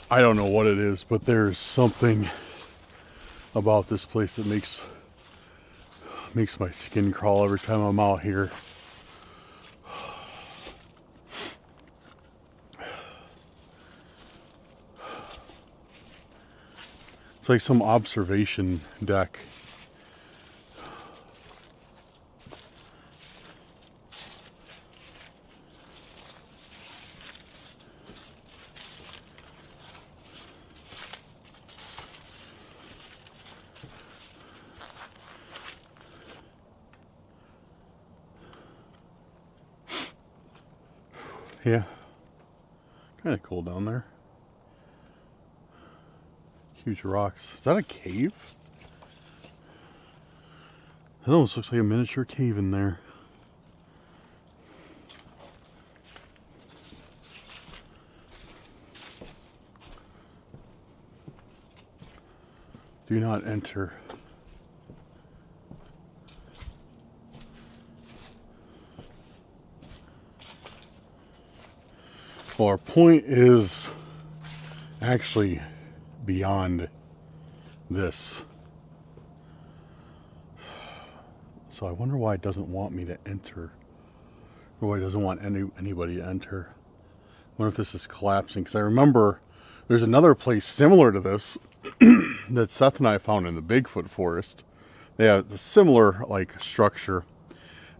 I don't know what it is, but there's something about this place that makes my skin crawl every time I'm out here. It's like some observation deck. Yeah. Kind of cool down there. Huge rocks. Is that a cave? It almost looks like a miniature cave in there. Do not enter. Well, our point is actually beyond this. So I wonder why it doesn't want me to enter. Or why it doesn't want anybody to enter. I wonder if this is collapsing. Because I remember there's another place similar to this that Seth and I found in the Bigfoot forest. They have a similar like structure.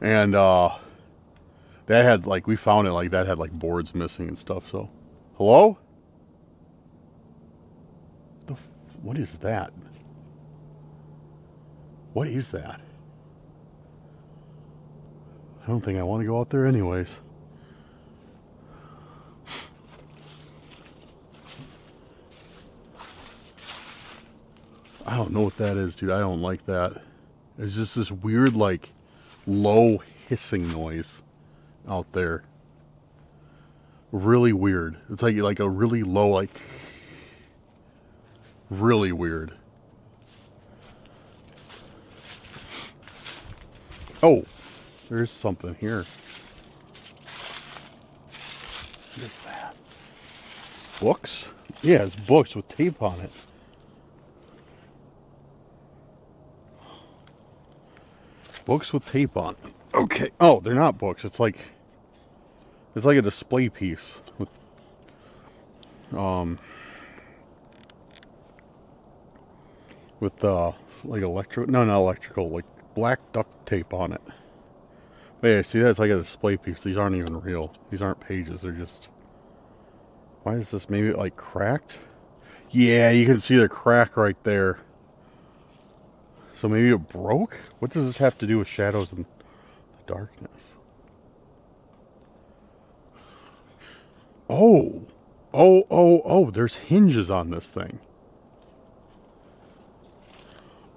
And that had like, we found it like that had like boards missing and stuff. So, hello? What is that? What is that? I don't think I want to go out there anyways. I don't know what that is, dude. I don't like that. It's just this weird, like, low hissing noise out there. Really weird. It's like a really low, like, really weird. Oh, there's something here. What is that? Books? Yeah, it's books with tape on it. Books with tape on it. Okay. Oh, they're not books. It's like a display piece with like not electrical, like black duct tape on it. But yeah, see, that's like a display piece. These aren't even real. These aren't pages. They're just. Why is this maybe like cracked? Yeah, you can see the crack right there. So maybe it broke? What does this have to do with shadows and the darkness? Oh, there's hinges on this thing.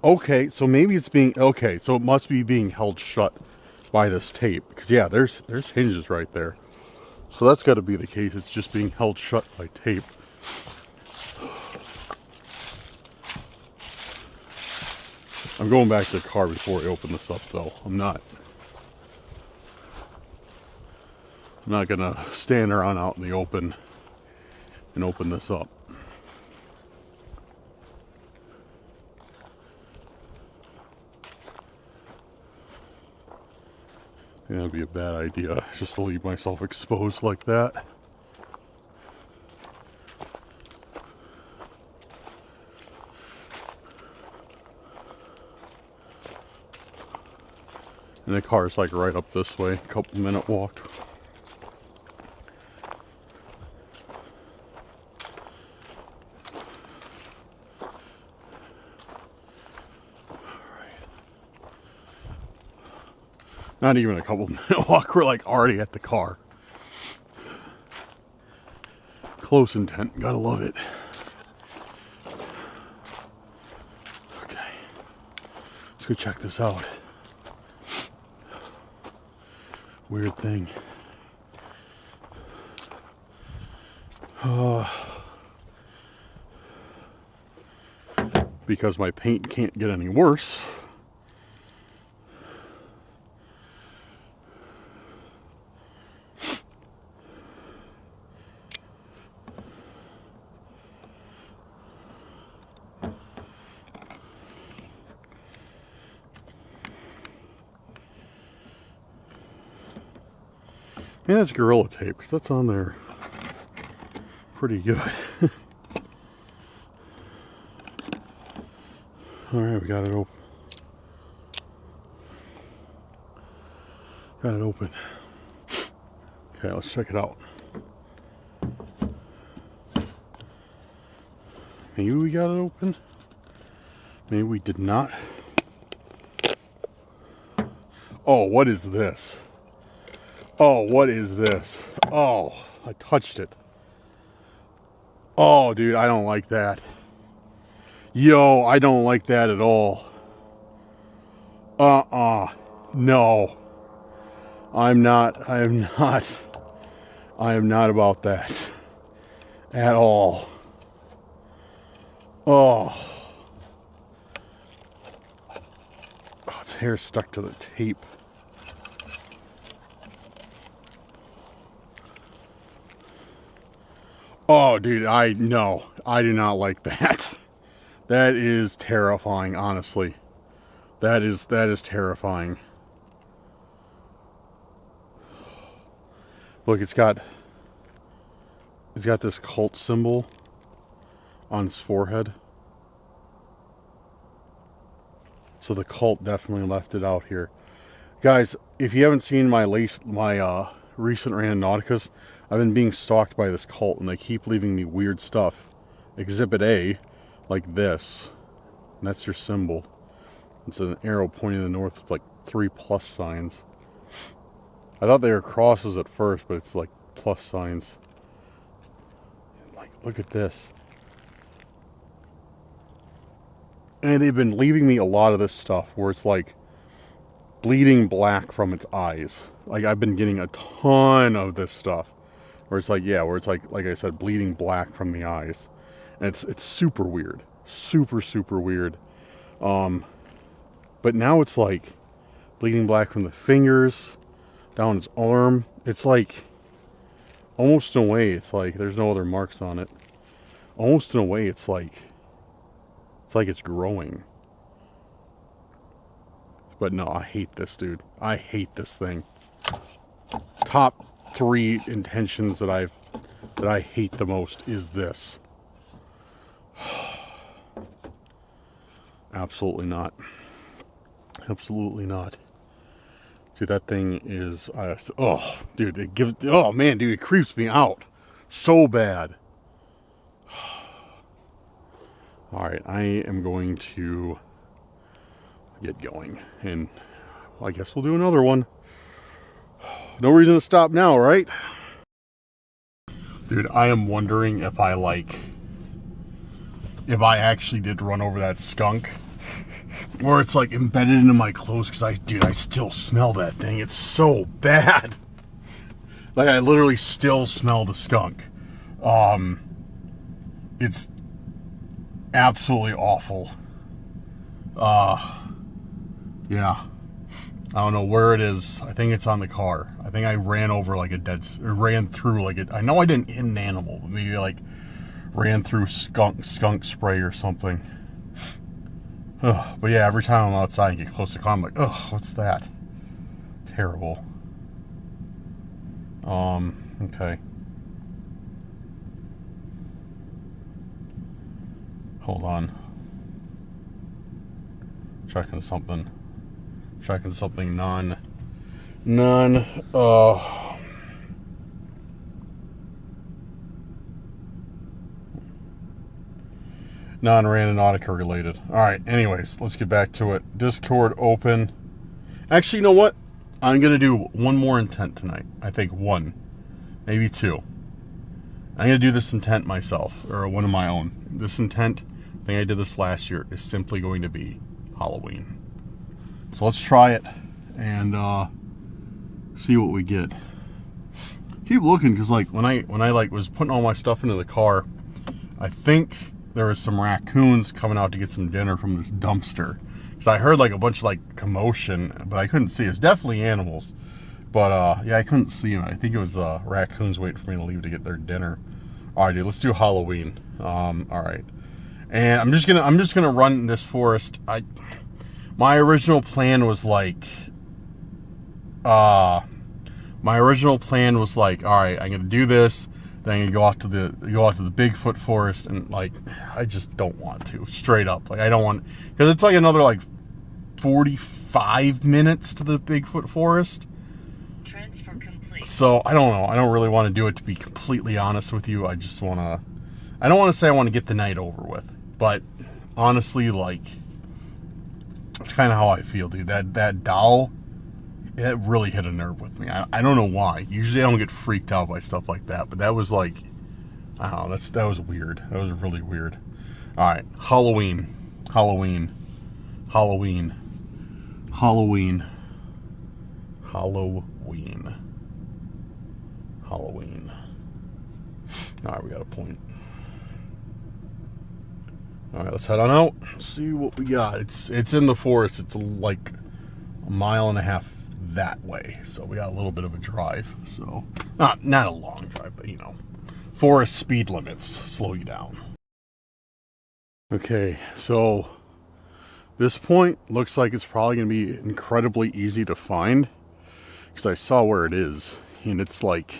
Okay, so maybe it's being, okay, so it must be being held shut by this tape. Because yeah, there's hinges right there. So that's got to be the case. It's just being held shut by tape. I'm going back to the car before I open this up, though. I'm not gonna stand around out in the open and open this up. Yeah, that'd be a bad idea, just to leave myself exposed like that. And the car's like right up this way, couple-minute walk. Not even a couple-minute walk, we're like already at the car. Close intent, gotta love it. Okay, let's go check this out. Weird thing. Because my paint can't get any worse. Yeah, that's Gorilla Tape, because that's on there pretty good. Alright, we got it open. Got it open. Okay, let's check it out. Maybe we got it open. Maybe we did not. Oh, what is this? Oh, what is this? Oh, I touched it. Oh, dude, I don't like that. Yo, I don't like that at all. No. I am not about that. At all. Oh. Oh, its hair stuck to the tape. Oh, dude, I do not like that. That is terrifying, honestly. That is terrifying. Look, it's got this cult symbol on its forehead. So the cult definitely left it out here. Guys, if you haven't seen my recent Randonauticas, I've been being stalked by this cult, and they keep leaving me weird stuff. Exhibit A, like this. And that's your symbol. It's an arrow pointing to the north with like 3 plus signs. I thought they were crosses at first, but it's like plus signs. Like, look at this. And they've been leaving me a lot of this stuff where it's like bleeding black from its eyes. Like, I've been getting a ton of this stuff where it's like, yeah, where it's like I said, bleeding black from the eyes. And it's super weird. Super, super weird. But now it's like bleeding black from the fingers down its arm. It's like, almost in a way, it's like there's no other marks on it. Almost in a way, it's like it's growing. But no, I hate this, dude. I hate this thing. Top 3 intentions that I hate the most is this. Absolutely not. Absolutely not. Dude, that thing is, oh, dude, oh man, dude, it creeps me out so bad. All right, I am going to get going, and well, I guess we'll do another one. No reason to stop now, right? Dude, I am wondering if I actually did run over that skunk, or it's like embedded into my clothes, because I still smell that thing. It's so bad. Like, I literally still smell the skunk. It's absolutely awful. Yeah. I don't know where it is. I think it's on the car. I think I ran over like ran through like I know I didn't hit an animal, but maybe like ran through skunk spray or something. Ugh. But yeah, every time I'm outside and get close to the car, I'm like, oh, what's that? Terrible. Okay. Hold on. Checking something non-Randonautica related. Alright, anyways, let's get back to it. Discord open. Actually, you know what? I'm going to do one more intent tonight. I think 1. Maybe 2. I'm going to do this intent myself, or one of my own. This intent, I think I did this last year, is simply going to be Halloween. So let's try it and see what we get. Keep looking, because like when I like was putting all my stuff into the car, I think there was some raccoons coming out to get some dinner from this dumpster. Because I heard like a bunch of like commotion, but I couldn't see it. It's definitely animals, but yeah, I couldn't see them. I think it was raccoons waiting for me to leave to get their dinner. All right, dude, let's do Halloween. All right, and I'm just gonna run this forest. My original plan was like, all right, I'm gonna do this, then I'm gonna go out to the Bigfoot forest, and like, I just don't want to, straight up. Like, I don't want, because it's like another like 45 minutes to the Bigfoot forest. Transfer complete. So I don't know. I don't really want to do it, to be completely honest with you. I don't want to say I want to get the night over with, but honestly, like, it's kind of how I feel, dude. That doll, that really hit a nerve with me. I don't know why. Usually I don't get freaked out by stuff like that, but that was like, I don't know, that was weird. That was really weird. All right, Halloween. Halloween. Halloween. Halloween. Halloween. Halloween. All right, we got a point. All right, let's head on out. See what we got. It's in the forest. It's like a mile and a half that way. So we got a little bit of a drive. So not a long drive, but you know, forest speed limits slow you down. Okay, so this point looks like it's probably going to be incredibly easy to find because I saw where it is, and it's like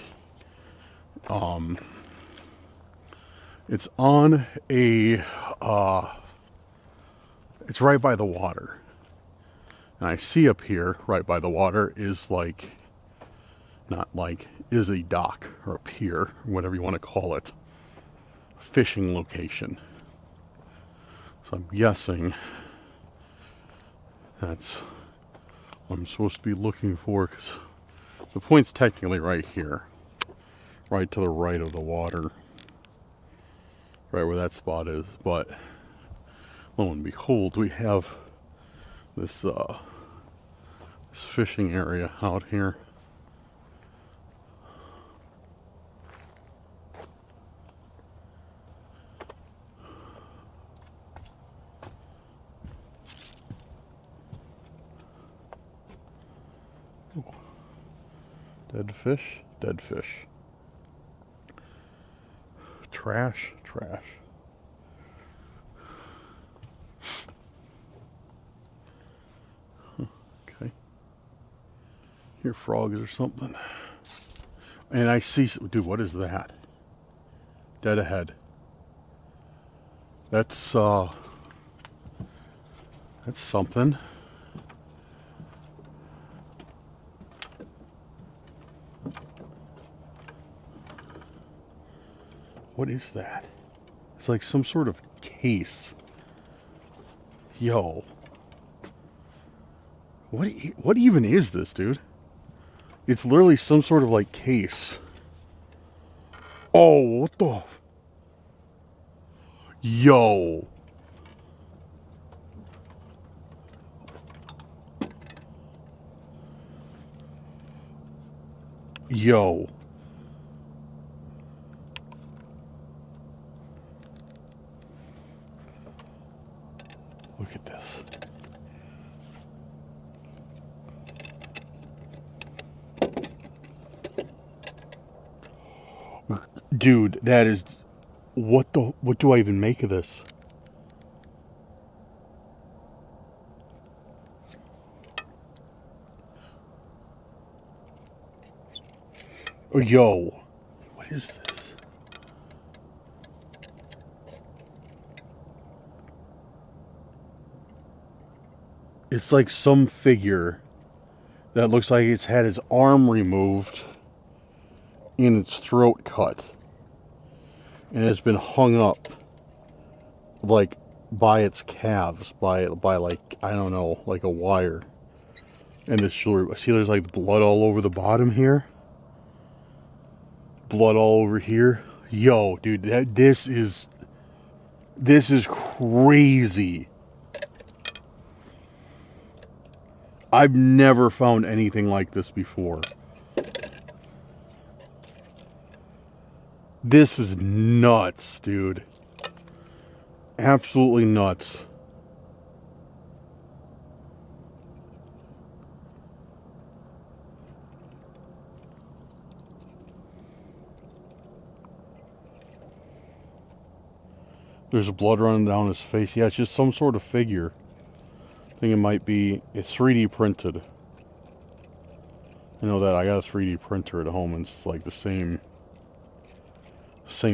it's on a it's right by the water. And I see up here right by the water is like, not like, is a dock or a pier, whatever you want to call it, a fishing location. So I'm guessing that's what I'm supposed to be looking for, because the point's technically right here, right to the right of the water, right where that spot is. But lo and behold, we have this this fishing area out here. Dead fish, dead fish. Trash, trash. Huh, okay. Hear frogs or something. And I see, dude, what is that? Dead ahead. That's something. What is that? It's like some sort of case. Yo. What even is this, dude? It's literally some sort of like case. Oh, what the? Yo. Yo. Look at this. Dude, that is... What do I even make of this? Oh, yo. What is this? It's like some figure that looks like it's had its arm removed and its throat cut. And it's been hung up like by its calves, by like, I don't know, like a wire. And this shoulder, see there's like blood all over the bottom here. Blood all over here. Yo, dude, this is crazy. I've never found anything like this before. This is nuts, dude. Absolutely nuts. There's blood running down his face. Yeah, it's just some sort of figure. I think it might be, it's 3D printed. I know that I got a 3D printer at home and it's like the same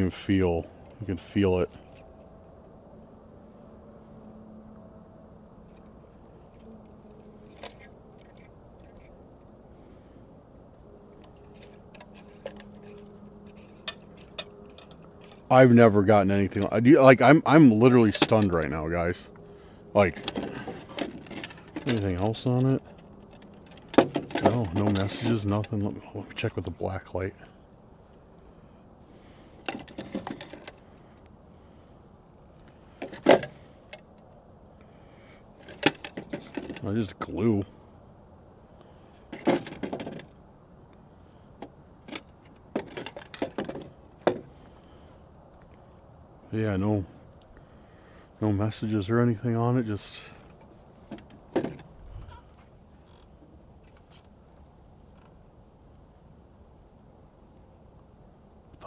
feel. You can feel it. I've never gotten anything like I'm literally stunned right now, guys. Like, anything else on it? No. No, no messages, nothing. Let me check with the black light. Oh, just glue. Yeah, no messages or anything on it, just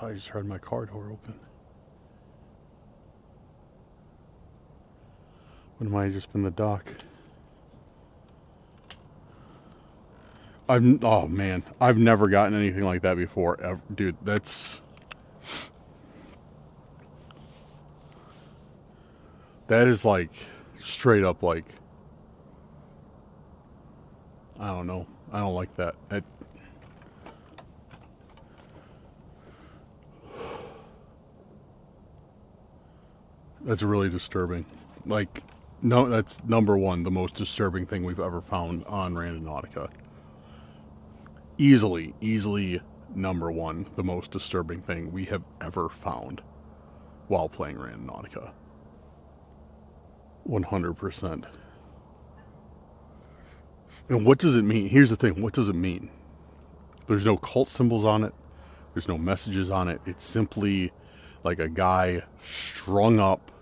I just heard my car door open. What might have just been the dock? Oh man, I've never gotten anything like that before, ever. Dude, that is like straight up like, I don't know. I don't like that. That's really disturbing. Like, no, that's number one, the most disturbing thing we've ever found on Randonautica. Easily number one, the most disturbing thing we have ever found while playing Randonautica. 100%. And what does it mean? Here's the thing. What does it mean? There's no cult symbols on it. There's no messages on it. It's simply like a guy strung up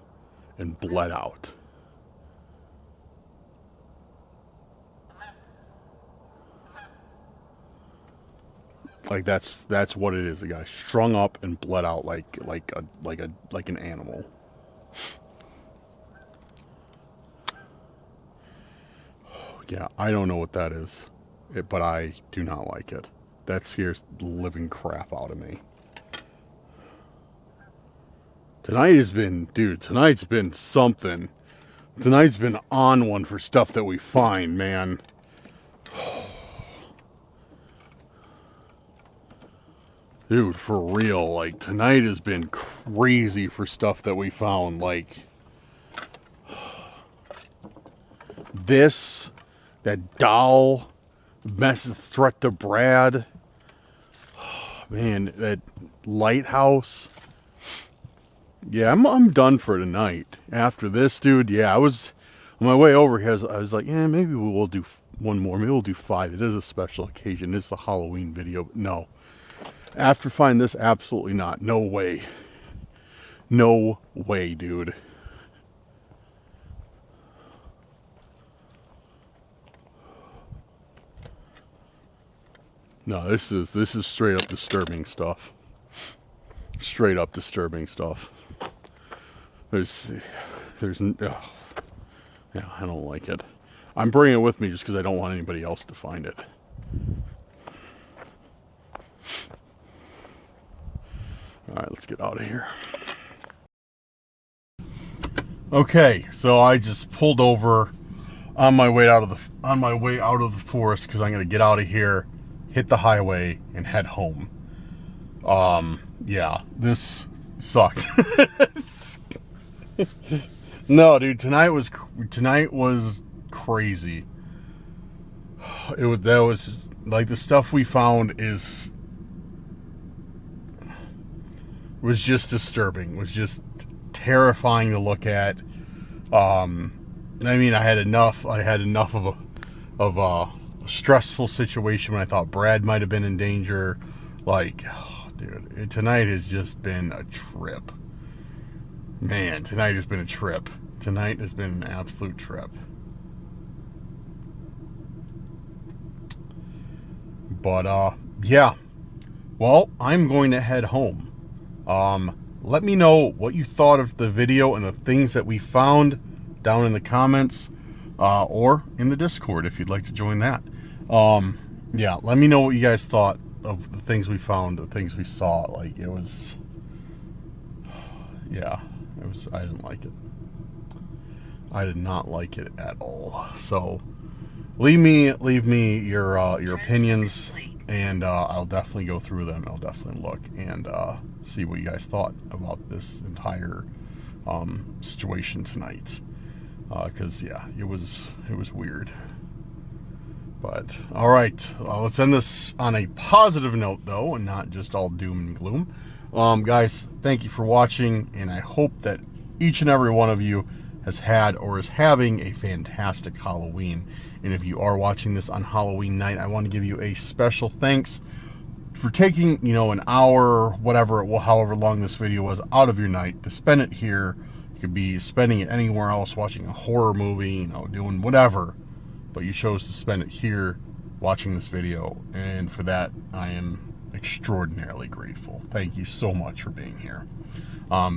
and bled out. Like that's what it is. A guy strung up and bled out like an animal. Yeah, I don't know what that is, but I do not like it. That scares the living crap out of me. Tonight's been something. Tonight's been on one for stuff that we find, man. Dude, for real, like, tonight has been crazy for stuff that we found, like, this, that doll, threat to Brad, man, that lighthouse. Yeah, I'm done for tonight. After this, dude, yeah, I was, on my way over here, I was like, yeah, maybe we'll do one more, maybe we'll do 5. It is a special occasion, it's the Halloween video, but no. After finding this, absolutely not. No way. No way, dude. No, this is straight up disturbing stuff. Straight up disturbing stuff. There's yeah, I don't like it. I'm bringing it with me just because I don't want anybody else to find it. All right, let's get out of here. Okay, so I just pulled over on my way out of the forest because I'm gonna get out of here, hit the highway, and head home. Yeah, this sucked. No, dude, tonight was crazy. That was like the stuff we found was just disturbing. Was just terrifying to look at. I mean, I had enough of a stressful situation when I thought Brad might have been in danger. Like, oh, dude, tonight has just been a trip. Man, tonight has been a trip. Tonight has been an absolute trip. But yeah. Well, I'm going to head home. Let me know what you thought of the video and the things that we found down in the comments, or in the Discord if you'd like to join that. Yeah, let me know what you guys thought of the things we found, the things we saw. Like, it was, yeah, I didn't like it. I did not like it at all. So leave me your opinions, and I'll definitely go through them. I'll definitely look and see what you guys thought about this entire situation tonight. Because yeah, it was weird. But, all right, let's end this on a positive note, though, and not just all doom and gloom. Guys, thank you for watching, and I hope that each and every one of you has had or is having a fantastic Halloween. And if you are watching this on Halloween night, I want to give you a special thanks for taking, an hour, whatever, however long this video was, out of your night to spend it here. You could be spending it anywhere else, watching a horror movie, doing whatever. But you chose to spend it here watching this video, and for that I am extraordinarily grateful. Thank you so much for being here.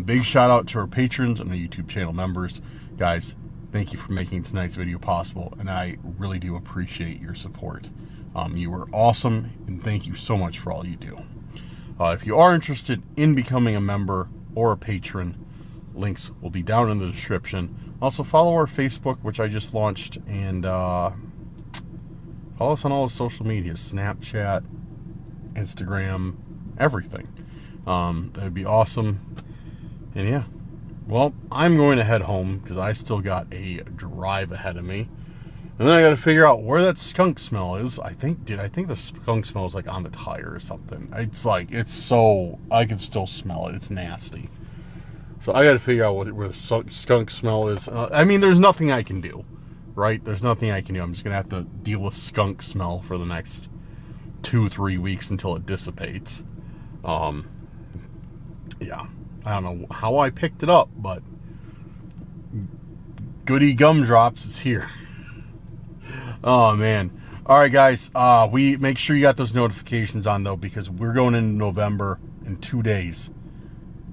Big shout out to our patrons and the YouTube channel members. Guys, thank you for making tonight's video possible, and I really do appreciate your support. You are awesome, and thank you so much for all you do. If you are interested in becoming a member or a patron, links will be down in the description. Also, follow our Facebook, which I just launched, and follow us on all the social media, Snapchat, Instagram, everything. That would be awesome. And yeah, well, I'm going to head home because I still got a drive ahead of me. And then I got to figure out where that skunk smell is. I think the skunk smell is like on the tire or something. It's so, I can still smell it. It's nasty. So I got to figure out where the skunk smell is. There's nothing I can do, right? There's nothing I can do. I'm just going to have to deal with skunk smell for the next 2-3 weeks until it dissipates. Yeah, I don't know how I picked it up, but goody gumdrops is here. Oh, man. All right, guys. We make sure you got those notifications on, though, because we're going into November in 2 days.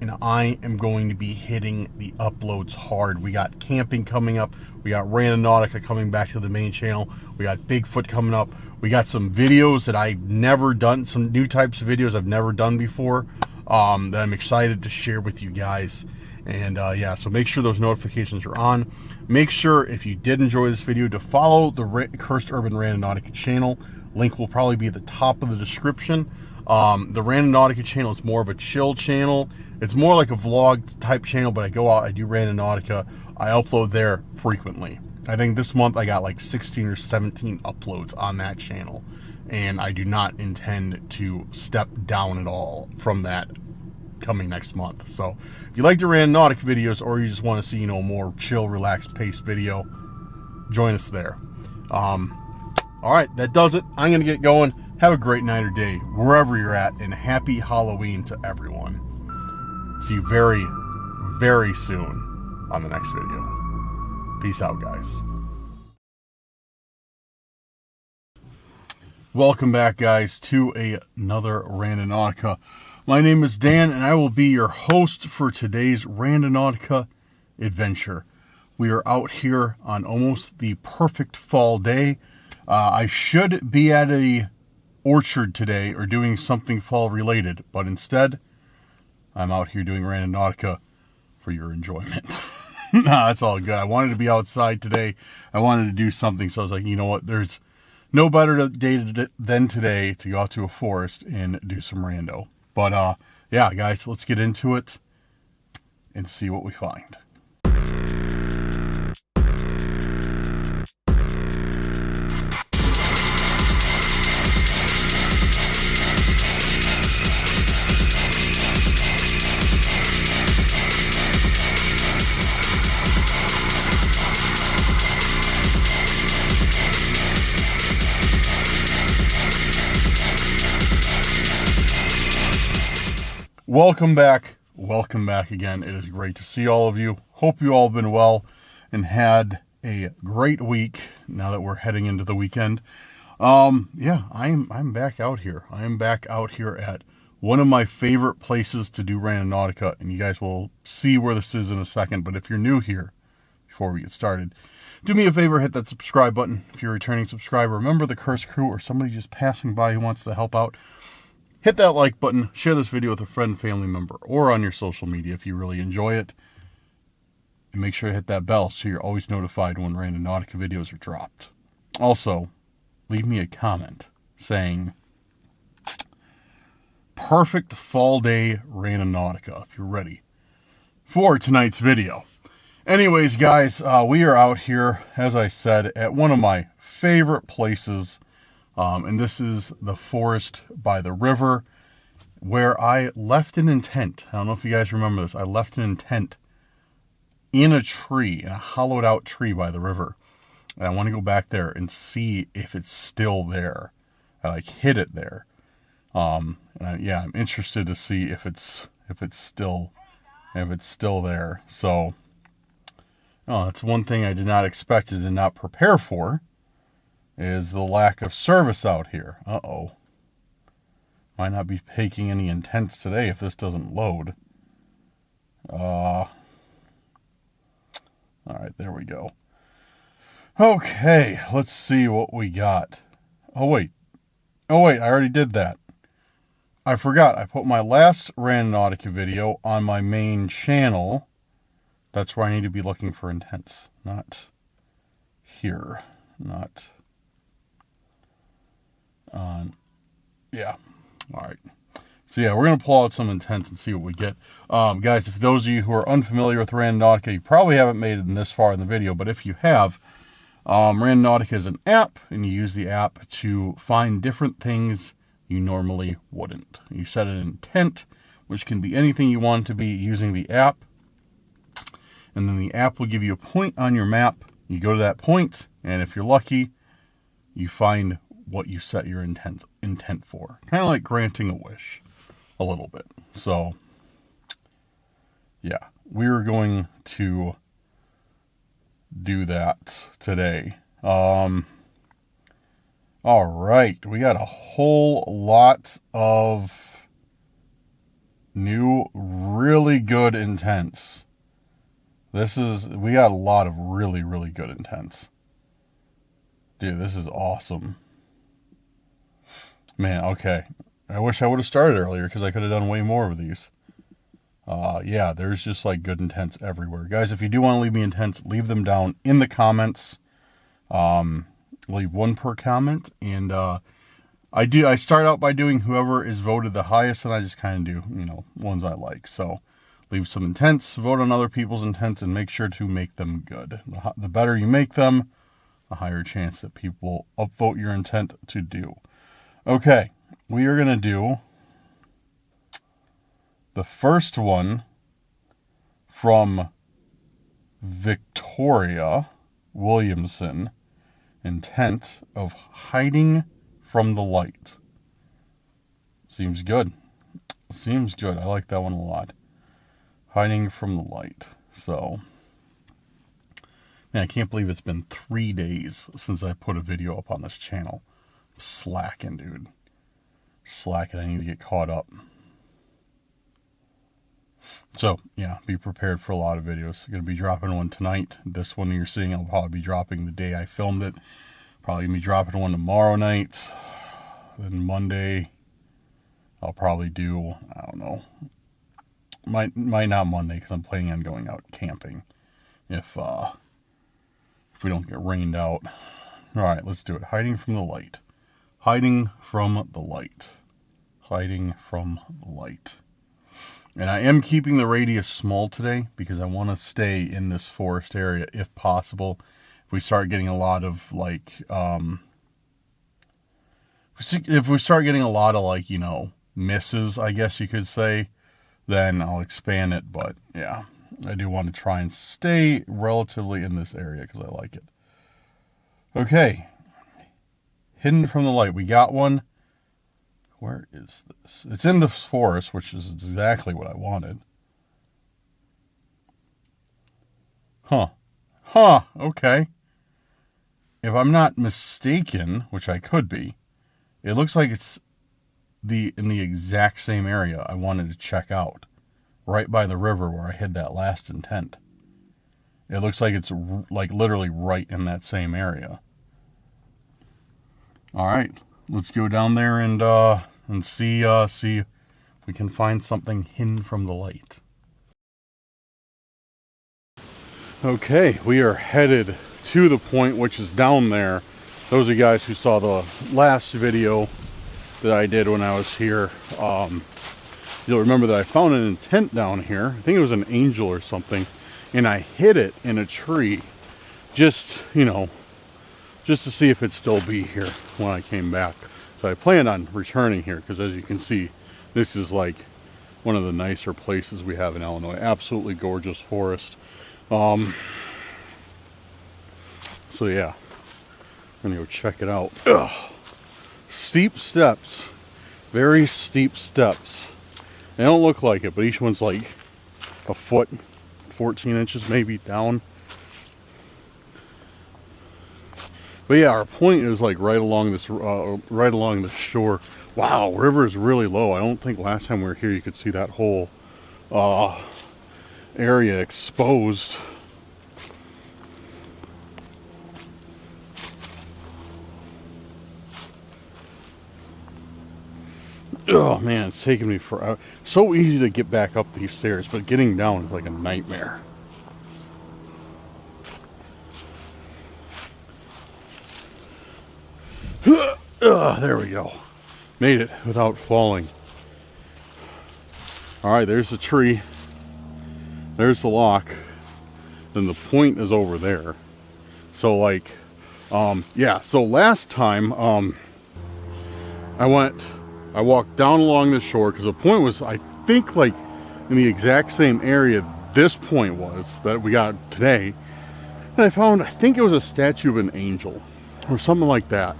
And I am going to be hitting the uploads hard. We got camping coming up. We got Randonautica coming back to the main channel. We got Bigfoot coming up. We got some videos that I've never done, some new types of videos I've never done before that I'm excited to share with you guys. And yeah, so make sure those notifications are on. Make sure, if you did enjoy this video, to follow the Cursed Urban Randonautica channel. Link will probably be at the top of the description. The Randonautica channel is more of a chill channel. It's more like a vlog type channel, but I go out, I do Randonautica. I upload there frequently. I think this month I got like 16 or 17 uploads on that channel. And I do not intend to step down at all from that coming next month. So if you like the Randonautica videos, or you just want to see, a more chill, relaxed paced video, join us there. All right, that does it. I'm going to get going. Have a great night or day, wherever you're at, and happy Halloween to everyone. See you very, very soon on the next video. Peace out, guys. Welcome back, guys, to another Randonautica. My name is Dan, and I will be your host for today's Randonautica adventure. We are out here on almost the perfect fall day. I should be at a orchard today or doing something fall related, but instead I'm out here doing Randonautica for your enjoyment. No, that's all good. I wanted to be outside today. I wanted to do something, so I was like, you know what, there's no better day than today to go out to a forest and do some rando. But yeah, guys, let's get into it and see what we find. Welcome back. Welcome back again. It is great to see all of you. Hope you all have been well and had a great week now that we're heading into the weekend. Yeah, I'm back out here. I am back out here at one of my favorite places to do Randonautica, and you guys will see where this is in a second. But if you're new here, before we get started, do me a favor, hit that subscribe button. If you're a returning subscriber, remember the Curse Crew, or somebody just passing by who wants to help out, hit that like button, share this video with a friend, family member, or on your social media if you really enjoy it. And make sure to hit that bell so you're always notified when Randonautica videos are dropped. Also, leave me a comment saying, perfect fall day Randonautica, if you're ready for tonight's video. Anyways, guys, we are out here, as I said, at one of my favorite places. And this is the forest by the river where I left an intent. I don't know if you guys remember this. I left an intent in a tree, in a hollowed out tree by the river. And I want to go back there and see if it's still there. I like hid it there. I'm interested to see if it's still there. So, that's one thing I did not expect and did not prepare for, is the lack of service out here. Uh-oh. Might not be taking any intents today if this doesn't load. All right, there we go. Okay, let's see what we got. Oh wait, I already did that. I forgot, I put my last Randonautica video on my main channel. That's where I need to be looking for intents, not here, not on, yeah, all right. So yeah, we're going to pull out some intents and see what we get. Guys, if those of you who are unfamiliar with Randonautica, you probably haven't made it this far in the video, but if you have, Randonautica is an app, and you use the app to find different things you normally wouldn't. You set an intent, which can be anything you want it to be using the app, and then the app will give you a point on your map. You go to that point, and if you're lucky, you find what you set your intent for. Kind of like granting a wish, a little bit. So, yeah, we're going to do that today. All right, we got a whole lot of new, really good intents. We got a lot of really, really good intents. Dude, this is awesome. Man, okay. I wish I would have started earlier because I could have done way more of these. Yeah, there's just like good intents everywhere. Guys, if you do want to leave me intents, leave them down in the comments. Leave one per comment. And I start out by doing whoever is voted the highest, and I just kind of do, ones I like. So leave some intents, vote on other people's intents, and make sure to make them good. The better you make them, the higher chance that people upvote your intent to do. Okay, we are going to do the first one from Victoria Williamson. Intent of hiding from the light. Seems good. I like that one a lot. Hiding from the light. So, man, I can't believe it's been 3 days since I put a video up on this channel. I'm slacking, dude. Slacking. I need to get caught up. So, yeah, be prepared for a lot of videos. I'm going to be dropping one tonight. This one you're seeing, I'll probably be dropping the day I filmed it. Probably going to be dropping one tomorrow night. Then Monday, I'll probably do, I don't know. Might not Monday because I'm planning on going out camping. If we don't get rained out. All right, let's do it. Hiding from the light. Hiding from the light. Hiding from the light. And I am keeping the radius small today because I want to stay in this forest area if possible. If we start getting a lot of misses, I guess you could say, then I'll expand it. But yeah, I do want to try and stay relatively in this area because I like it. Okay. Hidden from the light. We got one. Where is this? It's in the forest, which is exactly what I wanted. Okay. If I'm not mistaken, which I could be, it looks like it's in the exact same area I wanted to check out. Right by the river where I hid that last intent. It looks like it's like literally right in that same area. All right. Let's go down there and see if we can find something hidden from the light. Okay, we are headed to the point, which is down there. Those of you guys who saw the last video that I did when I was here, you'll remember that I found an intent down here. I think it was an angel or something, and I hid it in a tree. Just just to see if it'd still be here when I came back. So I planned on returning here because, as you can see, this is like one of the nicer places we have in Illinois. Absolutely gorgeous forest. So yeah, I'm gonna go check it out. Ugh. Steep steps, very steep steps. They don't look like it, but each one's like a foot, 14 inches maybe down. But yeah, our point is like right along this, right along the shore. Wow, river is really low. I don't think last time we were here you could see that whole area exposed. Oh man, it's taking me forever. So easy to get back up these stairs, but getting down is like a nightmare. There we go. Made it without falling. Alright, there's the tree. There's the lock. Then the point is over there. So like, yeah, so last time, I walked down along the shore because the point was, I think, like in the exact same area this point was that we got today. And I found, I think it was a statue of an angel or something like that.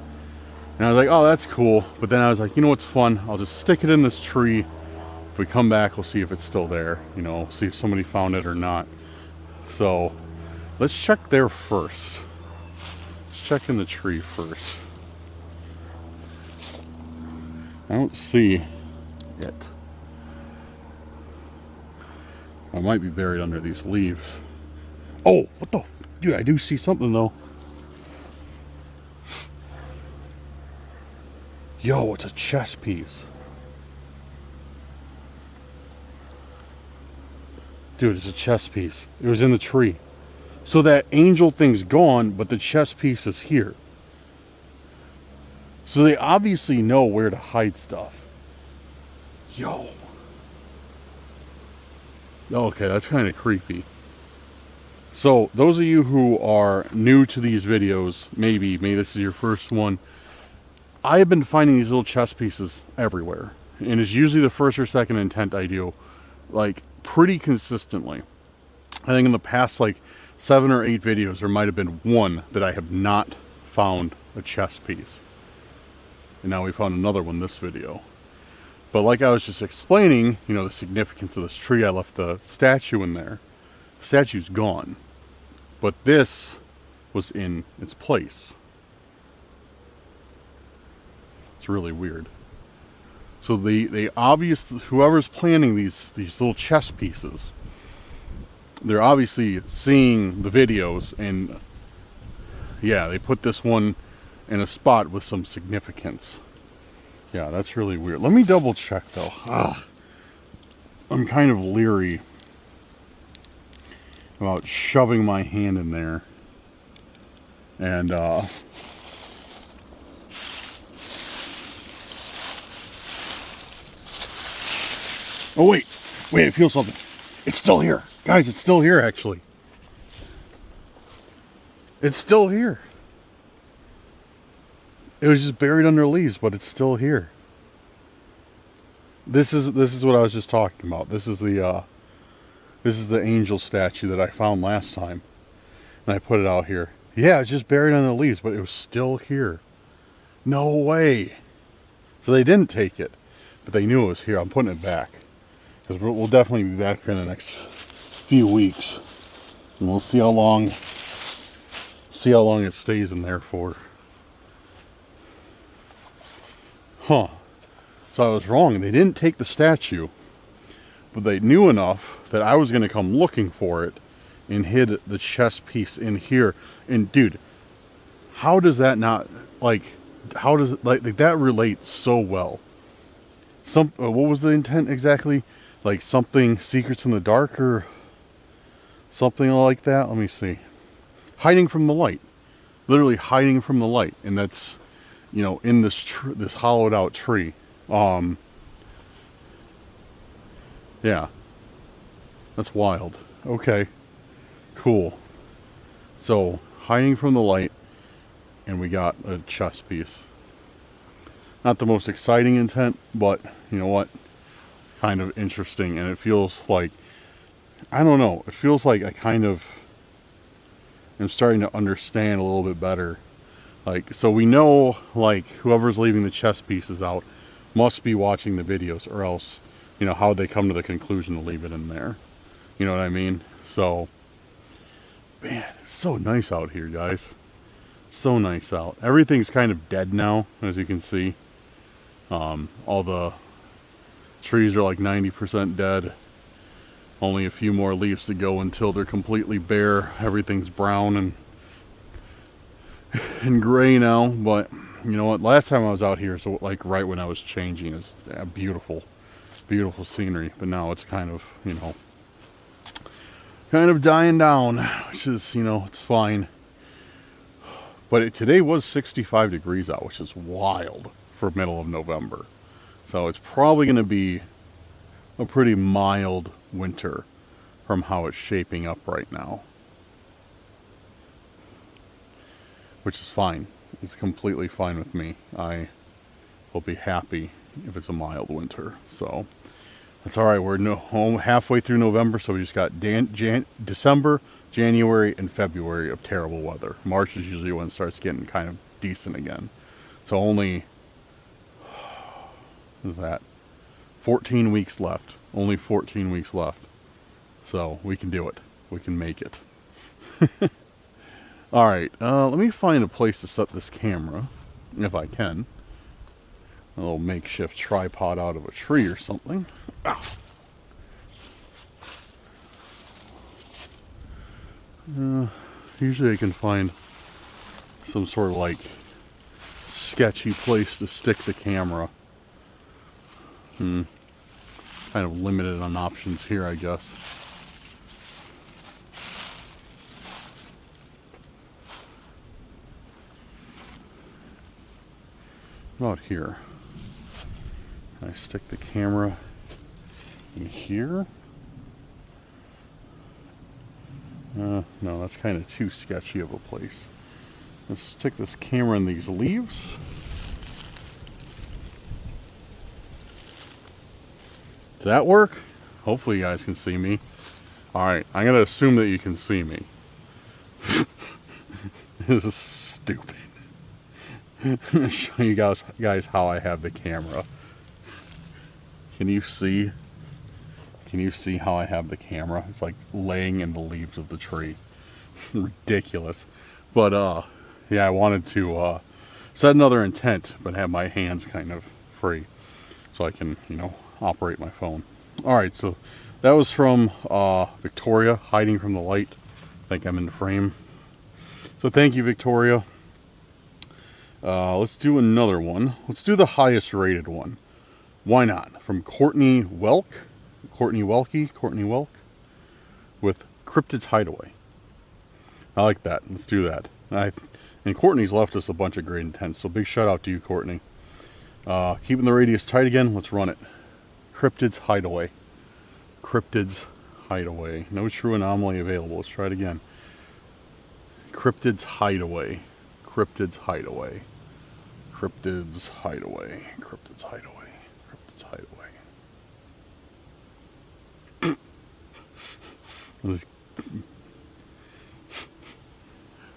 And I was like, oh, that's cool. But then I was like, you know what's fun? I'll just stick it in this tree. If we come back, we'll see if it's still there. You know, see if somebody found it or not. So let's check there first. Let's check in the tree first. I don't see it. I might be buried under these leaves. Oh, what the? Dude, I do see something though. Yo, it's a chess piece. Dude, it's a chess piece. It was in the tree. So that angel thing's gone, but the chess piece is here. So they obviously know where to hide stuff. Yo. Okay, that's kind of creepy. So, those of you who are new to these videos, maybe this is your first one, I have been finding these little chess pieces everywhere. And it's usually the first or second intent I do, like, pretty consistently. I think in the past, like, 7 or 8 videos, there might have been one that I have not found a chess piece. And now we found another one this video. But like I was just explaining, you know, the significance of this tree, I left the statue in there. The statue's gone. But this was in its place. It's really weird. So they obviously, whoever's planning these little chess pieces, they're obviously seeing the videos, and yeah, they put this one in a spot with some significance. Yeah, that's really weird. Let me double check though. Ugh. I'm kind of leery about shoving my hand in there. And oh wait, I feel something. It's still here. Guys, it's still here actually. It's still here. It was just buried under leaves, but it's still here. This is what I was just talking about. This is the angel statue that I found last time, and I put it out here. Yeah, it's just buried under the leaves, but it was still here. No way. So they didn't take it, but they knew it was here. I'm putting it back because we'll definitely be back here in the next few weeks, and we'll see how long it stays in there for. Huh. So I was wrong. They didn't take the statue, but they knew enough that I was going to come looking for it and hid the chess piece in here. And dude, how does that not, like, how does it, like that relates so well? What was the intent exactly? Like something secrets in the dark or something like that? Let me see. Hiding from the light. Literally hiding from the light. And that's, you know, in this this hollowed out tree. Yeah. That's wild. Okay. Cool. So, hiding from the light and we got a chess piece. Not the most exciting intent, but you know what? Kind of interesting, and it feels like, I don't know, it feels like I kind of am starting to understand a little bit better. Like, so we know, like, whoever's leaving the chess pieces out must be watching the videos, or else, you know, how would they come to the conclusion to leave it in there? You know what I mean? So, man, it's so nice out here, guys. So nice out. Everything's kind of dead now, as you can see. All the trees are like 90% dead. Only a few more leaves to go until they're completely bare. Everything's brown and gray now, but you know what? Last time I was out here, so like right when I was changing, it's beautiful, beautiful scenery. But now it's kind of, you know, kind of dying down, which is, you know, it's fine. But today was 65 degrees out, which is wild for middle of November. So it's probably going to be a pretty mild winter from how it's shaping up right now. Which is fine. It's completely fine with me. I will be happy if it's a mild winter. So that's all right. We're home halfway through November, so we just got December, January, and February of terrible weather. March is usually when it starts getting kind of decent again. So only, what is that? 14 weeks left. Only 14 weeks left. So we can do it. We can make it. Alright, let me find a place to set this camera, if I can. A little makeshift tripod out of a tree or something. Usually I can find some sort of like sketchy place to stick the camera. Kind of limited on options here, I guess. About here. Can I stick the camera in here? No, that's kind of too sketchy of a place. Let's stick this camera in these leaves. Does that work? Hopefully you guys can see me. Alright, I'm going to assume that you can see me. This is stupid. I'm going to show you guys how I have the camera. Can you see? Can you see how I have the camera? It's like laying in the leaves of the tree. Ridiculous. But, yeah, I wanted to set another intent, but have my hands kind of free. So I can, you know, operate my phone. Alright, so that was from Victoria, hiding from the light. I think I'm in the frame. So thank you, Victoria. Let's do another one. Let's do the highest rated one. Why not? From Courtney Welk. Courtney Welk. With Cryptid's Hideaway. I like that. Let's do that. And Courtney's left us a bunch of great intents, so big shout out to you, Courtney. Keeping the radius tight again. Let's run it. Cryptid's Hideaway. Cryptid's Hideaway. No true anomaly available. Let's try it again. Cryptid's Hideaway. Cryptid's Hideaway. Cryptid's Hideaway. Cryptid's Hideaway. Cryptid's Hideaway.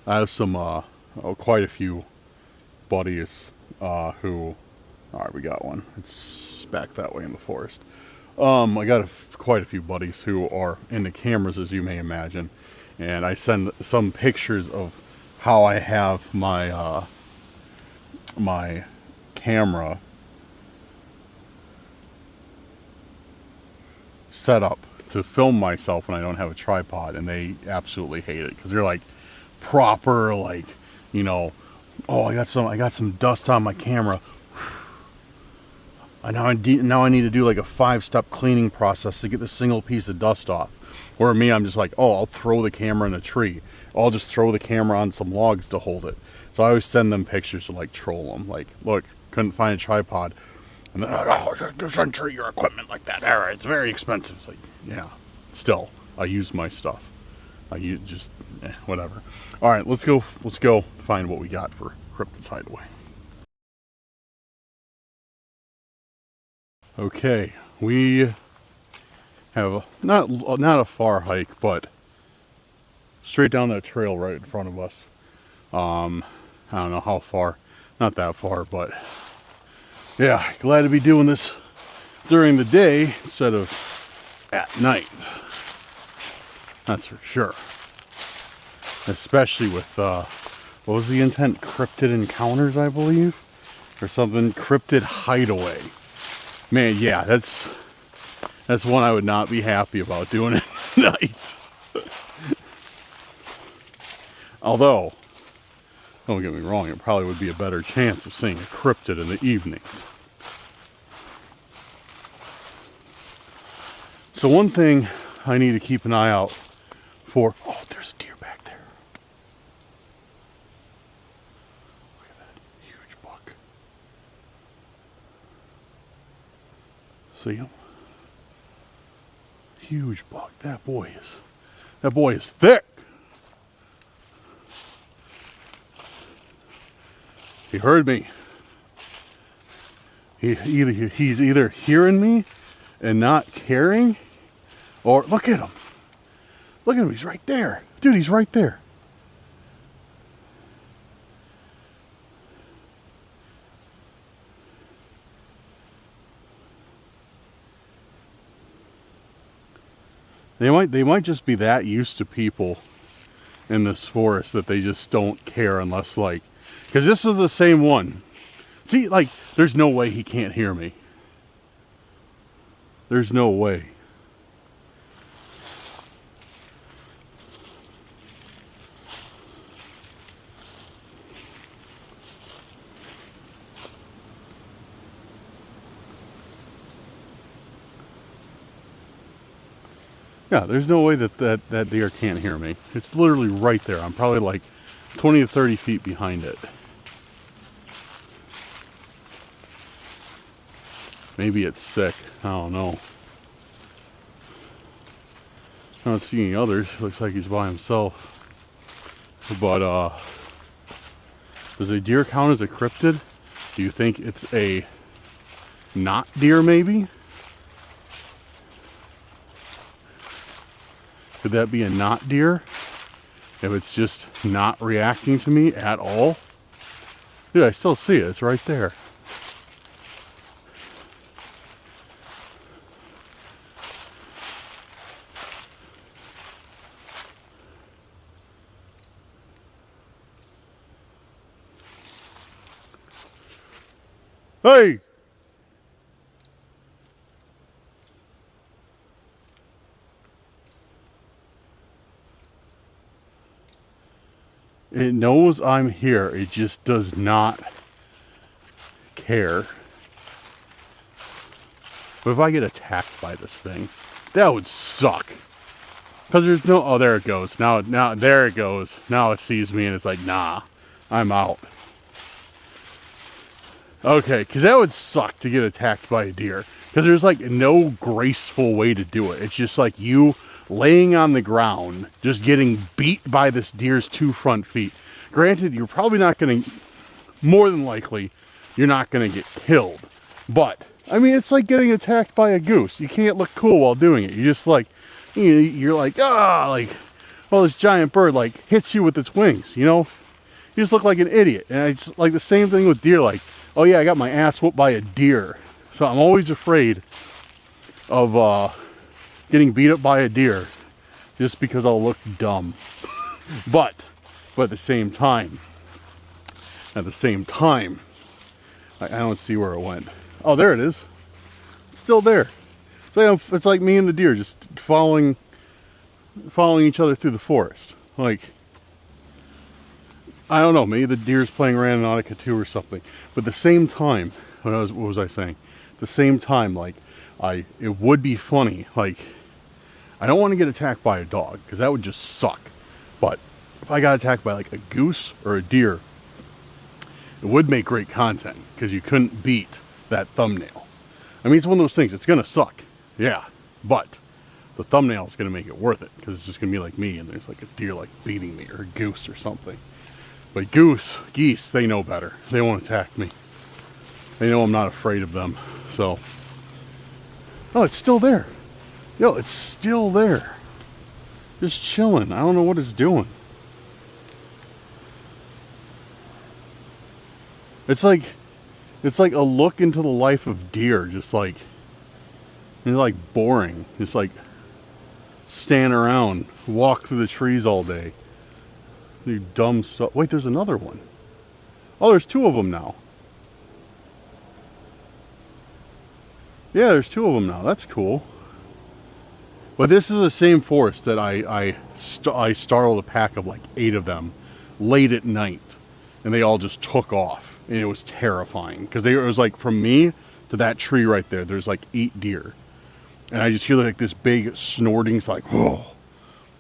I have some, quite a few buddies who... Alright, we got one. It's back that way in the forest. I got quite a few buddies who are into cameras, as you may imagine. And I send some pictures of how I have my my camera set up to film myself when I don't have a tripod, and they absolutely hate it because they're like proper, like, you know, oh, I got some dust on my camera. Now I need to do like a 5-step cleaning process to get the single piece of dust off. Or me, I'm just like, oh, I'll throw the camera in a tree. I'll just throw the camera on some logs to hold it. So I always send them pictures to like troll them. Like, look, couldn't find a tripod. And they're like, oh, just untreat your equipment like that. All right, it's very expensive. It's like, yeah, still, I use my stuff. I use just, whatever. All right, let's go find what we got for cryptid's hideaway. Okay, we have not a far hike, but straight down that trail right in front of us. I don't know how far, not that far, but yeah, glad to be doing this during the day instead of at night. That's for sure. Especially with, what was the intent? Cryptid encounters, I believe? Or something, cryptid hideaway. Man, yeah, that's one I would not be happy about doing at night. Although, don't get me wrong, it probably would be a better chance of seeing a cryptid in the evenings. So one thing I need to keep an eye out for... Oh, there's a deer back there. Look at that huge buck. See him? Huge buck. That boy is thick. He heard me. He's either hearing me and not caring, or look at him. Look at him. He's right there. Dude, he's right there. They might just be that used to people in this forest that they just don't care unless, like, because this is the same one. See, like, there's no way he can't hear me. There's no way. Yeah, there's no way that deer can't hear me. It's literally right there. I'm probably like 20 to 30 feet behind it. Maybe it's sick. I don't know. I don't see any others. Looks like he's by himself. But, does a deer count as a cryptid? Do you think it's a not deer, maybe? Could that be a not deer? If it's just not reacting to me at all? Dude, I still see it. It's right there. Hey! It knows I'm here. It just does not care. But if I get attacked by this thing, that would suck. Because there's no... Oh, there it goes. Now, there it goes. Now it sees me and it's like, nah, I'm out. Okay, because that would suck to get attacked by a deer. Because there's like no graceful way to do it. It's just like you laying on the ground, just getting beat by this deer's 2 front feet. Granted, you're probably not going to, more than likely, you're not going to get killed. But, I mean, it's like getting attacked by a goose. You can't look cool while doing it. You just like, you're like, like, well, this giant bird like hits you with its wings, you know? You just look like an idiot. And it's like the same thing with deer, like, oh yeah, I got my ass whooped by a deer. So I'm always afraid of getting beat up by a deer just because I'll look dumb. But at the same time, I don't see where it went. Oh, there it is. It's still there. It's like me and the deer just following each other through the forest. Like, I don't know, maybe the deer's playing Randonautica 2 or something. But at the same time, what was I saying? At the same time, like, it would be funny, like, I don't want to get attacked by a dog, because that would just suck. But if I got attacked by, like, a goose or a deer, it would make great content, because you couldn't beat that thumbnail. I mean, it's one of those things, it's going to suck, yeah, but the thumbnail is going to make it worth it, because it's just going to be like me, and there's, like, a deer, like, beating me, or a goose or something. But geese, they know better. They won't attack me. They know I'm not afraid of them. So, oh, it's still there. Yo, it's still there. Just chilling. I don't know what it's doing. It's like a look into the life of deer. Just like, it's like boring. Just like stand around, walk through the trees all day. You dumb stuff. Wait, there's another one. Oh, there's two of them now. Yeah, there's two of them now. That's cool. But this is the same forest that I startled a pack of like 8 of them late at night, and they all just took off, and it was terrifying because it was like from me to that tree right there. There's like 8 deer, and I just hear like this big snorting, it's like whoa,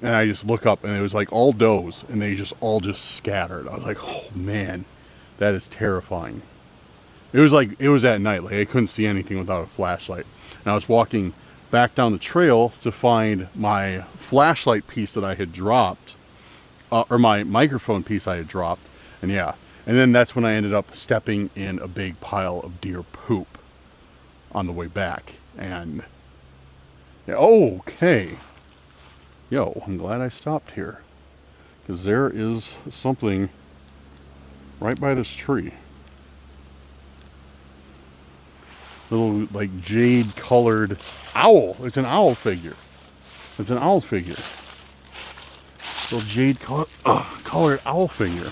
and I just look up, and it was like all does, and they just all scattered. I was like, oh man, that is terrifying. It was at night, like I couldn't see anything without a flashlight, and I was walking back down the trail to find my flashlight piece that I had dropped, or my microphone piece I had dropped, and yeah, and then that's when I ended up stepping in a big pile of deer poop on the way back, and yeah, okay, yo, I'm glad I stopped here, because there is something right by this tree. Little like jade colored owl. It's an owl figure. It's an owl figure. Little jade colored owl figure.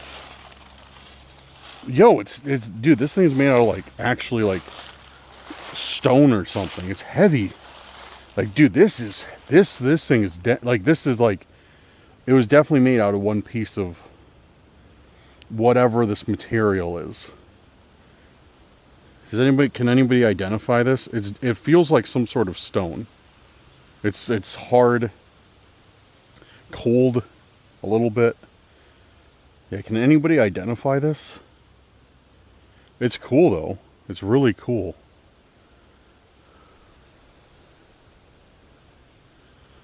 Yo, it's dude, this thing's made out of like actually like stone or something. It's heavy. Like dude, this thing is like this is like it was definitely made out of one piece of whatever this material is. Can anybody identify this? It feels like some sort of stone. It's hard, cold, a little bit. Yeah, can anybody identify this? It's cool though. It's really cool.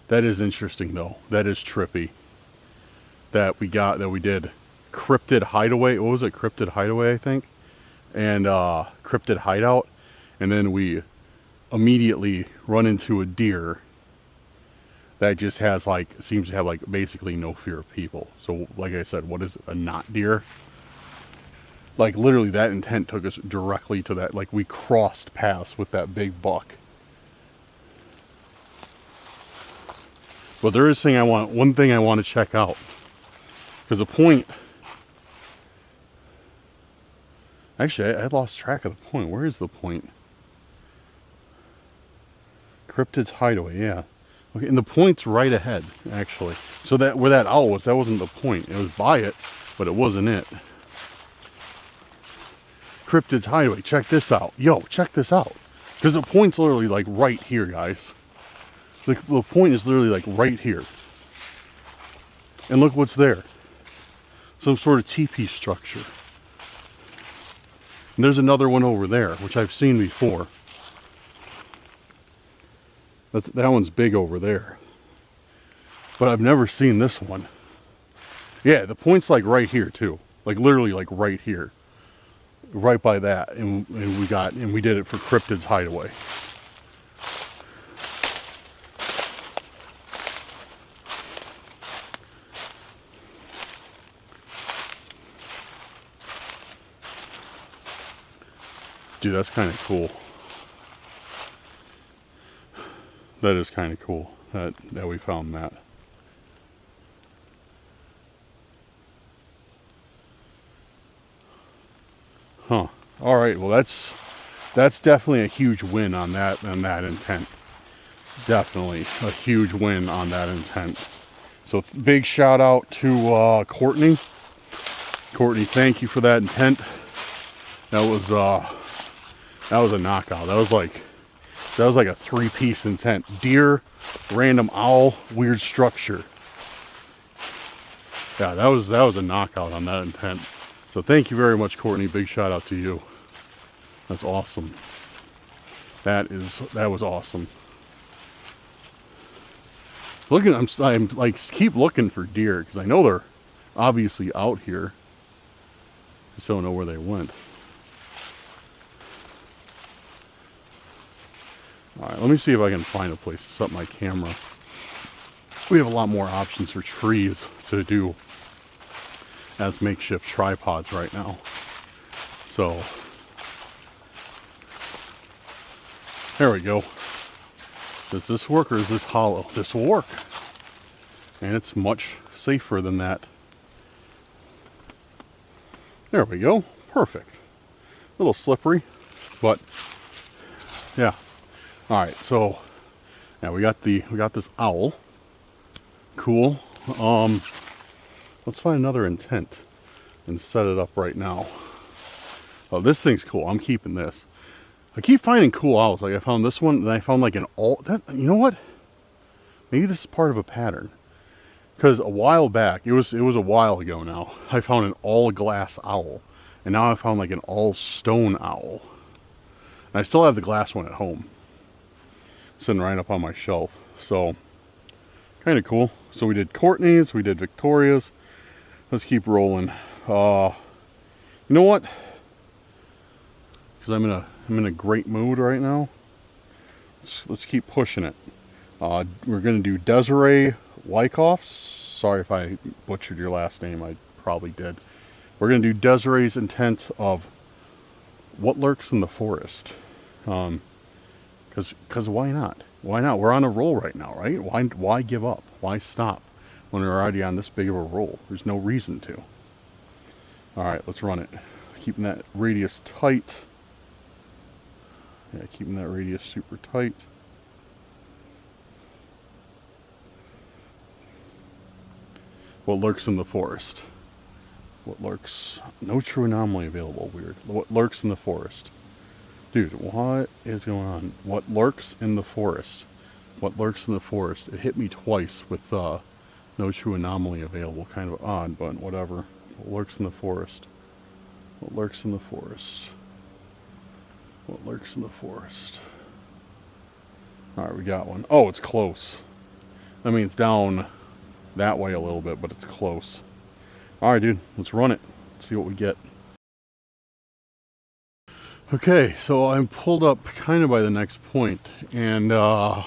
That is interesting though. That is trippy. That we did. Cryptid Hideaway. What was it? Cryptid Hideaway, I think. And Cryptid Hideout, and then we immediately run into a deer that just has like, seems to have like basically no fear of people. So like I said, what is it, a not deer? Like literally that intent took us directly to that, like we crossed paths with that big buck. But there is one thing I want to check out, because the point. Actually, I lost track of the point. Where is the point? Cryptid's Hideaway, yeah. Okay, and the point's right ahead, actually. So that where that owl was, that wasn't the point. It was by it, but it wasn't it. Cryptid's Hideaway. Check this out. Yo, check this out. Because the point's literally like right here, guys. The point is literally like right here. And look what's there. Some sort of teepee structure. And there's another one over there, which I've seen before. That one's big over there. But I've never seen this one. Yeah, the point's like right here too. Like literally like right here. Right by that. And we did it for Cryptid's Hideaway. Dude, that's kind of cool. That is kind of cool that we found that. Huh. All right. Well, that's definitely a huge win on that intent. Definitely a huge win on that intent. So big shout out to Courtney. Courtney, thank you for that intent. That was a knockout. That was like a 3-piece intent. Deer, random owl, weird structure. Yeah, that was a knockout on that intent. So thank you very much, Courtney. Big shout out to you. That's awesome. That was awesome. I'm like keep looking for deer because I know they're obviously out here. Just don't know where they went. Alright, let me see if I can find a place to set my camera. We have a lot more options for trees to do as makeshift tripods right now. So, there we go. Does this work or is this hollow? This will work. And it's much safer than that. There we go. Perfect. A little slippery, but yeah. All right, so yeah, we got this owl. Cool. Let's find another intent and set it up right now. Oh, this thing's cool. I'm keeping this. I keep finding cool owls. Like I found this one, and I found like an all. That, you know what? Maybe this is part of a pattern. Because a while back, it was a while ago now, I found an all glass owl, and now I found like an all stone owl. And I still have the glass one at home, sitting right up on my shelf. So kind of cool. So we did Courtney's, we did Victoria's. Let's keep rolling. You know what? Because I'm in a great mood right now. Let's keep pushing it. We're gonna do Desiree Wyckoff's. Sorry if I butchered your last name. I probably did. We're gonna do Desiree's intent of what lurks in the forest. Because why not? Why not? We're on a roll right now, right? Why give up? Why stop when we're already on this big of a roll? There's no reason to. All right, let's run it. Keeping that radius tight. Yeah, keeping that radius super tight. What lurks in the forest? What lurks? No true anomaly available. Weird. What lurks in the forest? Dude, what is going on? What lurks in the forest? What lurks in the forest? It hit me twice with no true anomaly available. Kind of odd, but whatever. What lurks in the forest? What lurks in the forest? What lurks in the forest? Alright, we got one. Oh, it's close. I mean, it's down that way a little bit, but it's close. Alright, dude, let's run it. Let's see what we get. Okay, so I'm pulled up kind of by the next point, and yeah,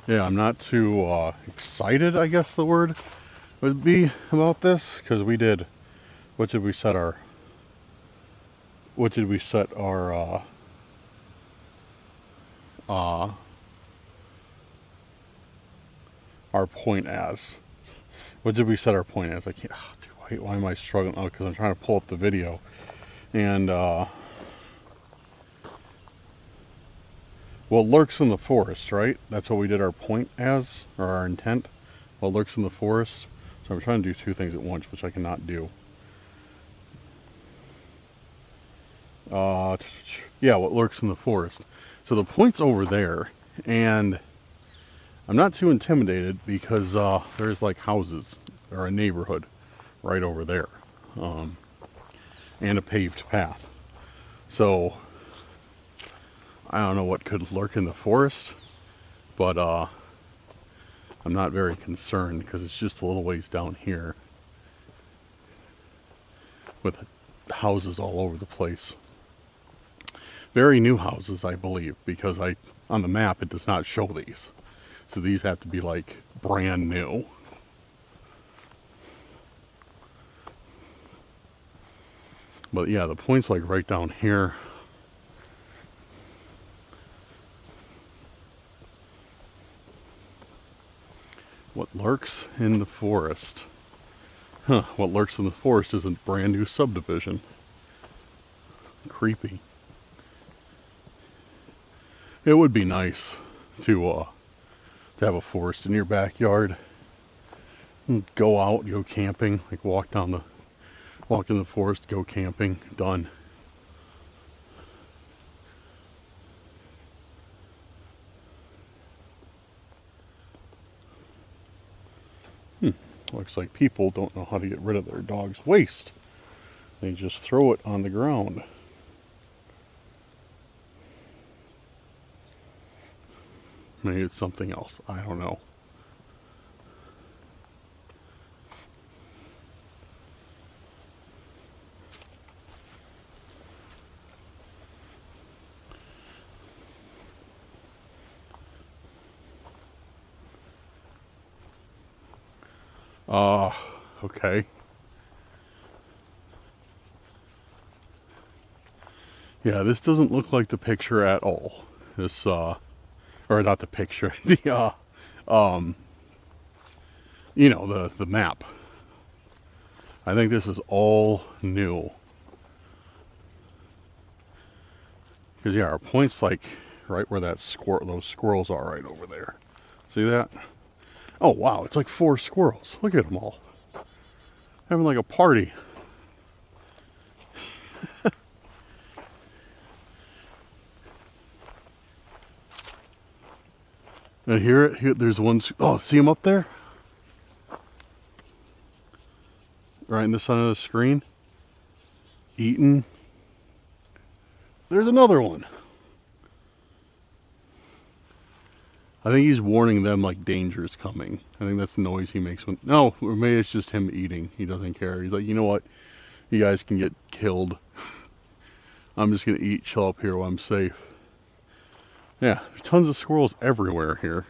I'm not too excited, I guess the word would be, about this, because we did, what did we set our point as? What did we set our point as? I can't, oh, dude, why am I struggling? Oh, because I'm trying to pull up the video. And what lurks in the forest, right? That's what we did our point as, or our intent. What lurks in the forest. So I'm trying to do two things at once, which I cannot do. Yeah, what lurks in the forest. So the point's over there, and I'm not too intimidated because there's like houses or a neighborhood right over there, and a paved path. So I don't know what could lurk in the forest, but I'm not very concerned because it's just a little ways down here with houses all over the place. Very new houses, I believe, because on the map it does not show these. So these have to be like brand new. But yeah, the point's like right down here. What lurks in the forest? Huh, what lurks in the forest is a brand new subdivision. Creepy. It would be nice to have a forest in your backyard. And go out, go camping, like walk in the forest, go camping, done. Looks like people don't know how to get rid of their dog's waste. They just throw it on the ground. Maybe it's something else. I don't know. Okay. Yeah, this doesn't look like the picture at all. This, or not the picture, the, you know, the map. I think this is all new. Because, yeah, our point's like right where that those squirrels are right over there. See that? Oh, wow, it's like 4 squirrels. Look at them all. Having like a party. And here, there's one. Oh, see him up there? Right in the center of the screen. Eating. There's another one. I think he's warning them like danger is coming. I think that's the noise he makes when... No, or maybe it's just him eating. He doesn't care. He's like, you know what? You guys can get killed. I'm just going to eat, chill up here while I'm safe. Yeah, there's tons of squirrels everywhere here.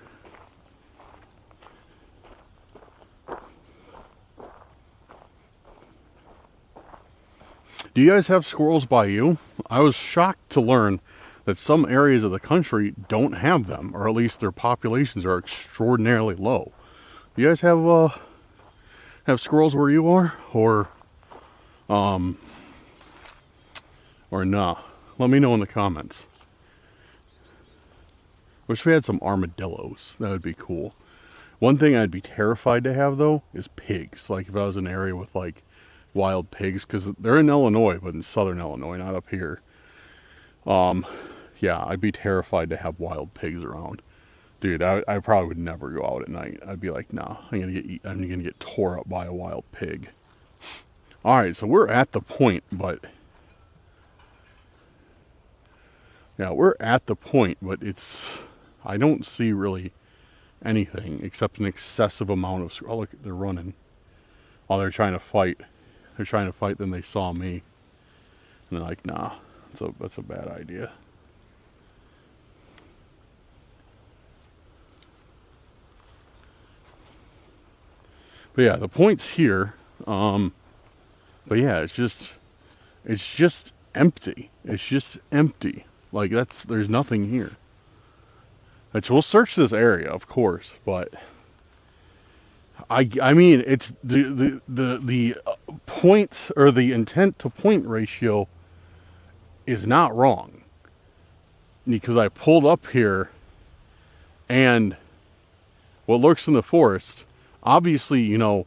Do you guys have squirrels by you? I was shocked to learn that some areas of the country don't have them, or at least their populations are extraordinarily low. Do you guys have squirrels where you are, or nah? Let me know in the comments. Wish we had some armadillos. That would be cool. One thing I'd be terrified to have though is pigs. Like if I was in an area with like wild pigs, because they're in Illinois, but in southern Illinois, not up here. Yeah, I'd be terrified to have wild pigs around. Dude, I probably would never go out at night. I'd be like, nah, I'm gonna get tore up by a wild pig. Alright, so we're at the point, but yeah, we're at the point, but I don't see really anything except an excessive amount of... Oh, look, they're running. Oh, they're trying to fight. They're trying to fight, then they saw me. And they're like, nah, that's a bad idea. But yeah, the point's here. But yeah, it's just empty. It's just empty. Like there's nothing here. Which we'll search this area, of course, but I mean, it's the point or the intent to point ratio is not wrong, because I pulled up here and what lurks in the forest, obviously, you know,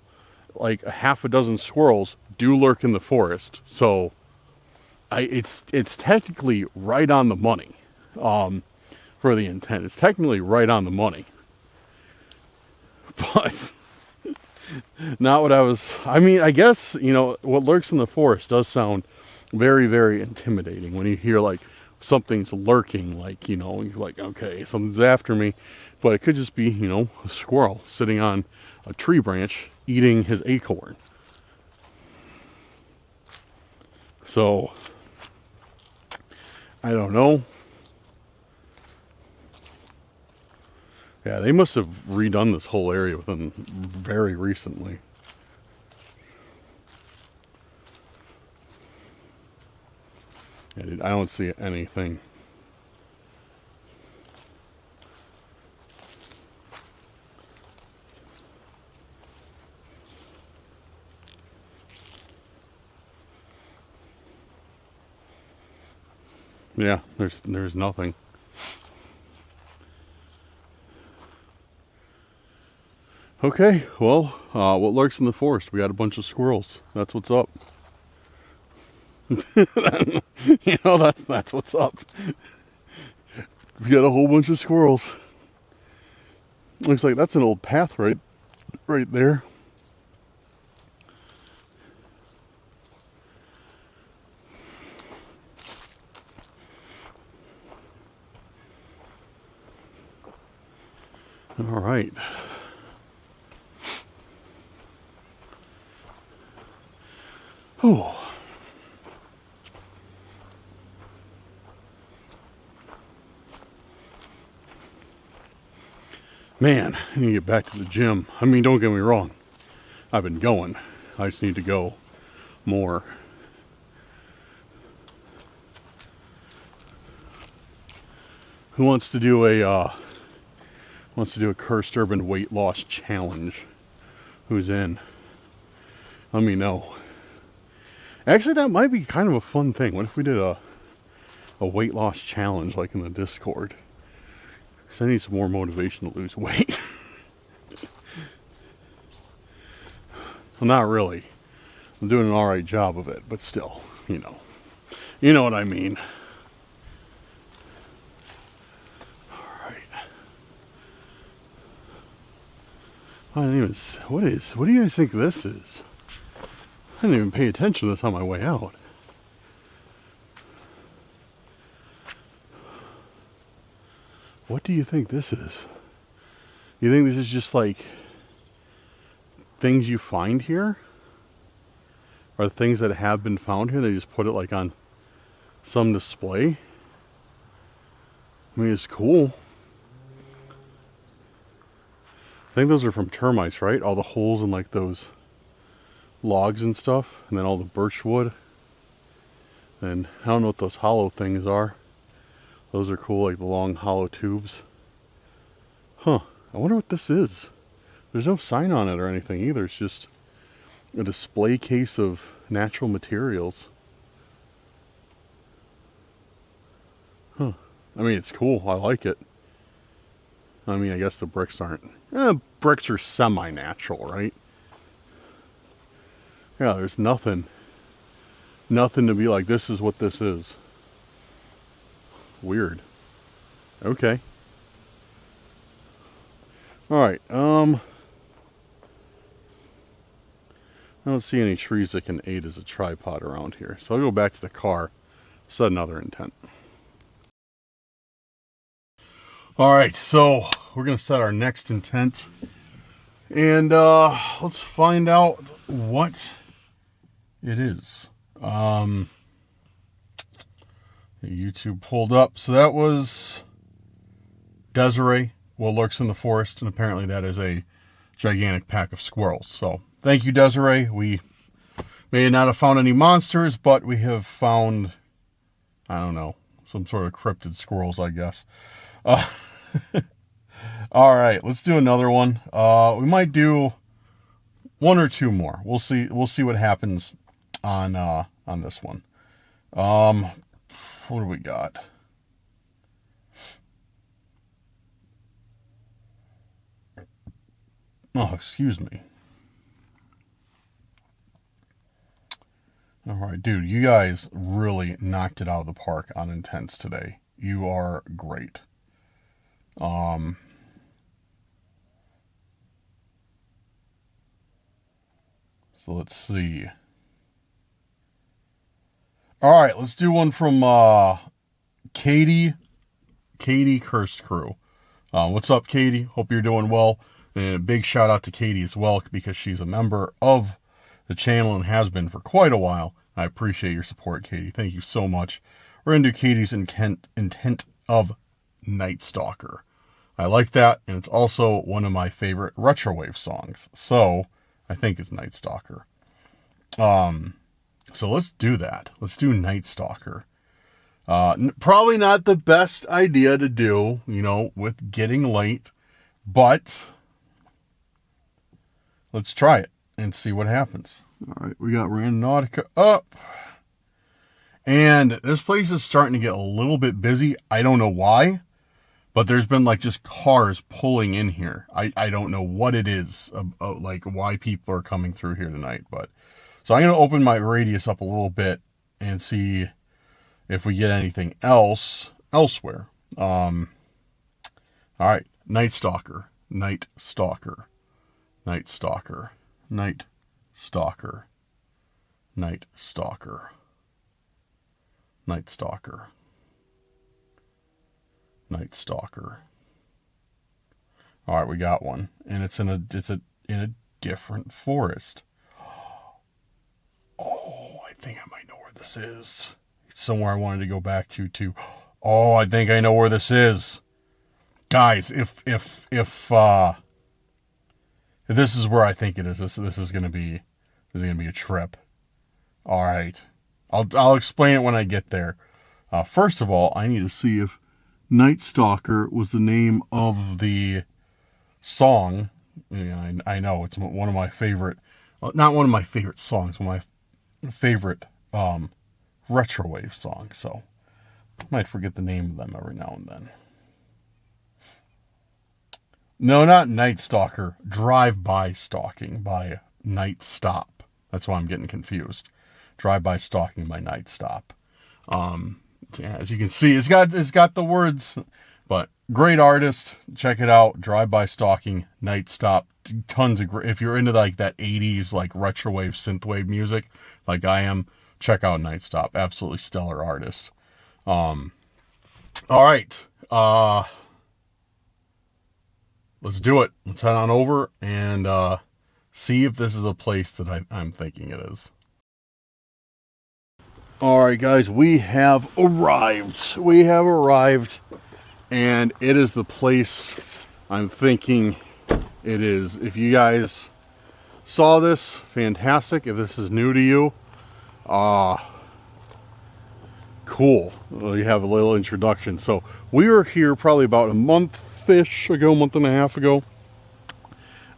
like a half a dozen squirrels do lurk in the forest, so it's technically right on the money. For the intent, it's technically right on the money, but not what I mean, I guess, you know, what lurks in the forest does sound very, very intimidating when you hear like something's lurking, like, you know, you're like, okay, something's after me, but it could just be, you know, a squirrel sitting on a tree branch eating his acorn. So I don't know. Yeah, they must have redone this whole area within very recently. Yeah, dude, I don't see anything. Yeah, there's nothing. Okay, well, what lurks in the forest? We got a bunch of squirrels. That's what's up. You know, that's what's up. We got a whole bunch of squirrels. Looks like that's an old path right there. All right. Oh. Man, I need to get back to the gym. I mean, don't get me wrong. I've been going. I just need to go more. Who wants to do a cursed urban weight loss challenge? Who's in? Let me know. Actually, that might be kind of a fun thing. What if we did a weight loss challenge like in the Discord? Because I need some more motivation to lose weight. Well, not really. I'm doing an alright job of it, but still, you know. You know what I mean. Alright. I didn't even, what do you guys think this is? I didn't even pay attention to this on my way out. What do you think this is? You think this is just like things you find here? Or things that have been found here? They just put it like on some display? I mean, it's cool. I think those are from termites, right? All the holes in like those logs and stuff, and then all the birch wood, and I don't know what those hollow things are. Those are cool, like the long hollow tubes. Huh, I wonder what this is. There's no sign on it or anything either. It's just a display case of natural materials. Huh, I mean, it's cool. I like it. I mean, I guess the bricks aren't. Bricks are semi-natural, right? Yeah, there's nothing to be like, this is what this is. Weird. Okay. Alright, I don't see any trees that can aid as a tripod around here. So I'll go back to the car, set another intent. Alright, so we're going to set our next intent. And let's find out what it is. YouTube pulled up. So that was Desiree, what lurks in the forest, and apparently that is a gigantic pack of squirrels. So thank you, Desiree. We may not have found any monsters, but we have found, I don't know, some sort of cryptid squirrels, I guess. All right, let's do another one. We might do one or two more. We'll see. We'll see what happens on this one. What do we got? Oh, excuse me. All right, dude, you guys really knocked it out of the park on intents today. You are great. So let's see. All right, let's do one from Katie Cursed Crew. What's up, Katie? Hope you're doing well. And a big shout out to Katie as well, because she's a member of the channel and has been for quite a while. I appreciate your support, Katie. Thank you so much. We're going to do Katie's intent of Night Stalker. I like that, and it's also one of my favorite retrowave songs. So I think it's Night Stalker. So let's do that. Let's do Night Stalker. Probably not the best idea to do, you know, with getting late, but let's try it and see what happens. All right, we got Randonautica up. And this place is starting to get a little bit busy. I don't know why, but there's been like just cars pulling in here. I don't know what it is, like why people are coming through here tonight, but so I'm going to open my radius up a little bit and see if we get anything else elsewhere. All right. Night Stalker. Night Stalker. Night Stalker. Night Stalker. Night Stalker. Night Stalker. Night Stalker. All right, we got one, and it's in a different forest. Oh, I think I might know where this is. It's somewhere I wanted to go back to too. Oh, I think I know where this is. Guys, if This is where I think it is. This is gonna be a trip. All right, I'll explain it when I get there. First of all, I need to see if Night Stalker was the name of the song. Yeah, I know it's one of my favorite, not one of my favorite songs, one of my favorite retrowave songs. So I might forget the name of them every now and then. No, not Night Stalker. Drive-by stalking by Night Stop. That's why I'm getting confused. Drive-by stalking by Night Stop. Yeah, as you can see, it's got the words, but great artist. Check it out. Drive-by stalking, Night Stop. Tons of great. If you're into like that 80s like retrowave synthwave music, like I am, check out Night Stop. Absolutely stellar artist. All right. Let's do it. Let's head on over and see if this is a place that I'm thinking it is. All right, guys, we have arrived. And it is the place I'm thinking it is. If you guys saw this, fantastic. If this is new to you, cool. Well, you have a little introduction. So we were here probably about a month-ish ago, month and a half ago.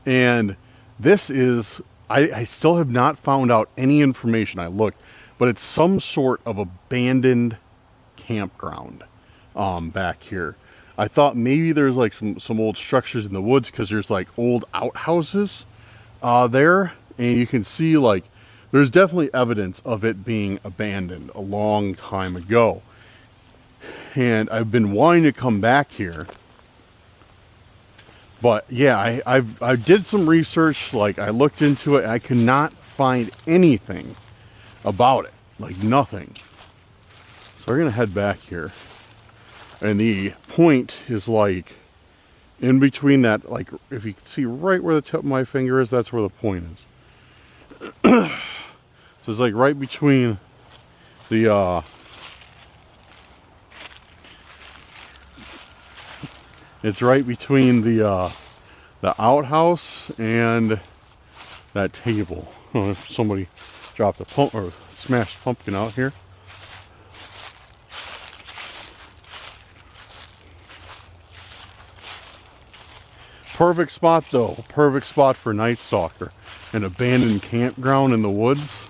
And this is, I still have not found out any information. I looked, but it's some sort of abandoned campground back here. I thought maybe there's like some old structures in the woods because there's like old outhouses there. And you can see like there's definitely evidence of it being abandoned a long time ago. And I've been wanting to come back here. But yeah, I did some research, like I looked into it, and I could not find anything about it, like nothing. So we're gonna head back here. And the point is like in between that, like if you can see right where the tip of my finger is, that's where the point is. So it's like right between the it's right between the outhouse and that table. Oh, if somebody dropped a pump or smashed pumpkin out here. Perfect spot though. Perfect spot for Night Stalker. An abandoned campground in the woods.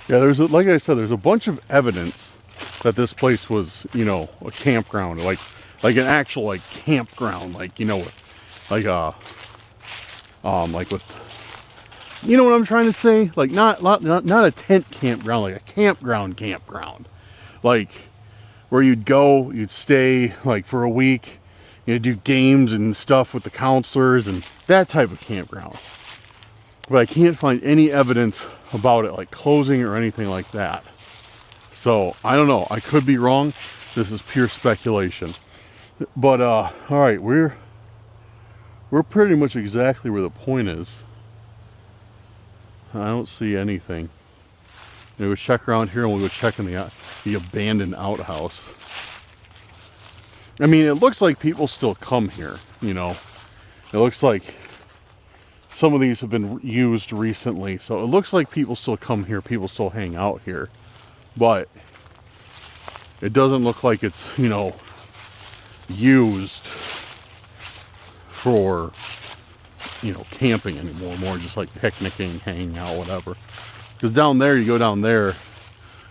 Yeah, like I said, there's a bunch of evidence that this place was, you know, a campground, like an actual like campground, like, you know, like with, you know what I'm trying to say? Like not a tent campground, like a campground, like where you'd go, you'd stay like for a week, you'd do games and stuff with the counselors and that type of campground. But I can't find any evidence about it, like closing or anything like that. So I don't know. I could be wrong. This is pure speculation. But all right, we're pretty much exactly where the point is. I don't see anything. We'll check around here and we'll go check in the abandoned outhouse. I mean, it looks like people still come here. You know, it looks like some of these have been used recently, so it looks like people still come here, people still hang out here. But it doesn't look like it's, you know, used for, you know, camping anymore. More just like picnicking, hanging out, whatever. Because down there, you go down there,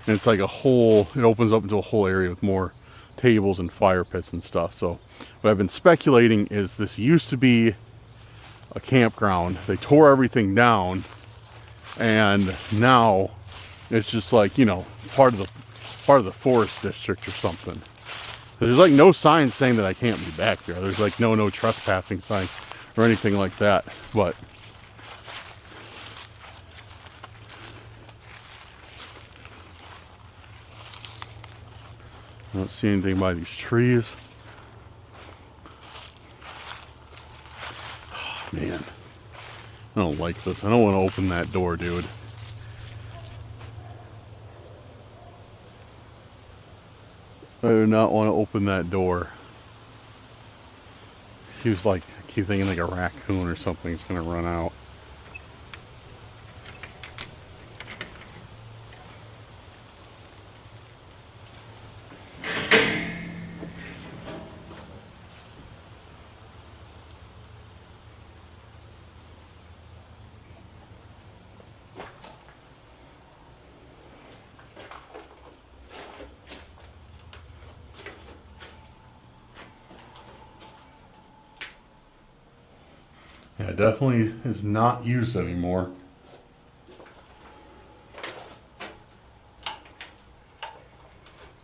and it's like a whole, it opens up into a whole area with more tables and fire pits and stuff. So what I've been speculating is this used to be a campground. They tore everything down, and now it's just like, you know, part of the forest district or something. There's like no signs saying that I can't be back there. There's like no trespassing sign or anything like that. But I don't see anything by these trees. Man, I don't like this. I don't want to open that door, dude. I do not want to open that door. He was like, I keep thinking like a raccoon or something's going to run out. Yeah, it definitely is not used anymore.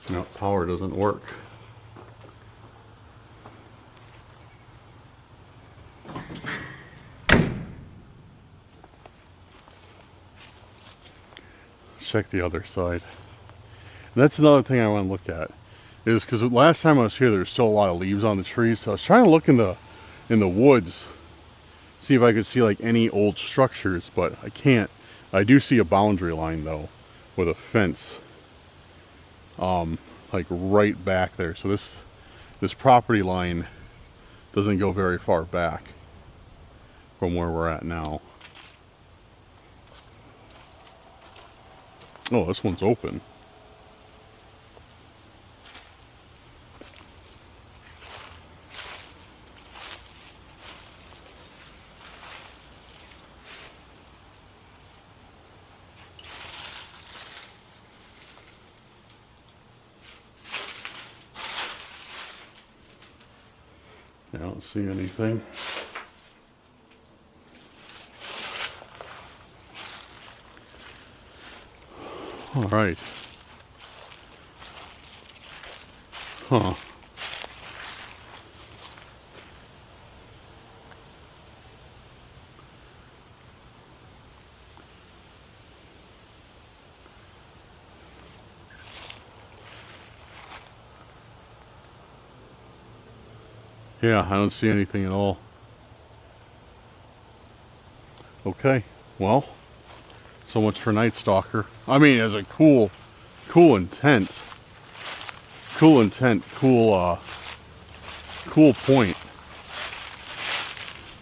No, power doesn't work. Check the other side. And that's another thing I want to look at. Is because last time I was here, there was still a lot of leaves on the trees. So I was trying to look in the woods, see if I could see like any old structures, but I can't. I do see a boundary line though, with a fence, like right back there. So this property line doesn't go very far back from where we're at now. Oh, this one's open. I don't see anything. All right. Huh. Yeah, I don't see anything at all. Okay, well, so much for Night Stalker. I mean, as a cool intent, cool point.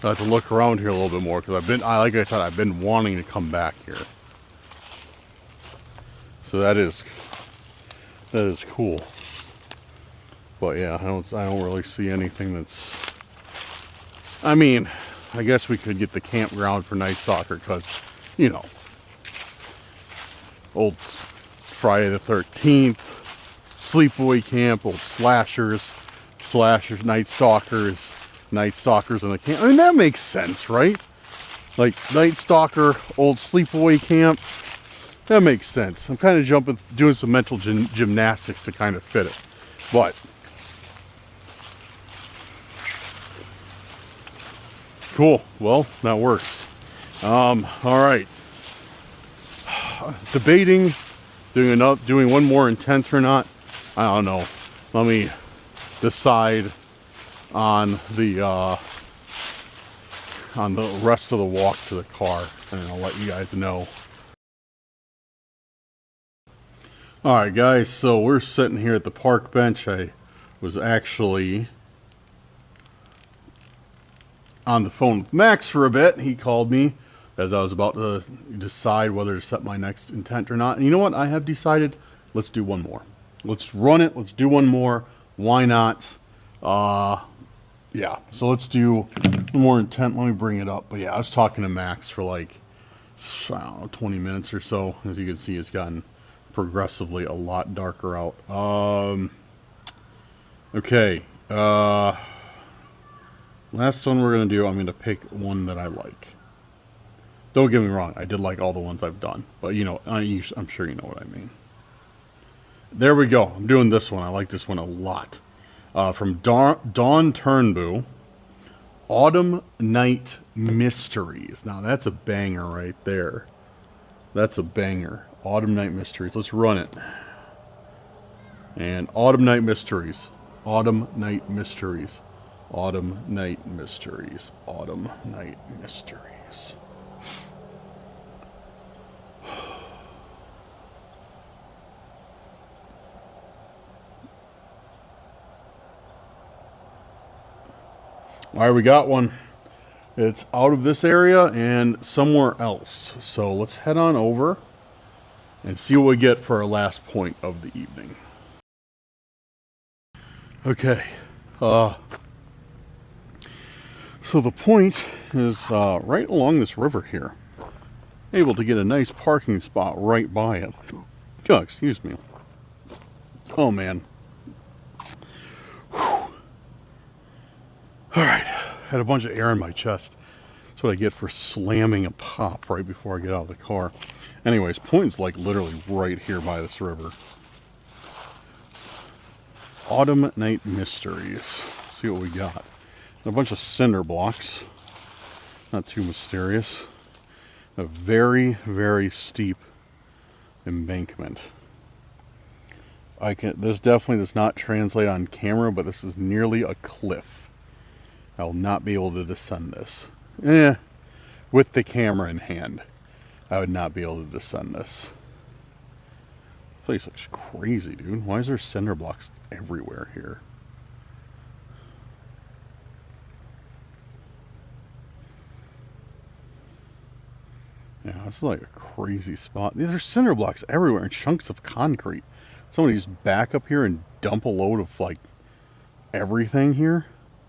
I have to look around here a little bit more because like I said, I've been wanting to come back here. So that is cool. But yeah, I don't really see anything that's. I mean, I guess we could get the campground for Night Stalker because, you know, old Friday the 13th, sleepaway camp, old slashers, Night Stalkers in the camp. I mean, that makes sense, right? Like Night Stalker, old sleepaway camp. That makes sense. I'm kind of doing some mental gymnastics to kind of fit it, but. Cool. Well, that works. All right. Debating doing one more intense or not. I don't know. Let me decide on the rest of the walk to the car, and I'll let you guys know. All right, guys. So we're sitting here at the park bench. I was actually on the phone with Max for a bit. He called me as I was about to decide whether to set my next intent or not. And you know what? I have decided, let's do one more. Let's run it. Let's do one more. Why not? Yeah. So let's do one more intent. Let me bring it up. But yeah, I was talking to Max for like, I don't know, 20 minutes or so. As you can see, it's gotten progressively a lot darker out. Okay. Last one we're going to do, I'm going to pick one that I like. Don't get me wrong, I did like all the ones I've done. But, you know, I'm sure you know what I mean. There we go. I'm doing this one. I like this one a lot. From Dawn Turnbull, Autumn Night Mysteries. Now, that's a banger right there. That's a banger. Autumn Night Mysteries. Let's run it. And Autumn Night Mysteries. Autumn Night Mysteries. Autumn Night Mysteries. Autumn Night Mysteries. All right, we got one. It's out of this area and somewhere else. So let's head on over and see what we get for our last point of the evening. Okay. So the point is right along this river here. Able to get a nice parking spot right by it. Oh, excuse me. Oh, man. Whew. All right. Had a bunch of air in my chest. That's what I get for slamming a pop right before I get out of the car. Anyways, point's like literally right here by this river. Autumn Night Mysteries. Let's see what we got. A bunch of cinder blocks. Not too mysterious. A very, very steep embankment. This definitely does not translate on camera, but this is nearly a cliff. I will not be able to descend this. With the camera in hand, I would not be able to descend this. This place looks crazy, dude. Why is there cinder blocks everywhere here? Yeah, this is like a crazy spot. These are cinder blocks everywhere and chunks of concrete. Somebody just back up here and dump a load of like everything here.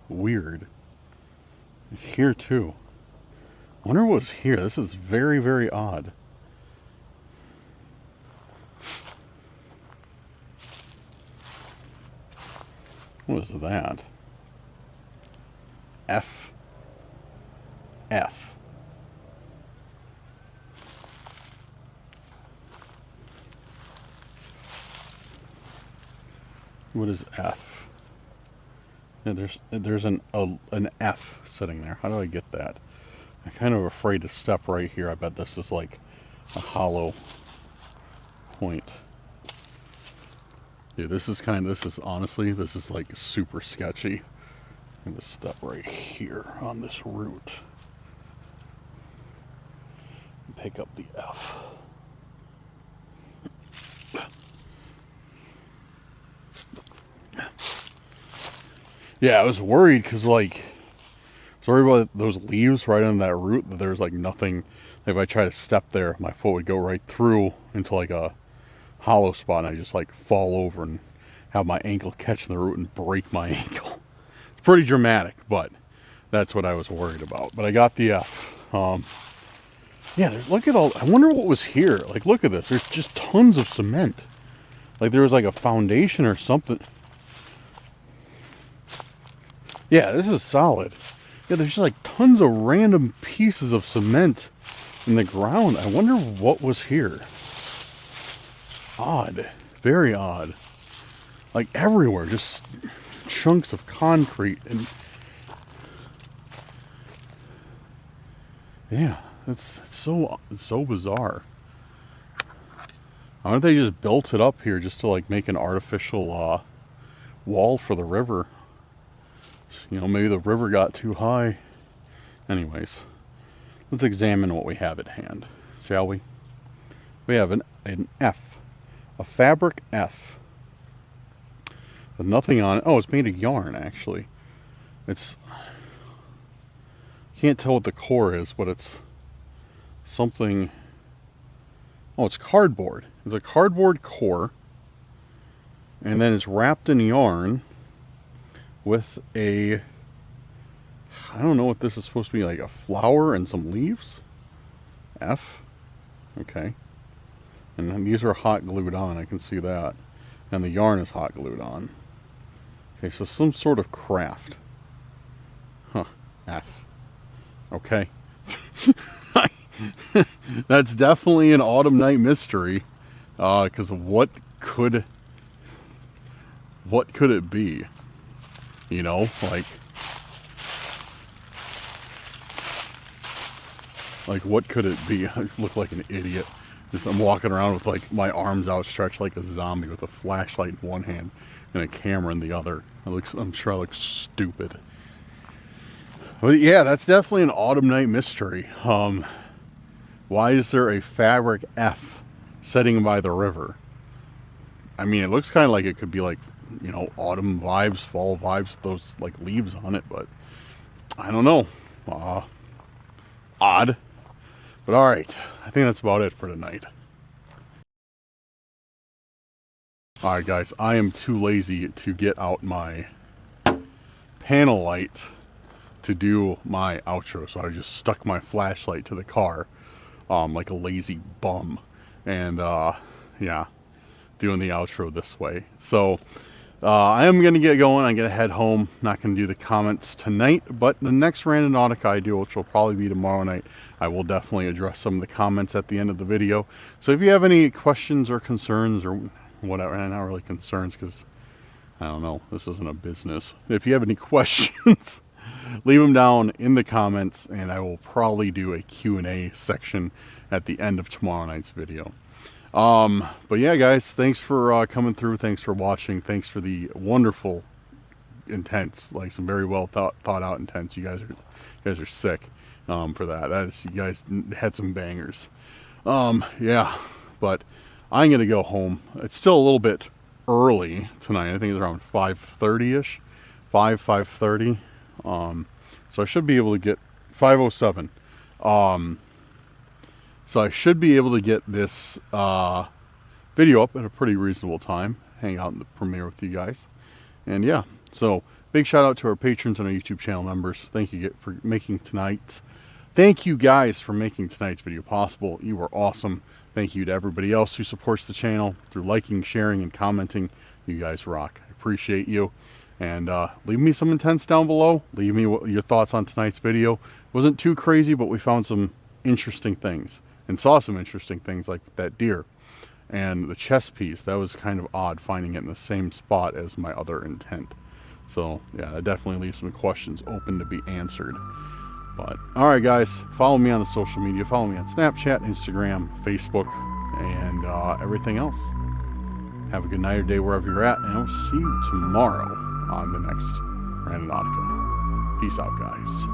Weird. Here too. Wonder what was here. This is very, very odd. What is that? F. What is F? Yeah, there's an F sitting there. How do I get that? I'm kind of afraid to step right here. I bet this is like a hollow point. Dude, this is honestly, this is like super sketchy. I'm gonna step right here on this route and pick up the F. Yeah, I was worried because, like, I was worried about those leaves right on that root, that there's, like, nothing. If I try to step there, my foot would go right through into, like, a hollow spot, and I just, like, fall over and have my ankle catch in the root and break my ankle. It's pretty dramatic, but that's what I was worried about. But I got the F. Yeah, look at all. I wonder what was here. Like, look at this. There's just tons of cement. Like, there was, like, a foundation or something. Yeah, this is solid. Yeah, there's just like tons of random pieces of cement in the ground. I wonder what was here. Odd. Very odd. Like everywhere, just chunks of concrete. And yeah, it's so bizarre. I wonder if they just built it up here just to like make an artificial wall for the river. You know, maybe the river got too high. Anyways, let's examine what we have at hand, shall we? We have an F. A fabric F. With nothing on it. Oh, it's made of yarn, actually. It's... Can't tell what the core is, but it's something... Oh, it's cardboard. It's a cardboard core. And then it's wrapped in yarn with a, I don't know what this is supposed to be, like a flower and some leaves. F. Okay. And then these are hot glued on, I can see that. And the yarn is hot glued on. Okay, so some sort of craft. Huh. F. Okay. That's definitely an Autumn Night Mystery. Because what could it be? You know, like what could it be? I look like an idiot. I'm walking around with like my arms outstretched like a zombie with a flashlight in one hand and a camera in the other. I'm sure I look stupid. But yeah, that's definitely an Autumn Night Mystery. Why is there a fabric F sitting by the river? I mean, it looks kind of like it could be like, you know, autumn vibes, fall vibes, those like leaves on it, but I don't know. Odd. But alright, I think that's about it for tonight. Alright guys, I am too lazy to get out my panel light to do my outro, so I just stuck my flashlight to the car like a lazy bum, and yeah, doing the outro this way. So I am going to get going. I'm going to head home. Not going to do the comments tonight, but the next Randonautica I do, which will probably be tomorrow night, I will definitely address some of the comments at the end of the video. So if you have any questions or concerns or whatever, and not really concerns because I don't know, this isn't a business. If you have any questions, leave them down in the comments, and I will probably do a Q&A section at the end of tomorrow night's video. But yeah, guys, thanks for coming through. Thanks for watching. Thanks for the wonderful intents, like some very well thought out intents. You guys are sick for that. That is, you guys had some bangers. Yeah, but I'm gonna go home. It's still a little bit early tonight. I think it's around 5:30ish, 5:30. So I should be able to get 5:07. So I should be able to get this video up at a pretty reasonable time. Hang out in the premiere with you guys. And yeah, so big shout out to our patrons and our YouTube channel members. Thank you for making tonight's. Thank you guys for making tonight's video possible. You are awesome. Thank you to everybody else who supports the channel through liking, sharing, and commenting. You guys rock. I appreciate you. And leave me some intents down below. Leave me your thoughts on tonight's video. It wasn't too crazy, but we found some interesting things. And saw some interesting things like that deer and the chess piece. That was kind of odd finding it in the same spot as my other intent. So yeah, that definitely leaves some questions open to be answered. But alright guys, follow me on the social media. Follow me on Snapchat, Instagram, Facebook, and everything else. Have a good night or day wherever you're at, and I'll see you tomorrow on the next Randonautica. Peace out, guys.